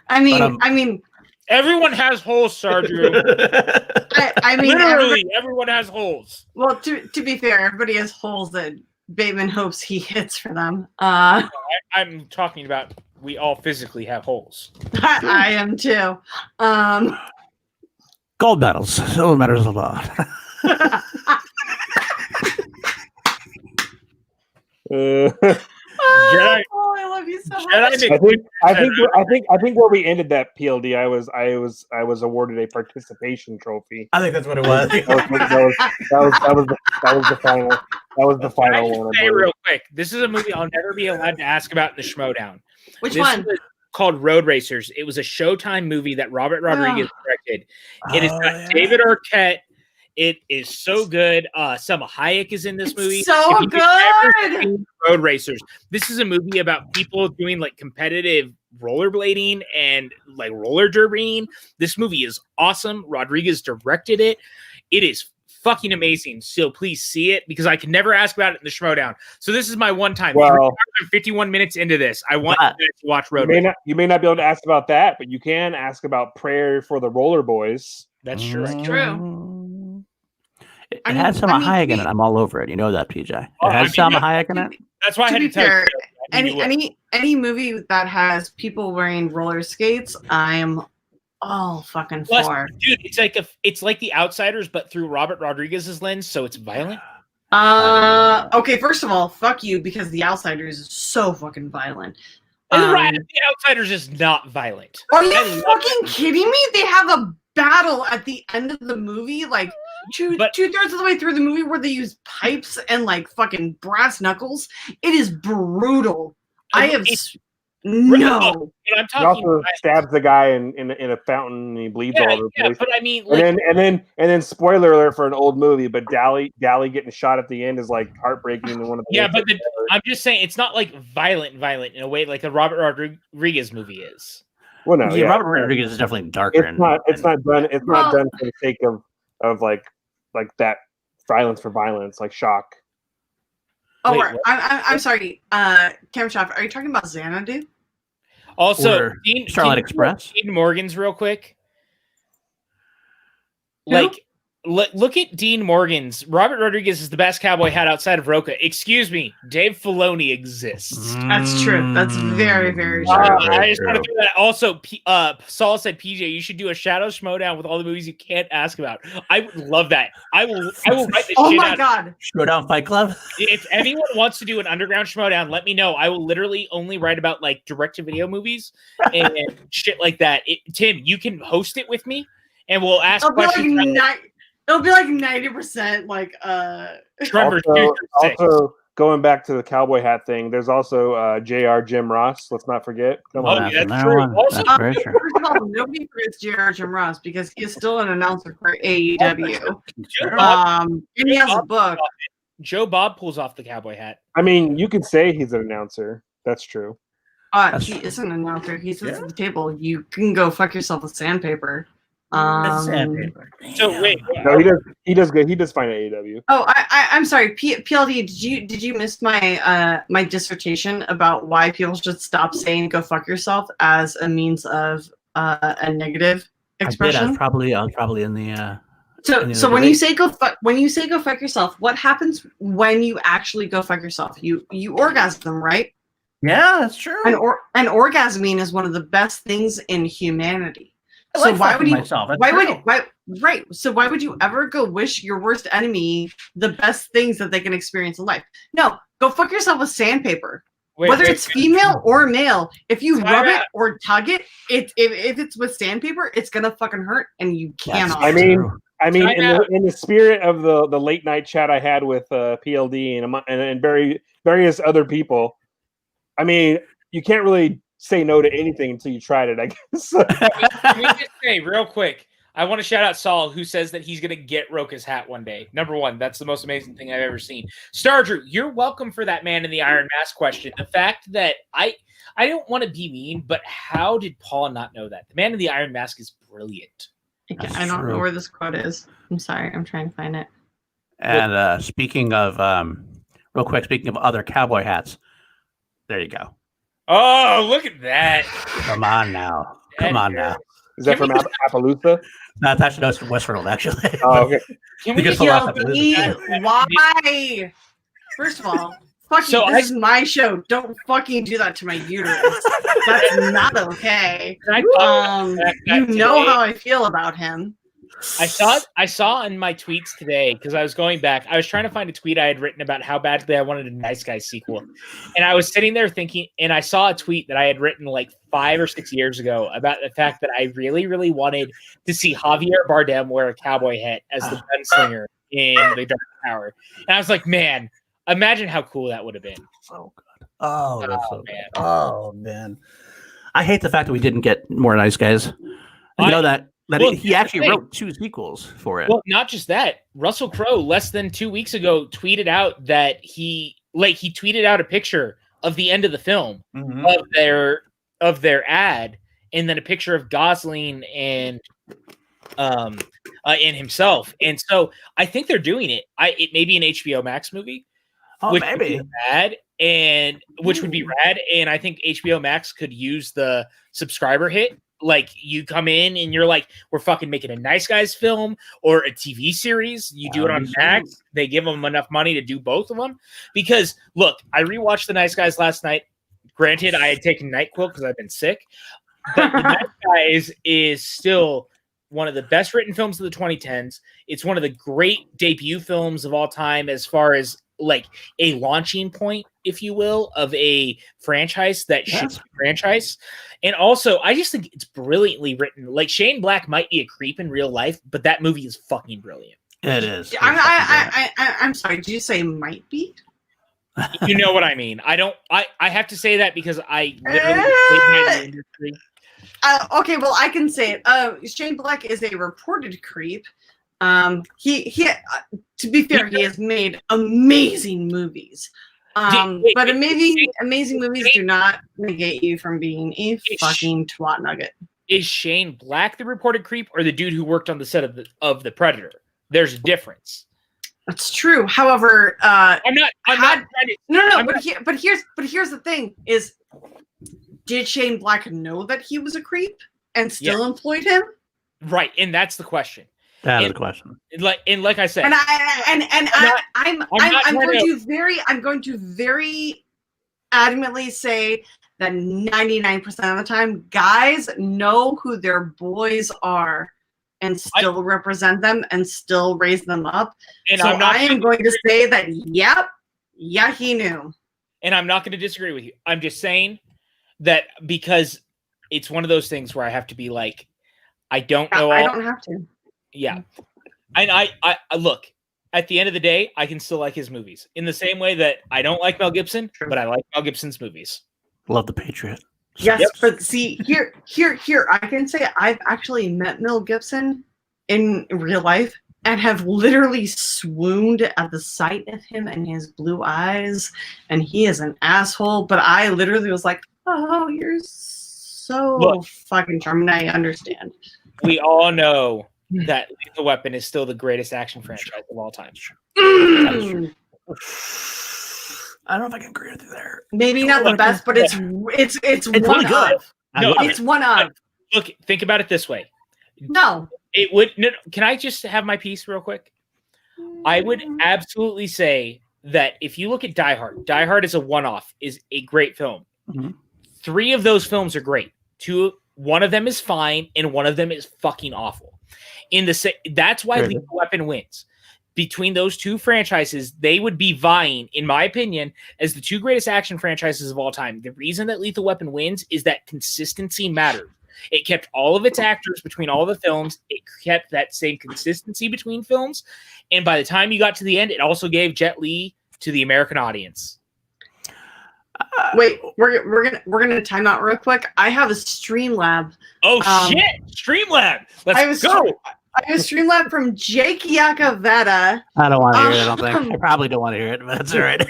I mean, everyone has holes, Sarge. I mean, literally, everyone has holes. Well, to be fair, everybody has holes that Bateman hopes he hits for them. I'm talking about we all physically have holes. I am too. Gold medals, silver matters a lot. Jedi, I love you so much. I think where we ended that PLD, I was awarded a participation trophy. I think that's what it was. That was the final. That was the final one. Say real quick, this is a movie I'll never be allowed to ask about in the Schmoedown. Which one? Called Road Racers. It was a Showtime movie that Robert Rodriguez directed. It has got David Arquette. It is so good. Selma Hayek is in this movie. So good. Road Racers. This is a movie about people doing like competitive rollerblading and like roller derbying. This movie is awesome. Rodriguez directed it. It is fucking amazing. So please see it because I can never ask about it in the Schmoedown. So this is my one time. Well, 51 minutes into this, I want you guys to watch Road Racers. You may not be able to ask about that, but you can ask about Prayer for the Roller Boys. That's true. That's true. It had Selma Hayek in it. I'm all over it. You know that, PJ. It has Selma Hayek in it. That's why I had to tell you. Any movie that has people wearing roller skates, I am all fucking for. Dude, it's like The Outsiders, but through Robert Rodriguez's lens, so it's violent. Okay, first of all, fuck you because The Outsiders is so fucking violent. The Outsiders is not violent. Are you fucking kidding me? They have a battle at the end of the movie, like two-thirds of the way through the movie where they use pipes and like fucking brass knuckles. It is brutal. No. I'm he also stabs the guy in a fountain and he bleeds all over the place. But I mean, and then spoiler alert for an old movie, but Dally getting shot at the end is like heartbreaking in one of the I'm just saying it's not like violent in a way like a Robert Rodriguez movie is. Well, no, Robert Rodriguez is definitely darker. It's not done for the sake of like that violence for violence, like Shock. Oh, I'm sorry. Cameron Schaff, are you talking about Xanadu? Also, Starlight Express. Dean Morgan's real quick. Who? Look at Dean Morgan's. Robert Rodriguez is the best cowboy hat outside of Roca. Excuse me, Dave Filoni exists. That's true. That's very, very true. I just want to throw that. Also, Saul said, PJ, you should do a Shadow Schmoedown with all the movies you can't ask about. I would love that. I will write this Oh shit my out. god. Schmoedown Fight Club. If anyone wants to do an underground Schmoedown, let me know. I will literally only write about like direct-to-video movies and shit like that. Tim, you can host it with me, and we'll ask questions. It'll be like 90% like Tremors. Also, going back to the cowboy hat thing, there's also J.R. Jim Ross. Let's not forget. Come on. That's true. Also, That's very true. First of all, nobody forgets J.R. Jim Ross because he is still an announcer for AEW. And he has a book. Joe Bob pulls off the cowboy hat. I mean, you could say he's an announcer. That's true. He is an announcer. He sits at the table. You can go fuck yourself with sandpaper. Sandpaper. So wait, No, he does good. He does fine at AEW. Oh, I'm sorry. PLD, did you miss my my dissertation about why people should stop saying "go fuck yourself" as a means of a negative expression? I was probably in the. So when you say go fuck yourself, what happens when you actually go fuck yourself? You orgasm, right? Yeah, that's true. And orgasming is one of the best things in humanity. I So like why fucking would you? myself. That's Why true. would right? So why would you ever go wish your worst enemy the best things that they can experience in life? No, go fuck yourself with sandpaper. Whether it's female or male, if you rub it or tug it, if it's with sandpaper, it's gonna fucking hurt, and you cannot. I mean, in the spirit of the late night chat I had with PLD and various other people, I mean, you can't really say no to anything until you tried it, I guess. Can we just say real quick? I want to shout out Saul, who says that he's going to get Roka's hat one day. Number one, that's the most amazing thing I've ever seen. Star Drew, you're welcome for that Man in the Iron Mask question. The fact that I don't want to be mean, but how did Paul not know that? The Man in the Iron Mask is brilliant. I don't know where this quote is. I'm sorry. I'm trying to find it. And speaking of, real quick, speaking of other cowboy hats, there you go. Oh, look at that. Come on now. Is that from Appaloosa? That's actually from Westworld, actually. Oh, okay. Can we Because get Why? First of all, this is my show. Don't fucking do that to my uterus. That's not okay. You know how I feel about him. I saw in my tweets today, because I was going back, I was trying to find a tweet I had written about how badly I wanted a Nice Guys sequel. And I was sitting there thinking, and I saw a tweet that I had written like 5 or 6 years ago about the fact that I really, really wanted to see Javier Bardem wear a cowboy hat as the gunslinger in The Dark Tower. And I was like, man, imagine how cool that would have been. So good. Oh, that's so good. Oh, man. I hate the fact that we didn't get more Nice Guys. You know that. He actually wrote 2 sequels for it. Well, not just that. Russell Crowe, less than 2 weeks ago, tweeted out that he tweeted out a picture of the end of the film of their ad, and then a picture of Gosling and himself. And so I think they're doing it. It may be an HBO Max movie. Which maybe which would be rad. And I think HBO Max could use the subscriber hit. Like, you come in and you're like, we're fucking making a Nice Guys film or a TV series. You do it on Max. They give them enough money to do both of them. Because, look, I rewatched The Nice Guys last night. Granted, I had taken NyQuil because I've been sick. But The Nice Guys is still one of the best written films of the 2010s. It's one of the great debut films of all time as far as like a launching point, if you will, of a franchise that should be a franchise. And also, I just think it's brilliantly written. Like, Shane Black might be a creep in real life, but that movie is fucking brilliant. It is. I'm sorry. Did you say might be? You know what I mean. I have to say that because I literally hate the industry. Okay, well, I can say it. Shane Black is a reported creep. He to be fair, he has made amazing movies. But amazing movies do not negate you from being a fucking twat nugget. Is Shane Black the reported creep, or the dude who worked on the set of the Predator? There's a difference. That's true. However, I'm not trying to. But here's the thing: is did Shane Black know that he was a creep and still employed him? Right, and that's the question. That is a question. Like I said, I'm going to very adamantly say that 99% of the time, guys know who their boys are and still represent them and still raise them up. And so I am going to say that, yeah, he knew. And I'm not going to disagree with you. I'm just saying that because it's one of those things where I have to be like, I don't know. I don't have to. Yeah. And I look, at the end of the day, I can still like his movies in the same way that I don't like Mel Gibson, but I like Mel Gibson's movies. Love The Patriot. Yes, but see, here, I can say I've actually met Mel Gibson in real life and have literally swooned at the sight of him and his blue eyes, and he is an asshole, but I literally was like, oh, you're so fucking charming. I understand. We all know that Lethal Weapon is still the greatest action franchise of all time. I don't know if I can agree with you there. Maybe not the best, but it's one really good. Of. No, it's one of. Look, think about it this way. No. It would. No, can I just have my piece real quick? I would absolutely say that if you look at Die Hard is a one-off, is a great film. Mm-hmm. 3 of those films are great. One of them is fine, and one of them is fucking awful. That's why Lethal Weapon wins. Between those 2 franchises, they would be vying, in my opinion, as the 2 greatest action franchises of all time. The reason that Lethal Weapon wins is that consistency mattered. It kept all of its actors between all the films. It kept that same consistency between films. And by the time you got to the end, it also gave Jet Li to the American audience. Wait, we're gonna time out real quick. I have a Streamlab. Oh shit! Streamlab. Let's go. I have a Streamlab from Jake Iacovetta. I don't want to hear it. I don't think. I probably don't want to hear it, but that's all right.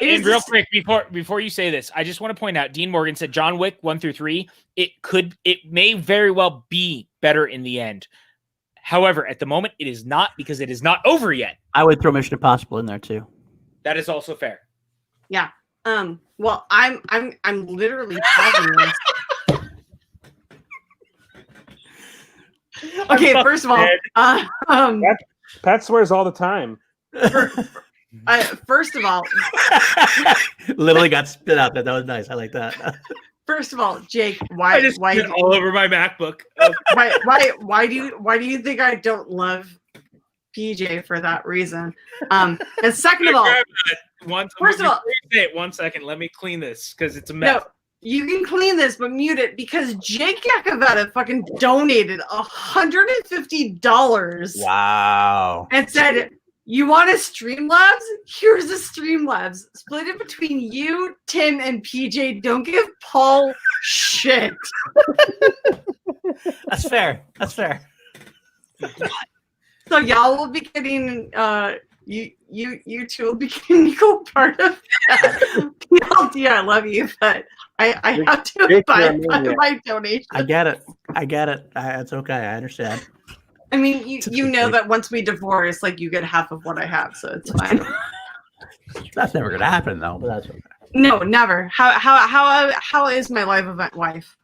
And real quick, before you say this, I just want to point out, Dean Morgan said John Wick 1 through 3. It may very well be better in the end. However, at the moment, it is not, because it is not over yet. I would throw Mission Impossible in there too. That is also fair. Yeah. Well, I'm literally pausing this. Okay, first of all, Pat swears all the time. First of all, literally got spit out. That was nice. I like that. First of all, Jake, why all over my MacBook? Why do you think I don't love PJ for that reason? And second of all, first of all, one second, let me clean this because it's a mess. No, you can clean this, but mute it, because Jake Iacovetta fucking donated $150. Wow. And said, you want a Streamlabs? Here's a Streamlabs. Split it between you, Tim, and PJ. Don't give Paul shit. That's fair. That's fair. So y'all will be getting you two will be getting equal part of that. PLD, I love you, but I have to buy my donation. I get it. It's okay. I understand. I mean, you know that once we divorce, like, you get half of what I have, so it's fine. That's never gonna happen, though. But that's okay. No, never. How is my live event wife?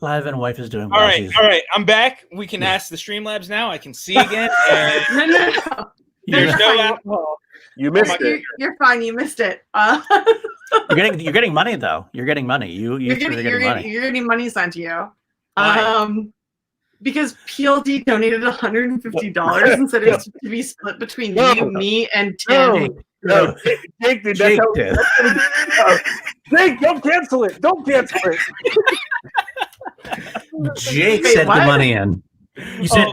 Live event wife is doing all well. right. All right, I'm back. We can ask the Streamlabs now. I can see again. No. There's no alcohol. You missed it. You're fine. You missed it. You're getting money, though. You're getting money. You're getting money sent to you. Because PLD donated $150 and said it's to be split between you, me, and Tim. No, Jake did. Jake, don't cancel it. Don't cancel it. Jake sent the money in. You said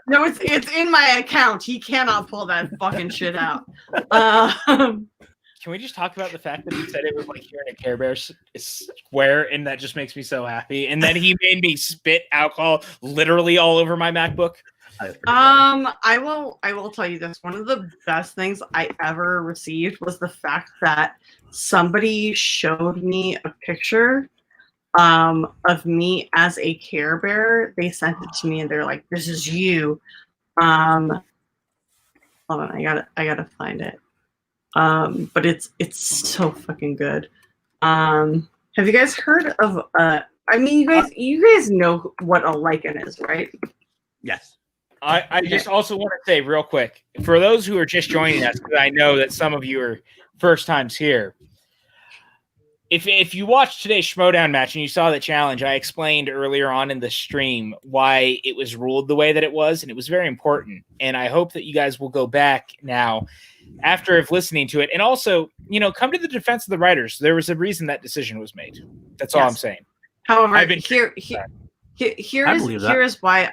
no, it's in my account. He cannot pull that fucking shit out. Can we just talk about the fact that he said it was like hearing a Care Bear swear, and that just makes me so happy. And then he made me spit alcohol literally all over my MacBook. I will tell you this. One of the best things I ever received was the fact that somebody showed me a picture of me as a Care Bear. They sent it to me and they're like, "This is you." Hold on, I gotta find it. But it's so fucking good. Have you guys heard of I mean, you guys know what a lichen is, right? Yes. I just also want to say real quick, for those who are just joining us, because I know that some of you are first times here. If you watched today's Schmoedown match and you saw the challenge, I explained earlier on in the stream why it was ruled the way that it was, and it was very important. And I hope that you guys will go back now after listening to it, and also, come to the defense of the writers. There was a reason that decision was made. That's all I'm saying. However, I've been here's why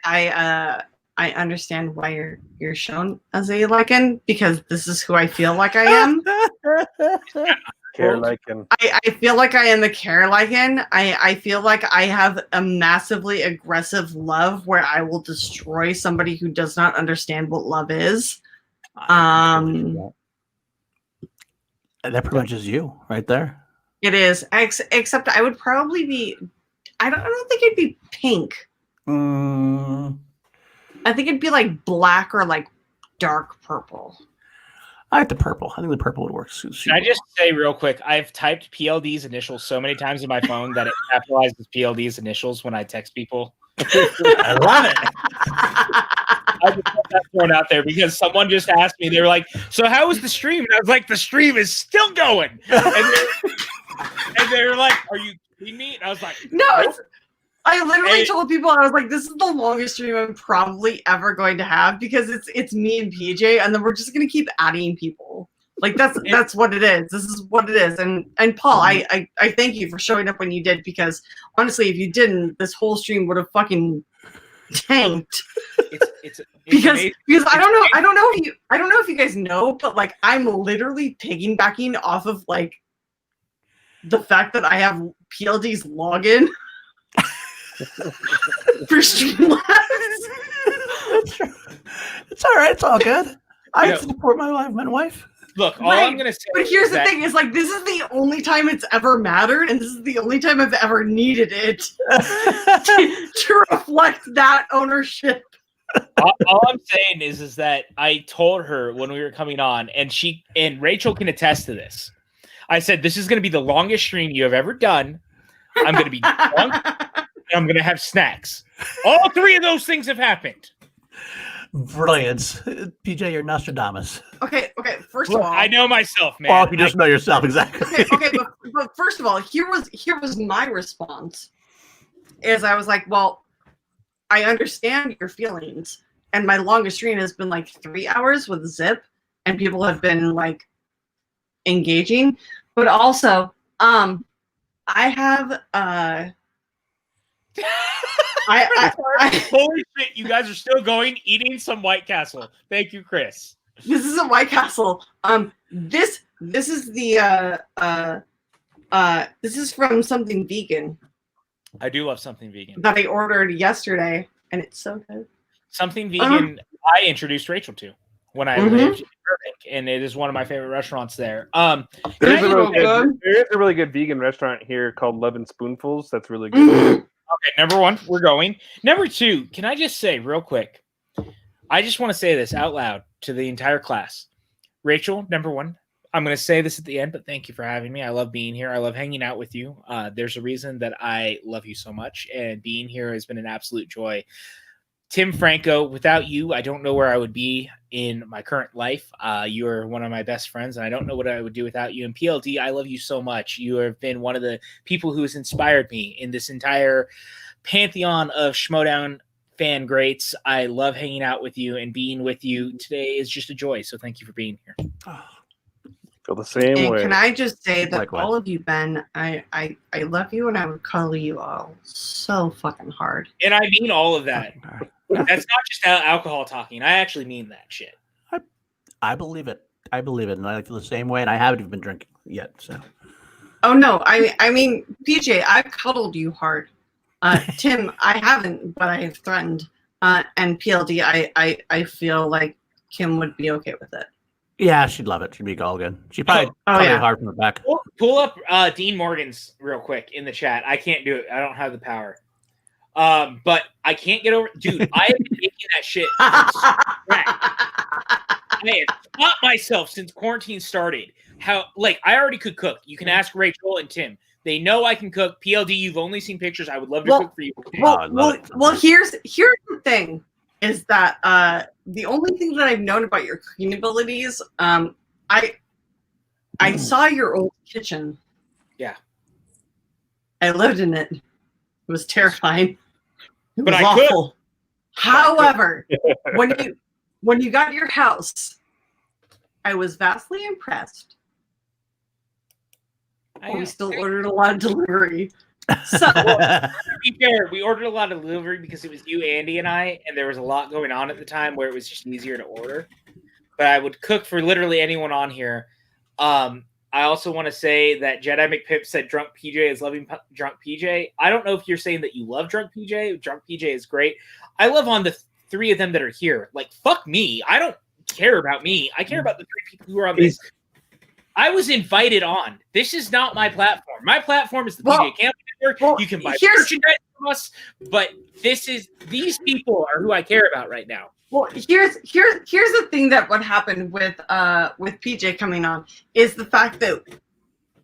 I understand why you're shown as a lichen, because this is who I feel like I am. Care lichen. I feel like I am the care lichen. I feel like I have a massively aggressive love where I will destroy somebody who does not understand what love is. That pretty much is you right there. It is, except I would probably be. I don't think it'd be pink. I think it'd be like black or like dark purple. I like the purple. I think the purple would work. Can I just say real quick? I've typed PLD's initials so many times in my phone that it capitalizes PLD's initials when I text people. I love it. I just put that thrown out there because someone just asked me. They were like, "So how was the stream?" And I was like, "The stream is still going." And they were like, "Are you kidding me?" And I was like, "No." Nope. I literally told people, I was like, "This is the longest stream I'm probably ever going to have because it's me and PJ, and then we're just gonna keep adding people. Like that's what it is. This is what it is." And Paul, I thank you for showing up when you did, because honestly, if you didn't, this whole stream would have fucking tanked. It's because I don't know if you guys know, but like I'm literally piggybacking off of like the fact that I have PLD's login. For Streamlabs. It's all right. It's all good. I support my wife. Look, all I'm gonna say. But here's the thing: is like this is the only time it's ever mattered, and this is the only time I've ever needed it to reflect that ownership. All I'm saying is that I told her when we were coming on, and Rachel can attest to this. I said, "This is going to be the longest stream you have ever done. I'm going to be drunk. I'm going to have snacks." All three of those things have happened. Brilliant. PJ, you're Nostradamus. Okay. First of all, I know myself, man. Well, if you just know yourself, exactly. Okay, but first of all, here was my response. Is I was like, well, I understand your feelings, and my longest stream has been like 3 hours with Zip, and people have been like engaging, but also, I have holy shit, you guys are still going eating some White Castle. Thank you, Chris. This is a White Castle. This is the this is from something vegan. I do love something vegan that I ordered yesterday, and it's so good. Something vegan I introduced Rachel to when I lived in Burbank, and it is one of my favorite restaurants there. There is a really good vegan restaurant here called Love and Spoonfuls. That's really good. Okay, number one, we're going. Number two, can I just say real quick? I just want to say this out loud to the entire class. Rachel, number one, I'm going to say this at the end, but thank you for having me. I love being here. I love hanging out with you. There's a reason that I love you so much, and being here has been an absolute joy. Tim Franco, without you, I don't know where I would be in my current life. You're one of my best friends, and I don't know what I would do without you. And PLD, I love you so much. You have been one of the people who has inspired me in this entire pantheon of Schmoedown fan greats. I love hanging out with you, and being with you today is just a joy. So thank you for being here. Feel the same way. Can I just say that Likewise. all of you, Ben, I love you, and I would cuddle you all so fucking hard. And I mean all of that. That's not just alcohol talking. I actually mean that shit. I believe it. And I feel the same way, and I haven't even been drinking yet. So. Oh no, I mean, PJ, I've cuddled you hard. Tim, I haven't, but I have threatened. And PLD, I feel like Kim would be okay with it. Yeah, she'd love it. She'd be all good. She'd probably hard from the back. Pull up Dean Morgan's real quick in the chat. I can't do it. I don't have the power. But I can't get over. Dude, I have been making that shit. I have taught myself since quarantine started how, like, I already could cook. You can ask Rachel and Tim. They know I can cook. PLD, you've only seen pictures. I would love to cook for you. Well, here's the thing: is that the only thing that I've known about your cooking abilities, I saw your old kitchen. Yeah, I lived in it. It was terrifying. It but was awful. However, when you got your house, I was vastly impressed. We still ordered a lot of delivery. So, to be fair, we ordered a lot of delivery because it was you, Andy, and I, and there was a lot going on at the time where it was just easier to order. But I would cook for literally anyone on here. I also want to say that Jedi McPip said Drunk PJ is loving Drunk PJ. I don't know if you're saying that you love Drunk PJ. Drunk PJ is great. I love on the three of them that are here. Like, fuck me. I don't care about me. I care about the three people who are on this. I was invited on. This is not my platform. My platform is the PJ Campbell Network. You can buy merchandise from us, but these people are who I care about right now. Well, here's the thing that what happened with PJ coming on is the fact that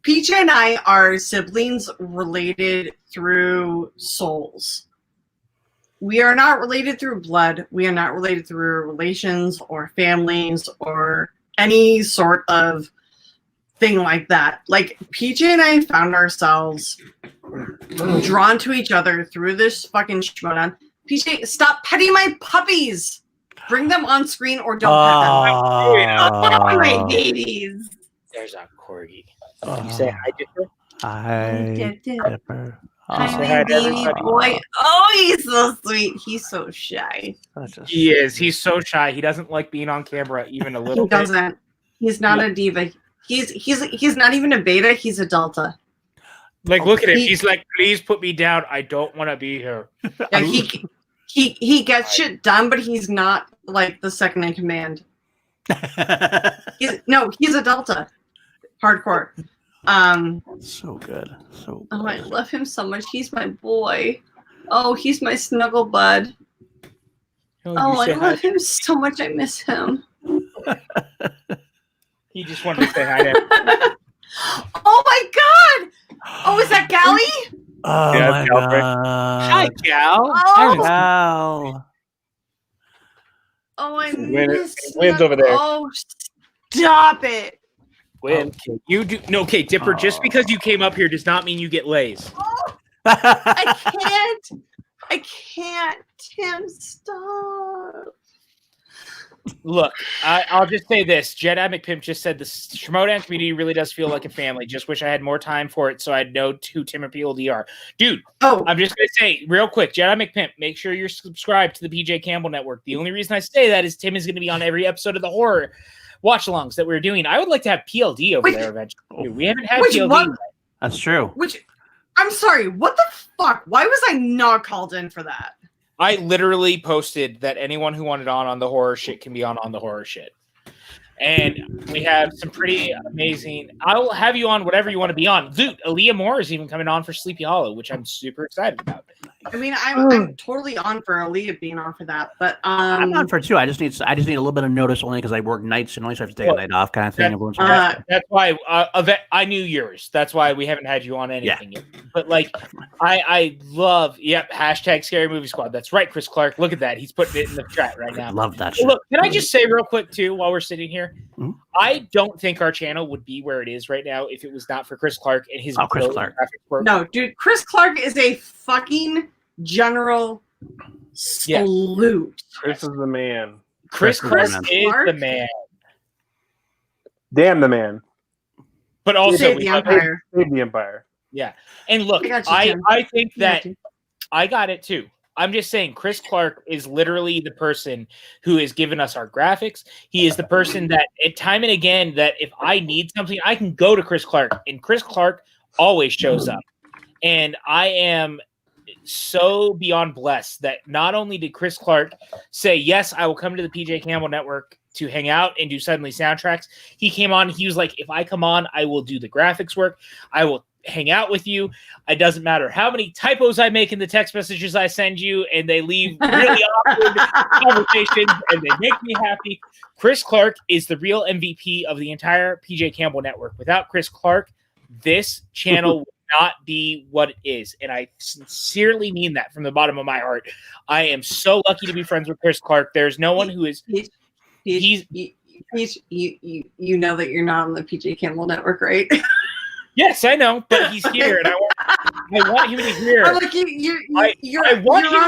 PJ and I are siblings related through souls. We are not related through blood. We are not related through relations or families or any sort of thing like that. Like, PJ and I found ourselves drawn to each other through this fucking Schmoedown. PJ, stop petting my puppies. Bring them on screen or don't pet them. My babies. There's a Corgi. You say hi, Dipper? Hi, Dipper. Hi, baby boy. Oh, he's so sweet. He's so shy. He is. He's so shy. He doesn't like being on camera even a little bit. He doesn't. He's not a diva. He's not even a beta. He's a delta. Like, look at him. He's like, please put me down. I don't want to be here. Yeah, he gets shit done, but he's not like the second in command. He's a delta. Hardcore. So good. So good. Oh, I love him so much. He's my boy. Oh, he's my snuggle bud. Oh, I love him so much. I miss him. He just wanted to say hi to him. Oh my god! Oh, is that Gally? Oh Yeah, my Gal, god. Hi, Gal. Oh, Gal. I Win- miss Win's over there. Oh, stop it! Win. Okay, you do no. Okay, Dipper. Just because you came up here does not mean you get lays. I can't. Tim, stop. Look, I'll just say this. Jedi McPimp just said the Schmoedown community really does feel like a family. Just wish I had more time for it so I'd know who Tim and PLD are. Dude, I'm just going to say real quick, Jedi McPimp, make sure you're subscribed to the PJ Campbell Network. The only reason I say that is Tim is going to be on every episode of the horror watch-alongs that we're doing. I would like to have PLD over there eventually. We haven't had PLD. That's true. I'm sorry, what the fuck? Why was I not called in for that? I literally posted that anyone who wanted on the horror shit can be on the horror shit. And we have some pretty amazing. I will have you on whatever you want to be on. Dude, Aaliyah Moore is even coming on for Sleepy Hollow, which I'm super excited about. I mean, I'm totally on for Aaliyah being on for that, but I'm on for it too. I just need a little bit of notice only because I work nights and only have to take a night off, kind of thing. That's why I knew yours. That's why we haven't had you on anything yet. But like, I love hashtag Scary Movie Squad. That's right, Chris Clark. Look at that. He's putting it in the chat right now. I love that shit. Look, can I just say real quick too, while we're sitting here, Mm-hmm. I don't think our channel would be where it is right now if it was not for Chris Clark and his Chris Clark. work. No, dude, Chris Clark is a fucking general salute. Chris is the man. Chris Clark is Clark? the man. Damn the man. But also, Save the Empire. Save the Empire. Yeah. And look, I got you, Tim. I think that you. I got it too. I'm just saying Chris Clark is literally the person who has given us our graphics. He is the person that time and again that if I need something, I can go to Chris Clark, and Chris Clark always shows up. And I am so beyond blessed that not only did Chris Clark say, yes, I will come to the PJ Campbell Network to hang out and do Suddenly Soundtracks. He came on. He was like, if I come on, I will do the graphics work. I will hang out with you. It doesn't matter how many typos I make in the text messages I send you, and they leave really awkward conversations, and they make me happy. Chris Clark is the real MVP of the entire PJ Campbell Network. Without Chris Clark, this channel would not be what it is. And I sincerely mean that from the bottom of my heart. I am so lucky to be friends with Chris Clark. There's no one who is. You know that you're not on the PJ Campbell network, right? Yes, I know, but he's here, and I want him to hear. I want him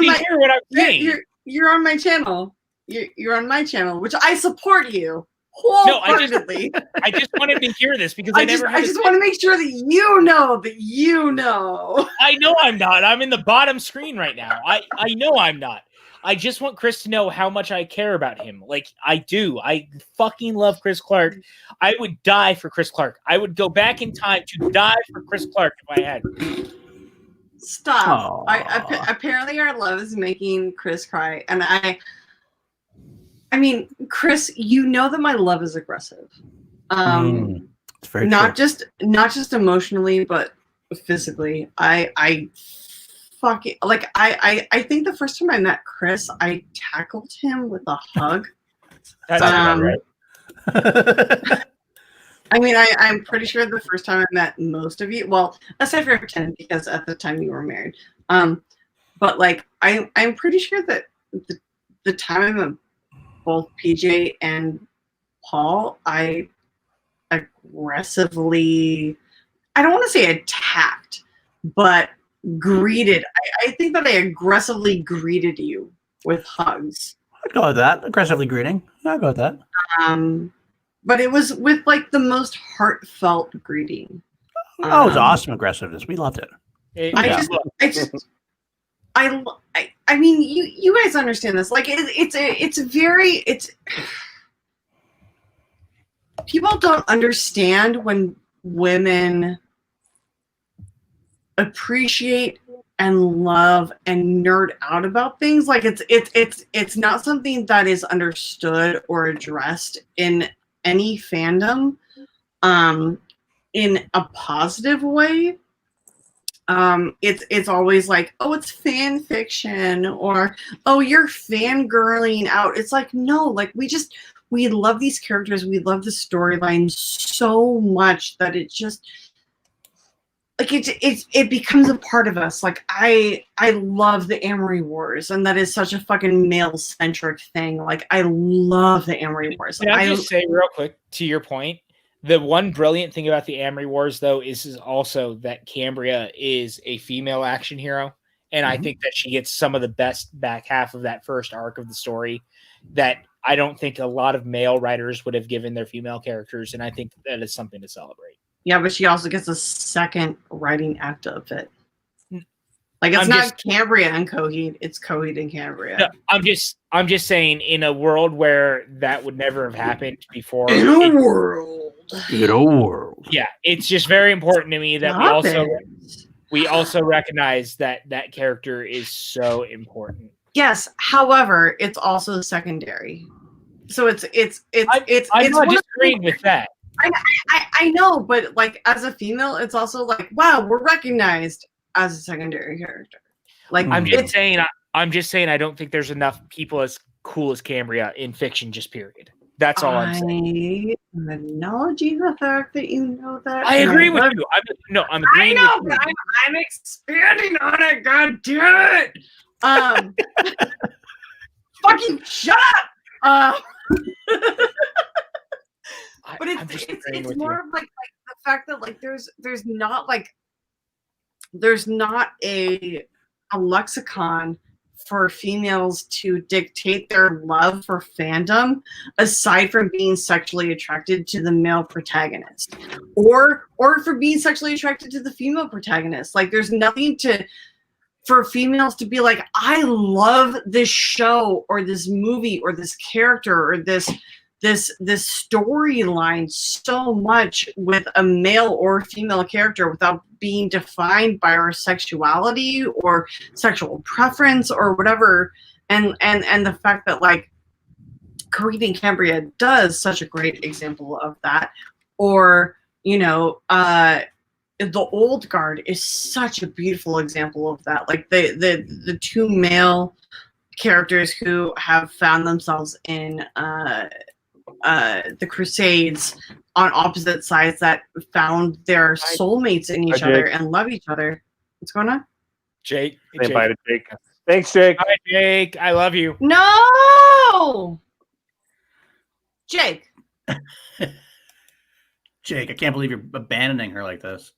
to hear what I'm saying. You're on my channel. You're on my channel, which I support you wholeheartedly. I just wanted to hear this because I just want to make sure that you know that you know. I know I'm not. I'm in the bottom screen right now. I know I'm not. I just want Chris to know how much I care about him. Like, I do. I fucking love Chris Clark. I would die for Chris Clark. I would go back in time to die for Chris Clark if I had. Stop. Apparently our love is making Chris cry. And I mean, Chris, you know that my love is aggressive. It's very not true. just emotionally, but physically. I fucking like I think the first time I met Chris, I tackled him with a hug. That's about right. I mean, I'm pretty sure the first time I met most of you, well, aside from Ken, because at the time you were married. But like I'm pretty sure that the time I met both PJ and Paul, I aggressively, I don't want to say attacked, but greeted. I think that I aggressively greeted you with hugs. I'd go with that. Aggressively greeting. I'd go with that. But it was with like the most heartfelt greeting. It was awesome aggressiveness. We loved it. I mean, you guys understand this. Like it's people don't understand when women appreciate and love and nerd out about things. Like it's not something that is understood or addressed in any fandom in a positive way. It's always like, oh, it's fan fiction, or oh, you're fangirling out. It's like, no, like we love these characters, we love the storyline so much that it just like it becomes a part of us. Like I love the Amory Wars, and that is such a fucking male centric thing. Like I love the Amory Wars. Can I just say real quick to your point? The one brilliant thing about the Amory Wars, though, is also that Cambria is a female action hero, and I think that she gets some of the best back half of that first arc of the story that I don't think a lot of male writers would have given their female characters, and I think that is something to celebrate. Yeah, but she also gets a second writing act of it. Like it's not Cambria and Coheed, it's Coheed and Cambria. No, I'm just saying, in a world where that would never have happened before. In a world. Yeah, it's just very important to me that we also recognize that that character is so important. Yes, however, it's also secondary. So it's I'm not disagreeing with that. I know, but like as a female, it's also like, wow, we're recognized as a secondary character. Like I'm just saying I don't think there's enough people as cool as Cambria in fiction, just period. That's all I'm saying. I'm acknowledging the fact that you know that. I agree with you. I'm agreeing. I know, with you. but I'm expanding on it. God damn it! Fucking shut up. But it's more of like the fact that like there's not a lexicon for females to dictate their love for fandom aside from being sexually attracted to the male protagonist or for being sexually attracted to the female protagonist. Like there's nothing for females to be like, I love this show or this movie or this character or this storyline so much with a male or female character without being defined by our sexuality or sexual preference or whatever. And the fact that like Coheed and Cambria does such a great example of that. Or, you know, the Old Guard is such a beautiful example of that. Like the two male characters who have found themselves in the Crusades on opposite sides that found their soulmates in each other and love each other. What's going on? Jake. They invited Jake. Thanks, Jake. Hi, Jake. I love you. No, Jake. Jake, I can't believe you're abandoning her like this.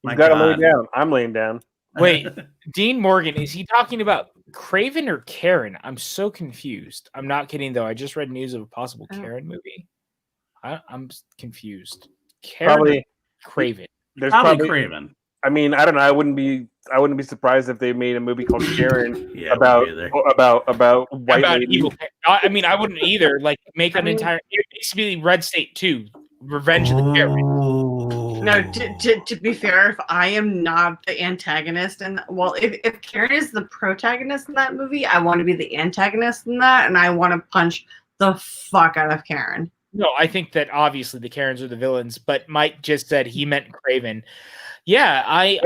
You got to lay down. I'm laying down. Wait, Dean Morgan, is he talking about Craven or Karen? I'm so confused. I'm not kidding, though. I just read news of a possible Karen movie. I'm confused. Karen Probably Craven. There's probably Craven. I mean, I don't know. I wouldn't be surprised if they made a movie called Karen about white ladies. Evil. I mean, I wouldn't either. Like, make an entire. It needs to be Red State 2, Revenge of the Karen. No, to be fair, if I am not the antagonist, and if Karen is the protagonist in that movie, I want to be the antagonist in that, and I want to punch the fuck out of Karen. No, I think that obviously the Karens are the villains, but Mike just said he meant Craven. Yeah, I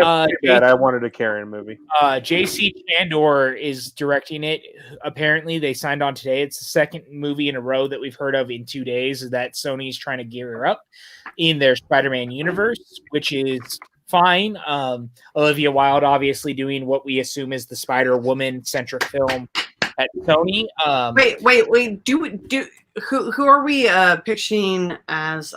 wanted a Karen movie. JC Chandor is directing it. Apparently, they signed on today. It's the second movie in a row that we've heard of in 2 days that Sony's trying to gear up in their Spider-Man universe, which is fine. Olivia Wilde obviously doing what we assume is the Spider-Woman centric film at Sony. Wait. Who are we pitching as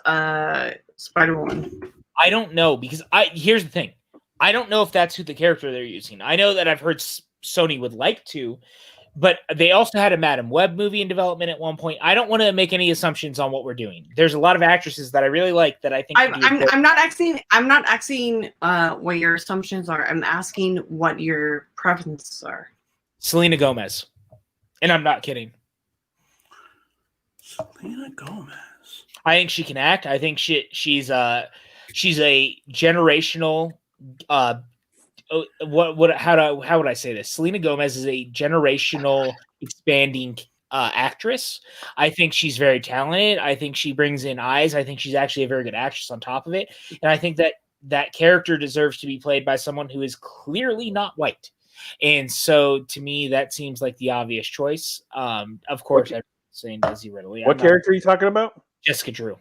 Spider-Woman? I don't know, because here's the thing. I don't know if that's who the character they're using. I know that I've heard Sony would like to, but they also had a Madam Web movie in development at one point. I don't want to make any assumptions on what we're doing. There's a lot of actresses that I really like that I think. I'm not asking what your assumptions are. I'm asking what your preferences are. Selena Gomez, and I'm not kidding. Selena Gomez. I think she can act. I think she's a generational. How would I say this? Selena Gomez is a generational expanding actress. I think she's very talented. I think she brings in eyes. I think she's actually a very good actress on top of it. And I think that character deserves to be played by someone who is clearly not white. And so to me, that seems like the obvious choice. Of course, I'm saying Daisy Ridley. What character are you talking about? Jessica Drew.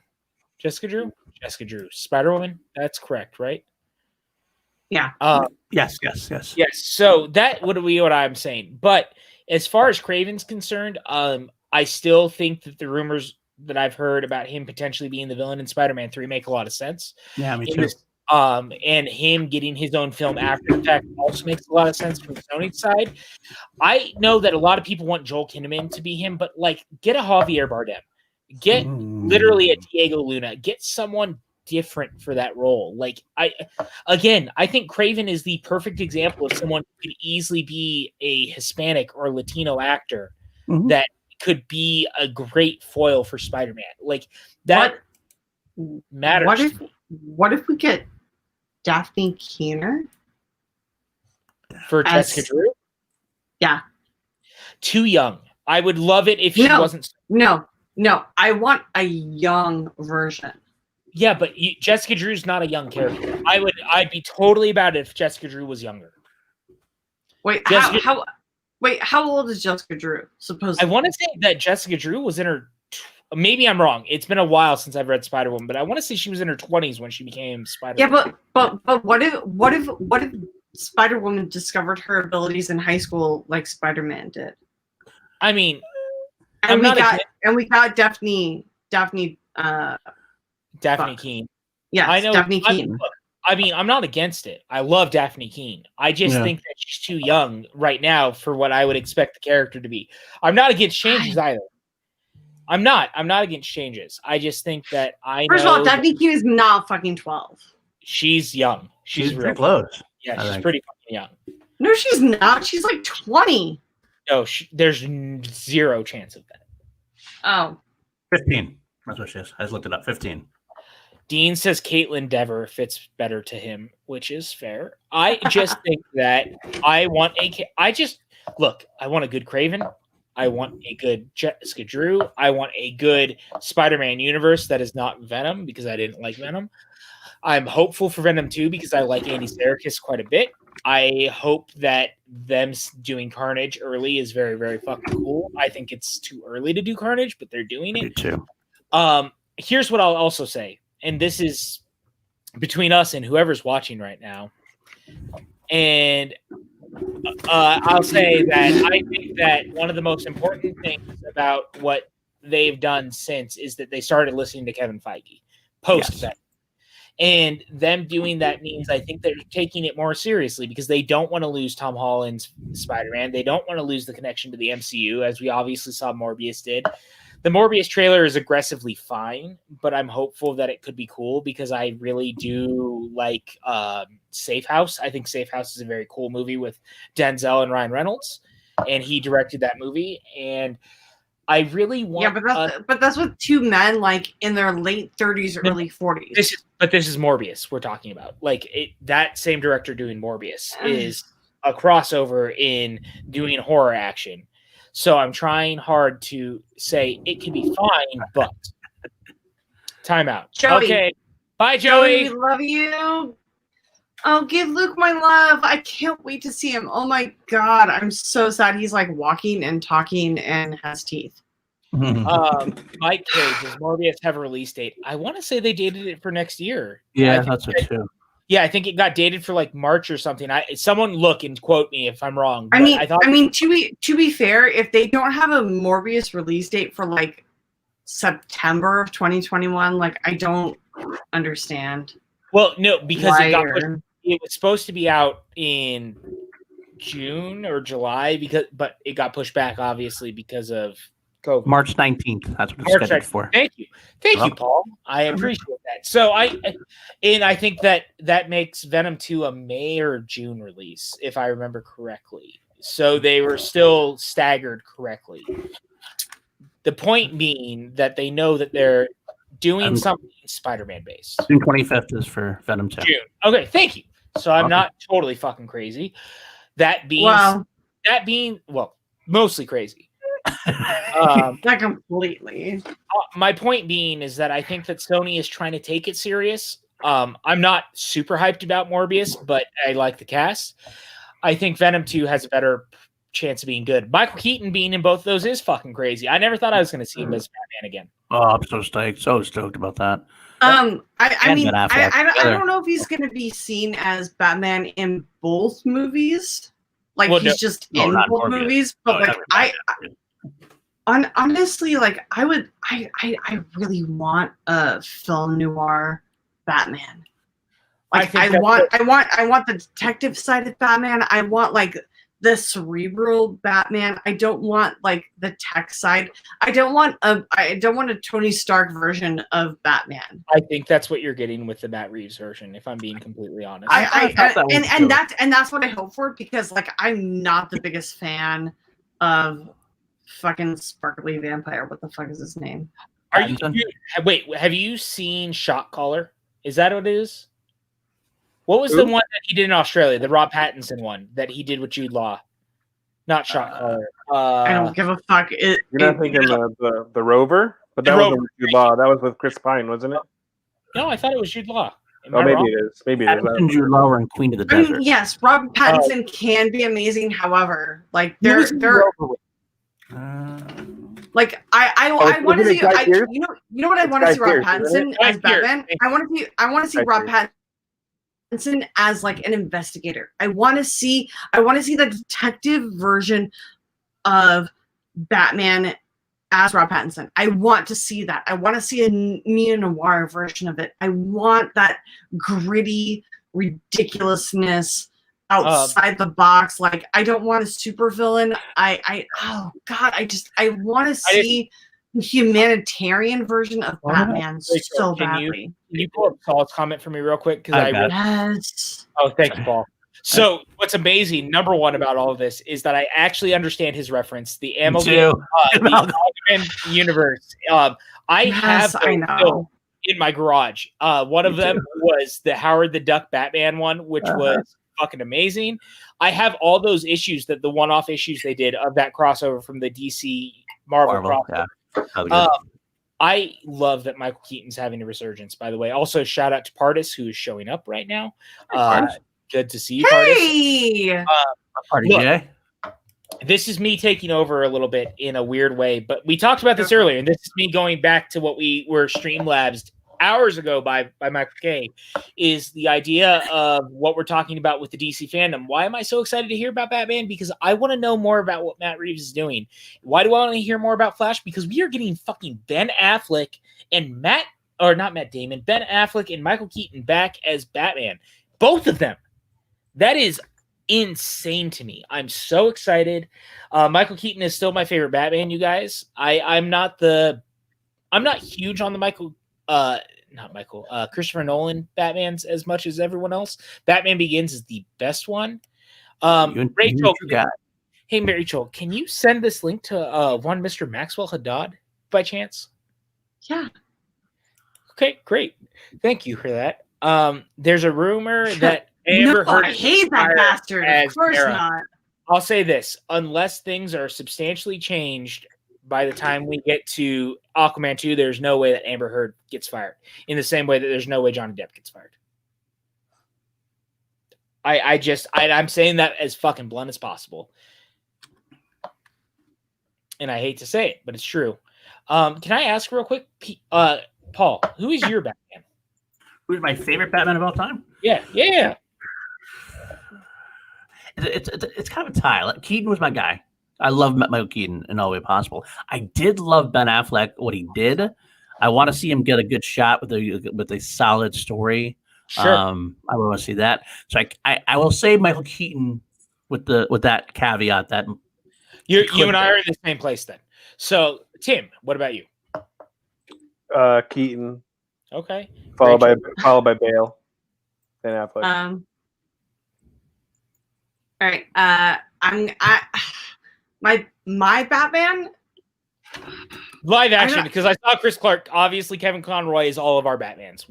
Spider-Woman. That's correct, right? Yeah. Yes. So that would be what I'm saying. But as far as Craven's concerned, I still think that the rumors that I've heard about him potentially being the villain in Spider-Man 3 make a lot of sense. Yeah, me too. And him getting his own film after the fact also makes a lot of sense from Sony's side. I know that a lot of people want Joel Kinnaman to be him, but get a Javier Bardem. Get literally a Diego Luna. Get someone different for that role. I think Craven is the perfect example of someone who could easily be a Hispanic or Latino actor that could be a great foil for Spider-Man. That matters. What if we get Daphne Keener for Jessica Drew? Yeah. Too young. I would love it if she wasn't. No, I want a young version. Yeah, but Jessica Drew's not a young character. I'd be totally about it if Jessica Drew was younger. Wait, how old is Jessica Drew? Supposedly, I want to say that Jessica Drew was in her. Maybe I'm wrong. It's been a while since I've read Spider-Woman, but I want to say she was in her 20s when she became Spider-Woman. Yeah, but what if Spider-Woman discovered her abilities in high school like Spider-Man did? I mean. And we got Daphne Keane. Yeah, I know. Daphne Keane. I'm not against it. I love Daphne Keane. I just think that she's too young right now for what I would expect the character to be. I'm not against changes either. I'm not against changes. I just think that First of all, Daphne Keane is not fucking 12. She's young. She's pretty close. Yeah, she's pretty fucking young. No, she's not. She's like 20. No, there's zero chance of that. Oh. 15. That's what she is. I just looked it up. 15. Dean says Caitlin Dever fits better to him, which is fair. I just think that I want a good Craven. I want a good Jessica Drew. I want a good Spider-Man universe that is not Venom because I didn't like Venom. I'm hopeful for Venom 2 because I like Andy Serkis quite a bit. I hope that them doing Carnage early is very, very fucking cool. I think it's too early to do Carnage, but they're doing it. Me too. Here's what I'll also say, and this is between us and whoever's watching right now. And I'll say that I think that one of the most important things about what they've done since is that they started listening to Kevin Feige post that. And them doing that means I think they're taking it more seriously because they don't want to lose Tom Holland's Spider-Man. They don't want to lose the connection to the MCU, as we obviously saw Morbius did. The Morbius trailer is aggressively fine, but I'm hopeful that it could be cool because I really do like Safe House. I think Safe House is a very cool movie with Denzel and Ryan Reynolds, and he directed that movie. And I really want. Yeah, but that's with two men like in their late 30s, early 40s. This is Morbius we're talking about. Like that same director doing Morbius is a crossover in doing horror action. So I'm trying hard to say it can be fine, but time out. Joey. Okay, bye, Joey. We love you. Oh, give Luke my love. I can't wait to see him. Oh my God, I'm so sad. He's like walking and talking and has teeth. Mike K, does Morbius have a release date? I want to say they dated it for next year. Yeah, that's it too. Yeah, I think it got dated for like March or something. Someone look and quote me if I'm wrong. I mean, to be fair, if they don't have a Morbius release date for like September of 2021, like I don't understand. Well, no, because it was supposed to be out in June or July but it got pushed back obviously because of COVID. March 19th. That's what it's scheduled for. Thank you, Paul. I appreciate that. So I think that makes Venom 2 a May or June release, if I remember correctly. So they were still staggered correctly. The point being that they know that they're doing something Spider-Man based. June 25th is for Venom 2. June. Okay, thank you. So I'm not totally fucking crazy. That being mostly crazy. Not completely. My point being is that I think that Sony is trying to take it serious. I'm not super hyped about Morbius, but I like the cast. I think Venom 2 has a better chance of being good. Michael Keaton being in both of those is fucking crazy. I never thought I was going to see him as Batman again. Oh, I'm so stoked about that. I don't know if he's going to be seen as Batman in both movies. Like he's just in both movies, but honestly, like I really want a film noir Batman. Like I want the detective side of Batman. I want like the cerebral Batman. I don't want like the tech side. I don't want a Tony Stark version of Batman. I think that's what you're getting with the Matt Reeves version, if I'm being completely honest. That's what I hope for, because like I'm not the biggest fan of fucking sparkly vampire. What the fuck is his name? Have you seen Shot Caller? Is that what it is? What was the one that he did in Australia? The Rob Pattinson one that he did with Jude Law. Not Shot Caller. I don't give a fuck. You're not thinking the Rover? But that wasn't with Jude Law. That was with Chris Pine, wasn't it? No, I thought it was Jude Law. Maybe it is. Maybe it is. Jude Law were in Queen of the Desert. I mean, yes, Rob Pattinson can be amazing. However, like they're like I want to see. You know what I want to see Rob Pattinson as Batman. I want to see Rob Pattinson as like an investigator. I want to see the detective version of Batman as Rob Pattinson. I want to see that. I want to see a neo-noir version of it. I want that gritty ridiculousness outside the box. Like I don't want a supervillain. I want to see the humanitarian version of Batman so badly. Can you pull up Saul's comment for me real quick? Yes. Oh, thank you, Paul. So what's amazing, number one, about all of this is that I actually understand his reference. The Amalgam universe. I have in my garage. One of them was the Howard the Duck Batman one, which was fucking amazing. I have all those issues, the one-off issues they did of that crossover from the DC Marvel crossover. Yeah. I love that Michael Keaton's having a resurgence, by the way. Also, shout out to Pardis, who is showing up right now. Good to see you, Hey! Pardis. this is me taking over a little bit in a weird way, but we talked about this earlier, and this is me going back to what we were Streamlabs hours ago by Michael K, is the idea of what we're talking about with the DC fandom. Why am I so excited to hear about Batman? Because I want to know more about what Matt Reeves is doing. Why do I want to hear more about Flash? Because we are getting fucking Ben Affleck and Ben Affleck and Michael Keaton back as Batman. Both of them. That is insane to me. I'm so excited. Michael Keaton is still my favorite Batman, you guys. I'm not huge on the Christopher Nolan Batmans as much as everyone else. Batman Begins is the best one. Rachel, hey Rachel, can you send this link to one Mr. Maxwell Haddad by chance? Yeah. Okay, great. Thank you for that. There's a rumor that Amber Heard I hate that bastard. Of course not. I'll say this: unless things are substantially changed by the time we get to Aquaman 2, there's no way that Amber Heard gets fired. In the same way that there's no way Johnny Depp gets fired. I'm saying that as fucking blunt as possible. And I hate to say it, but it's true. Can I ask real quick, Paul, who is your Batman? Who's my favorite Batman of all time? Yeah. It's kind of a tie. Like, Keaton was my guy. I love Michael Keaton in all way possible. I did love Ben Affleck, what he did. I want to see him get a good shot with a solid story. Sure. I want to see that. So I will say Michael Keaton with that caveat that you and I are in the same place then. So Tim, what about you? Keaton. Okay. Followed by Bale. Ben Affleck. All right. My Batman live action, because I saw Chris Clark. Obviously, Kevin Conroy is all of our Batmans.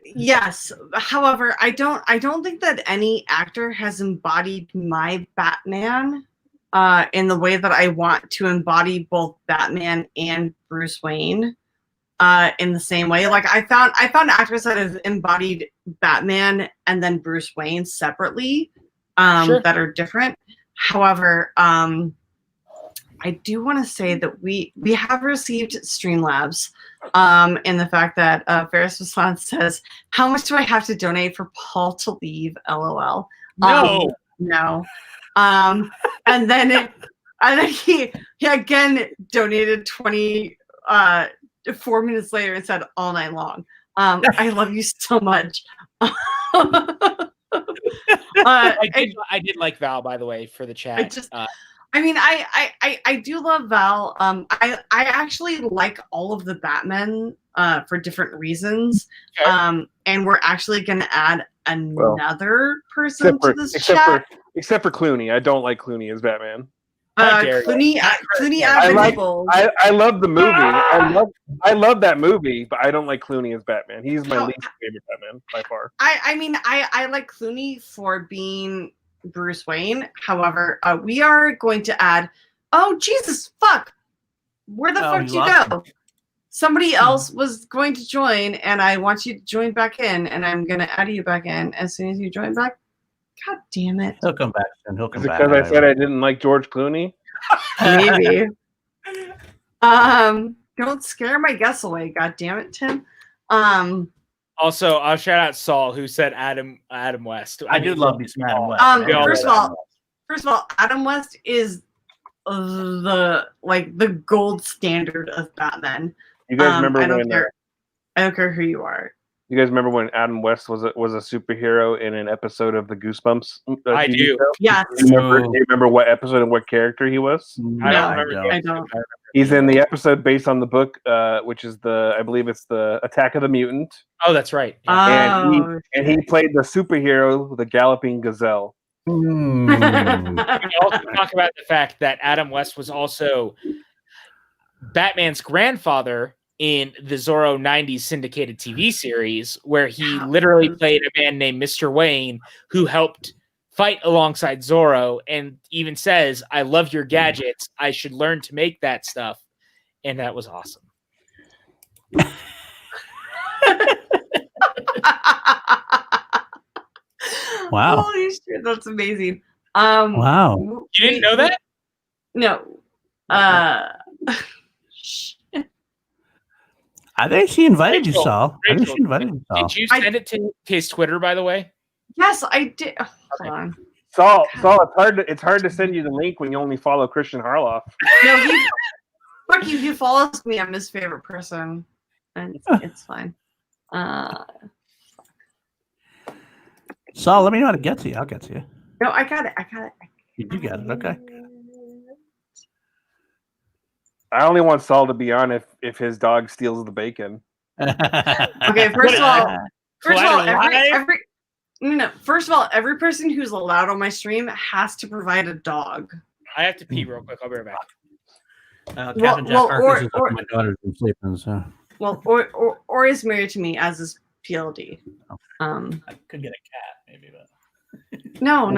Yes. However, I don't think that any actor has embodied my Batman in the way that I want to embody both Batman and Bruce Wayne in the same way. Like I found actors that have embodied Batman and then Bruce Wayne separately that are different. However, I do want to say that we have received Streamlabs in the fact that Ferris Response says, how much do I have to donate for Paul to leave? LOL. No. And then he again donated 4 minutes later and said all night long. I love you so much. I did like Val, by the way, for the chat. I do love Val. I actually like all of the Batmen for different reasons. Okay. And we're actually going to add another person to this chat. Except for Clooney. I don't like Clooney as Batman. Clooney I love the movie. I love that movie, but I don't like Clooney as Batman. He's my least favorite Batman by far. I like Clooney for being Bruce Wayne. However, we are going to add. Oh Jesus, fuck! Where the fuck did you go? Somebody else was going to join, and I want you to join back in, and I'm going to add you back in as soon as you join back. God damn it! He'll come back soon. He'll come back. Because I said I didn't like George Clooney. Maybe. Don't scare my guess away. God damn it, Tim. Also, I'll shout out Saul, who said Adam West. I do love me some Adam West. First of all, Adam West is the gold standard of Batman. You guys remember I don't care who you are. You guys remember when Adam West was a superhero in an episode of the Goosebumps? I do. Yes. Do you remember what episode and what character he was? I don't. He's in the episode based on the book, which is I believe it's the Attack of the Mutant. Oh, that's right. Yeah. And he played the superhero, the Galloping Gazelle. We can also talk about the fact that Adam West was also Batman's grandfather in the Zorro 90s syndicated TV series, where he literally played a man named Mr. Wayne who helped fight alongside Zorro, and even says, I love your gadgets. I should learn to make that stuff. And that was awesome. Wow. Holy shit, that's amazing. Wow. You didn't know that? No. I think she invited you, Rachel, Saul. I think Rachel, she invited you, Saul. Did you send it to his Twitter, by the way? Yes, I did. Oh, hold on. Saul, it's hard to send you the link when you only follow Christian Harloff. No, fuck you. He follows me. I'm his favorite person, and it's fine. Saul, let me know how to get to you. I'll get to you. No, I got it. You got it. Okay. I only want Saul to be on if his dog steals the bacon. Okay, first of all, first of all, every person who's allowed on my stream has to provide a dog. I have to pee real quick. I'll be right back. Captain Jack Harkness is up my daughter's been sleeping, so. Well, or is married to me, as is PLD. I could get a cat, maybe, but. No.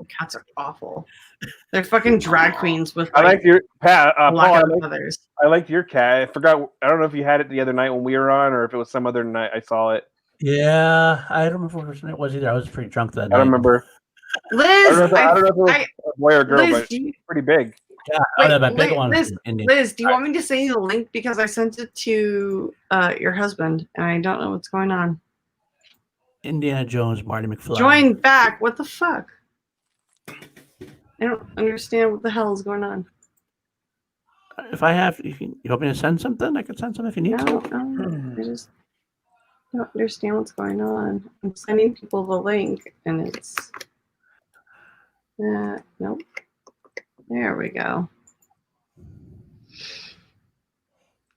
Cats are awful. They're fucking drag queens with. I like your Pat. Paul, I liked your cat. I forgot. I don't know if you had it the other night when we were on, or if it was some other night I saw it. Yeah, I don't remember which it was either. I was pretty drunk that night. I don't remember. Liz, I don't know if it was a boy or girl, Liz, but pretty big. Yeah, that big one. Liz, do you want me to send you the link because I sent it to your husband and I don't know what's going on. Indiana Jones, Marty McFly. Join back. What the fuck? I don't understand what the hell is going on. If I have, you want me to send something? I can send something if you need No, to. I just don't understand what's going on. I'm sending people the link and it's nope. There we go.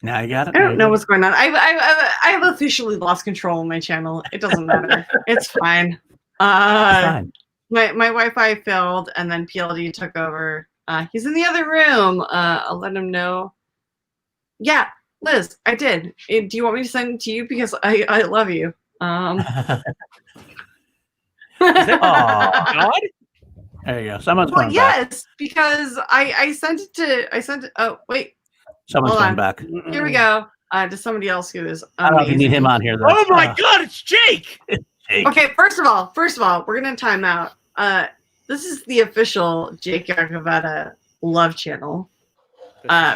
Now you got it. I don't know what's going on. I've officially lost control of my channel. It doesn't matter. It's fine. Fine. My Wi-Fi failed and then PLD took over. He's in the other room. I'll let him know. Yeah, Liz, I did. Do you want me to send it to you because I love you? Is that God? There you go. Someone's well, going yes, because I sent it. Oh wait. Someone's going back. Here we go. To somebody else who is. I don't know if you need him on here though. Oh my God, it's Jake. Okay, first of all, we're gonna time out. This is the official Jake Yacovetta love channel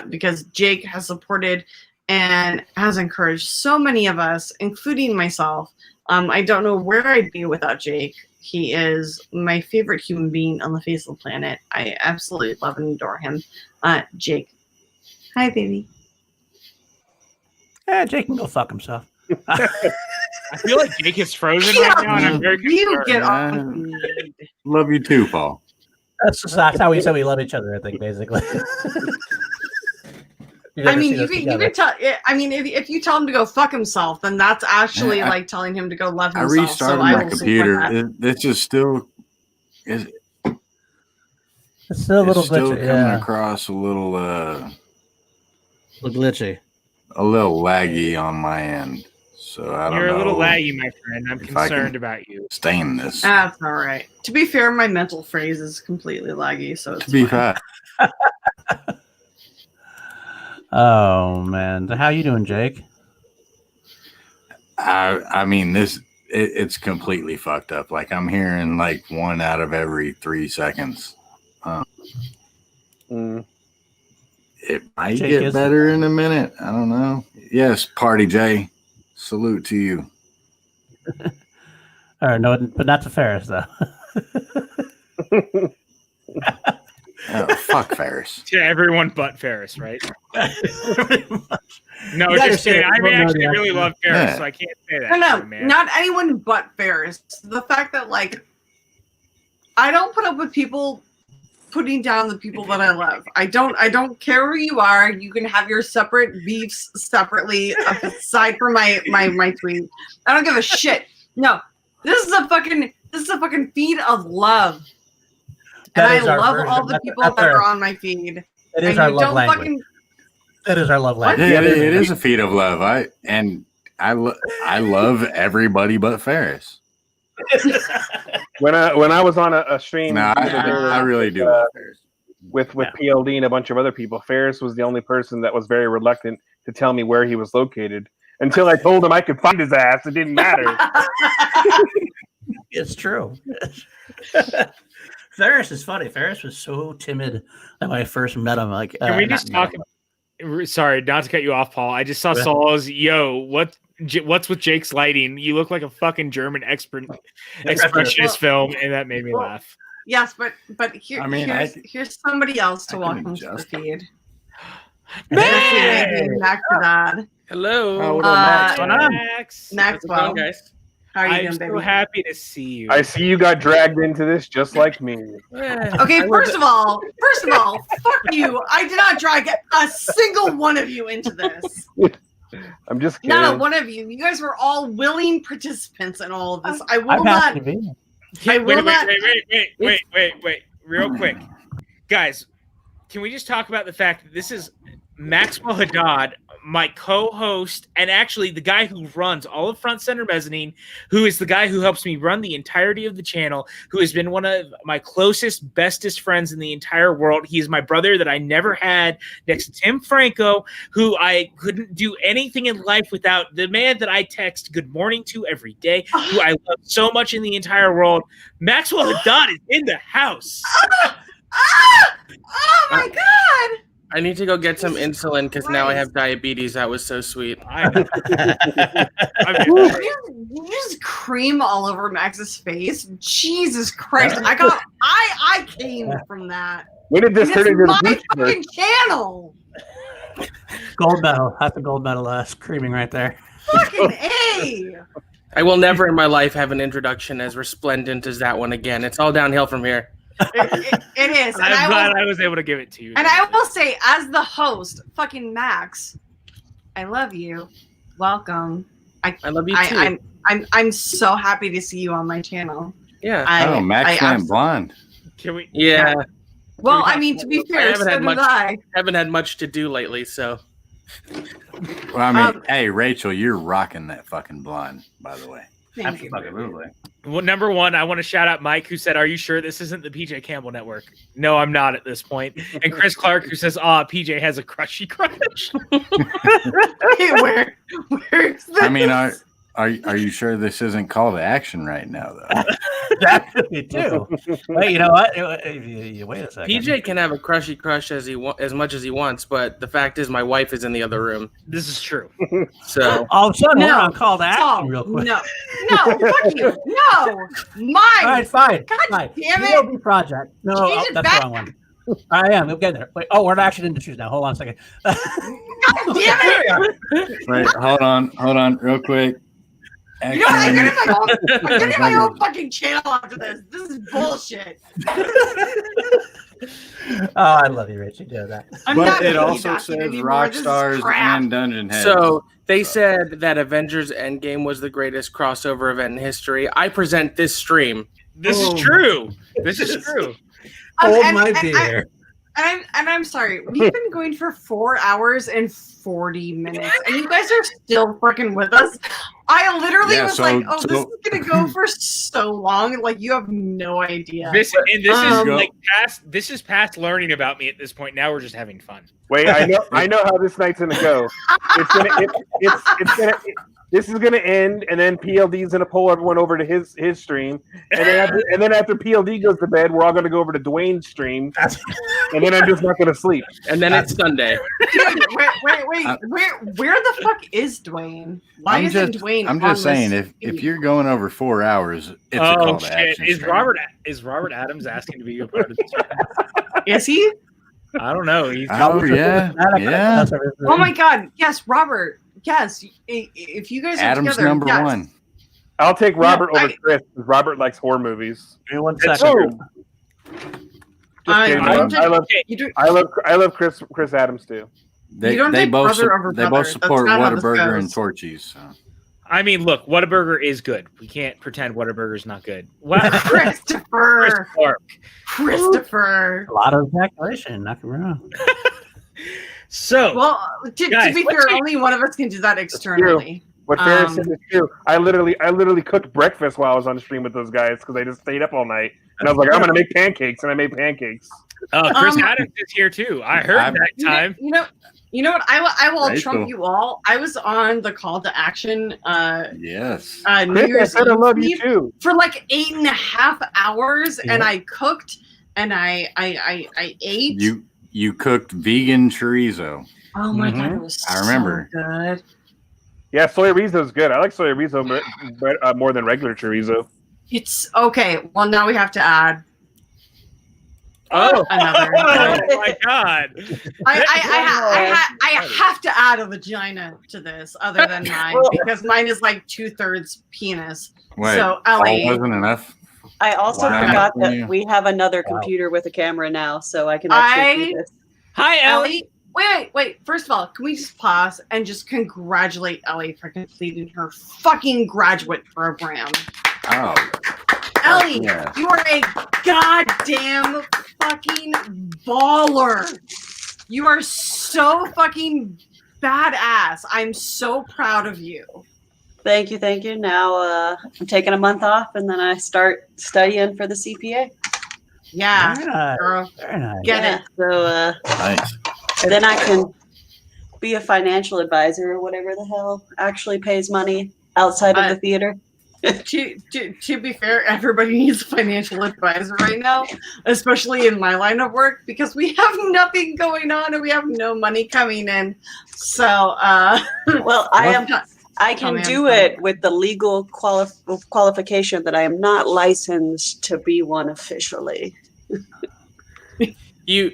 because Jake has supported and has encouraged so many of us, including myself. I don't know where I'd be without Jake. He is my favorite human being on the face of the planet. I absolutely love and adore him. Jake. Hi, baby. Yeah, Jake can go fuck himself. I feel like Jake is frozen right now, and I'm very concerned. You get on. Love you too, Paul. That's how we said we love each other, I think, basically. I mean, you can tell. I mean, if you tell him to go fuck himself, then that's actually like telling him to go love himself. I restarted my computer. It's just still. It's still a little still glitchy. Coming across a little glitchy. A little laggy on my end. So I don't know. You're a little laggy, my friend. I'm concerned about you. Stain this. That's all right. To be fair, my mental phrase is completely laggy, so it's to be fine. fair. Oh man, how you doing, Jake? I mean, it's completely fucked up. Like I'm hearing like 1 out of every 3 seconds. It might get better in a minute. I don't know. Yes, Party Jay. Salute to you. All right, no, but not to Ferris though. Oh, fuck Ferris. To everyone but Ferris, right? No, just kidding. I actually really love Ferris, so I can't say that. No, not anyone but Ferris. The fact that like I don't put up with people putting down the people that I love. I don't care who you are. You can have your separate beefs separately aside from my tweet. I don't give a shit. No, this is a fucking feed of love. And I love all the people that are on my feed. It is our love language. It is our love language. Yeah, it is a feed of love. I love everybody but Ferris. When I was on a stream, I really do love Ferris. With PLD and a bunch of other people, Ferris was the only person that was very reluctant to tell me where he was located until I told him I could find his ass. It didn't matter. It's true. Ferris is funny. Ferris was so timid when I first met him. Like, can we just talk? Sorry, not to cut you off, Paul. I just saw Saul's. Yo, what's with Jake's lighting? You look like a fucking German expressionist film, and that made me laugh. Yes, but here's somebody else to walk into the feed. Max. Hello, Max. Maxwell, guys. How are you doing, baby? I'm so happy to see you. I see you got dragged into this just like me. Okay, first of all, fuck you. I did not drag a single one of you into this. I'm just kidding. Not a one of you. You guys were all willing participants in all of this. I will not. Wait. Real quick. Guys, can we just talk about the fact that this is Maxwell Haddad, my co-host, and actually the guy who runs all of Front Center Mezzanine, who is the guy who helps me run the entirety of the channel, who has been one of my closest, bestest friends in the entire world. He is my brother that I never had next to Tim Franco, who I couldn't do anything in life without, the man that I text good morning to every day, who I love so much in the entire world. Maxwell Haddad is in the house. Oh my God. I need to go get some insulin because now I have diabetes. That was so sweet. You just cream all over Max's face. Jesus Christ! I came from that. When did this turn into my fucking channel? Gold medal. That's a gold medal. Screaming right there. Fucking A. I will never in my life have an introduction as resplendent as that one again. It's all downhill from here. It is. And I'm glad I was able to give it to you. And I will say, as the host, fucking Max, I love you. Welcome. I love you too. I'm so happy to see you on my channel. Yeah. Max went blonde. Can we? Yeah. Well, I mean, to be fair, I haven't had much to do lately, so. Well, I mean, hey, Rachel, you're rocking that fucking blonde, by the way. Thank you. Absolutely. Well, number one, I want to shout out Mike, who said, "Are you sure this isn't the PJ Campbell Network?" No, I'm not at this point. And Chris Clark, who says, PJ has a crushy crush. Hey, where is this? I mean, are you sure this isn't call to action right now, though? That could be too. Wait, you know what? Wait a second. PJ can have a crushy crush as much as he wants, but the fact is, my wife is in the other room. This is true. So all of a sudden, we're on call to action real quick. No, fuck you. No, mine. All right, fine. God fine. damn it. POV project. No, that's the wrong one. I am. We'll get there. Wait. Oh, we're in action industries now. Hold on a second. God damn it. Wait, hold on, real quick. You know what? I'm getting my own fucking channel after this. This is bullshit. I love you, Rich. You do that. But it also says Rockstars and Dungeon Heads. So they said that Avengers Endgame was the greatest crossover event in history. I present this stream. This is true. This is true. Hold my beer. I'm sorry. We've been going for 4 hours and 40 minutes, and you guys are still fucking with us. I literally was like, "Oh, this is gonna go for so long." Like, you have no idea. This is past learning about me at this point. Now we're just having fun. Wait, I know how this night's gonna go. This is gonna end, and then PLD's gonna pull everyone over to his stream, and then after PLD goes to bed, we're all gonna go over to Dwayne's stream, and then I'm just not gonna sleep. And then it's Sunday. Dude, wait, where the fuck is Dwayne? Why isn't Dwayne? I'm just saying, if you're going over 4 hours, it's a call to action. Is Robert Adams asking to be a part of this? Is he? I don't know. Yeah. Oh my God! Yes, Robert. Yes, if you guys are Adam's together, number one. I'll take Robert over Chris because Robert likes horror movies. Give me 1 second. I love Chris Adams too. They both support Whataburger and Torchies. So. I mean, look, Whataburger is good. We can't pretend Whataburger's not good. Wow. Christopher. A lot of ejaculation. Not wrong. So, well, to be fair, only one of us can do that externally. What Ferris said is true. I literally cooked breakfast while I was on the stream with those guys because I just stayed up all night, and I was like, I'm gonna make pancakes, and I made pancakes. Oh, Chris Adams is here too. I heard that time. You know what? I will trump you all. I was on the call to action. Yes. New Year's I said I love you too for like 8.5 hours, and I cooked and I ate. You cooked vegan chorizo. Oh my god, it was I remember. so good. Yeah, soy chorizo is good. I like soy chorizo more than regular chorizo. It's okay. Well, now we have to add Oh, another. oh my god! I have to add a vagina to this, other than mine, because mine is like 2/3 penis. Wait, So Ellie, wasn't enough. I also forgot that we have another computer with a camera now, so I can actually do this. Hi, Ellie. Wait. First of all, can we just pause and just congratulate Ellie for completing her fucking graduate program? Oh, Ellie, yeah. you are a goddamn fucking baller. You are so fucking badass. I'm so proud of you. Thank you. Now I'm taking a month off, and then I start studying for the CPA. Yeah, Very nice. girl. Very nice. Get it. So Nice. then I can be a financial advisor or whatever the hell actually pays money outside of the theater. To be fair, everybody needs a financial advisor right now, especially in my line of work, because we have nothing going on and we have no money coming in. So, well, I can do it with the legal qualification that I am not licensed to be one officially. You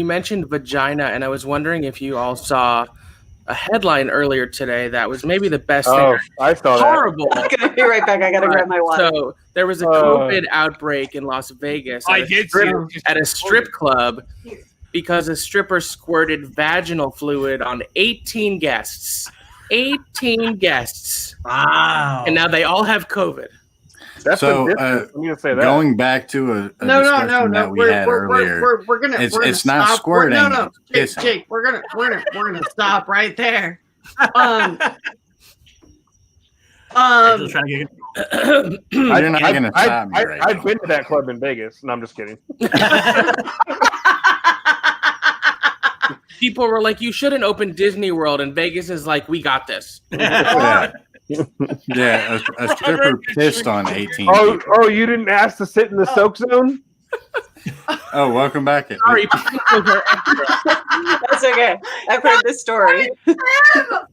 mentioned vagina, and I was wondering if you all saw a headline earlier today that was maybe the best thing. I saw that. Horrible. I'm gonna be right back. I gotta grab my water. So there was a COVID outbreak in Las Vegas at a strip club because a stripper squirted vaginal fluid on 18 guests. 18 guests. Wow. And now they all have COVID. That's So, I'm gonna say that. Going back to a no. that we had earlier, We're gonna. it's stop. not squirting. No, it's Jake, we're gonna stop right there. Just trying to get You're not going to stop me right I've now. been to that club in Vegas. No, I'm just kidding. People were like, you shouldn't open Disney World, and Vegas is like, we got this. Yeah, a stripper pissed on 18 Oh, people. oh, you didn't ask to sit in the soak zone? Oh, welcome back. Sorry. That's okay. I've heard this story. Fuck!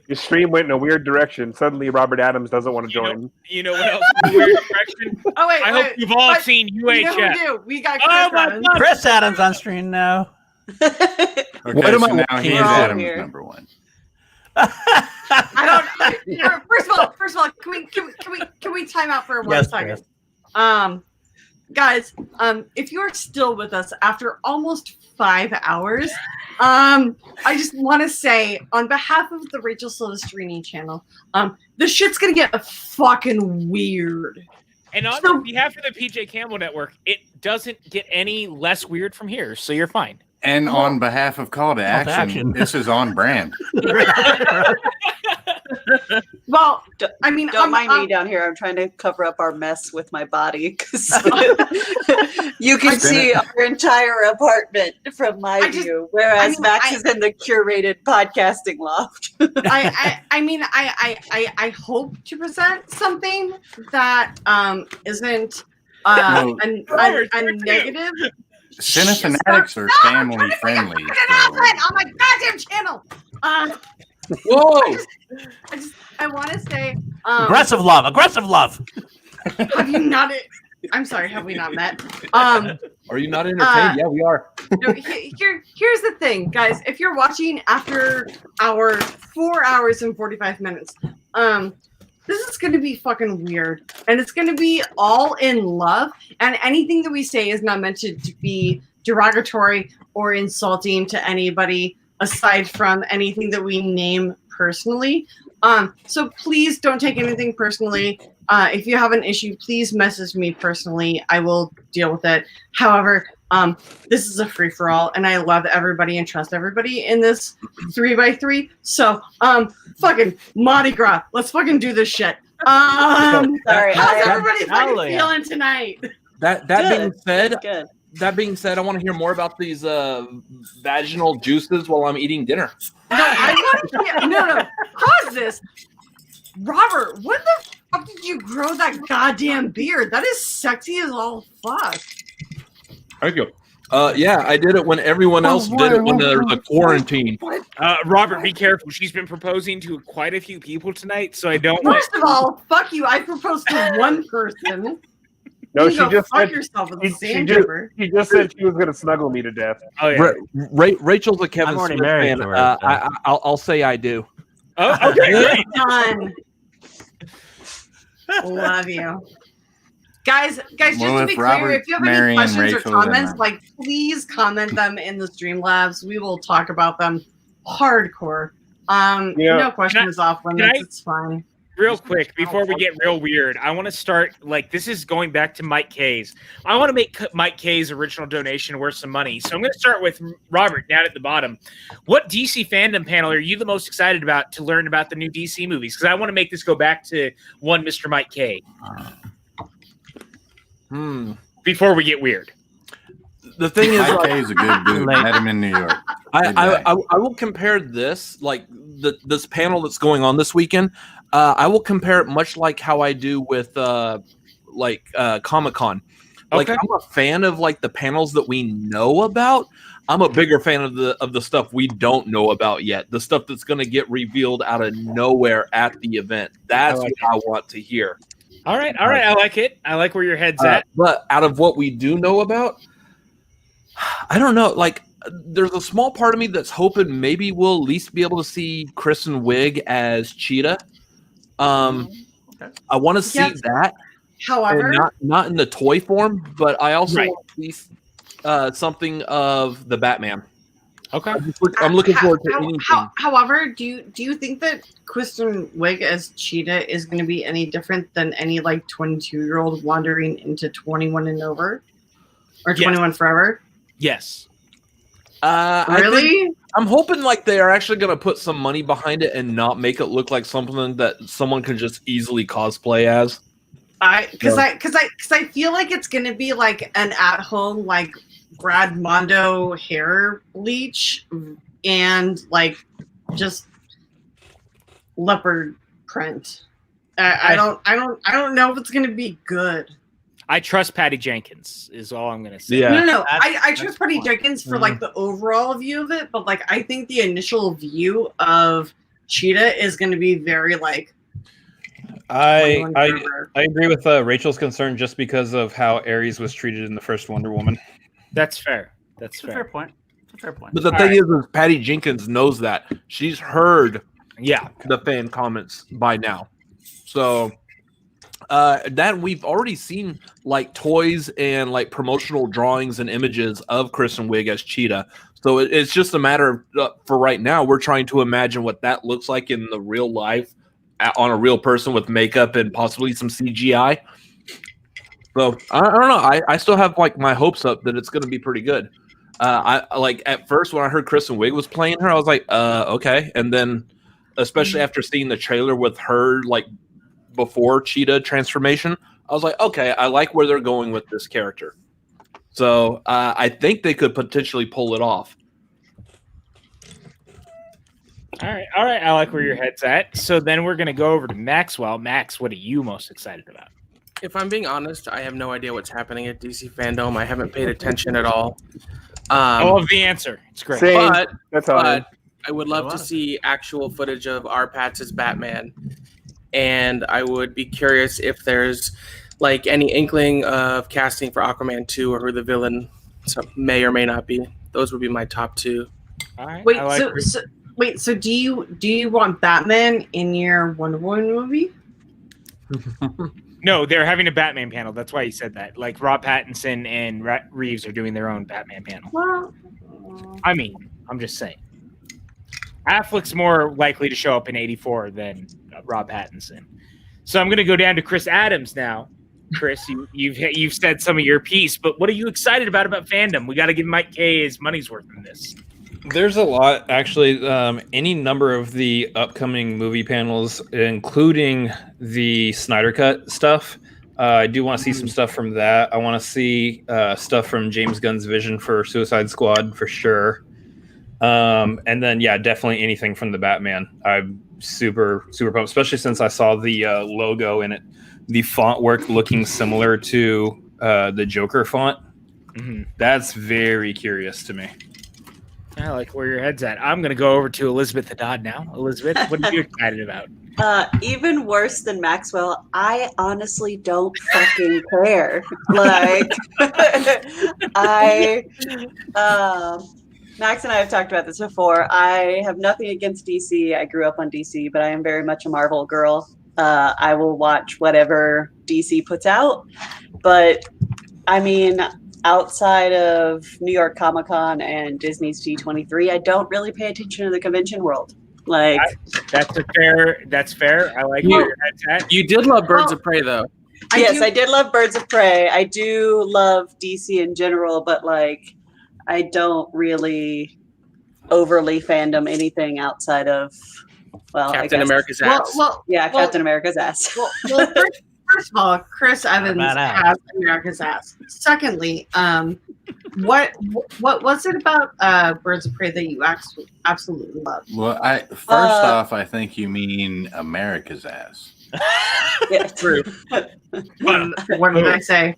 Your stream went in a weird direction. Suddenly, Robert Adams doesn't want to join. You know what else is a weird direction? Oh wait, I hope you've all seen UHF. You know who we do? We got Chris Adams. Chris Adams on screen now. Okay, What am so I now watching he's here? Adams number one. I don't. First of all, can we time out for 1 second? Chris. Guys, if you're still with us after almost 5 hours, I just want to say on behalf of the Rachel Silvestrini channel, this shit's gonna get fucking weird. And on behalf of the PJ Campbell Network, it doesn't get any less weird from here, so you're fine. And on behalf of Call to Action, this is on brand. Well, I mean, Don't mind me down here. I'm trying to cover up our mess with my body because you can see our entire apartment from my view, whereas Max is in the curated podcasting loft. I hope to present something that isn't a negative. Cinefanatics are family friendly. On my goddamn channel. Whoa! I want to say Aggressive love. have you not? I'm sorry, have we not met? Are you not entertained? Yeah, we are. No, here's the thing, guys. If you're watching after our 4 hours and 45 minutes, this is going to be fucking weird, and it's going to be all in love. And anything that we say is not meant to be derogatory or insulting to anybody aside from anything that we name personally. So please don't take anything personally. If you have an issue, please message me personally. I will deal with it. However, this is a free-for-all, and I love everybody and trust everybody in this 3x3. So, fucking Mardi Gras. Let's fucking do this shit. Sorry, how's everybody fucking feeling tonight? That being said, good. That being said, I want to hear more about these vaginal juices while I'm eating dinner. No, I want to. No. Pause this, Robert. What the fuck did you grow that goddamn beard? That is sexy as all fuck. Thank you. Yeah, I did it when everyone else did it when there was a quarantine. Robert, be careful. She's been proposing to quite a few people tonight, so I don't. First of all, fuck you. I proposed to one person. No, she just fuck yourself with the sand river. She just said she was going to snuggle me to death. Oh yeah. Rachel's a Kevin Smith fan. I'll say I do. Oh, okay. Done. Love you. Guys, just to be clear, if you have any questions or comments, like please comment them in the Streamlabs. We will talk about them hardcore. No questions off limits. It's fine. Real quick, before we get real weird, I want to start, like, this is going back to Mike K's. I want to make Mike K's original donation worth some money. So I'm going to start with Robert down at the bottom. What DC fandom panel are you the most excited about to learn about the new DC movies? Because I want to make this go back to one Mr. Mike K. Before we get weird. The thing is, Mike K is a good dude. Met him in New York. I will compare this, like this panel that's going on this weekend. I will compare it much like how I do with Comic-Con. Like I'm a fan of like the panels that we know about. I'm a bigger fan of the stuff we don't know about yet. The stuff that's going to get revealed out of nowhere at the event. That's what I want to hear. All right. I like it. I like where your head's at. But out of what we do know about, I don't know. Like, there's a small part of me that's hoping maybe we'll at least be able to see Kristen Wiig as Cheetah. I want to see that. However, not in the toy form, but I also want to see something of the Batman. Okay, I'm looking forward to anything. However, do you think that Kristen Wiig as Cheetah is going to be any different than any like 22-year-old wandering into 21 and over, or 21 forever? Yes. Really? I'm hoping like they are actually going to put some money behind it and not make it look like something that someone can just easily cosplay as. Because I feel like it's going to be like an at-home like Brad Mondo hair bleach and like just leopard print. I don't know if it's going to be good. I trust Patty Jenkins is all I'm going to say. Yeah. No. I trust Patty Jenkins for like the overall view of it, but like I think the initial view of Cheetah is going to be very like. I agree with Rachel's concern just because of how Ares was treated in the first Wonder Woman. That's fair. That's fair. Fair point. It's a fair point. But the thing is Patty Jenkins knows that. She's heard the fan comments by now. So that we've already seen like toys and like promotional drawings and images of Kristen Wiig as Cheetah. So it's just a matter of for right now, we're trying to imagine what that looks like in the real life on a real person with makeup and possibly some CGI. So I don't know. I still have like my hopes up that it's going to be pretty good. I like at first when I heard Kristen Wiig was playing her, I was like, okay. And then especially after seeing the trailer with her like before Cheetah transformation, I was like, okay, I like where they're going with this character. So I think they could potentially pull it off. All right. I like where your head's at. So then we're going to go over to Maxwell. Max, what are you most excited about? If I'm being honest, I have no idea what's happening at DC Fandom. I haven't paid attention at all. I love the answer. It's great. But I would love to see actual footage of R. Patz's Batman. And I would be curious if there's like any inkling of casting for Aquaman 2 or who the villain may or may not be. Those would be my top two. All right. Wait, so do you want Batman in your Wonder Woman movie? No, they're having a Batman panel. That's why he said that. Like Rob Pattinson and Reeves are doing their own Batman panel. Well, I mean, I'm just saying. Affleck's more likely to show up in 84 than Rob Pattinson. So I'm going to go down to Chris Adams now. Chris, you've said some of your piece, but what are you excited about fandom? We got to give Mike K his money's worth in this. There's a lot, actually. Any number of the upcoming movie panels, including the Snyder Cut stuff. I do want to see some stuff from that. I want to see stuff from James Gunn's vision for Suicide Squad for sure. And then definitely anything from the Batman. I'm super pumped, especially since I saw the logo in it, the font work looking similar to the Joker font. Mm-hmm. That's very curious to me. I like where your head's at. I'm going to go over to Elizabeth the Dodd now. Elizabeth, what are you excited about? Even worse than Maxwell, I honestly don't fucking care. Like, Max and I have talked about this before. I have nothing against DC. I grew up on DC, but I am very much a Marvel girl. I will watch whatever DC puts out. But, I mean, outside of New York Comic Con and Disney's D23, I don't really pay attention to the convention world. Like that's fair. I like your head's at. You did love Birds of Prey, though. I did love Birds of Prey. I do love DC in general, but like I don't really overly fandom anything outside of Captain America's ass. Captain America's ass. First of all, Chris Evans has America's ass. Secondly, what was it about Birds of Prey that you absolutely loved? Well, first off, I think you mean America's ass. Yeah, true. What did I say?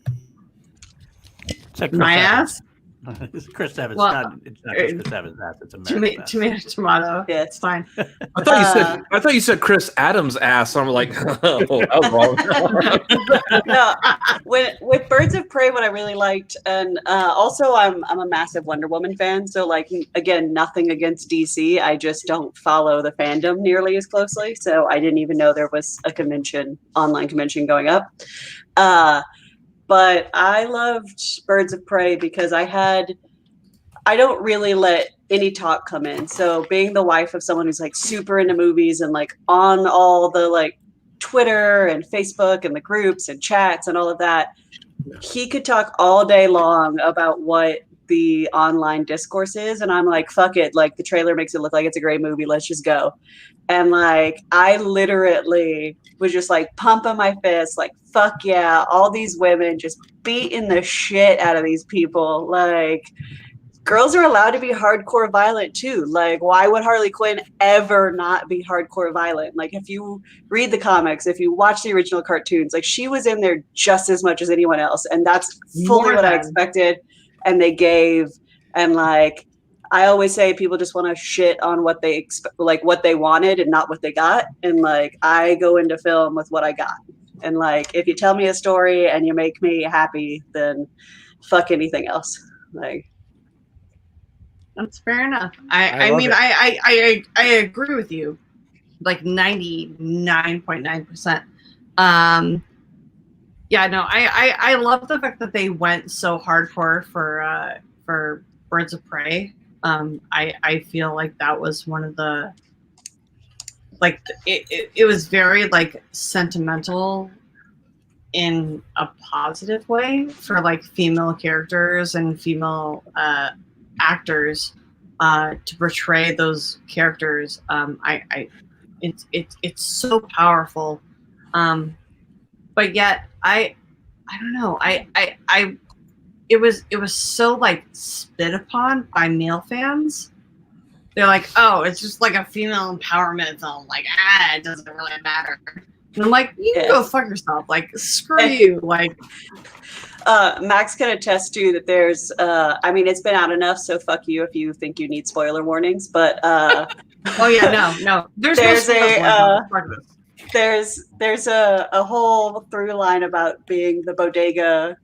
My ass? It's Chris Evans. Well, it's not just Chris Evans' ass. It's America's tomato. Yeah, it's fine. I thought you said Chris Adams' ass. I'm like, oh, that was wrong. No, with Birds of Prey, what I really liked, and also I'm a massive Wonder Woman fan. So like again, nothing against DC. I just don't follow the fandom nearly as closely. So I didn't even know there was a online convention going up. But I loved Birds of Prey because I don't really let any talk come in. So being the wife of someone who's like super into movies and like on all the like Twitter and Facebook and the groups and chats and all of that, he could talk all day long about what the online discourse is. And I'm like, fuck it. Like the trailer makes it look like it's a great movie. Let's just go. And like, I literally was just like pumping my fist, like, fuck yeah, all these women just beating the shit out of these people. Like, girls are allowed to be hardcore violent too. Like, why would Harley Quinn ever not be hardcore violent? Like, if you read the comics, if you watch the original cartoons, like she was in there just as much as anyone else. And that's fully what I expected. And they gave, and like, I always say people just want to shit on what they what they wanted and not what they got. And like, I go into film with what I got. And like, if you tell me a story and you make me happy, then fuck anything else. Like, that's fair enough. I mean, I agree with you, like 99.9%. Yeah, no, I love the fact that they went so hardcore for Birds of Prey. I feel like that was one of the, like, it was very like sentimental in a positive way for like female characters and female actors to portray those characters. It's so powerful, but yet I don't know. It was so like spit upon by male fans. They're like, oh, it's just like a female empowerment film. Like, it doesn't really matter. And I'm like, you can go fuck yourself. Like, screw you. Like, Max can attest to that. There's, I mean, it's been out enough, so fuck you if you think you need spoiler warnings. But oh yeah, no. There's a whole through line about being the bodega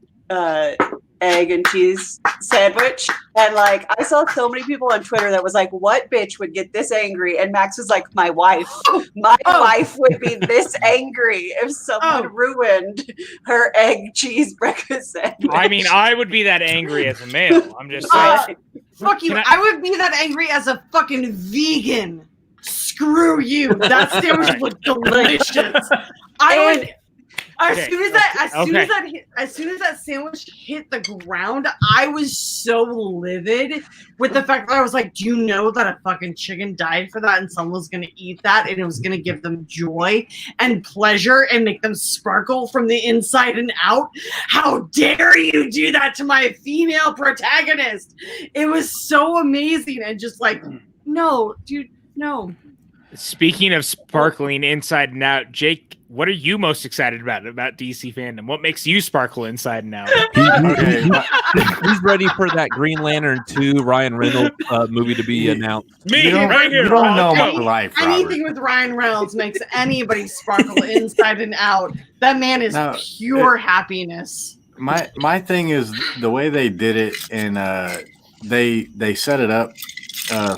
egg and cheese sandwich, and like I saw so many people on Twitter that was like, what bitch would get this angry? And Max was like, my wife wife would be this angry if someone ruined her egg cheese breakfast sandwich. I mean, I would be that angry as a male. I'm just saying. Fuck you. I would be that angry as a fucking vegan. Screw you. That sandwich looked delicious. I As soon as that sandwich hit the ground, I was so livid with the fact that I was like, do you know that a fucking chicken died for that and someone was going to eat that and it was going to give them joy and pleasure and make them sparkle from the inside and out? How dare you do that to my female protagonist? It was so amazing and just like, no, dude, no. Speaking of sparkling inside and out, Jake, what are you most excited about DC fandom? What makes you sparkle inside and out? Okay. Who's ready for that Green Lantern 2 Ryan Reynolds movie to be announced? Me, right here. You don't know my life, Robert. Anything with Ryan Reynolds makes anybody sparkle inside and out. That man is pure happiness. My thing is the way they did it, and they set it up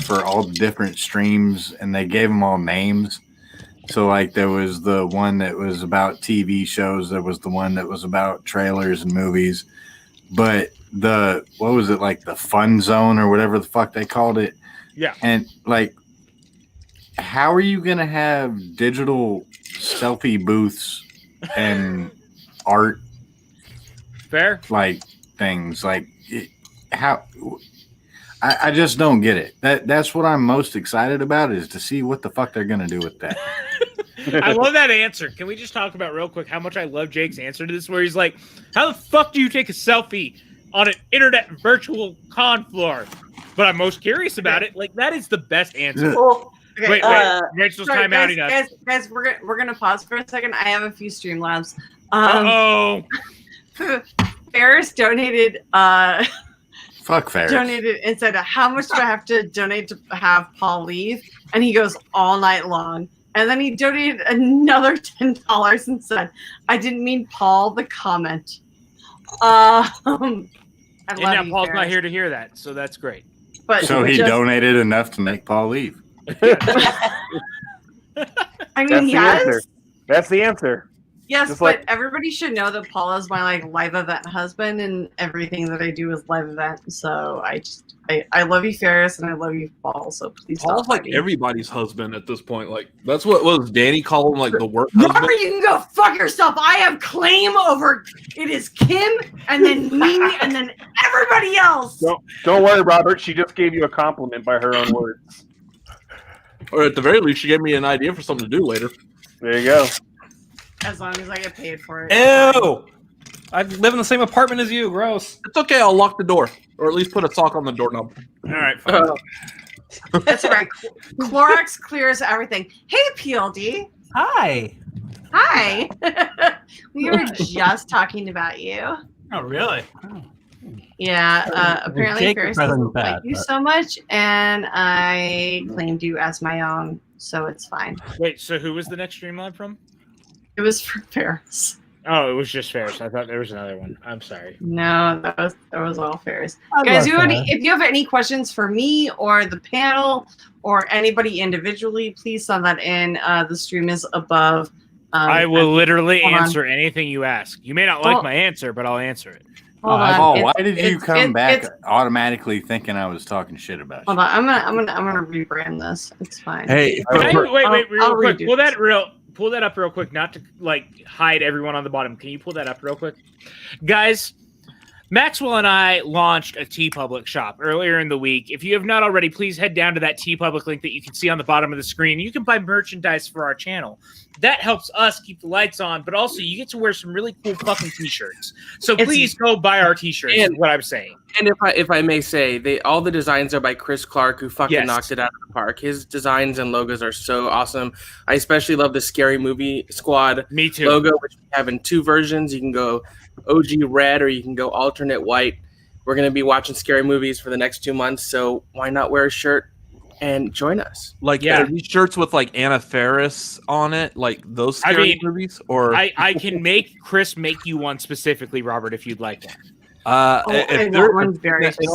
for all the different streams, and they gave them all names. So, like, there was the one that was about TV shows. There was the one that was about trailers and movies. But what was it, like the Fun Zone or whatever the fuck they called it? Yeah. And, like, how are you going to have digital selfie booths and art? Fair. Like, things. Like, how... I just don't get it. That's what I'm most excited about, is to see what the fuck they're going to do with that. I love that answer. Can we just talk about real quick how much I love Jake's answer to this, where he's like, how the fuck do you take a selfie on an internet virtual con floor? But I'm most curious about it. Like, that is the best answer. Well, okay, wait. Rachel's time outing us. Guys, we're gonna pause for a second. I have a few Streamlabs. Ferris donated Fuck Ferris. Donated and said, how much do I have to donate to have Paul leave? And he goes, all night long. And then he donated another $10 and said, I didn't mean Paul, the comment. And now Paul's not here to hear that, so that's great. But so he donated enough to make Paul leave. I mean, That's the answer. Yes, Just but everybody should know that Paul is my live event husband, and everything that I do is live event. So I love you, Ferris, and I love you, Paul. So please. Paul's like everybody's husband at this point. Like, that's what was Danny called him, like the work husband. Robert, you can go fuck yourself. I have claim over. It is Kim, and then me, and then everybody else. Don't worry, Robert. She just gave you a compliment by her own words. Or at the very least, she gave me an idea for something to do later. There you go. As long as I get paid for it. Ew! I live in the same apartment as you. Gross. It's okay. I'll lock the door, or at least put a sock on the doorknob. All right, fine. That's right. Clorox clears everything. Hey, PLD. Hi. Hi. We were just talking about you. Oh, really? Yeah. Apparently, Ferris doesn't bad, like you so much, and I claimed you as my own, so it's fine. Wait, so who was the next Streamlab from? It was for Ferris. Oh, it was just Ferris. I thought there was another one. I'm sorry. No, that was all Ferris. Guys, if you have any questions for me or the panel or anybody individually, please send that in. The stream is above. I will literally answer anything you ask. You may not like my answer, but I'll answer it. Why did you come back automatically thinking I was talking shit about you? Hold on, I'm gonna rebrand this. It's fine. Hey, wait, real quick. Pull that up real quick, not to hide everyone on the bottom. Can you pull that up real quick? Guys, Maxwell and I launched a TeePublic shop earlier in the week. If you have not already, please head down to that TeePublic link that you can see on the bottom of the screen. You can buy merchandise for our channel. That helps us keep the lights on, but also you get to wear some really cool fucking t-shirts. So please go buy our t-shirts, is what I'm saying. And if I may say, all the designs are by Chris Clark, who fucking knocked it out of the park. His designs and logos are so awesome. I especially love the Scary Movie Squad Me too. logo, which we have in two versions. You can go OG red or you can go alternate white. We're going to be watching scary movies for the next 2 months, so why not wear a shirt and join us? Are these shirts with Anna Faris on it, like those scary movies? Or I can make Chris make you one specifically, Robert, if you'd like one. In all seriousness,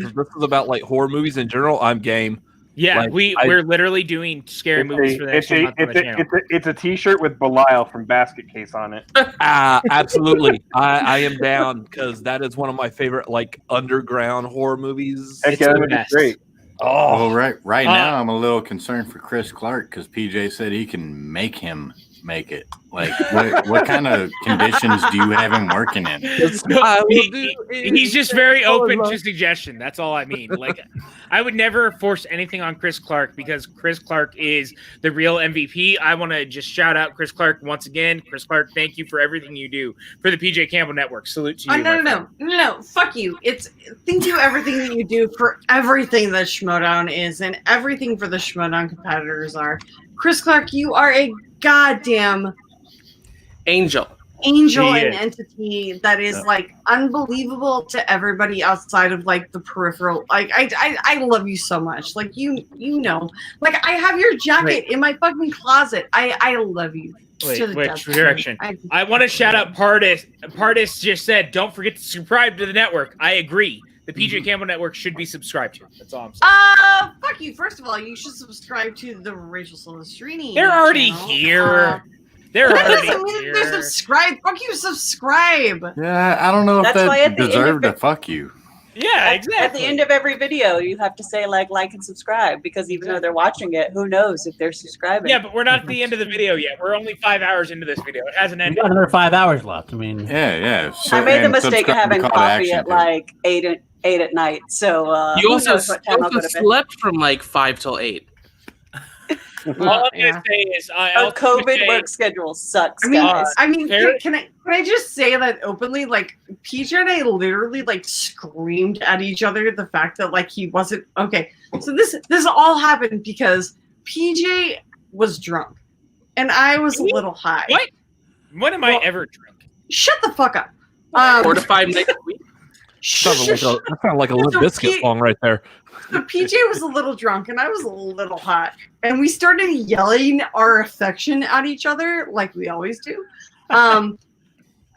if this is about horror movies in general, I'm game. Yeah, we're literally doing scary movies for the next month on the channel. It's a t-shirt with Belial from Basket Case on it. Absolutely. I am down because that is one of my favorite underground horror movies. Heck yeah, that's great. Oh, well, right now I'm a little concerned for Chris Clark because PJ said he can make him make it? Like, what kind of conditions do you have him working in? He's just very open to suggestion. That's all I mean. Like, I would never force anything on Chris Clark because Chris Clark is the real MVP. I want to just shout out Chris Clark once again. Chris Clark, thank you for everything you do for the PJ Campbell Network. Salute to you. No. Fuck you. It's thank you everything that you do for everything that Schmoedown is and everything for the Schmoedown competitors are. Chris Clark, you are a goddamn angel and entity that is like unbelievable to everybody outside of like the peripheral. Like I love you so much. Like you know, like I have your jacket in my fucking closet. I love you. Which direction? I want to shout out Pardis. Pardis just said, "Don't forget to subscribe to the network." I agree. The PJ Campbell Network should be subscribed to. That's all I'm saying. Fuck you. First of all, you should subscribe to the Rachel Silvestrini. They're already here. They're subscribed. Fuck you, subscribe. Yeah, I don't know if that deserved to fuck you. Yeah, exactly. At the end of every video, you have to say like and subscribe because even though they're watching it, who knows if they're subscribing? Yeah, but we're not at the end of the video yet. We're only 5 hours into this video. It hasn't ended. We've got another 5 hours left. I mean, yeah. So, I made the mistake of having coffee at like 8 at night. So you also slept from like 5 till 8. All I'm gonna say is, our COVID work schedule sucks. I mean, can I just say that openly? Like PJ and I literally like screamed at each other the fact that like he wasn't okay. So this all happened because PJ was drunk, and I was a little high. What? When am I ever drunk? Shut the fuck up. 4 to 5 nights a week. That sounds like a Limp Bizkit song right there. So PJ was a little drunk and I was a little hot, and we started yelling our affection at each other like we always do. And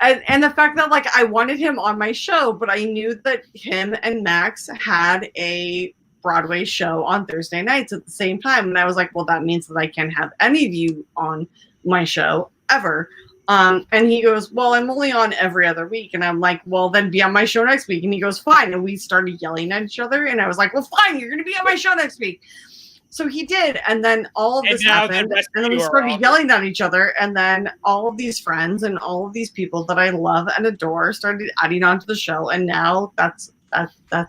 the fact that like I wanted him on my show, but I knew that him and Max had a Broadway show on Thursday nights at the same time, and I was like, well, that means that I can't have any of you on my show ever. And he goes, well, I'm only on every other week. And I'm like, well, then be on my show next week. And he goes, fine. And we started yelling at each other. And I was like, well, fine, you're going to be on my show next week. So he did. And then all of this happened. And then we started yelling at each other. And then all of these friends and all of these people that I love and adore started adding onto the show. And now that's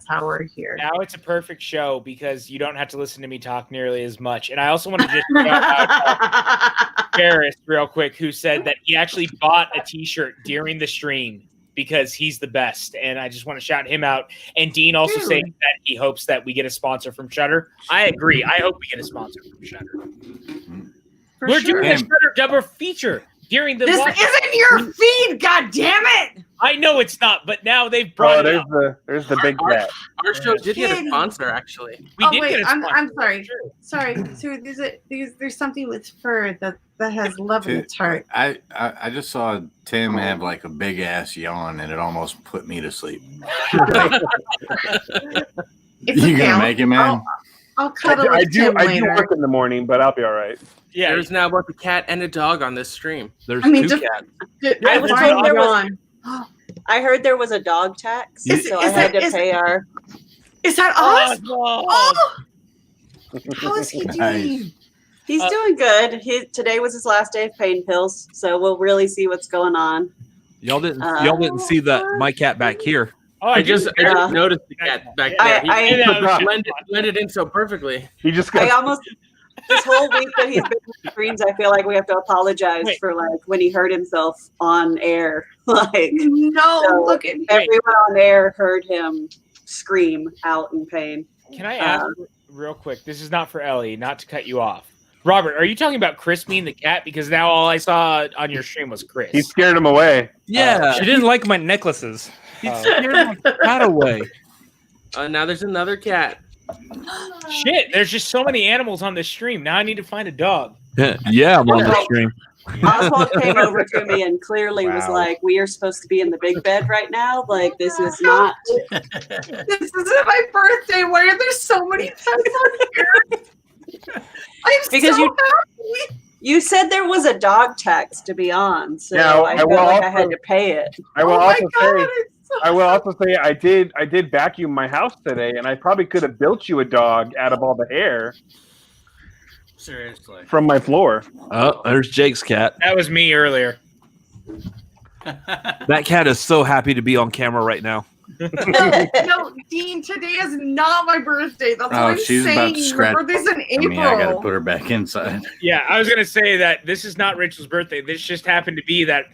how we're here. Now it's a perfect show because you don't have to listen to me talk nearly as much. And I also want to just shout out Ferris real quick, who said that he actually bought a t-shirt during the stream because he's the best. And I just want to shout him out. And Dean also saying that he hopes that we get a sponsor from Shudder. I agree. I hope we get a sponsor from Shudder. We're doing a Shudder double feature during the. This isn't your feed, god damn it! I know it's not, but now they've brought it up. There's the big bet. Our show did get a sponsor, actually. We did get a sponsor. I'm sorry. Sure. Sorry. So there's something with fur that has love in its heart. I just saw Tim have like a big ass yawn, and it almost put me to sleep. You gonna make it, man? I'll cuddle with Tim later. I do work in the morning, but I'll be all right. Yeah, there's now both a cat and a dog on this stream. There's two cats. I was told there was. I heard there was a dog tax, so I had to pay our. Is that us? Oh! How is he doing? He's doing good. Today was his last day of pain pills, so we'll really see what's going on. Y'all didn't see that my cat back here. Oh, I just noticed the cat back there. He blended in so perfectly. He just got. I almost. This whole week that he's been on screens, I feel like we have to apologize for like when he hurt himself on air. Like look at everyone on air heard him scream out in pain. Can I ask real quick? This is not for Ellie, not to cut you off. Robert, are you talking about Chris being the cat? Because now all I saw on your stream was Chris. He scared him away. Yeah, she didn't like my necklaces. He scared my cat away. Now there's another cat. Shit, there's just so many animals on this stream. Now I need to find a dog. Yeah, I'm on the stream. Oswald came over to me and clearly was like, we are supposed to be in the big bed right now. Like, this is not. This isn't my birthday. Why are there so many pets on here? Because you said there was a dog tax to be on, so I felt like I had to pay it. I will also say I did vacuum my house today, and I probably could have built you a dog out of all the air. Seriously. From my floor. Oh, there's Jake's cat. That was me earlier. That cat is so happy to be on camera right now. No, Dean, today is not my birthday. That's what I'm she's saying. about to scratch. My birthday's in April. I gotta put her back inside. Yeah, I was gonna say that this is not Rachel's birthday. This just happened to be that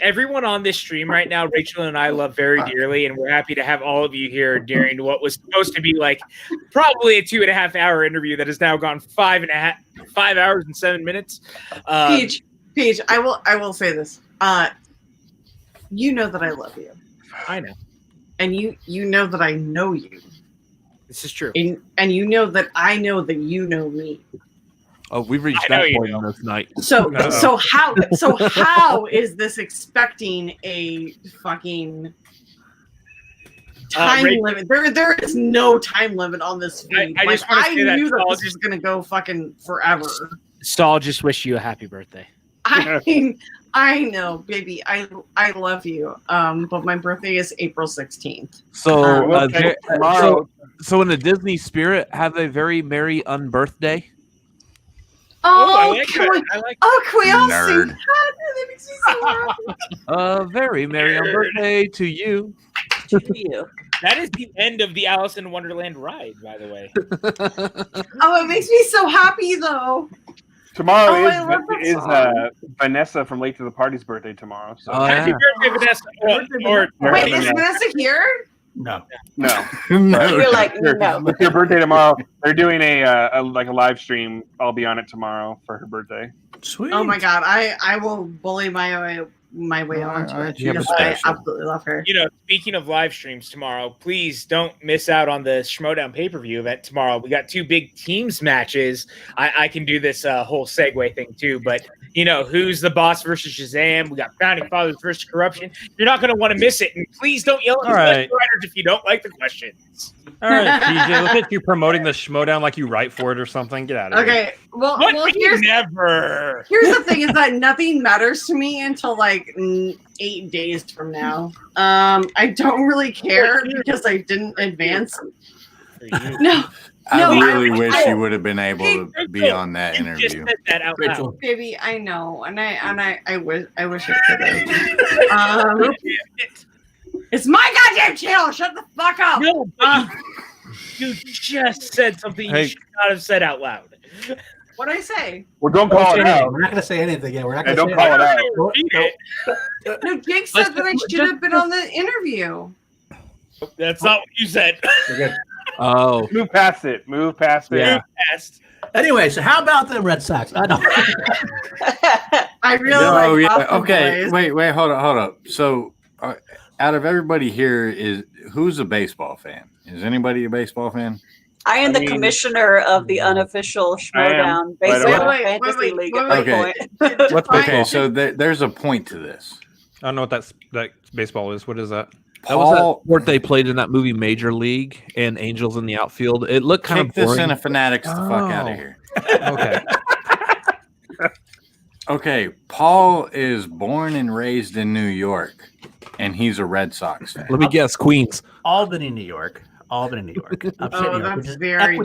everyone on this stream right now, Rachel and I love very dearly, and we're happy to have all of you here during what was supposed to be like probably a 2.5 hour interview that has now gone 5 hours and 7 minutes. Peach, I will say this. You know that I love you. I know. And you know that I know you. This is true. And you know that I know that you know me. Oh, we've reached that point in this night. So how is this expecting a fucking time limit? There is no time limit on this feed. I just want to say knew that this was gonna go fucking forever. Saul just wished you a happy birthday. I know, baby. I love you. But my birthday is April 16th. So, so in the Disney spirit, have a very merry unbirthday. Oh, can we all Nerd. sing that? That makes me so happy. Very merry unbirthday to you. To you. That is the end of the Alice in Wonderland ride, by the way. Oh, it makes me so happy though. Tomorrow is Vanessa from Late to the Party's birthday tomorrow. So. Happy birthday, Vanessa! Wait, is Vanessa here? No. You're like, no. It's your birthday tomorrow. They're doing a live stream. I'll be on it tomorrow for her birthday. Sweet. Oh my god, I will bully my way onto it. Because I absolutely love her. You know, speaking of live streams tomorrow, please don't miss out on the Schmoedown pay-per-view event tomorrow. We got 2 big teams matches. I can do this whole segue thing too, but you know, Who's the Boss versus Shazam. We got Founding Fathers versus Corruption. You're not going to want to miss it. And please don't yell at the writers if you don't like the questions. All right, PJ, look at you promoting the Schmoedown like you write for it or something. Get out of here. Okay, well Here's the thing is that nothing matters to me until like 8 days from now. I don't really care because I didn't advance. No. I really wish you would have been able to be on that interview. Just said that out loud. Baby, I know, and I wish I could have. It's my goddamn channel. Shut the fuck up. No, but you just said something you should not have said out loud. What'd I say? Well, don't call it out. We're not going to say anything yet. We're not going to say call it out. No, Jake said that I should have been on the interview. That's not what you said. Oh, move past it. Yeah. Anyway, so how about the Red Sox? I know. I really like. Boston Okay. boys. Wait. Hold up. So, out of everybody here, who's a baseball fan? Is anybody a baseball fan? I am the commissioner of the unofficial Schmoedown Baseball Fantasy League. Okay, so there's a point to this. I don't know what that baseball is. What is that? That was that sport they played in that movie Major League and Angels in the Outfield. It looked kind of boring. Kick this Cinefanatics the fuck out of here. Okay. Okay, Paul is born and raised in New York, and he's a Red Sox fan. Let me guess, Queens. Albany, New York. Upstate New York, that's which is very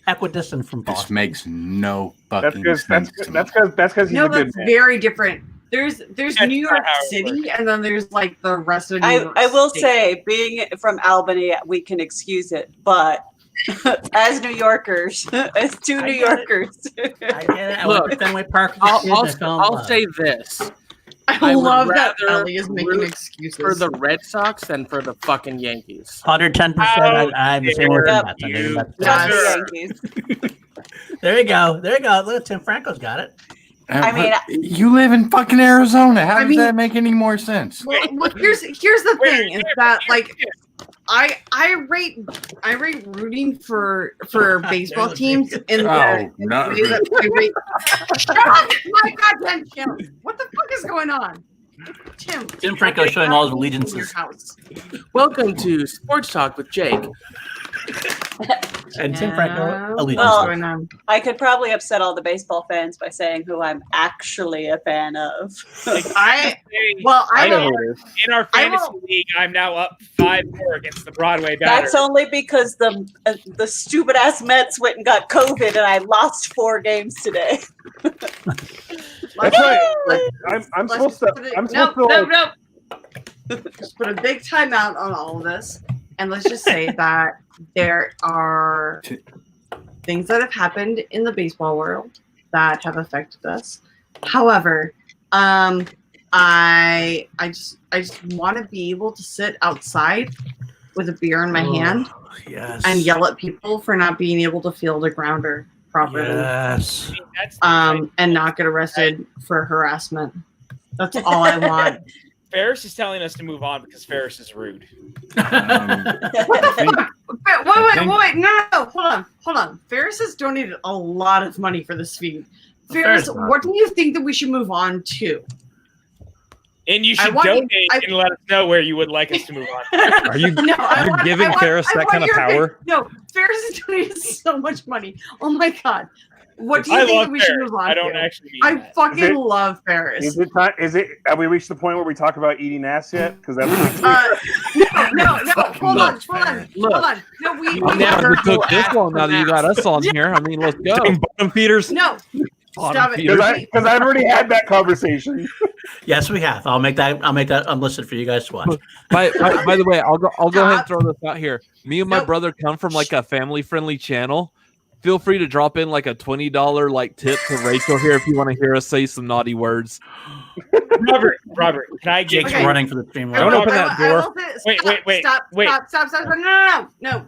equidistant from Boston. This makes no fucking sense. That's because he's a good man. Very different. There's New York City, and then there's like the rest of New York I will State. say, being from Albany, we can excuse it, but as New Yorkers, as 2 New Yorkers, I get it. Look, Fenway Park. I'll say this. I would love that rather Ellie is making root excuses for the Red Sox than for the fucking Yankees. 110%. I'm the same with Yankees. There you go. Look, Tim Franco's got it. I mean, you live in fucking Arizona. How does that make any more sense? Well, here's the thing: is that like I rate rooting for baseball teams in the way that I rate. Shut up, my goddamn channel! What the fuck is going on? Tim Franco showing all his allegiances. Welcome to Sports Talk with Jake. And Tim Franco, well, I could probably upset all the baseball fans by saying who I'm actually a fan of. In our fantasy league, I'm now up 5-4 against the Broadway batter. That's only because the stupid ass Mets went and got COVID, and I lost 4 games today. That's right. Like, I'm supposed to. Just put a big timeout on all of this, and let's just say that there are things that have happened in the baseball world that have affected us. However, I just want to be able to sit outside with a beer in my hand and yell at people for not being able to field a grounder properly. Yes. And not get arrested for harassment. That's all I want. Ferris is telling us to move on because Ferris is rude. Wait, no, hold on. Ferris has donated a lot of money for this feed. Ferris, what do you think that we should move on to? And you should donate and let us know where you would like us to move on. Are you giving Ferris that kind of power? No, Ferris has donated so much money. Oh my god. What do you think that we should move on to? I don't actually mean I fucking love Ferris. Is it? Have we reached the point where we talk about eating ass yet? Because that's no. Hold on. No, we never took this one. Now that you got us on here, I mean, let's go. Bottom feeders. No. Stop it. Because I've already had that conversation. Yes, we have. I'll make that unlisted for you guys to watch. By the way, I'll go ahead and throw this out here. Me and my brother come from like a family friendly channel. Feel free to drop in like a $20 like tip to Rachel here if you want to hear us say some naughty words. Robert, can I get Jake's running for the stream? Don't open that door. Wait. Stop. No.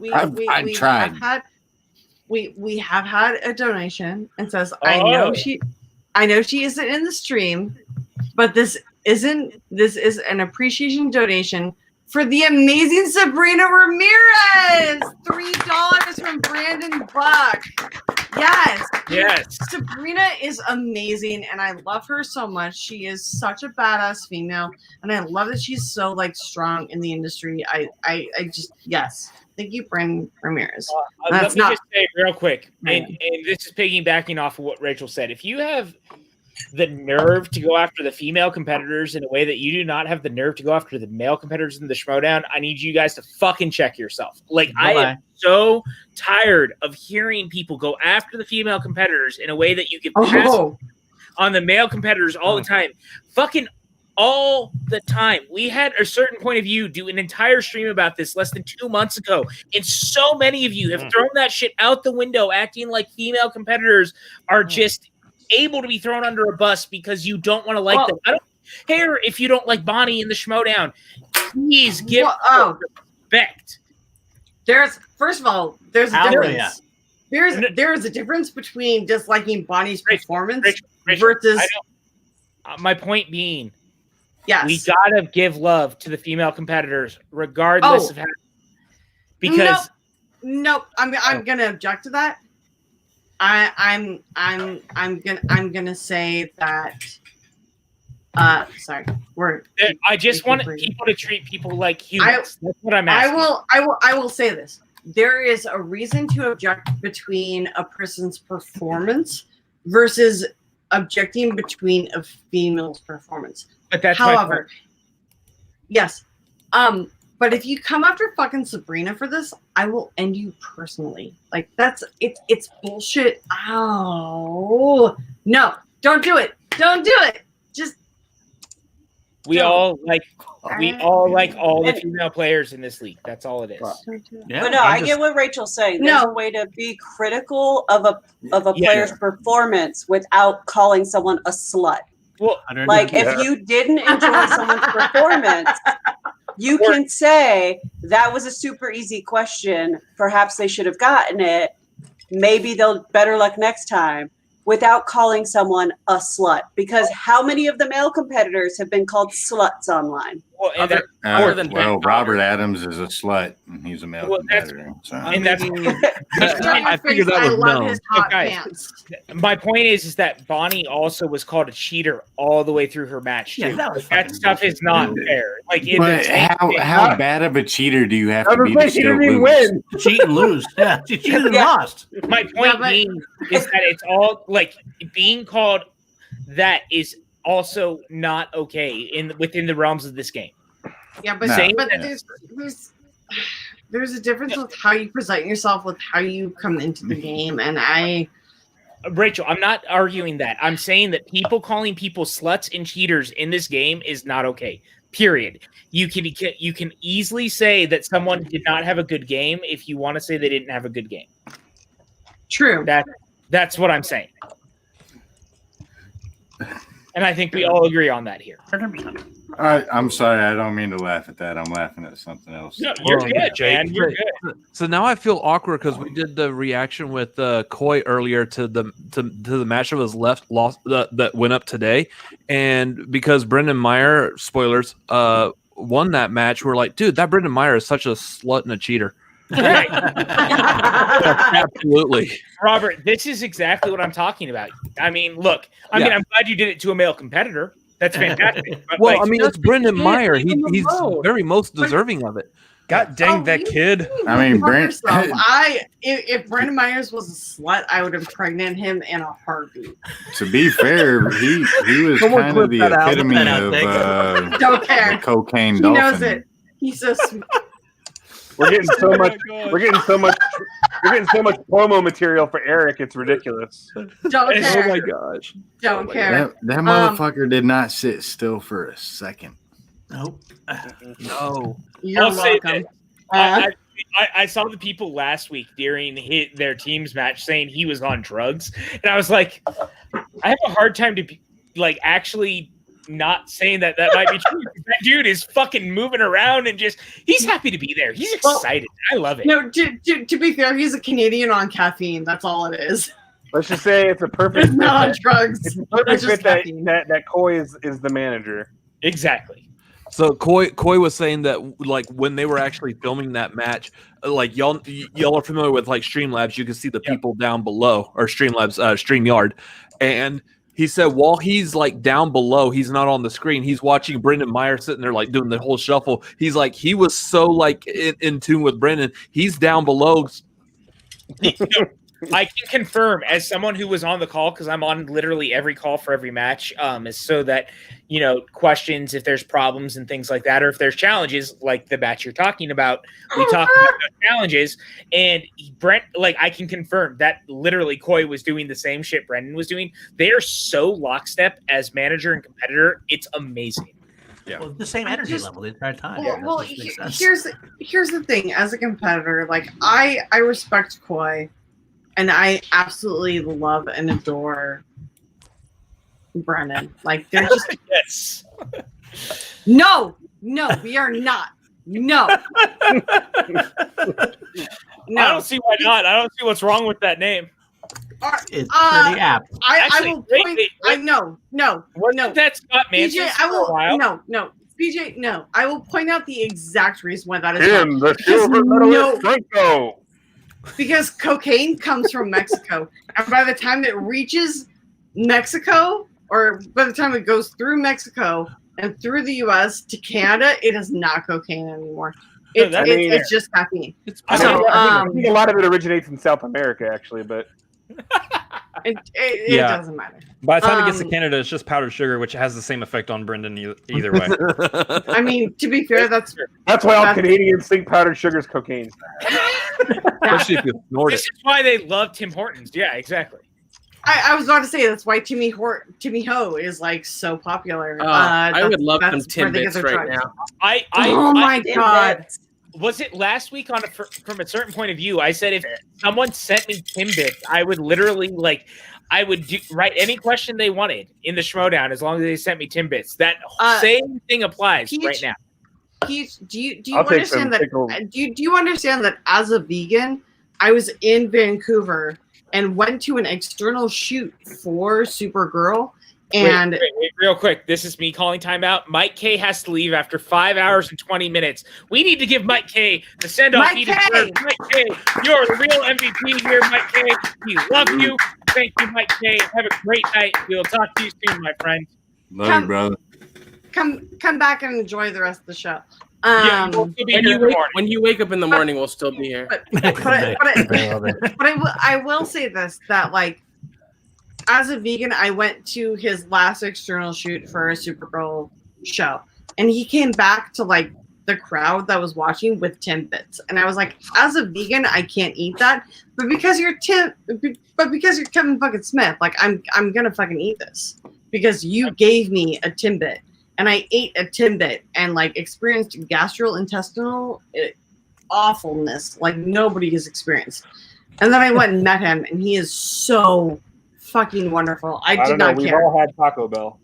We have had a donation and says, I know she isn't in the stream, but this is an appreciation donation for the amazing Sabrina Ramirez. $3 from Brandon Buck. Yes. Sabrina is amazing, and I love her so much. She is such a badass female, and I love that she's so like strong in the industry. I just yes. Thank you, Brandon Ramirez. Let me just say real quick, and this is piggybacking off of what Rachel said. If you have the nerve to go after the female competitors in a way that you do not have the nerve to go after the male competitors in the Schmoedown, I need you guys to fucking check yourself. Like, I am so tired of hearing people go after the female competitors in a way that you can pass on the male competitors all the time. Fucking all the time. We had a certain point of view do an entire stream about this less than 2 months ago, and so many of you have thrown that shit out the window, acting like female competitors are just able to be thrown under a bus because you don't want to like them. I don't care if you don't like Bonnie in the Schmoedown. Please give respect. There's a difference. There is a difference between disliking Bonnie's performance versus. My point being, yes, we gotta give love to the female competitors, regardless of how. Because nope. I'm gonna object to that. I'm gonna say that. Sorry, I just want people to treat people like humans. That's what I'm asking. I will say this. There is a reason to object between a person's performance versus objecting between a female's performance. But that's however, yes. But if you come after fucking Sabrina for this, I will end you personally. Like it's bullshit. Oh no! Don't do it! Don't do it! Just we all like all the female players in this league. That's all it is. Yeah, but no, I get what Rachel's saying. There's a way to be critical of a player's performance without calling someone a slut. Well, like if you didn't enjoy someone's performance. You can say that was a super easy question. Perhaps they should have gotten it. Maybe they'll better luck next time without calling someone a slut. Because how many of the male competitors have been called sluts online? Well, and other than well, Ben Robert Adams is a slut, and he's a male competitor. So. and that's I figured that I was love known. his hot guys. pants. my point is that Bonnie also was called a cheater all the way through her match. Yeah, too. that was That fucking stuff is not fair. Like, in the But same thing- how bad of a cheater do you have to Other be place to he still didn't even lose? win. cheat and lose. Yeah, she cheated and Yeah. lost. My point Yeah, but- being is that it's all like being called that is also not okay within the realms of this game. Yeah, but, No. but Yeah. there's a difference with how you present yourself with how you come into the game, and Rachel, I'm not arguing that. I'm saying that people calling people sluts and cheaters in this game is not okay. Period. You can easily say that someone did not have a good game if you want to say they didn't have a good game. true. That's what I'm saying. And I think we all agree on that here. 100%. I'm sorry, I don't mean to laugh at that. I'm laughing at something else. No, you're Well, good, Jake. man. You're good. So now I feel awkward because we did the reaction with Koi earlier to the match that was lost that went up today, and because Brendan Meyer, spoilers, won that match, we're like, dude, that Brendan Meyer is such a slut and a cheater. Right. Absolutely. Robert, this is exactly what I'm talking about. I mean, look, I'm glad you did it to a male competitor. That's fantastic. But, Well, like, I mean, it's Brendan Meyer. He's alone. very most deserving of it. God dang that you- kid. I mean, Fuck Brent. yourself. If Brendan Myers was a slut, I would impregnate him in a heartbeat. To be fair, he was Someone kind clip of the that out. epitome Clip that out, of thank you. Don't the care. cocaine He dolphin. knows it. He's so We're getting so Oh my much. God. We're getting so much. We're getting so much promo material for Eric. It's ridiculous. don't care. Oh my gosh. Don't care. That motherfucker did not sit still for a second. Nope. No. You're I'll say welcome. that I saw the people last week during their team's match saying he was on drugs, and I was like, I have a hard time to be, like, actually not saying that might be true. That dude is fucking moving around and he's happy to be there. He's excited. I love it. No, to be fair, he's a Canadian on caffeine. That's all it is. Let's just say it's a perfect. He's not on fit drugs. It's a perfect That's just fit that, caffeine. that Koi is the manager. Exactly. So Koi was saying that, like, when they were actually filming that match, like y'all are familiar with like Streamlabs, you can see the people down below, or Streamlabs, StreamYard, and he said while he's like down below, he's not on the screen. He's watching Brendan Meyer sitting there like doing the whole shuffle. He's like, he was so like in tune with Brendan. He's down below. I can confirm, as someone who was on the call, because I'm on literally every call for every match, is so that, you know, questions, if there's problems and things like that, or if there's challenges like the match you're talking about, we talk about those challenges. And Brent, like, I can confirm that literally Koi was doing the same shit Brendan was doing. They are so lockstep as manager and competitor. It's amazing. Yeah. Well, the same energy level the entire time. Well, That just makes sense. here's the thing. As a competitor, like I respect Koi, and I absolutely love and adore Brennan. Like they're just Yes. no, we are not. No. I don't see why not. I don't see what's wrong with that name. It's pretty apt. I Actually, will wait, point. wait. No. That's Scott Manson BJ, for a while. no. BJ, no. I will point out the exact reason why that is. Him, the Because silver medalist Franco. Because cocaine comes from Mexico, and by the time it reaches Mexico, or by the time it goes through Mexico and through the U.S. to Canada, it is not cocaine anymore. It's just caffeine. I think a lot of it originates in South America, actually, but it doesn't matter. By the time it gets to Canada, it's just powdered sugar, which has the same effect on Brendan either way. I mean, to be fair, that's why all Canadians think powdered sugar is cocaine. Especially if you snort This it. is why they love Tim Hortons. Yeah, exactly. I was about to say that's why Timmy Ho is like so popular. I would love some that's where they get Timbits their right drugs. now. Oh my god! Was it last week from a certain point of view? I said if someone sent me Timbits, I would literally write any question they wanted in the Schmoedown as long as they sent me Timbits. That same thing applies right now. Peach, do you understand that? Do you understand that as a vegan, I was in Vancouver and went to an external shoot for Supergirl, And wait, real quick, this is me calling timeout. Mike K has to leave after 5 hours and 20 minutes. We need to give Mike K the send-off he deserves. Mike K, you're the real MVP here, Mike K. We love you. Thank you, Mike K. Have a great night. We'll talk to you soon, my friend. Love you, brother. Come back and enjoy the rest of the show. When you wake up in the morning, we'll still be here. But I will say this, that like, as a vegan, I went to his last external shoot for a Supergirl show, and he came back to like the crowd that was watching with Timbits, and I was like, as a vegan, I can't eat that, but because you're Kevin fucking Smith, like I'm gonna fucking eat this because you gave me a Timbit, and I ate a Timbit and like experienced gastrointestinal awfulness like nobody has experienced, and then I went and met him, and he is so fucking wonderful. I did not care. We've all had Taco Bell.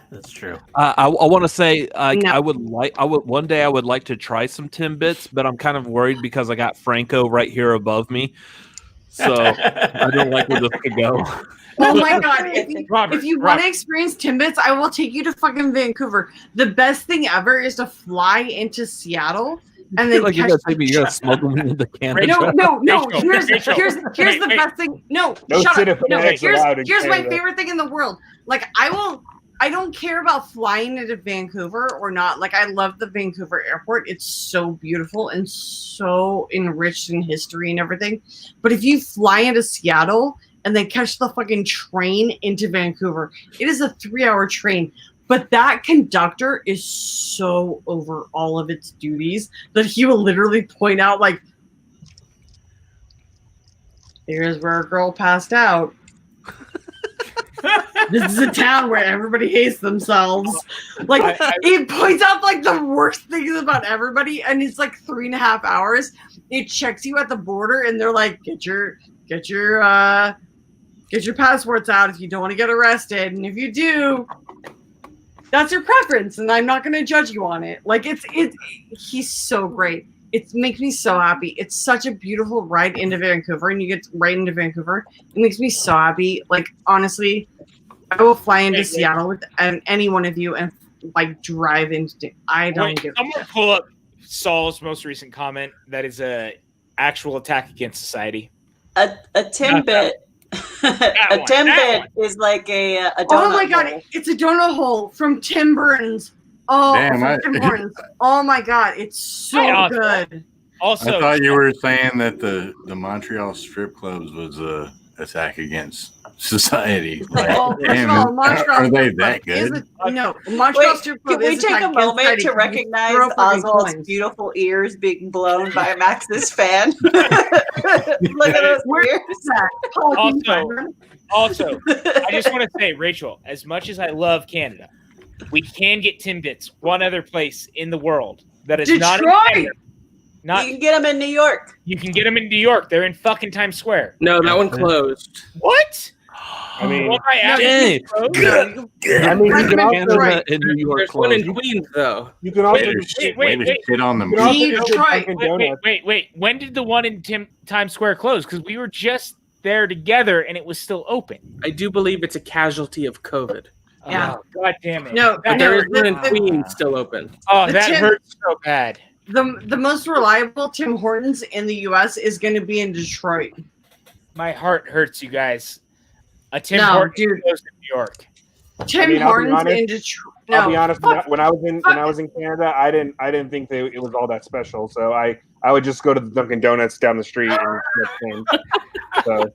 That's true. I want to say I would one day I would like to try some Timbits, but I'm kind of worried because I got Franco right here above me, so I don't like where this could go. Oh my god! If you want to experience Timbits, I will take you to fucking Vancouver. The best thing ever is to fly into Seattle and then you're gonna smuggle me into Canada. No. Here's the best thing. No, shut up. No, here's my favorite thing in the world. Like I don't care about flying into Vancouver or not. Like I love the Vancouver airport. It's so beautiful and so enriched in history and everything. But if you fly into Seattle and then catch the fucking train into Vancouver, it is a 3-hour train. But that conductor is so over all of its duties that he will literally point out, like, here's where a girl passed out. This is a town where everybody hates themselves. Like, it points out, like, the worst things about everybody, and it's, like, 3.5 hours. It checks you at the border, and they're like, get your passports out if you don't want to get arrested. And if you do, that's your preference, and I'm not going to judge you on it. Like he's so great. It makes me so happy. It's such a beautiful ride into Vancouver, and you get right into Vancouver. It makes me so happy. Like honestly, I will fly into Seattle with any one of you and like drive into. I don't give. I'm gonna pull up Saul's most recent comment. That is a actual attack against society. A Timbit. A Timbit is like a donut. Oh my god, hole. it's a donut hole from Tim Burton's. Oh, Tim Hortons. Oh my god, it's so good. Also, I thought you were saying that the Montreal strip clubs was a attack against society. Like, are they that good? Montreal strip club. Can we take a moment to recognize Oswald's beautiful ears being blown by Max's fan? Look at those ears. Also, I just want to say, Rachel, as much as I love Canada, we can get Timbits one other place in the world that is not in Canada. You can get them in New York. You can get them in New York. They're in fucking Times Square. No, that one closed. What? I mean, you can also in New York. There's one in Queens, though. You can also shit on them. Wait. When did the one in Times Square close? Because we were just there together and it was still open. I do believe it's a casualty of COVID. Yeah. Oh, God damn it. No, but there is one in Queens still open. Oh, that hurts so bad. The most reliable Tim Hortons in the U.S. is going to be in Detroit. My heart hurts, you guys. A Tim Hortons goes to New York. Tim Hortons in Detroit. I'll be honest. When I was in Canada, I didn't think it was all that special. So I would just go to the Dunkin' Donuts down the street. And so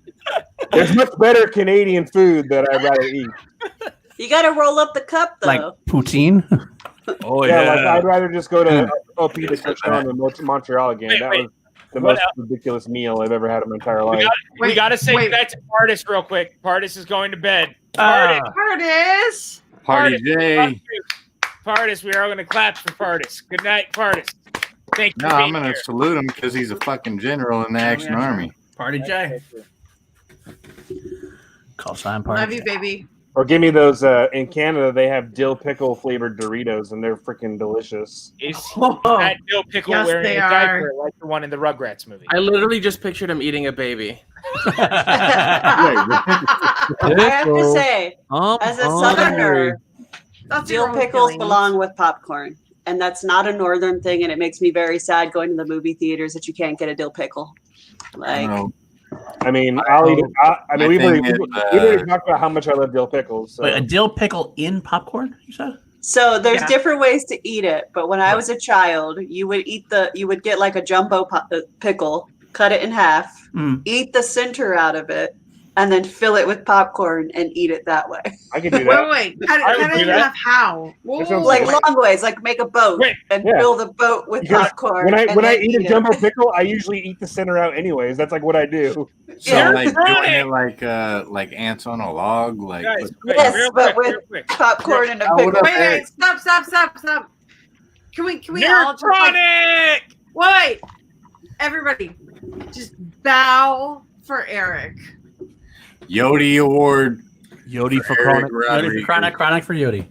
there's much better Canadian food that I'd rather eat. You got to roll up the cup though. Like poutine. Oh yeah. Like I'd rather just go to OP to Schmoedown than Montreal again. That was the most ridiculous meal I've ever had in my entire life. We got to say that to Pardis real quick. Pardis is going to bed. Pardis. Party day. Pardis, we are all going to clap for Pardis. Good night, Pardis. Thank you. No, I'm going to salute him because he's a fucking general in the Action Army. Party J. Call sign Party. Love you, baby. Or give me those. In Canada, they have dill pickle flavored Doritos, and they're freaking delicious. Is that dill pickle wearing a diaper like the one in the Rugrats movie? I literally just pictured him eating a baby. I have to say, as a Southerner, dill pickles belong with popcorn. And that's not a Northern thing, and it makes me very sad going to the movie theaters that you can't get a dill pickle. Like, I mean, I'll eat it. I mean, we've already talked about how much I love dill pickles. So. Wait, a dill pickle in popcorn? You said? So there's different ways to eat it, but when I was a child, you would get like a jumbo pickle, cut it in half, eat the center out of it, and then fill it with popcorn and eat it that way. I could do that. Wait. Cut it in half how? Like long ways, like make a boat and fill the boat with popcorn. When I eat a jumbo pickle, I usually eat the center out anyways. That's like what I do. So like doing it like ants on a log, like but with popcorn and a pickle. Wait, stop. Can we all just wait? Everybody, just bow for Eric. Yodi Award. Yodi for Chronic. Yodi for Chronic. Chronic for Yodi.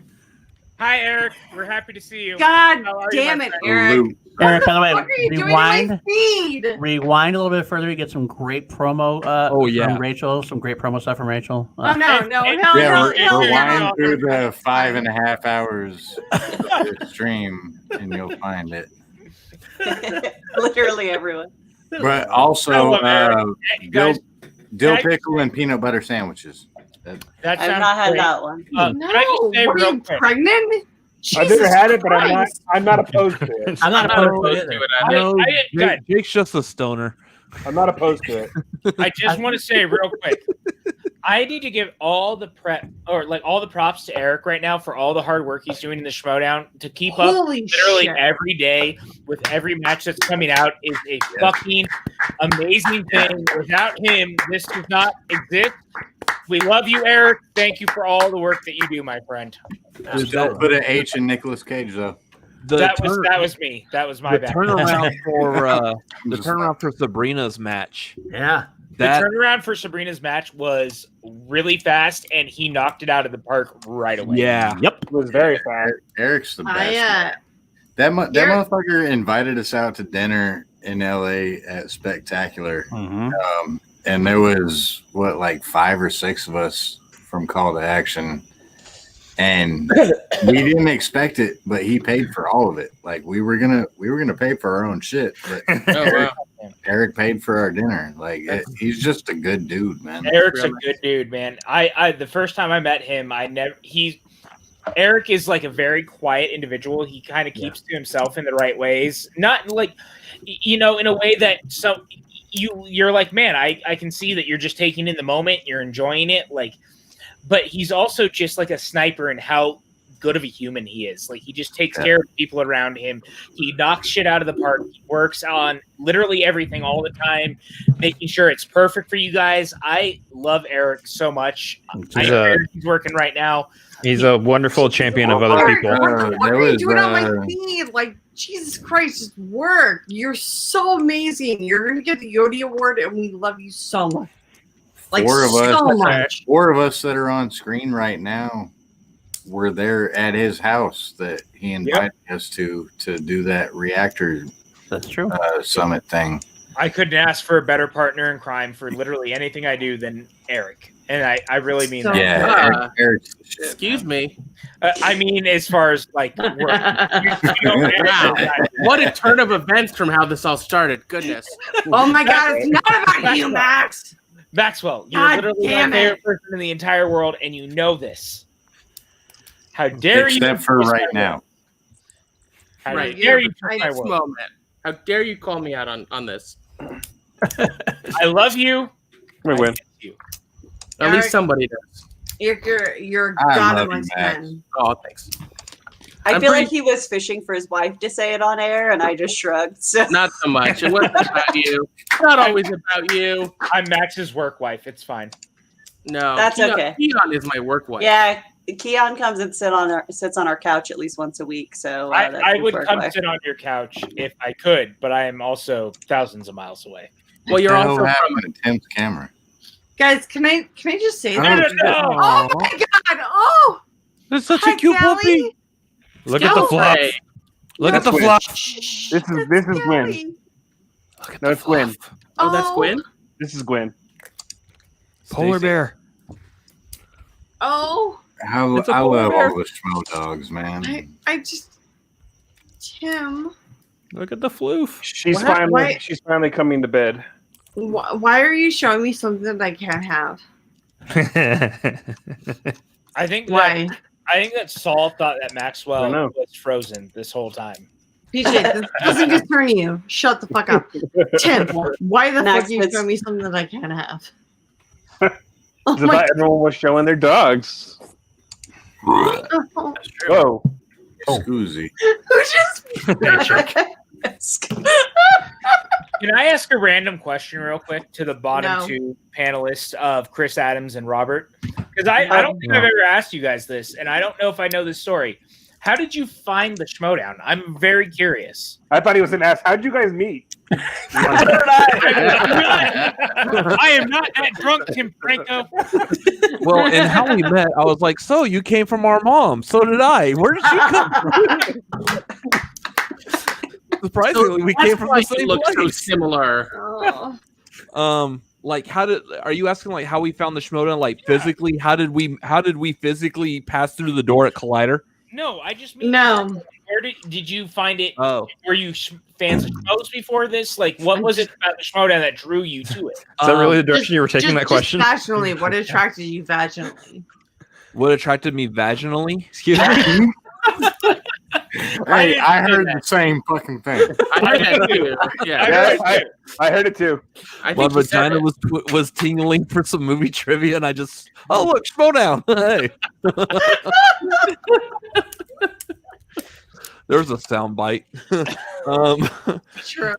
Hi, Eric. We're happy to see you. God damn it, Eric. Eric, by the way, What are you doing to my feed? Rewind a little bit further. You get some great promo from Rachel. Some great promo stuff from Rachel. No. Rewind through the 5.5 hours of the stream, and you'll find it. Literally everyone. But also, dill pickle and peanut butter sandwiches. I've not had that one. No, were you pregnant? I've never had it, but I'm not opposed to it. I'm not opposed to it either. Jake's just a stoner. I'm not opposed to it. I just want to say real quick, I need to give all the props to Eric right now for all the hard work he's doing in the Schmoedown to keep up literally every day with every match that's coming out is a fucking amazing thing. Without him, this does not exist. We love you, Eric. Thank you for all the work that you do, my friend. Don't put an H in Nicolas Cage though. That was me. That was my bad. The turnaround for Sabrina's match. Yeah. The turnaround for Sabrina's match was really fast, and he knocked it out of the park right away. Yeah. Yep. It was very fast. Eric's the best. That motherfucker invited us out to dinner in LA at Spectacular. Mm-hmm. And there was like 5 or 6 of us from Call to Action. And we didn't expect it, but he paid for all of it. Like we were gonna pay for our own shit, but Eric paid for our dinner. Like he's just a good dude, man. Eric's a good dude, man. I the first time I met him, Eric is like a very quiet individual. He kind of keeps to himself in the right ways, not like in a way that you're like, man, I can see that you're just taking in the moment, you're enjoying it, like. But he's also just like a sniper in how good of a human he is. Like he just takes care of people around him. He knocks shit out of the park. He works on literally everything all the time, making sure it's perfect for you guys. I love Eric so much. He's working right now. He's a wonderful champion of other people. What are you doing on my feed? Like, Jesus Christ, just work. You're so amazing. You're going to get the Yodi Award, and we love you so much. Like, Four of much. us that are on screen right now were there at his house that he invited us to do that reactor. That's true. Summit thing. I couldn't ask for a better partner in crime for literally anything I do than Eric. And I really mean that. Yeah, Eric's the shit. Excuse me. I mean, as far as like work. Wow. What a turn of events from how this all started. Goodness. Oh my God, it's not about you, Max. Maxwell, you're literally my favorite person in the entire world, and you know this. How dare you? Except for right now. How dare you? How dare you call me out on this? I love you. We win. At least somebody does. You're God amongst men. Oh, thanks. I feel like he was fishing for his wife to say it on air, and I just shrugged. So. Not so much. It wasn't about you. It's not always about you. I'm Max's work wife. It's fine. No, that's okay. Keon is my work wife. Yeah, Keon comes and sits on our couch at least once a week. So I would come sit on your couch if I could, but I am also thousands of miles away. Well, you're also from an intense camera. Guys, can I just say that? Oh my God! Oh, that's such a cute puppy. Look at the flop. Look at the flop. This is Gwen. No, it's Gwen. Oh, that's Gwen? This is Gwen. Polar bear. Oh, I love all the Schmo dogs, man. I just Tim. Look at the floof. She's Why- she's finally coming to bed. Why are you showing me something that I can't have? I think Why? I think that Saul thought that Maxwell was frozen this whole time. PJ, this doesn't concern you. Shut the fuck up. Tim, why the fuck are you showing me something that I can't have? Oh my God. Everyone was showing their dogs. Whoa. Scoozy. Who just Can I ask a random question real quick to the bottom No. two panelists of Chris Adams and Robert? Because I don't think I've ever asked you guys this, and I don't know if I know this story. How did you find the Schmoedown? I'm very curious. I thought he was going to ask, how'd you guys meet? I am not that drunk, Tim Franco. Well, and how we met, I was like, so you came from our mom. So did I. Where did you come from? Surprisingly, we came from the same look place. so similar. Like are you asking like how we found the Schmoedown? Like physically, how did we physically pass through the door at Collider? No, I just mean No. Where did you find it? Oh, Were you fans of Schmoes before this? Like, what was it about the Schmoedown that drew you to it? Is that really the direction you were taking that question? Vaginally, what attracted you vaginally? what attracted me vaginally? Excuse me. Hey, I heard the same fucking thing. I heard that too. Yeah. I heard it too. I My think he said vagina it. was tingling for some movie trivia, and I just look, Schmoedown. Hey, there's a sound bite. True.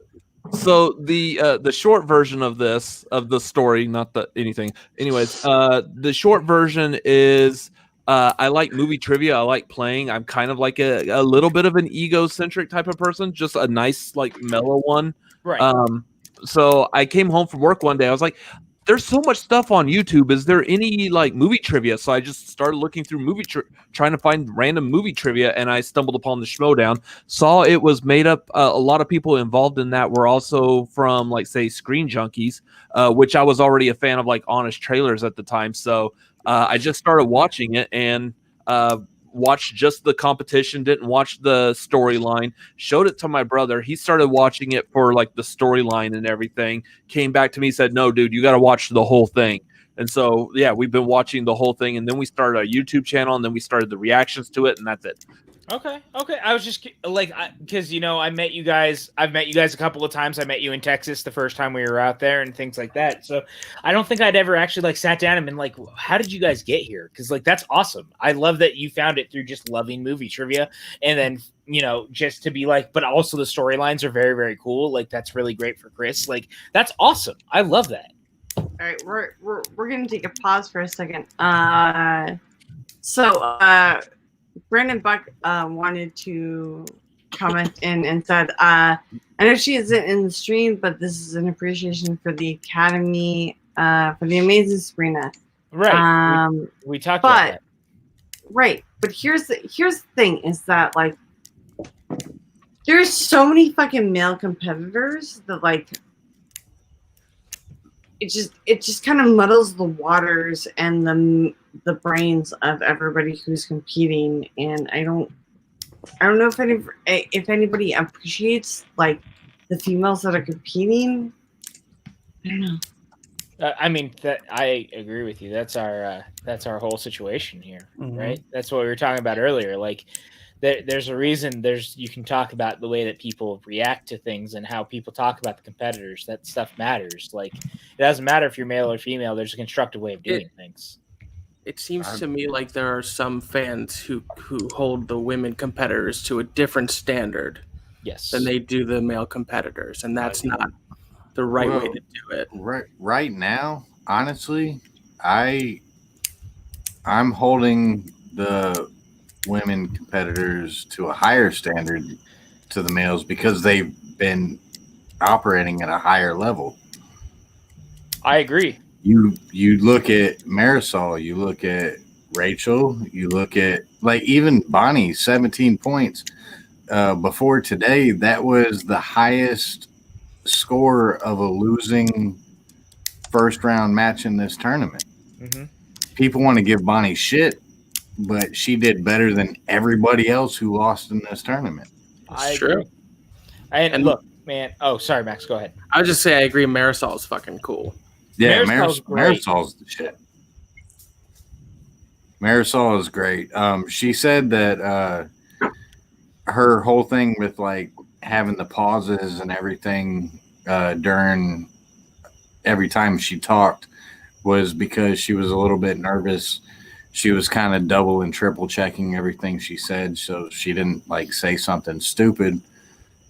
So the short version of the story, not the anything. Anyways, the short version is I like movie trivia. I like playing. I'm kind of like a little bit of an egocentric type of person, just a nice like mellow one. Right. So I came home from work one day. I was like, there's so much stuff on YouTube. Is there any like movie trivia? So I just started looking through trying to find random movie trivia, and I stumbled upon the Schmoedown. Saw it was made up. A lot of people involved in that were also from like say Screen Junkies, which I was already a fan of like Honest Trailers at the time. So I just started watching it and watched just the competition, didn't watch the storyline, showed it to my brother. He started watching it for like the storyline and everything, came back to me, said, no, dude, you got to watch the whole thing. And so, yeah, we've been watching the whole thing. And then we started a YouTube channel, and then we started the reactions to it, and that's it. Okay. I was just like, because I've met you guys a couple of times. I met you in Texas the first time we were out there and things like that. So I don't think I'd ever actually like sat down and been like, how did you guys get here? Because like that's awesome. I love that you found it through just loving movie trivia, and then just to be like, but also the storylines are very, very cool. Like that's really great for Chris. Like that's awesome. I love that. All right, we're gonna take a pause for a second. Brandon Buck wanted to comment in and said, I know she isn't in the stream, but this is an appreciation for the Academy, for the amazing Sabrina. Right. We talked about that. Right. But here's the thing is that like there's so many fucking male competitors that like it just kind of muddles the waters and the brains of everybody who's competing, and I don't know if anybody appreciates like the females that are competing. I don't know. I mean that I agree with you. That's our whole situation here, right? That's what we were talking about earlier. Like there's a reason you can talk about the way that people react to things and how people talk about the competitors. That stuff matters. Like it doesn't matter if you're male or female. There's a constructive way of doing things. It seems to me like there are some fans who hold the women competitors to a different standard, than they do the male competitors, and that's not the right way to do it. Right now, honestly, I'm holding the women competitors to a higher standard to the males because they've been operating at a higher level. I agree. You look at Marisol, you look at Rachel, you look at like even Bonnie, 17 points. Before today, that was the highest score of a losing first round match in this tournament. Mm-hmm. People want to give Bonnie shit, but she did better than everybody else who lost in this tournament. That's true. And look, man. Oh, sorry, Max. Go ahead. I would just say I agree. Marisol's fucking cool. Yeah, Marisol's Marisol's the shit. Marisol is great. She said that her whole thing with like having the pauses and everything during every time she talked was because she was a little bit nervous. She was kind of double and triple checking everything she said, so she didn't like say something stupid.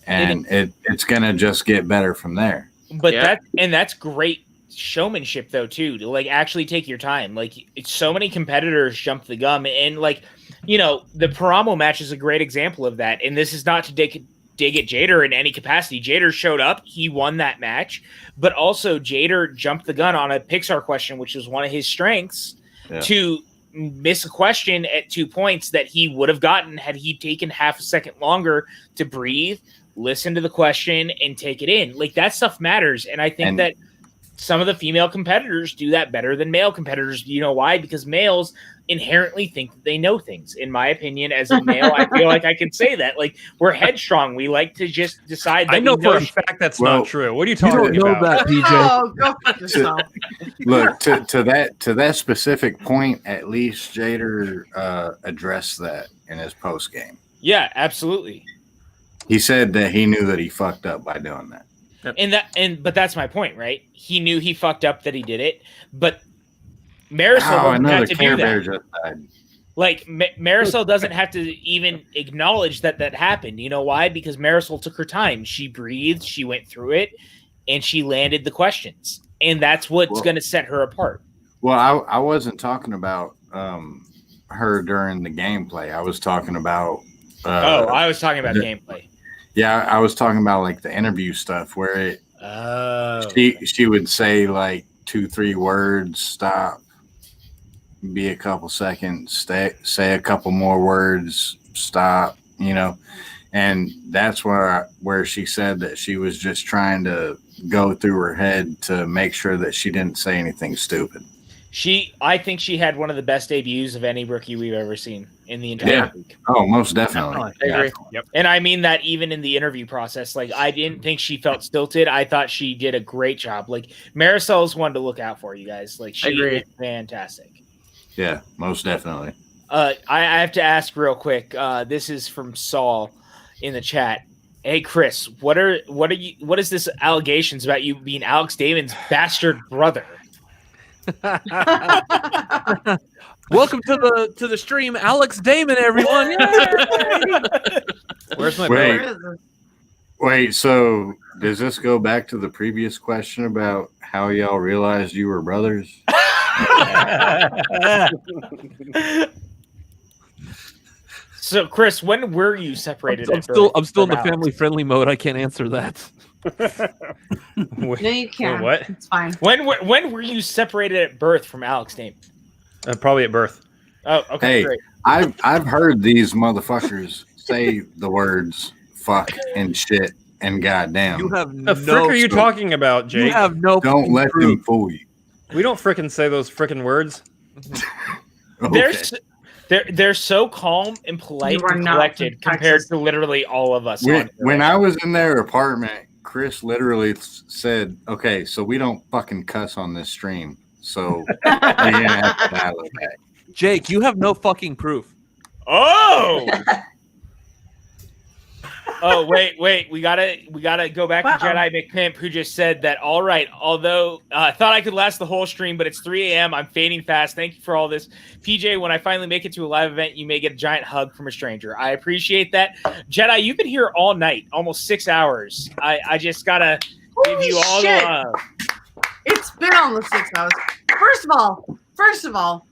And it's gonna just get better from there. But that's great showmanship though too, to like actually take your time. Like so many competitors jump the gun, and like, you know, the Paramo match is a great example of that. And this is not to dig at Jader in any capacity. Jader showed up, he won that match, but also Jader jumped the gun on a Pixar question, which was one of his strengths, to miss a question at 2 points that he would have gotten had he taken half a second longer to breathe, listen to the question, and take it in. Like that stuff matters. And I think that some of the female competitors do that better than male competitors. You know why? Because males inherently think that they know things. In my opinion, as a male, I feel like I can say that. Like we're headstrong. We like to just decide that I know for a fact that's not true. What are you talking You don't know about? that, PJ. Oh, go fuck yourself. Look, to that specific point, at least Jader addressed that in his post game. Yeah, absolutely. He said that he knew that he fucked up by doing that. But that's my point, right? He knew he fucked up that he did it, but Marisol doesn't have to do that. Just died. Like Marisol doesn't have to even acknowledge that happened. You know why? Because Marisol took her time. She breathed, she went through it, and she landed the questions. And that's what's going to set her apart. Well, I wasn't talking about her during the gameplay. I was talking about I was talking about gameplay. Yeah, I was talking about like the interview stuff where she would say like 2-3 words, stop, be a couple seconds, say a couple more words, stop, you know. And that's where she said that she was just trying to go through her head to make sure that she didn't say anything stupid. I think she had one of the best debuts of any rookie we've ever seen in the entire league. Oh, most definitely. I agree. Yep. And I mean that even in the interview process. Like, I didn't think she felt stilted. I thought she did a great job. Like, Marisol's one to look out for, you guys. Like, she is fantastic. Yeah, most definitely. I have to ask real quick. This is from Saul in the chat. Hey Chris, what is this allegations about you being Alex Damon's bastard brother? Welcome to the stream, Alex Damon, everyone. Where's my bag? Wait, so does this go back to the previous question about how y'all realized you were brothers? So, Chris, when were you separated? I'm still in the family friendly mode. I can't answer that. No, you can't. What? It's fine. When were you separated at birth from Alex Damon? Probably at birth. Oh, okay, Hey, great. I've heard these motherfuckers say the words fuck and shit and goddamn. You have The frick are you talking about, Jake? You have no. Don't let them fool you. We don't frickin' say those frickin' words. Okay. They're so calm and polite You are and not collected from compared Texas. to literally all of us. When I was in their apartment, Chris literally said, "Okay, so we don't fucking cuss on this stream, so we're gonna have to dial it back." Jake, you have no fucking proof. Oh. Oh, wait. We gotta go back to Jedi McPimp, who just said that, all right, although I thought I could last the whole stream, but it's 3 a.m. I'm fading fast. Thank you for all this. PJ, when I finally make it to a live event, you may get a giant hug from a stranger. I appreciate that. Jedi, you've been here all night, almost 6 hours. I just gotta give you all the love. It's been almost 6 hours. First of all,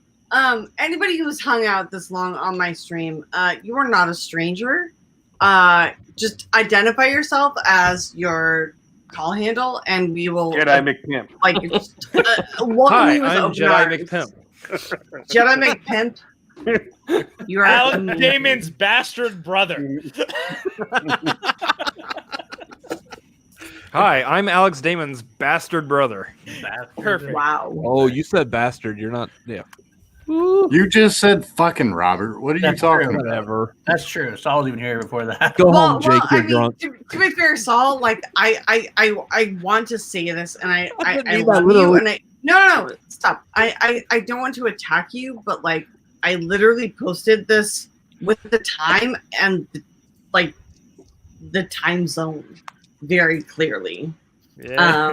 anybody who's hung out this long on my stream, you are not a stranger. Just identify yourself as your call handle, and we will Jedi McPimp. like Hi, I'm Jedi McPimp. Jedi McPimp. You are Alex Damon's bastard brother. Hi, I'm Alex Damon's bastard brother. Perfect. Wow. Oh, you said bastard. You're not. Yeah. You just said fucking Robert. What are you That's talking true. about? Whatever. That's true. Saul was even here before that. Go home, Jake. You're drunk. To be fair, Saul, like I want to say this, and I mean love that literally. you, and no, stop. I don't want to attack you, but like I literally posted this with the time and like the time zone very clearly. Yeah.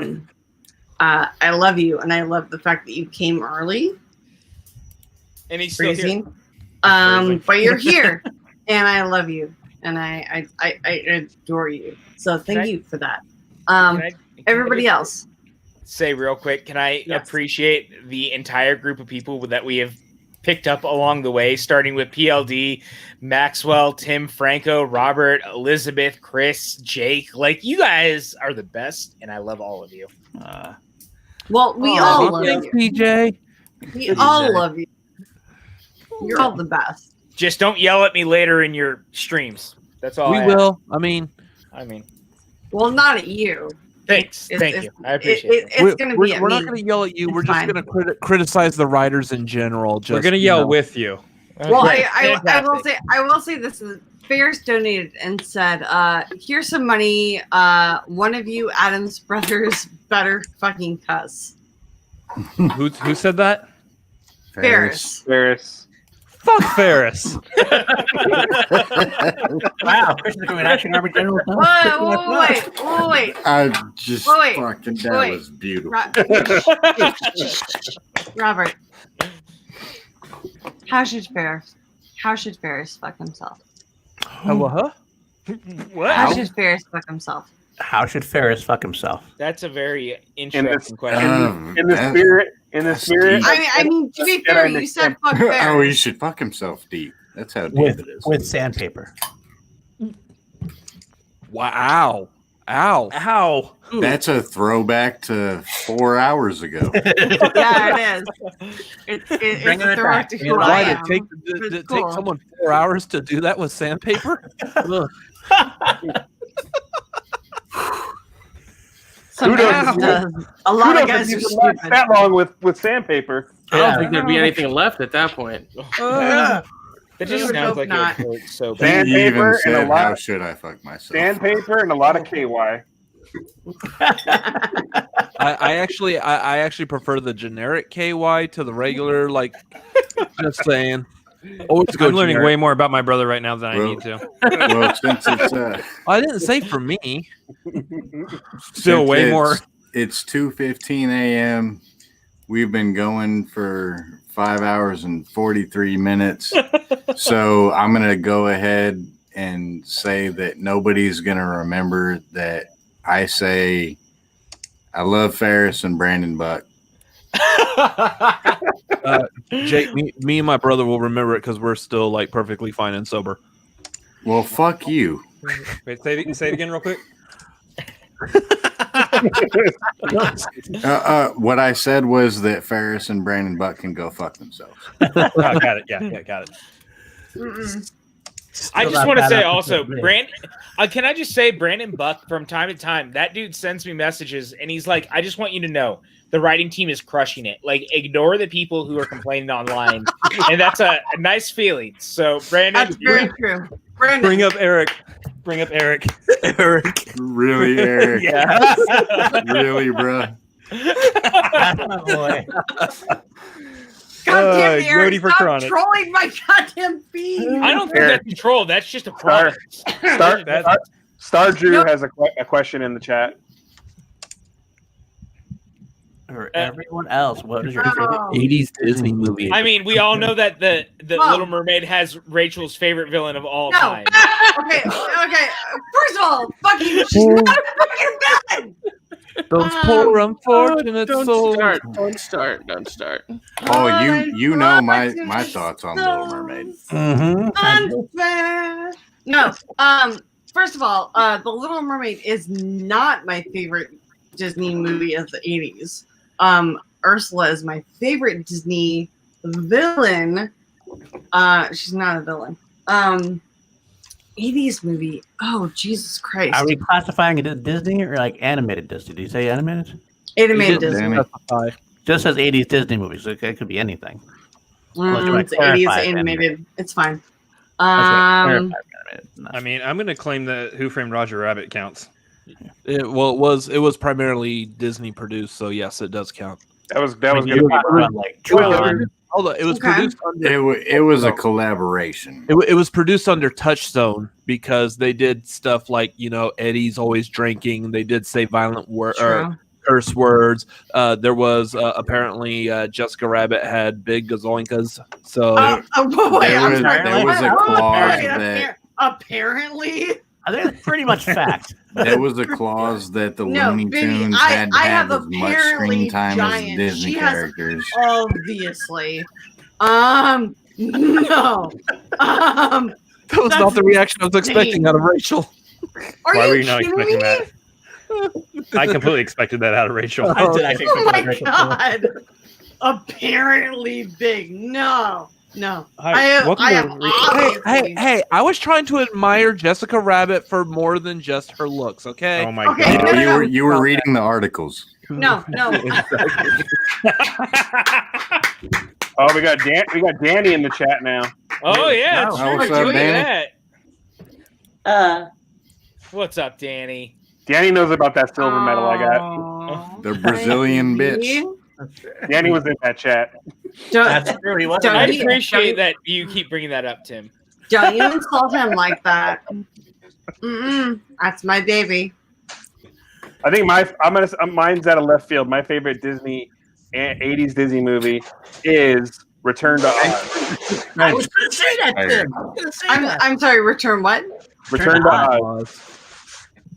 I love you, and I love the fact that you came early. And he's still here. Freezing. But you're here, and I love you, and I adore you. So thank you for that. Can Everybody I else, say real quick, can I Yes. appreciate the entire group of people that we have picked up along the way, starting with PLD, Maxwell, Tim, Franco, Robert, Elizabeth, Chris, Jake. Like, you guys are the best, and I love all of you. well, we all love Thanks, you. PJ. We all love you. You're all the best. Just don't yell at me later in your streams. That's all We I will. I mean, ask. Well, not at you. Thanks. It's- Thank it's- you. I appreciate it. It's going to be at we're me. not going to yell at you. It's We're just fine. going to criticize the writers in general. Just, We're gonna you yell know. with you. Well, Okay, I will fantastic. say this is Ferris donated and said, here's some money. One of you Adam's brothers better fucking cuss. Who said that? Ferris. Fuck Ferris. Wow, Christian becoming Action Army General. Wait. I just Wait, fucking that wait. was beautiful. Robert. How should Ferris fuck himself? What? What? How should Ferris fuck himself? How should Ferris fuck himself? That's a very interesting question. In the spirit. I mean, to be fair, you said fuck Oh, he Ferris. should fuck himself deep. That's how deep With it is. with sandpaper. Wow. Ow. Ow. That's a throwback to 4 hours ago. Yeah, it is. It's Bringing a it throwback back. to Bringing who it I Why back. am. did It's it cool. take someone 4 hours to do that with sandpaper? Ugh. Some Kudos guys to you. does. A lot of Kudos guys if are you can last stupid. that long with sandpaper. I don't think there'd be anything left at that point. That just I would sounds hope like not. it would hurt so He bad. Sandpaper even and a said, lot- "How should I fuck myself?" Sandpaper and a lot of KY. I actually prefer the generic KY to the regular. Like, just saying. Always go I'm learning generic. way more about my brother right now than I Well- need to. Well, since it's I didn't say for me. Still since way it's- more. It's 2:15 a.m. We've been going for 5 hours and 43 minutes. So I'm gonna go ahead and say that nobody's gonna remember that I say I love Ferris and Brandon Buck. Jake, me and my brother will remember it because we're still like perfectly fine and sober. Well, fuck you. Wait, say it again real quick. What I said was that Ferris and Brandon Buck can go fuck themselves. Oh, got it. Yeah, got it. Mm-mm. I Still just not want to bad say enough also, for me. can I just say, Brandon Buck, from time to time, that dude sends me messages and he's like, I just want you to know the writing team is crushing it. Like, ignore the people who are complaining online. And that's a nice feeling. So, Brandon, That's very true. Brandon. Bring up Eric. Eric. Really, Eric? Yeah. Really, bro? That's my boy. Goddamn, Eric, Yodi for stop chronic. trolling my goddamn feed. I don't think that's control. That's just a problem. Star Drew has a question in the chat. For everyone else, what is your Oh. favorite 80s Disney movie? I mean, we all know that the Whoa. Little Mermaid has Rachel's favorite villain of all No. time. Okay. First of all, fucking, she's not a fucking villain. Those poor unfortunate souls. Don't start. Oh, you know my thoughts on Little Mermaid. Unfair. No. First of all, The Little Mermaid is not my favorite Disney movie of the 80s. Ursula is my favorite Disney villain. She's not a villain. 80s movie. Oh, Jesus Christ. Are we classifying it as Disney or like animated Disney? Did you say animated? Animated Disney. Just says 80s Disney movies. It could be anything. It's 80s animated. It's fine. I mean, I'm going to claim that Who Framed Roger Rabbit counts. It was primarily Disney produced, so yes, it does count. That was going to be like Hold on, it was produced under. It was a collaboration. It was produced under Touchstone because they did stuff like Eddie's always drinking. They did say violent curse words. There was apparently Jessica Rabbit had big gazoinkas. So there was a clause that apparently. I think it's pretty much fact. There was a clause that the Looney Tunes had to have as much screen time as Disney characters. Obviously. No. That was not the reaction I was expecting out of Rachel. Why were you not expecting that? I completely expected that out of Rachel. Oh my God. Apparently big. No. Hey, I was trying to admire Jessica Rabbit for more than just her looks, okay? Oh my God. You were reading the articles. No. Oh, we got Danny in the chat now. Oh yeah, what's up, Danny? What's up, Danny? Danny knows about that silver medal I got. The Brazilian bitch. Danny was in that chat. That's true. He wasn't. I appreciate that you keep bringing that up, Tim. Don't you insult him like that. That's my baby. I think mine's out of left field. My favorite Disney 80s Disney movie is Return to Oz. I was going to say that, Tim. I'm sorry, Return what? Return to Oz.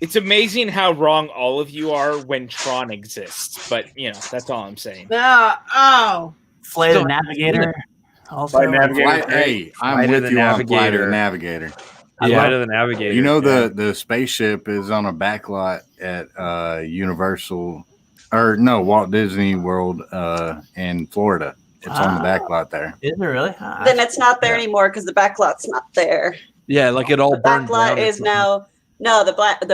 It's amazing how wrong all of you are when Tron exists, but that's all I'm saying. Flay the Navigator. Also, hey, I'm with you on Flight of the Navigator. Flight of the Navigator. You know the spaceship is on a backlot at Universal, or no, Walt Disney World in Florida. It's on the backlot there. Is it really? Then it's not there anymore because the backlot's not there. Yeah, like it all burned down. Backlot is now. No, the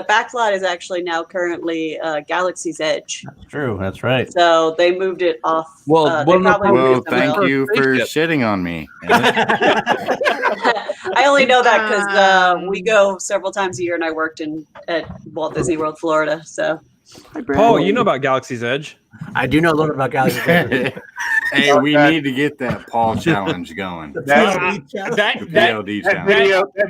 backlot is actually now currently Galaxy's Edge. That's true. That's right. So they moved it off. Well, thank you for shitting on me. I only know that because we go several times a year, and I worked at Walt Disney World, Florida. So, Paul, you know about Galaxy's Edge? I do know a little about Galaxy's Edge. Hey, we need to get that Paul challenge going. That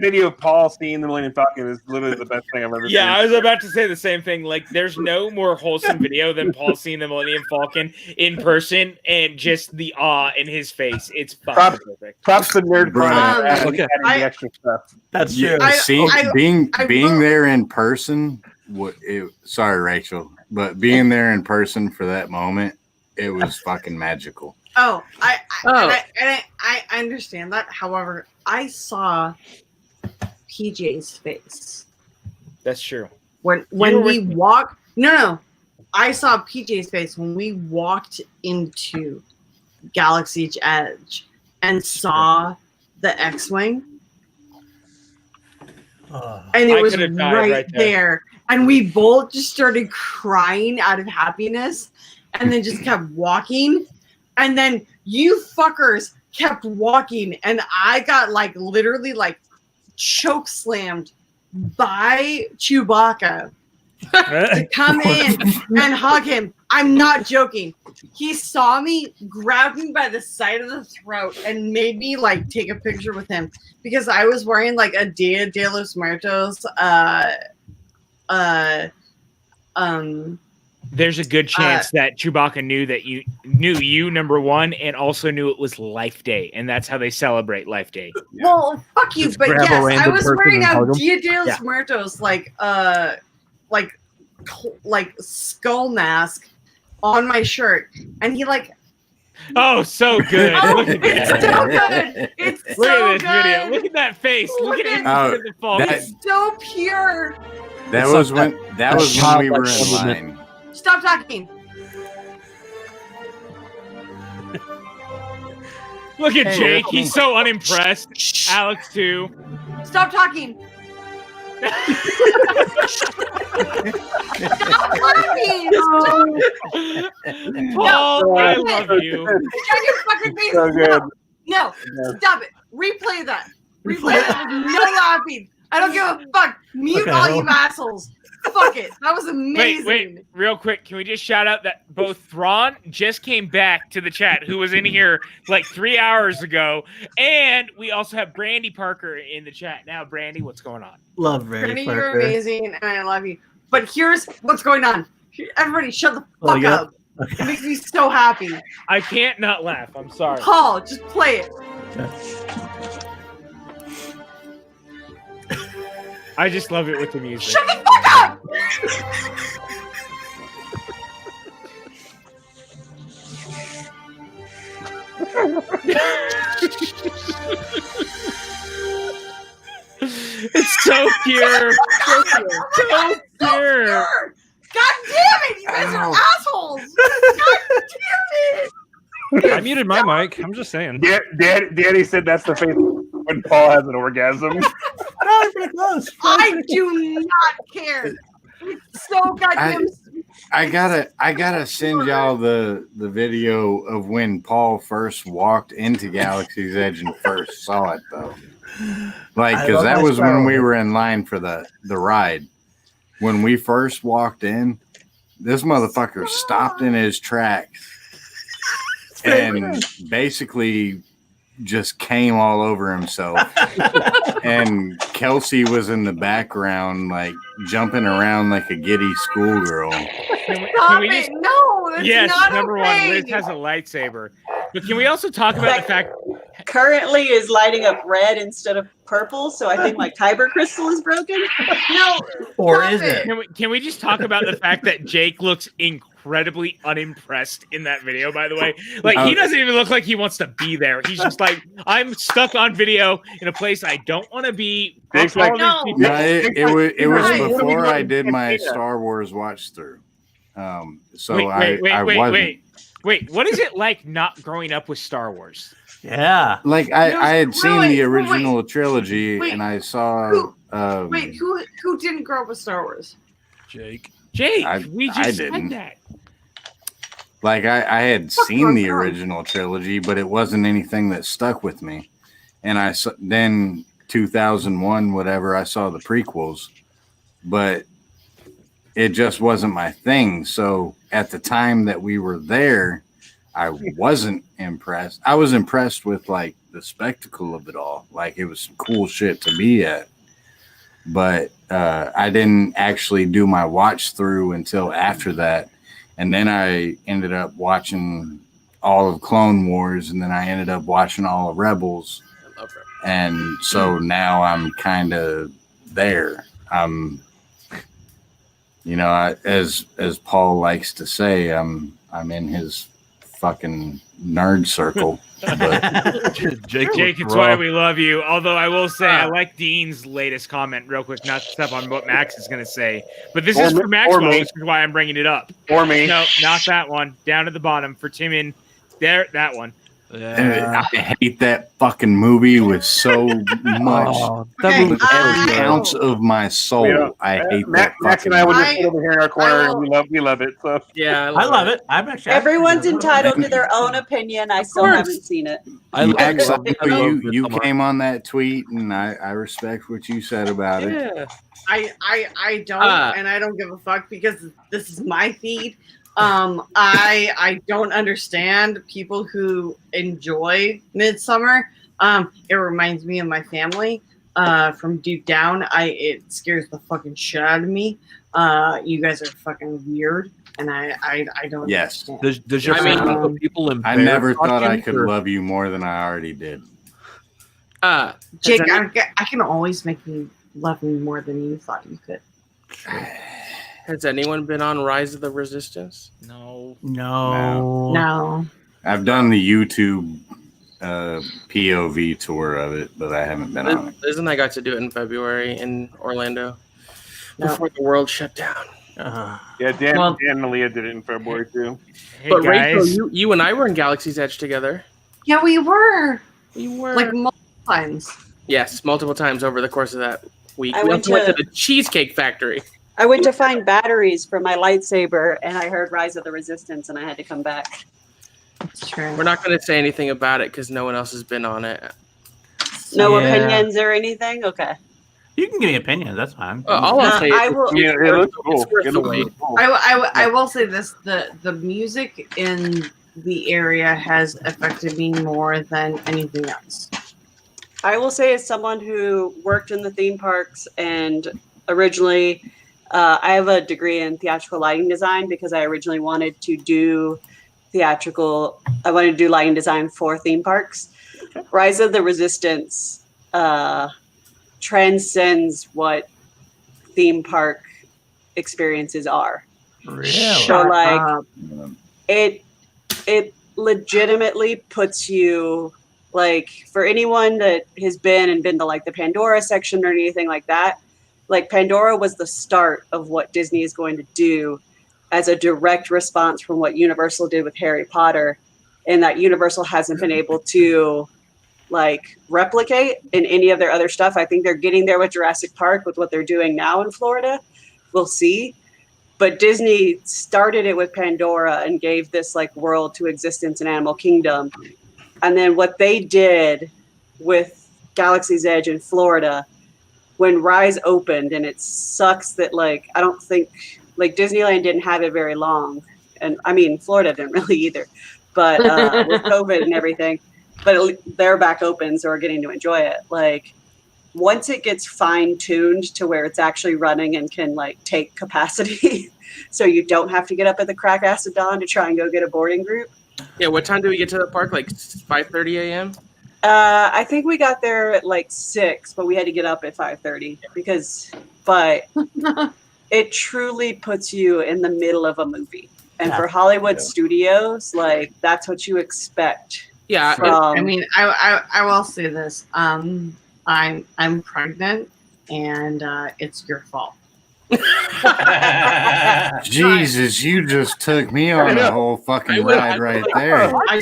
video of Paul seeing the Millennium Falcon is literally the best thing I've ever seen. Yeah, I was about to say the same thing. Like, there's no more wholesome video than Paul seeing the Millennium Falcon in person and just the awe in his face. It's fucking perfect. Props to Nerd Chrono. Okay. The extra stuff. That's true. Being there in person. Sorry, Rachel, but being there in person for that moment, it was fucking magical. I understand that. However, I saw PJ's face. That's true. When we walked. No. I saw PJ's face when we walked into Galaxy's Edge and saw the X-Wing. And it was right there. And we both just started crying out of happiness and then just kept walking. And then you fuckers kept walking. And I got literally choke slammed by Chewbacca to come in and hug him. I'm not joking. He saw me, grabbed me by the side of the throat, and made me take a picture with him because I was wearing a Dia de los Muertos. There's a good chance that Chewbacca knew that you knew number one, and also knew it was Life Day, and that's how they celebrate Life Day. Well, fuck you, Just but grab a yes, I random was person wearing and hug a 'em. Dia de los Yeah. Muertos skull mask on my shirt, and he Oh, so good. Look at it's that. so good. It's Look so at this good. video. Look at that face. Look at him. Oh, the fall. It's so pure. That was when we were in line. Stop talking. Look at Hey, Jake. He's so unimpressed. Alex too. Stop talking. Paul, I love you. Shut your fucking face. So good. No, stop it. Replay that. Replay that with no laughing. I don't give a fuck. Mute all you assholes. Fuck it. That was amazing. Wait, real quick. Can we just shout out that both Thrawn just came back to the chat, who was in here like 3 hours ago, and we also have Brandy Parker in the chat now. Brandy, what's going on? Love Brandy Brandy, Parker. you're amazing, and I love you. But here's what's going on. Everybody, shut the fuck up. Okay. It makes me so happy. I can't not laugh. I'm sorry. Paul, just play it. I just love it with the music. Shut the fuck up! It's so pure. So pure. God damn it! You guys are assholes! God damn it! I muted my mic. I'm just saying. Danny said that's the face when Paul has an orgasm. I do not care. It's so goddamn. I gotta send y'all the video of when Paul first walked into Galaxy's Edge and first saw it though. Like, because that was when we were in line for the ride. When we first walked in, this motherfucker stopped in his tracks and basically just came all over himself. And Kelsey was in the background, like jumping around like a giddy schoolgirl. Stop it! No, that's yes, not number okay. one, Liz has a lightsaber. But can we also talk about the fact currently is lighting up red instead of purple, so I think my kyber crystal is broken. No, or is it? Can we just talk about the fact that Jake looks incredibly unimpressed in that video, by the way? Like, he doesn't even look like he wants to be there. He's just like, I'm stuck on video in a place I don't want to be. It was before I did my Star Wars watch through. So Wait, what is it like not growing up with Star Wars? Yeah. Like I had seen the original trilogy and I saw who didn't grow up with Star Wars? Jake, we just said that. Like I had seen the original trilogy, but it wasn't anything that stuck with me. And I then 2001 whatever, I saw the prequels, but it just wasn't my thing. So at the time that we were there, I wasn't impressed. I was impressed with like the spectacle of it all. Like, it was cool shit to be at. But I didn't actually do my watch through until after that. And then I ended up watching all of Clone Wars, and then I ended up watching all of Rebels. I love Rebels. And so now I'm kind of there. As Paul likes to say, I'm in his fucking nerd circle. But Jake, it's why we love you. Although I will say, I like Dean's latest comment real quick, not to step on what Max is going to say. But this is for Maxwell, which is why I'm bringing it up. For me. No, not that one. Down at the bottom for Timon. There, that one. I hate that fucking movie with so much. With every ounce of my soul. Yeah. I hate Max that. And I would just sit over here in our corner, and we love it. So yeah, I love it. I'm actually everyone's entitled to their own opinion. I still haven't seen it. You came on that tweet, and I respect what you said about it. I don't, and I don't give a fuck because this is my feed. I don't understand people who enjoy Midsummer. It reminds me of my family from deep down. It scares the fucking shit out of me. You guys are fucking weird, and I don't. Yes. Understand. Does your people in I never thought I could love you more than I already did. Jake, I can always make you love me more than you thought you could. Has anyone been on Rise of the Resistance? No. I've done the YouTube POV tour of it, but I haven't been on it. Liz and I got to do it in February in Orlando before the world shut down. Yeah, Dan and Malia did it in February too. Hey, but guys. Rachel, you and I were in Galaxy's Edge together. Yeah, we were. We were like multiple times. Yes, multiple times over the course of that week. I We went also went to to- the Cheesecake Factory. I went to find batteries for my lightsaber, and I heard Rise of the Resistance, and I had to come back. It's true. We're not going to say anything about it because no one else has been on it. No Yeah. opinions or anything? Okay. You can give me opinions. That's fine. All I'll say I is will. Yeah, it looks cool. it's worth It the looks wait. cool. I will say this: the music in the area has affected me more than anything else. I will say, as someone who worked in the theme parks and originally, I have a degree in theatrical lighting design because I originally wanted to do I wanted to do lighting design for theme parks. Rise of the Resistance transcends what theme park experiences are. Really? So like it legitimately puts you, like, for anyone that has been to like the Pandora section or anything like that, like Pandora was the start of what Disney is going to do as a direct response from what Universal did with Harry Potter, and that Universal hasn't been able to like replicate in any of their other stuff. I think they're getting there with Jurassic Park with what they're doing now in Florida. We'll see. But Disney started it with Pandora and gave this like world to existence in Animal Kingdom. And then what they did with Galaxy's Edge in Florida, when Rise opened, and it sucks that like, I don't think like Disneyland didn't have it very long. And I mean, Florida didn't really either, but with COVID and everything, but they're back open. So we're getting to enjoy it. Like once it gets fine tuned to where it's actually running and can like take capacity, so you don't have to get up at the crack ass of dawn to try and go get a boarding group. Yeah, what time do we get to the park? Like 5:30 a.m.? I think we got there at like 6, but we had to get up at 5:30 but it truly puts you in the middle of a movie. And for Hollywood studios, like that's what you expect. Yeah. I mean, I will say this. I'm pregnant, and it's your fault. Jesus, you just took me on a whole fucking ride right there. I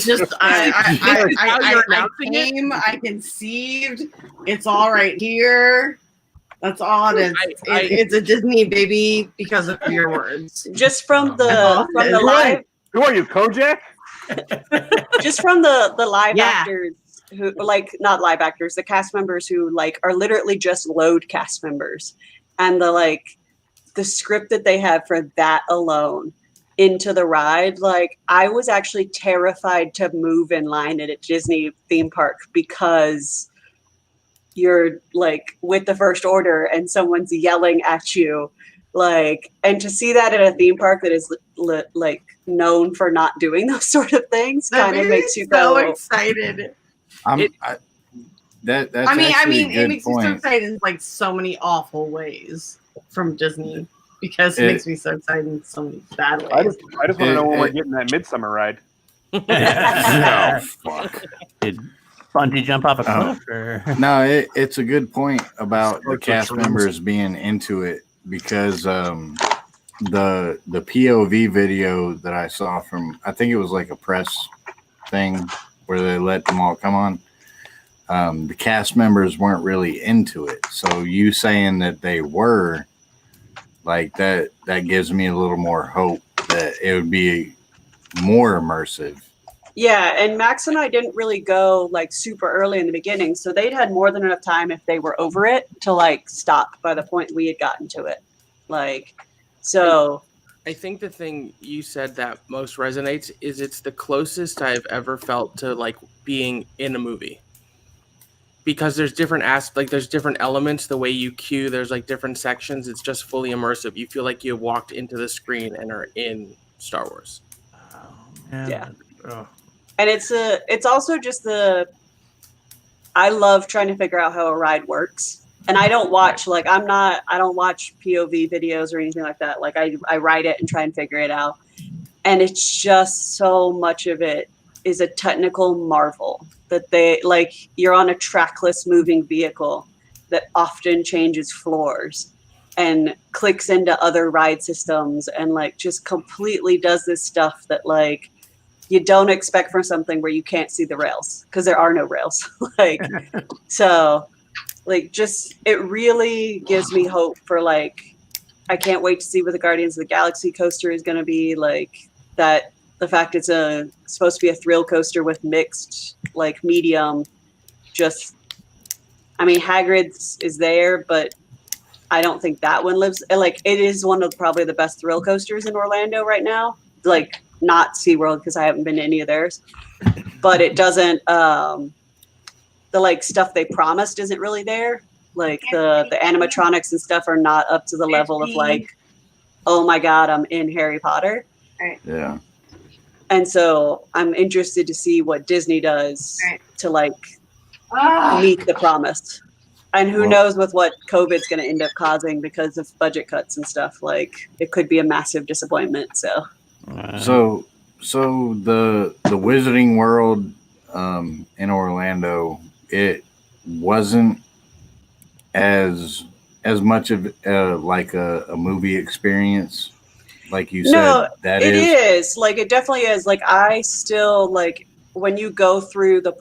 came, I conceived. It's all right here. That's all it is. It's a Disney baby because of your words. Just from the live. Who are you, Kojak? Just from the live actors who like not live actors, the cast members who like are literally just load cast members, and the script that they have for that alone into the ride. Like I was actually terrified to move in line at a Disney theme park because you're like with the first order and someone's yelling at you, like, and to see that at a theme park that is like known for not doing those sort of things kind of makes you so go excited. That's I mean, actually a good it makes me so excited in like so many awful ways from Disney because it makes me so excited in so many bad ways. I just want to know when we're getting that Midsummer ride. Oh, fuck. Did bungee jump off a cliff? Or? No, it's a good point about the cast members being into it because the POV video that I saw from, I think it was like a press thing where they let them all come on. The cast members weren't really into it. So you saying that they were, like that gives me a little more hope that it would be more immersive. Yeah, and Max and I didn't really go like super early in the beginning, so they'd had more than enough time if they were over it to like stop by the point we had gotten to it. Like, so I think the thing you said that most resonates is it's the closest I've ever felt to like being in a movie. Because there's different there's different elements, the way you cue, there's like different sections. It's just fully immersive. You feel like you walked into the screen and are in Star Wars. Yeah. And it's also just I love trying to figure out how a ride works. And I don't watch I don't watch POV videos or anything like that. Like I ride it and try and figure it out. And it's just so much of it is a technical marvel that they like you're on a trackless moving vehicle that often changes floors and clicks into other ride systems and like just completely does this stuff that like you don't expect from something where you can't see the rails because there are no rails. Like, so Like, just it really gives me hope for like. I can't wait to see what the Guardians of the Galaxy coaster is going to be like. That the fact it's supposed to be a thrill coaster with mixed like medium. Just, I mean, Hagrid's is there, but I don't think that one lives. Like, it is one of probably the best thrill coasters in Orlando right now. Like, not SeaWorld because I haven't been to any of theirs, but it doesn't. The like stuff they promised isn't really there. Like the animatronics and stuff are not up to the level of like, oh my god, I'm in Harry Potter. Yeah. And so I'm interested to see what Disney does to like meet the promise. And who knows with what COVID's going to end up causing because of budget cuts and stuff. Like, it could be a massive disappointment. So the Wizarding World in Orlando, it wasn't as much of like a movie experience, like you said. That it is like, it definitely is. Like, I still like when you go through the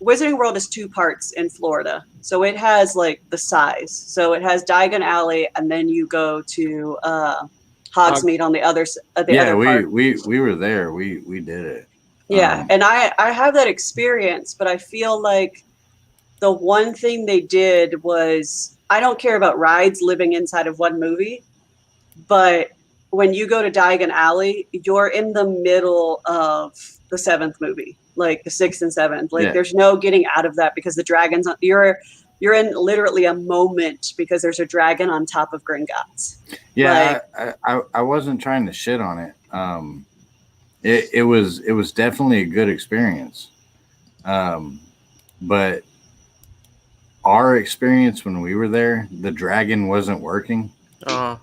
Wizarding World is 2 parts in Florida, so it has like the size. So it has Diagon Alley, and then you go to Hogsmeade on the other side. We were there. We did it. Yeah, and I have that experience, but I feel like the one thing they did was, I don't care about rides living inside of one movie, but when you go to Diagon Alley, you're in the middle of the 7th movie, like the 6th and 7th. Like, there's no getting out of that because the dragons. You're in literally a moment because there's a dragon on top of Gringotts. Yeah, like, I wasn't trying to shit on it. It was definitely a good experience. But our experience when we were there, the dragon wasn't working.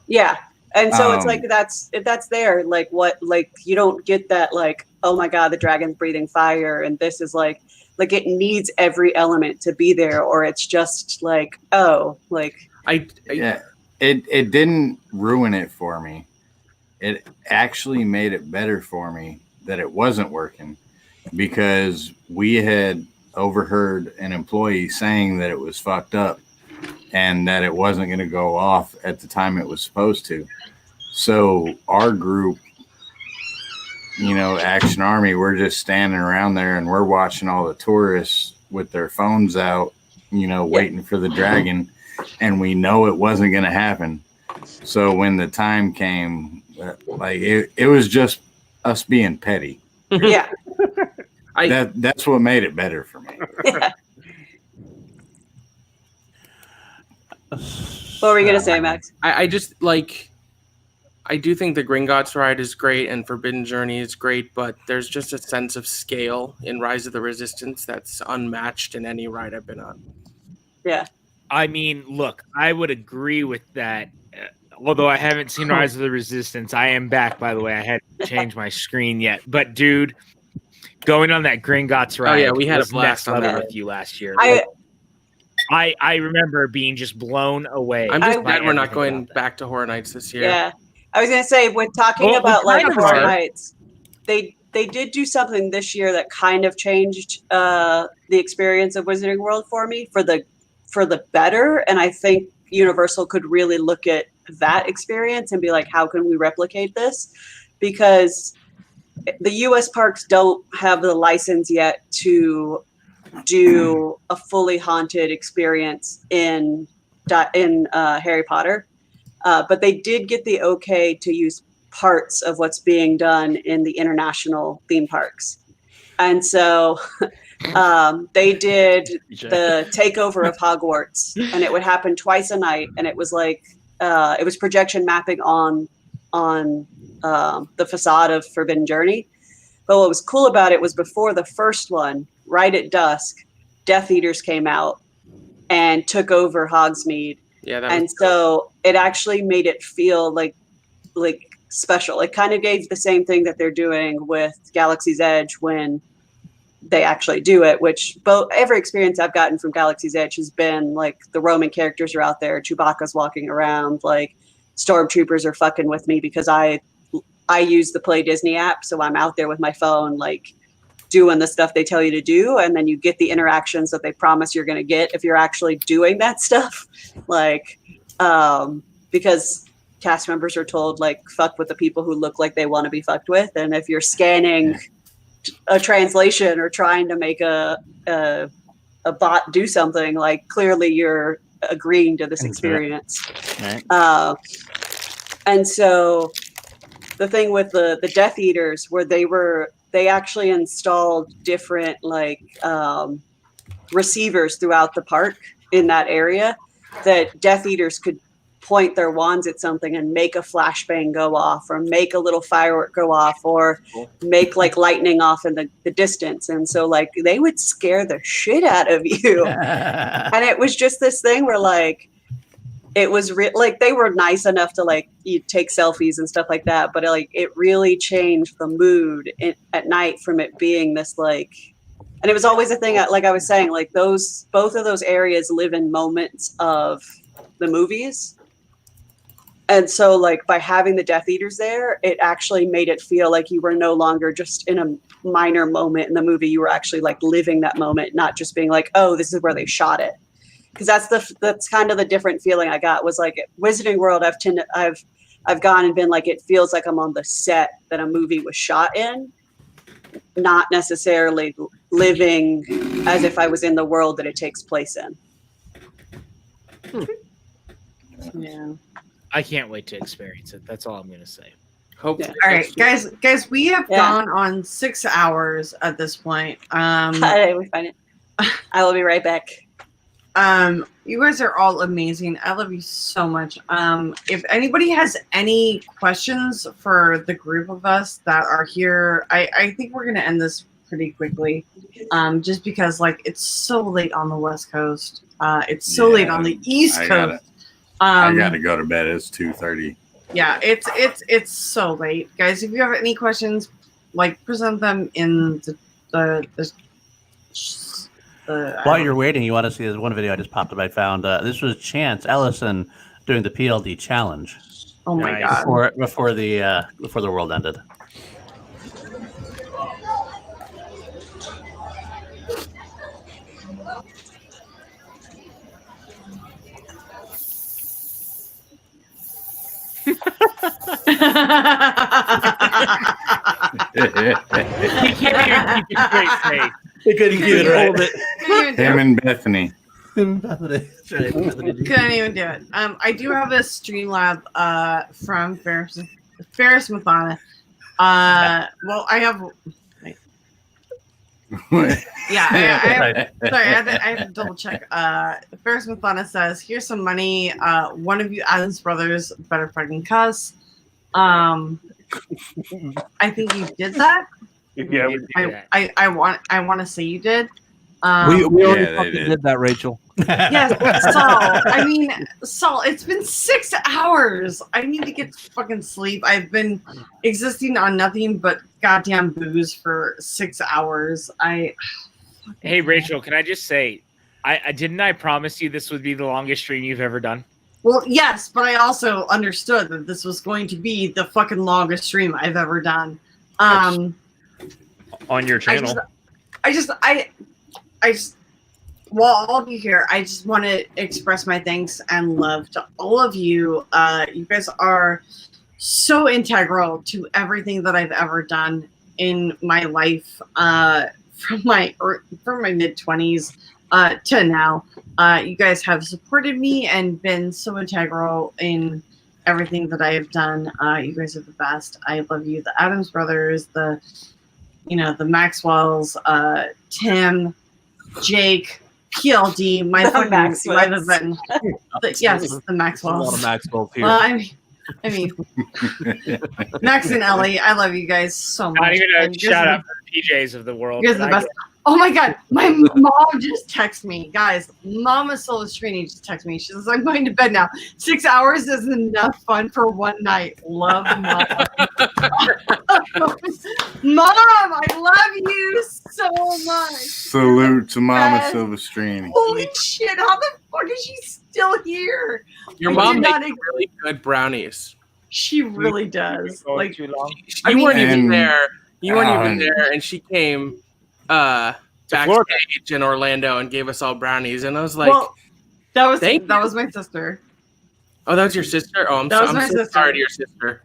Yeah. And so it's like, that's there. Like, what, like, you don't get that, like, oh my God, the dragon's breathing fire. And this is like it needs every element to be there, or it's just like, oh, like, it didn't ruin it for me. It actually made it better for me that it wasn't working, because we had overheard an employee saying that it was fucked up and that it wasn't going to go off at the time it was supposed to. So our group, Action Army, we're just standing around there and we're watching all the tourists with their phones out, waiting for the dragon, and we know it wasn't going to happen. So when the time came, like it was just us being petty. Yeah. That's what made it better for me. Yeah. What were you going to say, Max? I just like, I do think the Gringotts ride is great and Forbidden Journey is great, but there's just a sense of scale in Rise of the Resistance that's unmatched in any ride I've been on. Yeah. I mean, look, I would agree with that. Although I haven't seen Rise of the Resistance, I am back, by the way. I hadn't changed my screen yet. But, dude, going on that Gringotts ride. Oh, yeah, we had a blast on that with you last year. I remember being just blown away. I'm just glad we're not going back to Horror Nights this year. Yeah. I was going to say, with talking about like Horror Nights, they did do something this year that kind of changed the experience of Wizarding World for me for the better. And I think Universal could really look at that experience and be like, how can we replicate this? Because the US parks don't have the license yet to do a fully haunted experience in Harry Potter. But they did get the okay to use parts of what's being done in the international theme parks. And so they did the takeover of Hogwarts, and it would happen twice a night. And it was like, it was projection mapping on the facade of Forbidden Journey. But what was cool about it was before the first one, right at dusk, Death Eaters came out and took over Hogsmeade. Yeah, so it actually made it feel like special. It kind of gave the same thing that they're doing with Galaxy's Edge when they actually do it, which every experience I've gotten from Galaxy's Edge has been like the Roman characters are out there, Chewbacca's walking around, like stormtroopers are fucking with me because I use the Play Disney app, so I'm out there with my phone like doing the stuff they tell you to do, and then you get the interactions that they promise you're going to get if you're actually doing that stuff. Like, because cast members are told, like, fuck with the people who look like they want to be fucked with. And if you're scanning a translation or trying to make a bot do something, like, clearly you're agreeing to this experience. Right. And so the thing with the Death Eaters, where they actually installed different, like, receivers throughout the park in that area, that Death Eaters could point their wands at something and make a flashbang go off, or make a little firework go off, or make, like, lightning off in the distance. And so, like, they would scare the shit out of you. And it was just this thing where, like, it was like, they were nice enough to, like, you take selfies and stuff like that, but, like, it really changed the mood at night from it being this, like, and it was always a thing, like I was saying, like, both of those areas live in moments of the movies. And so, like, by having the Death Eaters there, it actually made it feel like you were no longer just in a minor moment in the movie. You were actually, like, living that moment, not just being like, oh, this is where they shot it. Because that's kind of the different feeling I got, was like, at Wizarding World, I've gone and been like, it feels like I'm on the set that a movie was shot in, not necessarily living as if I was in the world that it takes place in. Yeah. I can't wait to experience it. That's all I'm going to say. Hopefully. All right, guys, we have gone on 6 hours at this point. We find it. I will be right back. You guys are all amazing. I love you so much. If anybody has any questions for the group of us that are here, I think we're going to end this pretty quickly. Just because, like, it's so late on the West Coast. It's so late on the East Coast. I gotta go to bed. It's 2:30. Yeah, it's so late, guys. If you have any questions, like, present them in the While you're waiting, you want to see this one video I just popped up. I found this was Chance Ellison doing the PLD challenge. Oh my god! Before the world ended. He can't even keep a straight face. He couldn't keep it right. Him and Bethany. Couldn't even do it. I do have a Streamlab from Ferris Mathana. Well, I have. Yeah, I have to double check. Ferris Mathana says, "Here's some money. One of you Adams brothers better fucking cuss." I think you did that. Yeah, we did. I want to say you did. We already fucking did that, Rachel. Yes, Saul, it's been 6 hours. I need to get fucking sleep. I've been existing on nothing but goddamn booze for 6 hours. Hey, Rachel, can I just say, I promise you this would be the longest stream you've ever done? Well, yes, but I also understood that this was going to be the fucking longest stream I've ever done. On your channel. I just while all of you here, I just want to express my thanks and love to all of you. You guys are so integral to everything that I've ever done in my life, from my mid-20s to now. You guys have supported me and been so integral in everything that I have done. You guys are the best. I love you. The Adams brothers, the Maxwells, Tim, Jake, PLD, my fucking might have been. Yes, the Maxwells. A lot of Maxwells here. Well, I mean, Max and Ellie, I love you guys so much. Not even a shout out for the PJs of the world. You guys are the best. Oh my god, my mom just texted me. Guys, Mama Silvestrini just texted me. She says, I'm going to bed now. 6 hours is enough fun for one night. Love, Mom. Mom, I love you so much. Salute to Mama Silvestrini. Holy shit, how the fuck is she still here? Your mom makes really good brownies. She really does. Like, you weren't even there. You weren't even there, and she came backstage in Orlando and gave us all brownies, and I was like, well, that was my sister. Oh, that was your sister. Oh, I'm so sorry to your sister.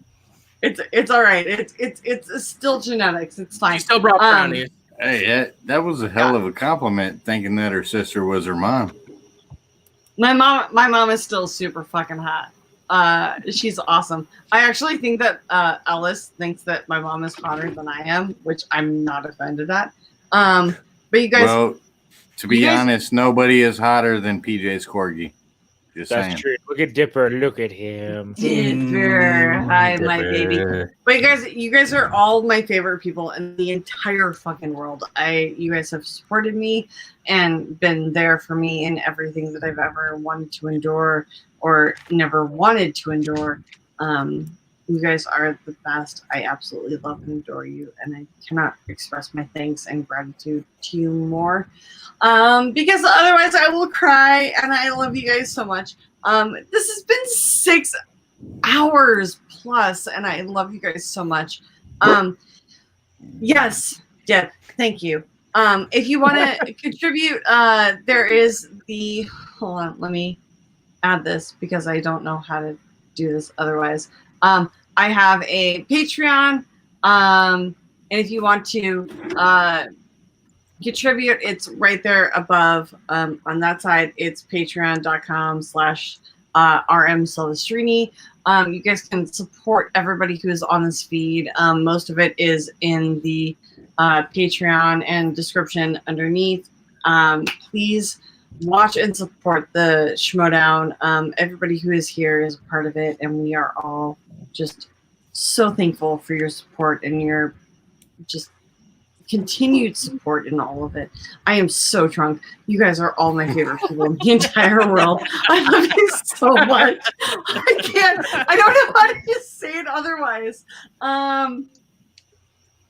It's all right. It's still genetics. It's fine. She still brought brownies. Hey, that was a hell of a compliment, thinking that her sister was her mom. My mom is still super fucking hot. She's awesome. I actually think that Ellis thinks that my mom is hotter than I am, which I'm not offended at. But you guys, well, to be honest, nobody is hotter than PJ's Corgi. Just That's saying. true. Look at Dipper. Look at him. Dipper. Hi, my baby. But you guys are all my favorite people in the entire fucking world. You guys have supported me and been there for me in everything that I've ever wanted to endure or never wanted to endure. You guys are the best. I absolutely love and adore you, and I cannot express my thanks and gratitude to you more. Because otherwise I will cry, and I love you guys so much. This has been 6 hours plus, and I love you guys so much. Yes, Dip, thank you. If you want to contribute, there is hold on, let me add this because I don't know how to do this otherwise. I have a Patreon, and if you want to contribute, it's right there above. On that side, it's patreon.com/RM Silvestrini. You guys can support everybody who is on this feed. Most of it is in the Patreon and description underneath. Please watch and support the Schmoedown. Everybody who is here is a part of it, and we are all just so thankful for your support and your just continued support in all of it. I am so drunk. You guys are all my favorite people in the entire world. I love you so much. I don't know how to just say it otherwise.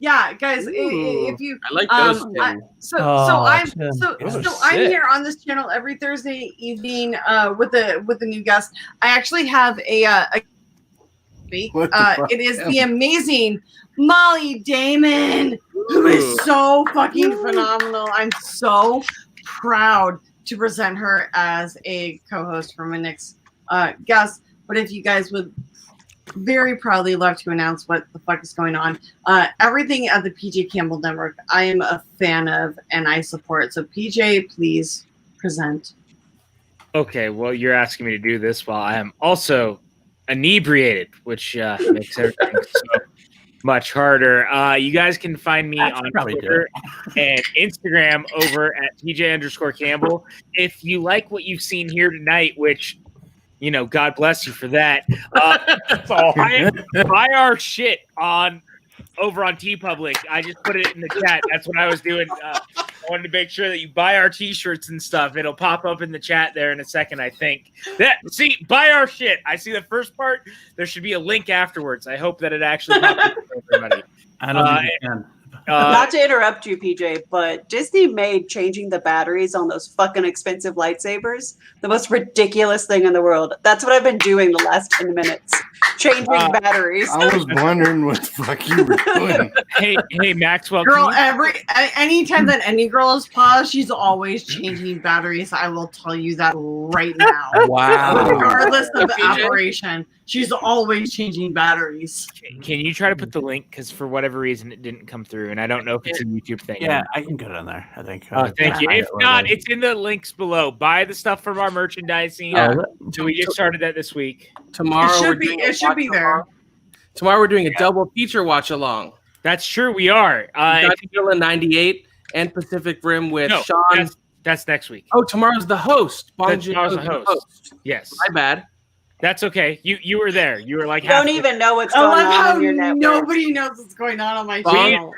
Yeah, guys, if you I like those I'm here on this channel every Thursday evening with a new guest. I actually have it is the amazing Molly Damon, who is so fucking phenomenal. I'm so proud to present her as a co-host for my next guest. But if you guys would very proudly love to announce what the fuck is going on, everything at the PJ Campbell Network, I am a fan of and I support. So PJ, please present. Okay, well, you're asking me to do this while I am also inebriated, which makes everything so much harder. You guys can find me on Twitter and Instagram over at PJ_Campbell. If you like what you've seen here tonight, which, you know, God bless you for that. Buy our shit over on TeePublic. I just put it in the chat. That's what I was doing. I wanted to make sure that you buy our t-shirts and stuff. It'll pop up in the chat there in a second, I think. Buy our shit. I see the first part. There should be a link afterwards. I hope that it actually pops up for everybody. I don't think you can. Not to interrupt you, PJ, but Disney made changing the batteries on those fucking expensive lightsabers the most ridiculous thing in the world. That's what I've been doing the last 10 minutes. Changing batteries. I was wondering what the fuck you were doing. Hey, Maxwell. Girl, anytime that any girl is paused, she's always changing batteries. I will tell you that right now. Wow. Regardless of the operation, she's always changing batteries. Can you try to put the link? Because for whatever reason, it didn't come through, and I don't know if it's a YouTube thing. Yeah, I can get it in there, I think. Thank you. If not, it's in the links below. Buy the stuff from our merchandising. So we just started that this week. Tomorrow it should be there. Tomorrow we're doing a double feature watch along. That's true. We are. Godzilla 98 and Pacific Rim with Sean. That's next week. Oh, tomorrow's the host. Tomorrow's the host. Yes. My bad. That's okay. You were there. You were like, you don't even know what's going on in your network. Nobody knows what's going on my channel.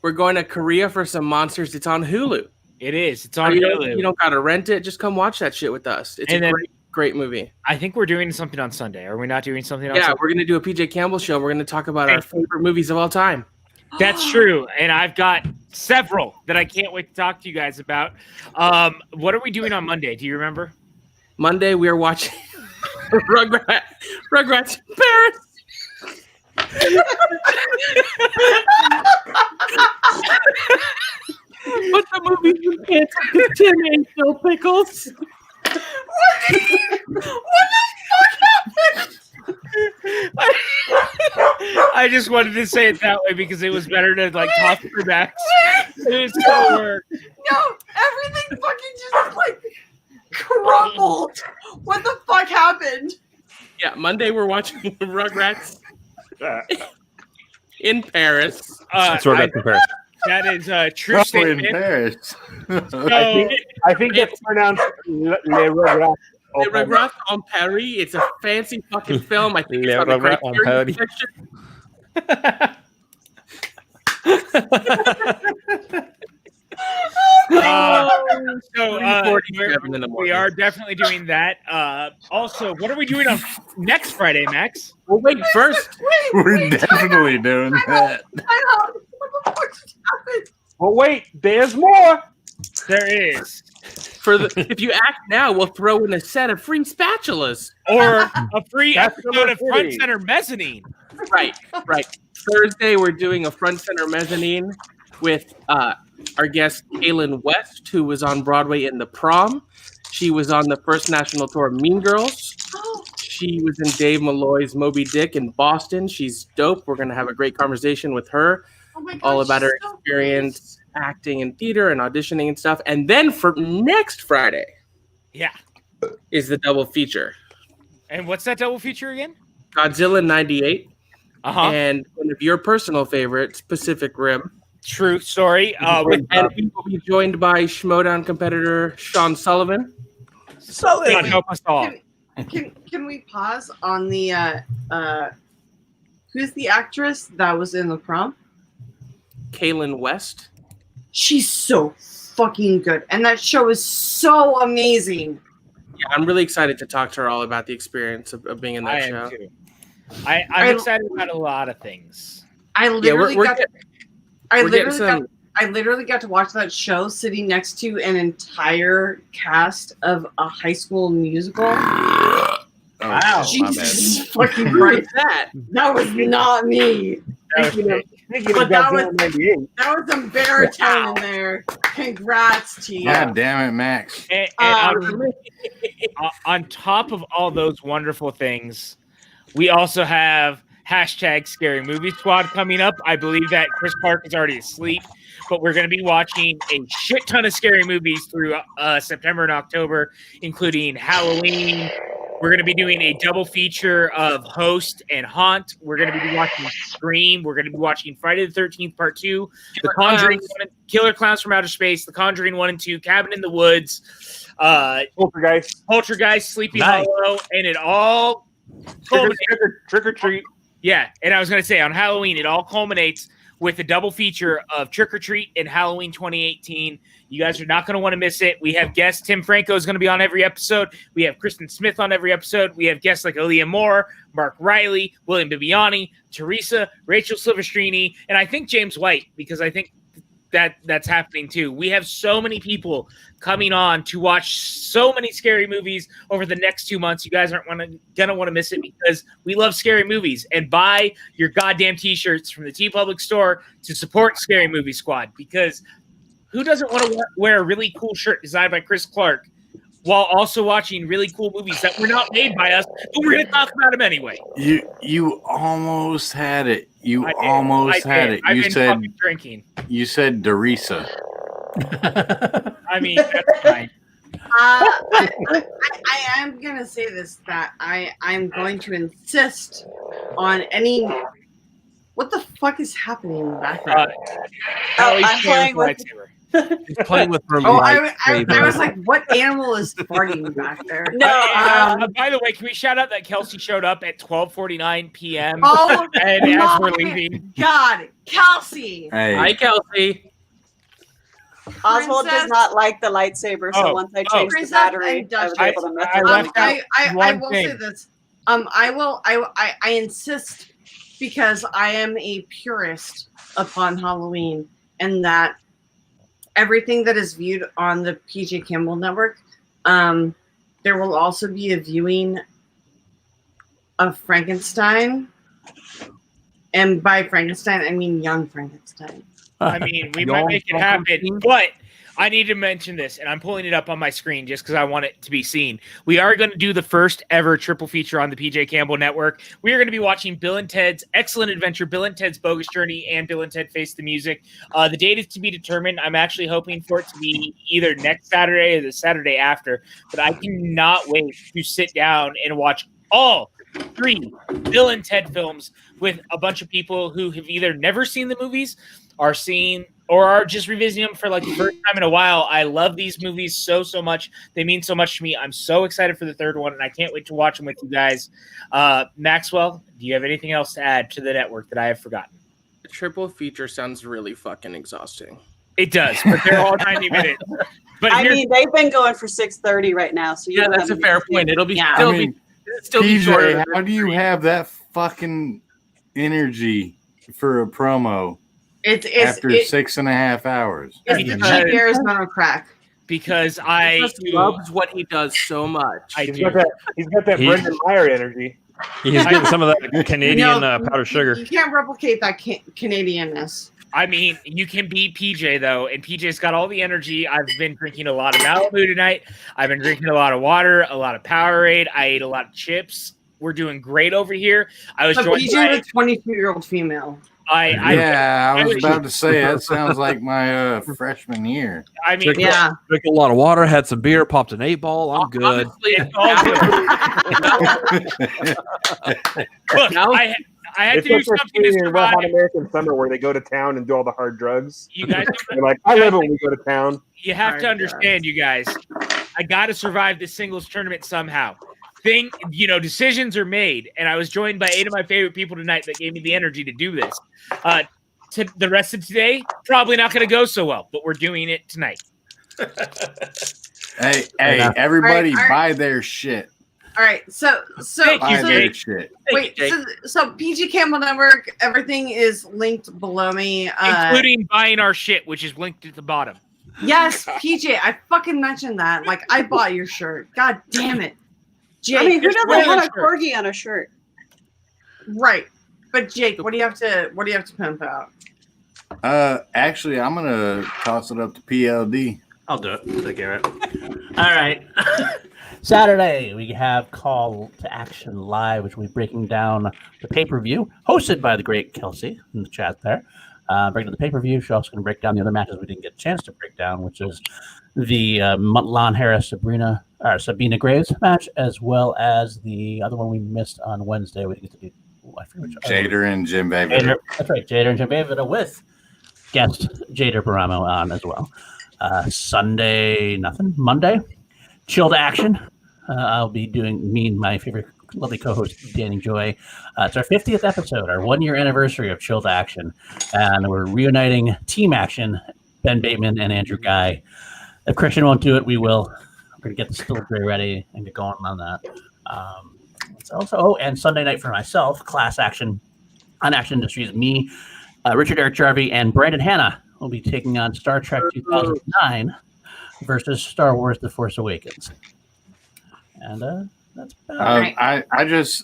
We're going to Korea for some monsters. It's on Hulu. It is. It's on Hulu. You don't gotta rent it. Just come watch that shit with us. It's great movie. I think we're doing something on Sunday. Are we not doing something on Sunday? Yeah, we're gonna do a PJ Campbell show. We're gonna talk about our favorite movies of all time. That's true. And I've got several that I can't wait to talk to you guys about. What are we doing on Monday? Do you remember? Monday we are watching Rugrats in Paris. But the movie you can't because Tim ate Phil Pickles. What the fuck happened? I just wanted to say it that way because it was better to like talk through Max. It is so work. No, everything fucking just like crumbled. What the fuck happened? Yeah, Monday we're watching Rugrats in Paris. That's Rugrats in Paris. That is a true In statement. Paris. I think it's pronounced Le Rugrats. Les Rugrats en Paris. It's a fancy fucking film. I think it's on the Rugrats en Criterion Paris. section. We are definitely doing that. Also, what are we doing on next Friday, Max? Well, wait, first. We're definitely doing that. I know. What the fuck just happened? But wait, there's more. There is. If you act now, we'll throw in a set of free spatulas. Or a free That's episode of Front 3. Center Mezzanine. Right. Thursday, we're doing a Front Center Mezzanine with our guest, Kaylin West, who was on Broadway in The Prom. She was on the first national tour of Mean Girls. She was in Dave Malloy's Moby Dick in Boston. She's dope. We're going to have a great conversation with her, all about her experience acting in theater and auditioning and stuff. And then for next Friday, is the double feature. And what's that double feature again? Godzilla 98 Uh-huh. and one of your personal favorites, Pacific Rim. True story. And we will be joined by Schmoedown competitor Sean Sullivan. God help us all. Can we pause on the who's the actress that was in The Prom? Kaylin West. She's so fucking good, and that show is so amazing. Yeah, I'm really excited to talk to her all about the experience of being in that I show. am too. I'm excited about a lot of things. I literally I we're getting some- literally got to watch that show sitting next to an entire cast of a High School Musical. Wow. Jesus fucking Christ. That was not me. That was some baritone in there. Congrats to you. God damn it, Max. And on top of all those wonderful things, we also have hashtag Scary Movie Squad coming up. I believe that Chris Clark is already asleep, but we're going to be watching a shit ton of scary movies through September and October, including Halloween. We're going to be doing a double feature of Host and Haunt. We're going to be watching Scream. We're going to be watching Friday the 13th Part 2, The Conjuring, Killer Clowns from Outer Space, The Conjuring 1 and 2, Cabin in the Woods, Poltergeist, Sleepy Hollow, and it all trick or treat. Yeah, and I was going to say on Halloween, it all culminates with a double feature of Trick or Treat and Halloween 2018. You guys are not going to want to miss it. We have guests. Tim Franco is going to be on every episode. We have Kristen Smith on every episode. We have guests like Aaliyah Moore, Mark Riley, William Bibiani, Teresa, Rachel Silvestrini, and I think James White, because I think that's happening too. We have so many people coming on to watch so many scary movies over the next 2 months. You guys aren't gonna want to miss it because we love scary movies. And buy your goddamn t-shirts from the T Public store to support Scary Movie Squad, because who doesn't want to wear a really cool shirt designed by Chris Clark while also watching really cool movies that were not made by us, but we're going to talk about them anyway. You almost had it. You almost had it. You said drinking. You said Derisa. I mean, that's fine. I am going to say this, that I'm going to insist on any... What the fuck is happening in the background? I'm playing with... He's playing with her I was like, what animal is farting back there? No. By the way, can we shout out that Kelsey showed up at 12:49 p.m. Oh, and as we're leaving? God, Kelsey. Hey. Hi, Kelsey. Oswald does not like the lightsaber, so once I changed the battery, I was able to mess with it. I will say this. I insist, because I am a purist upon Halloween, and that everything that is viewed on the PJ Campbell network, there will also be a viewing of Frankenstein And by Frankenstein, I mean young Frankenstein. I mean, we might make it happen, but I need to mention this, and I'm pulling it up on my screen just because I want it to be seen. We are going to do the first ever triple feature on the PJ Campbell Network. We are going to be watching Bill and Ted's Excellent Adventure, Bill and Ted's Bogus Journey, and Bill and Ted Face the Music. The date is to be determined. I'm actually hoping for it to be either next Saturday or the Saturday after, but I cannot wait to sit down and watch all 3 Bill and Ted films with a bunch of people who have either never seen the movies, are seeing, or are just revisiting them for like the first time in a while. I love these movies so much. They mean so much to me. I'm so excited for the third one, and I can't wait to watch them with you guys. Maxwell, do you have anything else to add to the network that I have forgotten? The triple feature sounds really fucking exhausting. It does, but they're all 90 minutes. But I mean, they've been going for 6:30 right now, so yeah, that's a fair point. It'll be still PJ, be shorter. how do you have that fucking energy for a promo after 6.5 hours? It's the cheap Arizona crack. Because I loves what he does so much. He's got that Brendan Meyer energy. He's getting some of that Canadian powdered sugar. You can't replicate that Canadianness. I mean, you can beat PJ, though, and PJ's got all the energy. I've been drinking a lot of Malibu tonight. I've been drinking a lot of water, a lot of Powerade. I ate a lot of chips. We're doing great over here. I was joined PJ is a 22-year-old female. I was about to say, that sounds like my freshman year. I mean, drink a lot of water, had some beer, popped an 8-ball. I'm good. Honestly, it's all good. Look, I had to do something to survive. Hot American Summer where they go to town and do all the hard drugs. You guys, they're like, I love it when we go to town. You have to understand, you guys. I got to survive this singles tournament somehow. Decisions are made, and I was joined by 8 of my favorite people tonight that gave me the energy to do this. To the rest of today, probably not going to go so well, but we're doing it tonight. Hey, everybody buy their shit. All right, so Buy their shit. Wait, so PG Campbell Network, everything is linked below me, including buying our shit, which is linked at the bottom. Yes, PJ, I fucking mentioned that. Like, I bought your shirt. God damn it. Jake, I mean, who doesn't want a corgi on a shirt? Right. But Jake, what do you have to pimp out? Actually, I'm gonna toss it up to PLD. I'll do it. Take care of it. All right. Saturday, we have Call to Action Live, which will be breaking down the pay-per-view, hosted by the great Kelsey in the chat there. Breaking down the pay-per-view. She's also going to break down the other matches we didn't get a chance to break down, which is the Lon Harris Sabina Graves match, as well as the other one we missed on Wednesday. We didn't get to do. Jader and Jim Vavida. That's right, Jader and Jim Vavida with guest Jader Baramo on as well. Sunday, nothing. Monday, Chill to Action. I'll be doing me and my favorite lovely co-host Danny Joy. It's our 50th episode, our 1-year anniversary of Chill to Action, and we're reuniting Team Action, Ben Bateman and Andrew Guy. If Christian won't do it, we will. I'm going to get the still tray ready and get going on that. And Sunday night for myself, Class Action on Action Industries. Me, Richard Eric Jarvie, and Brandon Hanna will be taking on Star Trek 2009 versus Star Wars: The Force Awakens. And that's about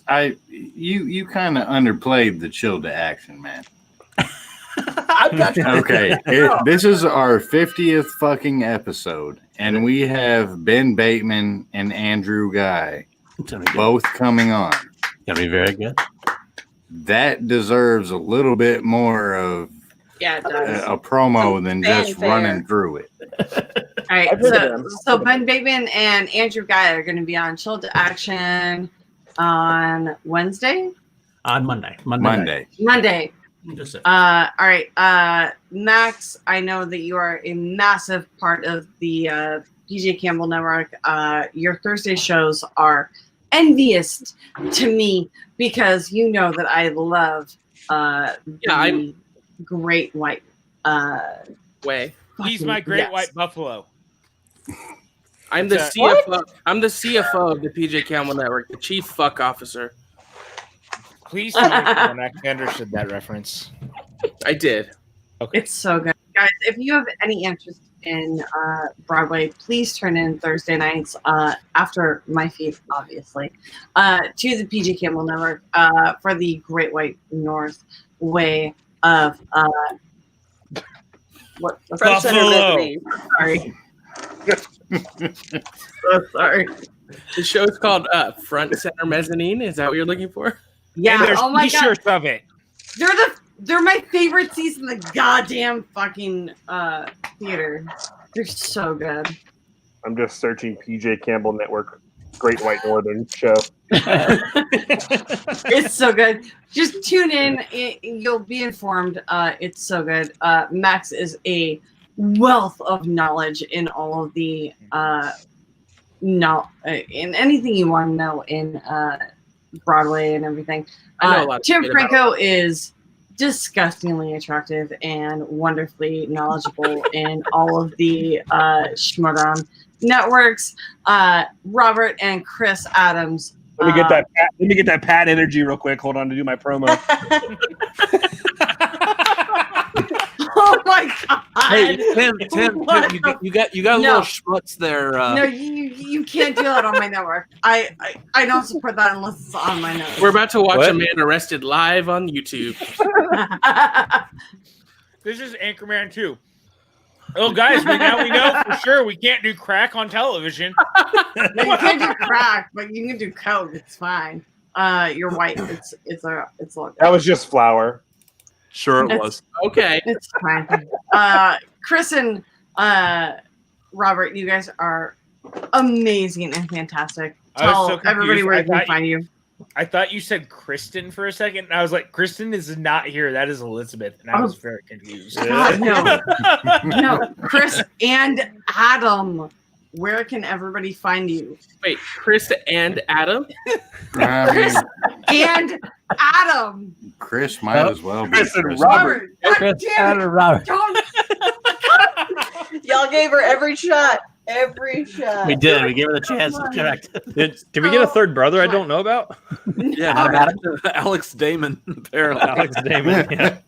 it. You kind of underplayed the Chill to Action, man. Okay, this is our 50th fucking episode, and we have Ben Bateman and Andrew Guy both coming on. Gonna be very good. That deserves a little bit more of a promo than just running through it. All right, so Ben Bateman and Andrew Guy are going to be on Chill to Action on Wednesday? On Monday. Monday. All right, Max, I know that you are a massive part of the PJ Campbell Network. Your Thursday shows are envious to me because you know that I love the Great White Way. He's my Great White Buffalo. I'm the CFO. I'm the CFO of the PJ Campbell Network, the chief fuck officer. Please tell me I understood that reference. I did. Okay. It's so good. Guys, if you have any interest in Broadway, please turn in Thursday nights after my feed, obviously, to the PJ Campbell Network for the Great White North, way of what Front center mezzanine. Sorry. So sorry. The show's called Front Center Mezzanine. Is that what you're looking for? Yeah. And there's Oh my god. t-shirts of it. They're my favorite seats in the goddamn fucking theater. They're so good. I'm just searching PJ Campbell Network Great White Northern show. It's so good. Just tune in. You'll be informed. It's so good. Max is a wealth of knowledge in all of the in anything you want to know in Broadway and everything. I know a lot. Tim Franco is disgustingly attractive and wonderfully knowledgeable in all of the Schmoedown networks. Robert and Chris Adams. Let me get that Pat energy real quick. Hold on to do my promo. Oh my god! Hey, Tim, you got a little schmutz there. No, you can't do that on my network. I don't support that unless it's on my network. We're about to watch a man arrested live on YouTube. This is Anchorman 2. Oh, guys, now we know for sure we can't do crack on television. No, you can't do crack, but you can do coke. It's fine. You're white. It's all That was just flour. Sure, it was. Okay. It's fine. Chris and Robert, you guys are amazing and fantastic. I was Tell so confused. everybody where they can find you. I thought you said Kristen for a second, and I was like, Kristen is not here. That is Elizabeth. And I was very confused. God, no. No, Chris and Adam. Where can everybody find you? Wait, Chris and Adam? Chris and Adam. Chris might as well be Chris and Chris. Robert. God Chris damn it. and Robert. Don't. Y'all gave her every shot. Every shot. We did. We gave her the chance to correct. Did we get a third brother I don't know about? Yeah, Alex Damon, apparently. Alex Damon. Yeah.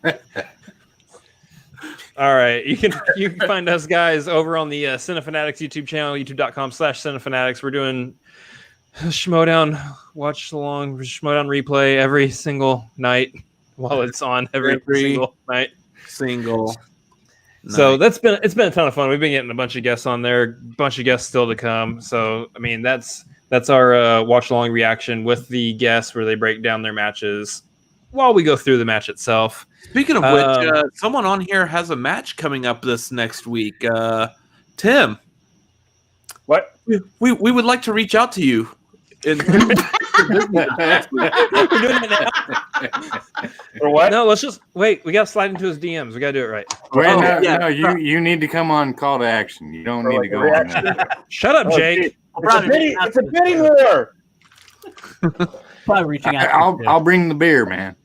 All right, you can find us guys over on the Cinefanatics YouTube channel, youtube.com/Cinefanatics. We're doing Schmoedown watch along, Schmoedown replay every single night while it's on every single night. So it's been a ton of fun. We've been getting a bunch of guests on there, a bunch of guests still to come. So I mean that's our watch along reaction with the guests where they break down their matches while we go through the match itself. Speaking of which, someone on here has a match coming up this next week. Tim, What? we would like to reach out to you. We're doing it now. For what? No, let's just wait. We got to slide into his DMs. We got to do it right. Well, no, you need to come on call to action. You don't need to go on that. Shut up, Jake. It's a bidding war. Probably reaching out. I'll bring the beer, man.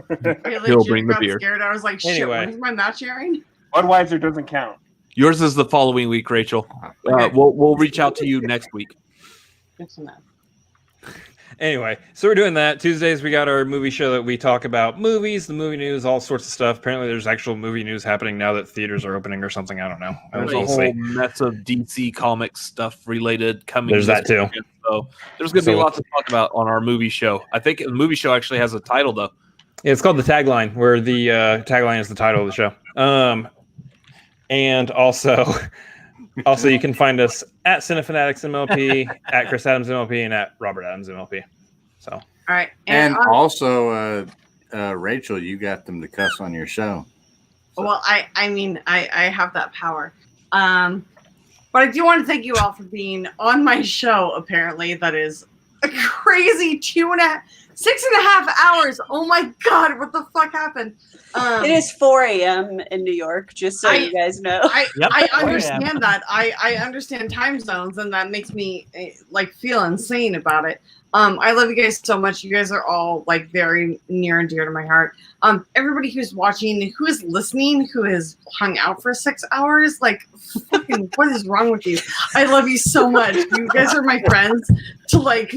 He'll bring the beer. Scared. I was like, shit, Anyway. when's my match airing? Budweiser doesn't count. Yours is the following week, Rachel. We'll reach out to you next week. Good to know. Anyway, so we're doing that. Tuesdays, we got our movie show that we talk about movies, the movie news, all sorts of stuff. Apparently, there's actual movie news happening now that theaters are opening or something. I don't know. There's We'll a whole see. mess of DC Comics stuff related coming. There's that too. weekend. So there's going to be a lot to talk about on our movie show. I think the movie show actually has a title, though. Yeah, it's called The Tagline, where the tagline is the title of the show. And also you can find us at Cinefanatics MLP, at Chris Adams MLP, and at Robert Adams MLP. So, All right. And also, Rachel, you got them to cuss on your show. So. Well, I mean, I have that power. But I do want to thank you all for being on my show. Apparently, that is a crazy 6.5 hours. Oh my god, what the fuck happened? It is 4 a.m. in New York, just so you guys know. I understand that. I understand time zones, and that makes me like feel insane about it. I love you guys so much. You guys are all like very near and dear to my heart. Everybody who's watching, who is listening, who has hung out for 6 hours, like fucking what is wrong with you? I love you so much. You guys are my friends. To like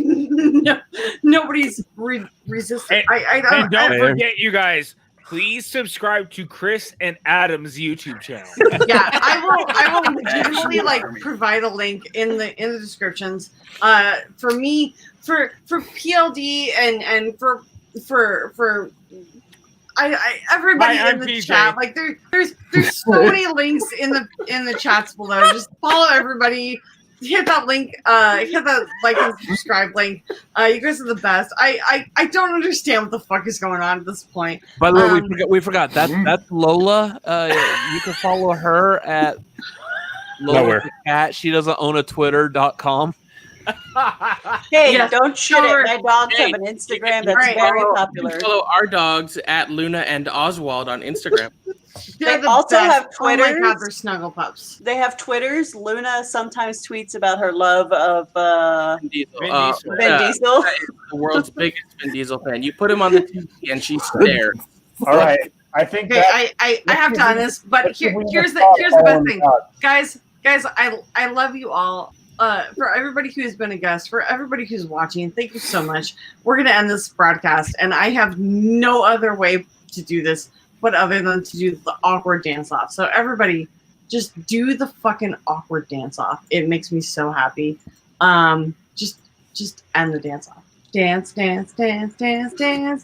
nobody's resisting. And don't forget, you guys. Please subscribe to Chris and Adam's YouTube channel. Yeah, I will legitimately like provide a link in the descriptions. For me, for PLD and for everybody Hi, in I'm the PJ. chat, like there's so many links in the chats below. Just follow everybody. Hit that link. Hit that like and subscribe link. You guys are the best. I don't understand what the fuck is going on at this point. By the way, we forgot that's Lola. You can follow her at Lola the Cat. She doesn't own a Twitter.com. Hey, Yes, don't shit it. My dogs have an Instagram that's very popular. Follow our dogs at Luna and Oswald on Instagram. They also have Twitters. Oh my god, they're snuggle pups. They have Twitters. Luna sometimes tweets about her love of Vin Diesel. Vin Diesel. The world's biggest Vin Diesel fan. You put him on the TV and she's there. All right, I think. Okay, I have to end this, but here's the best thing, guys. I love you all. For everybody who's been a guest, for everybody who's watching, thank you so much. We're gonna end this broadcast, and I have no other way to do this but other than to do the awkward dance off. So everybody, just do the fucking awkward dance off. It makes me so happy. Just end the dance off. Dance, dance, dance, dance, dance.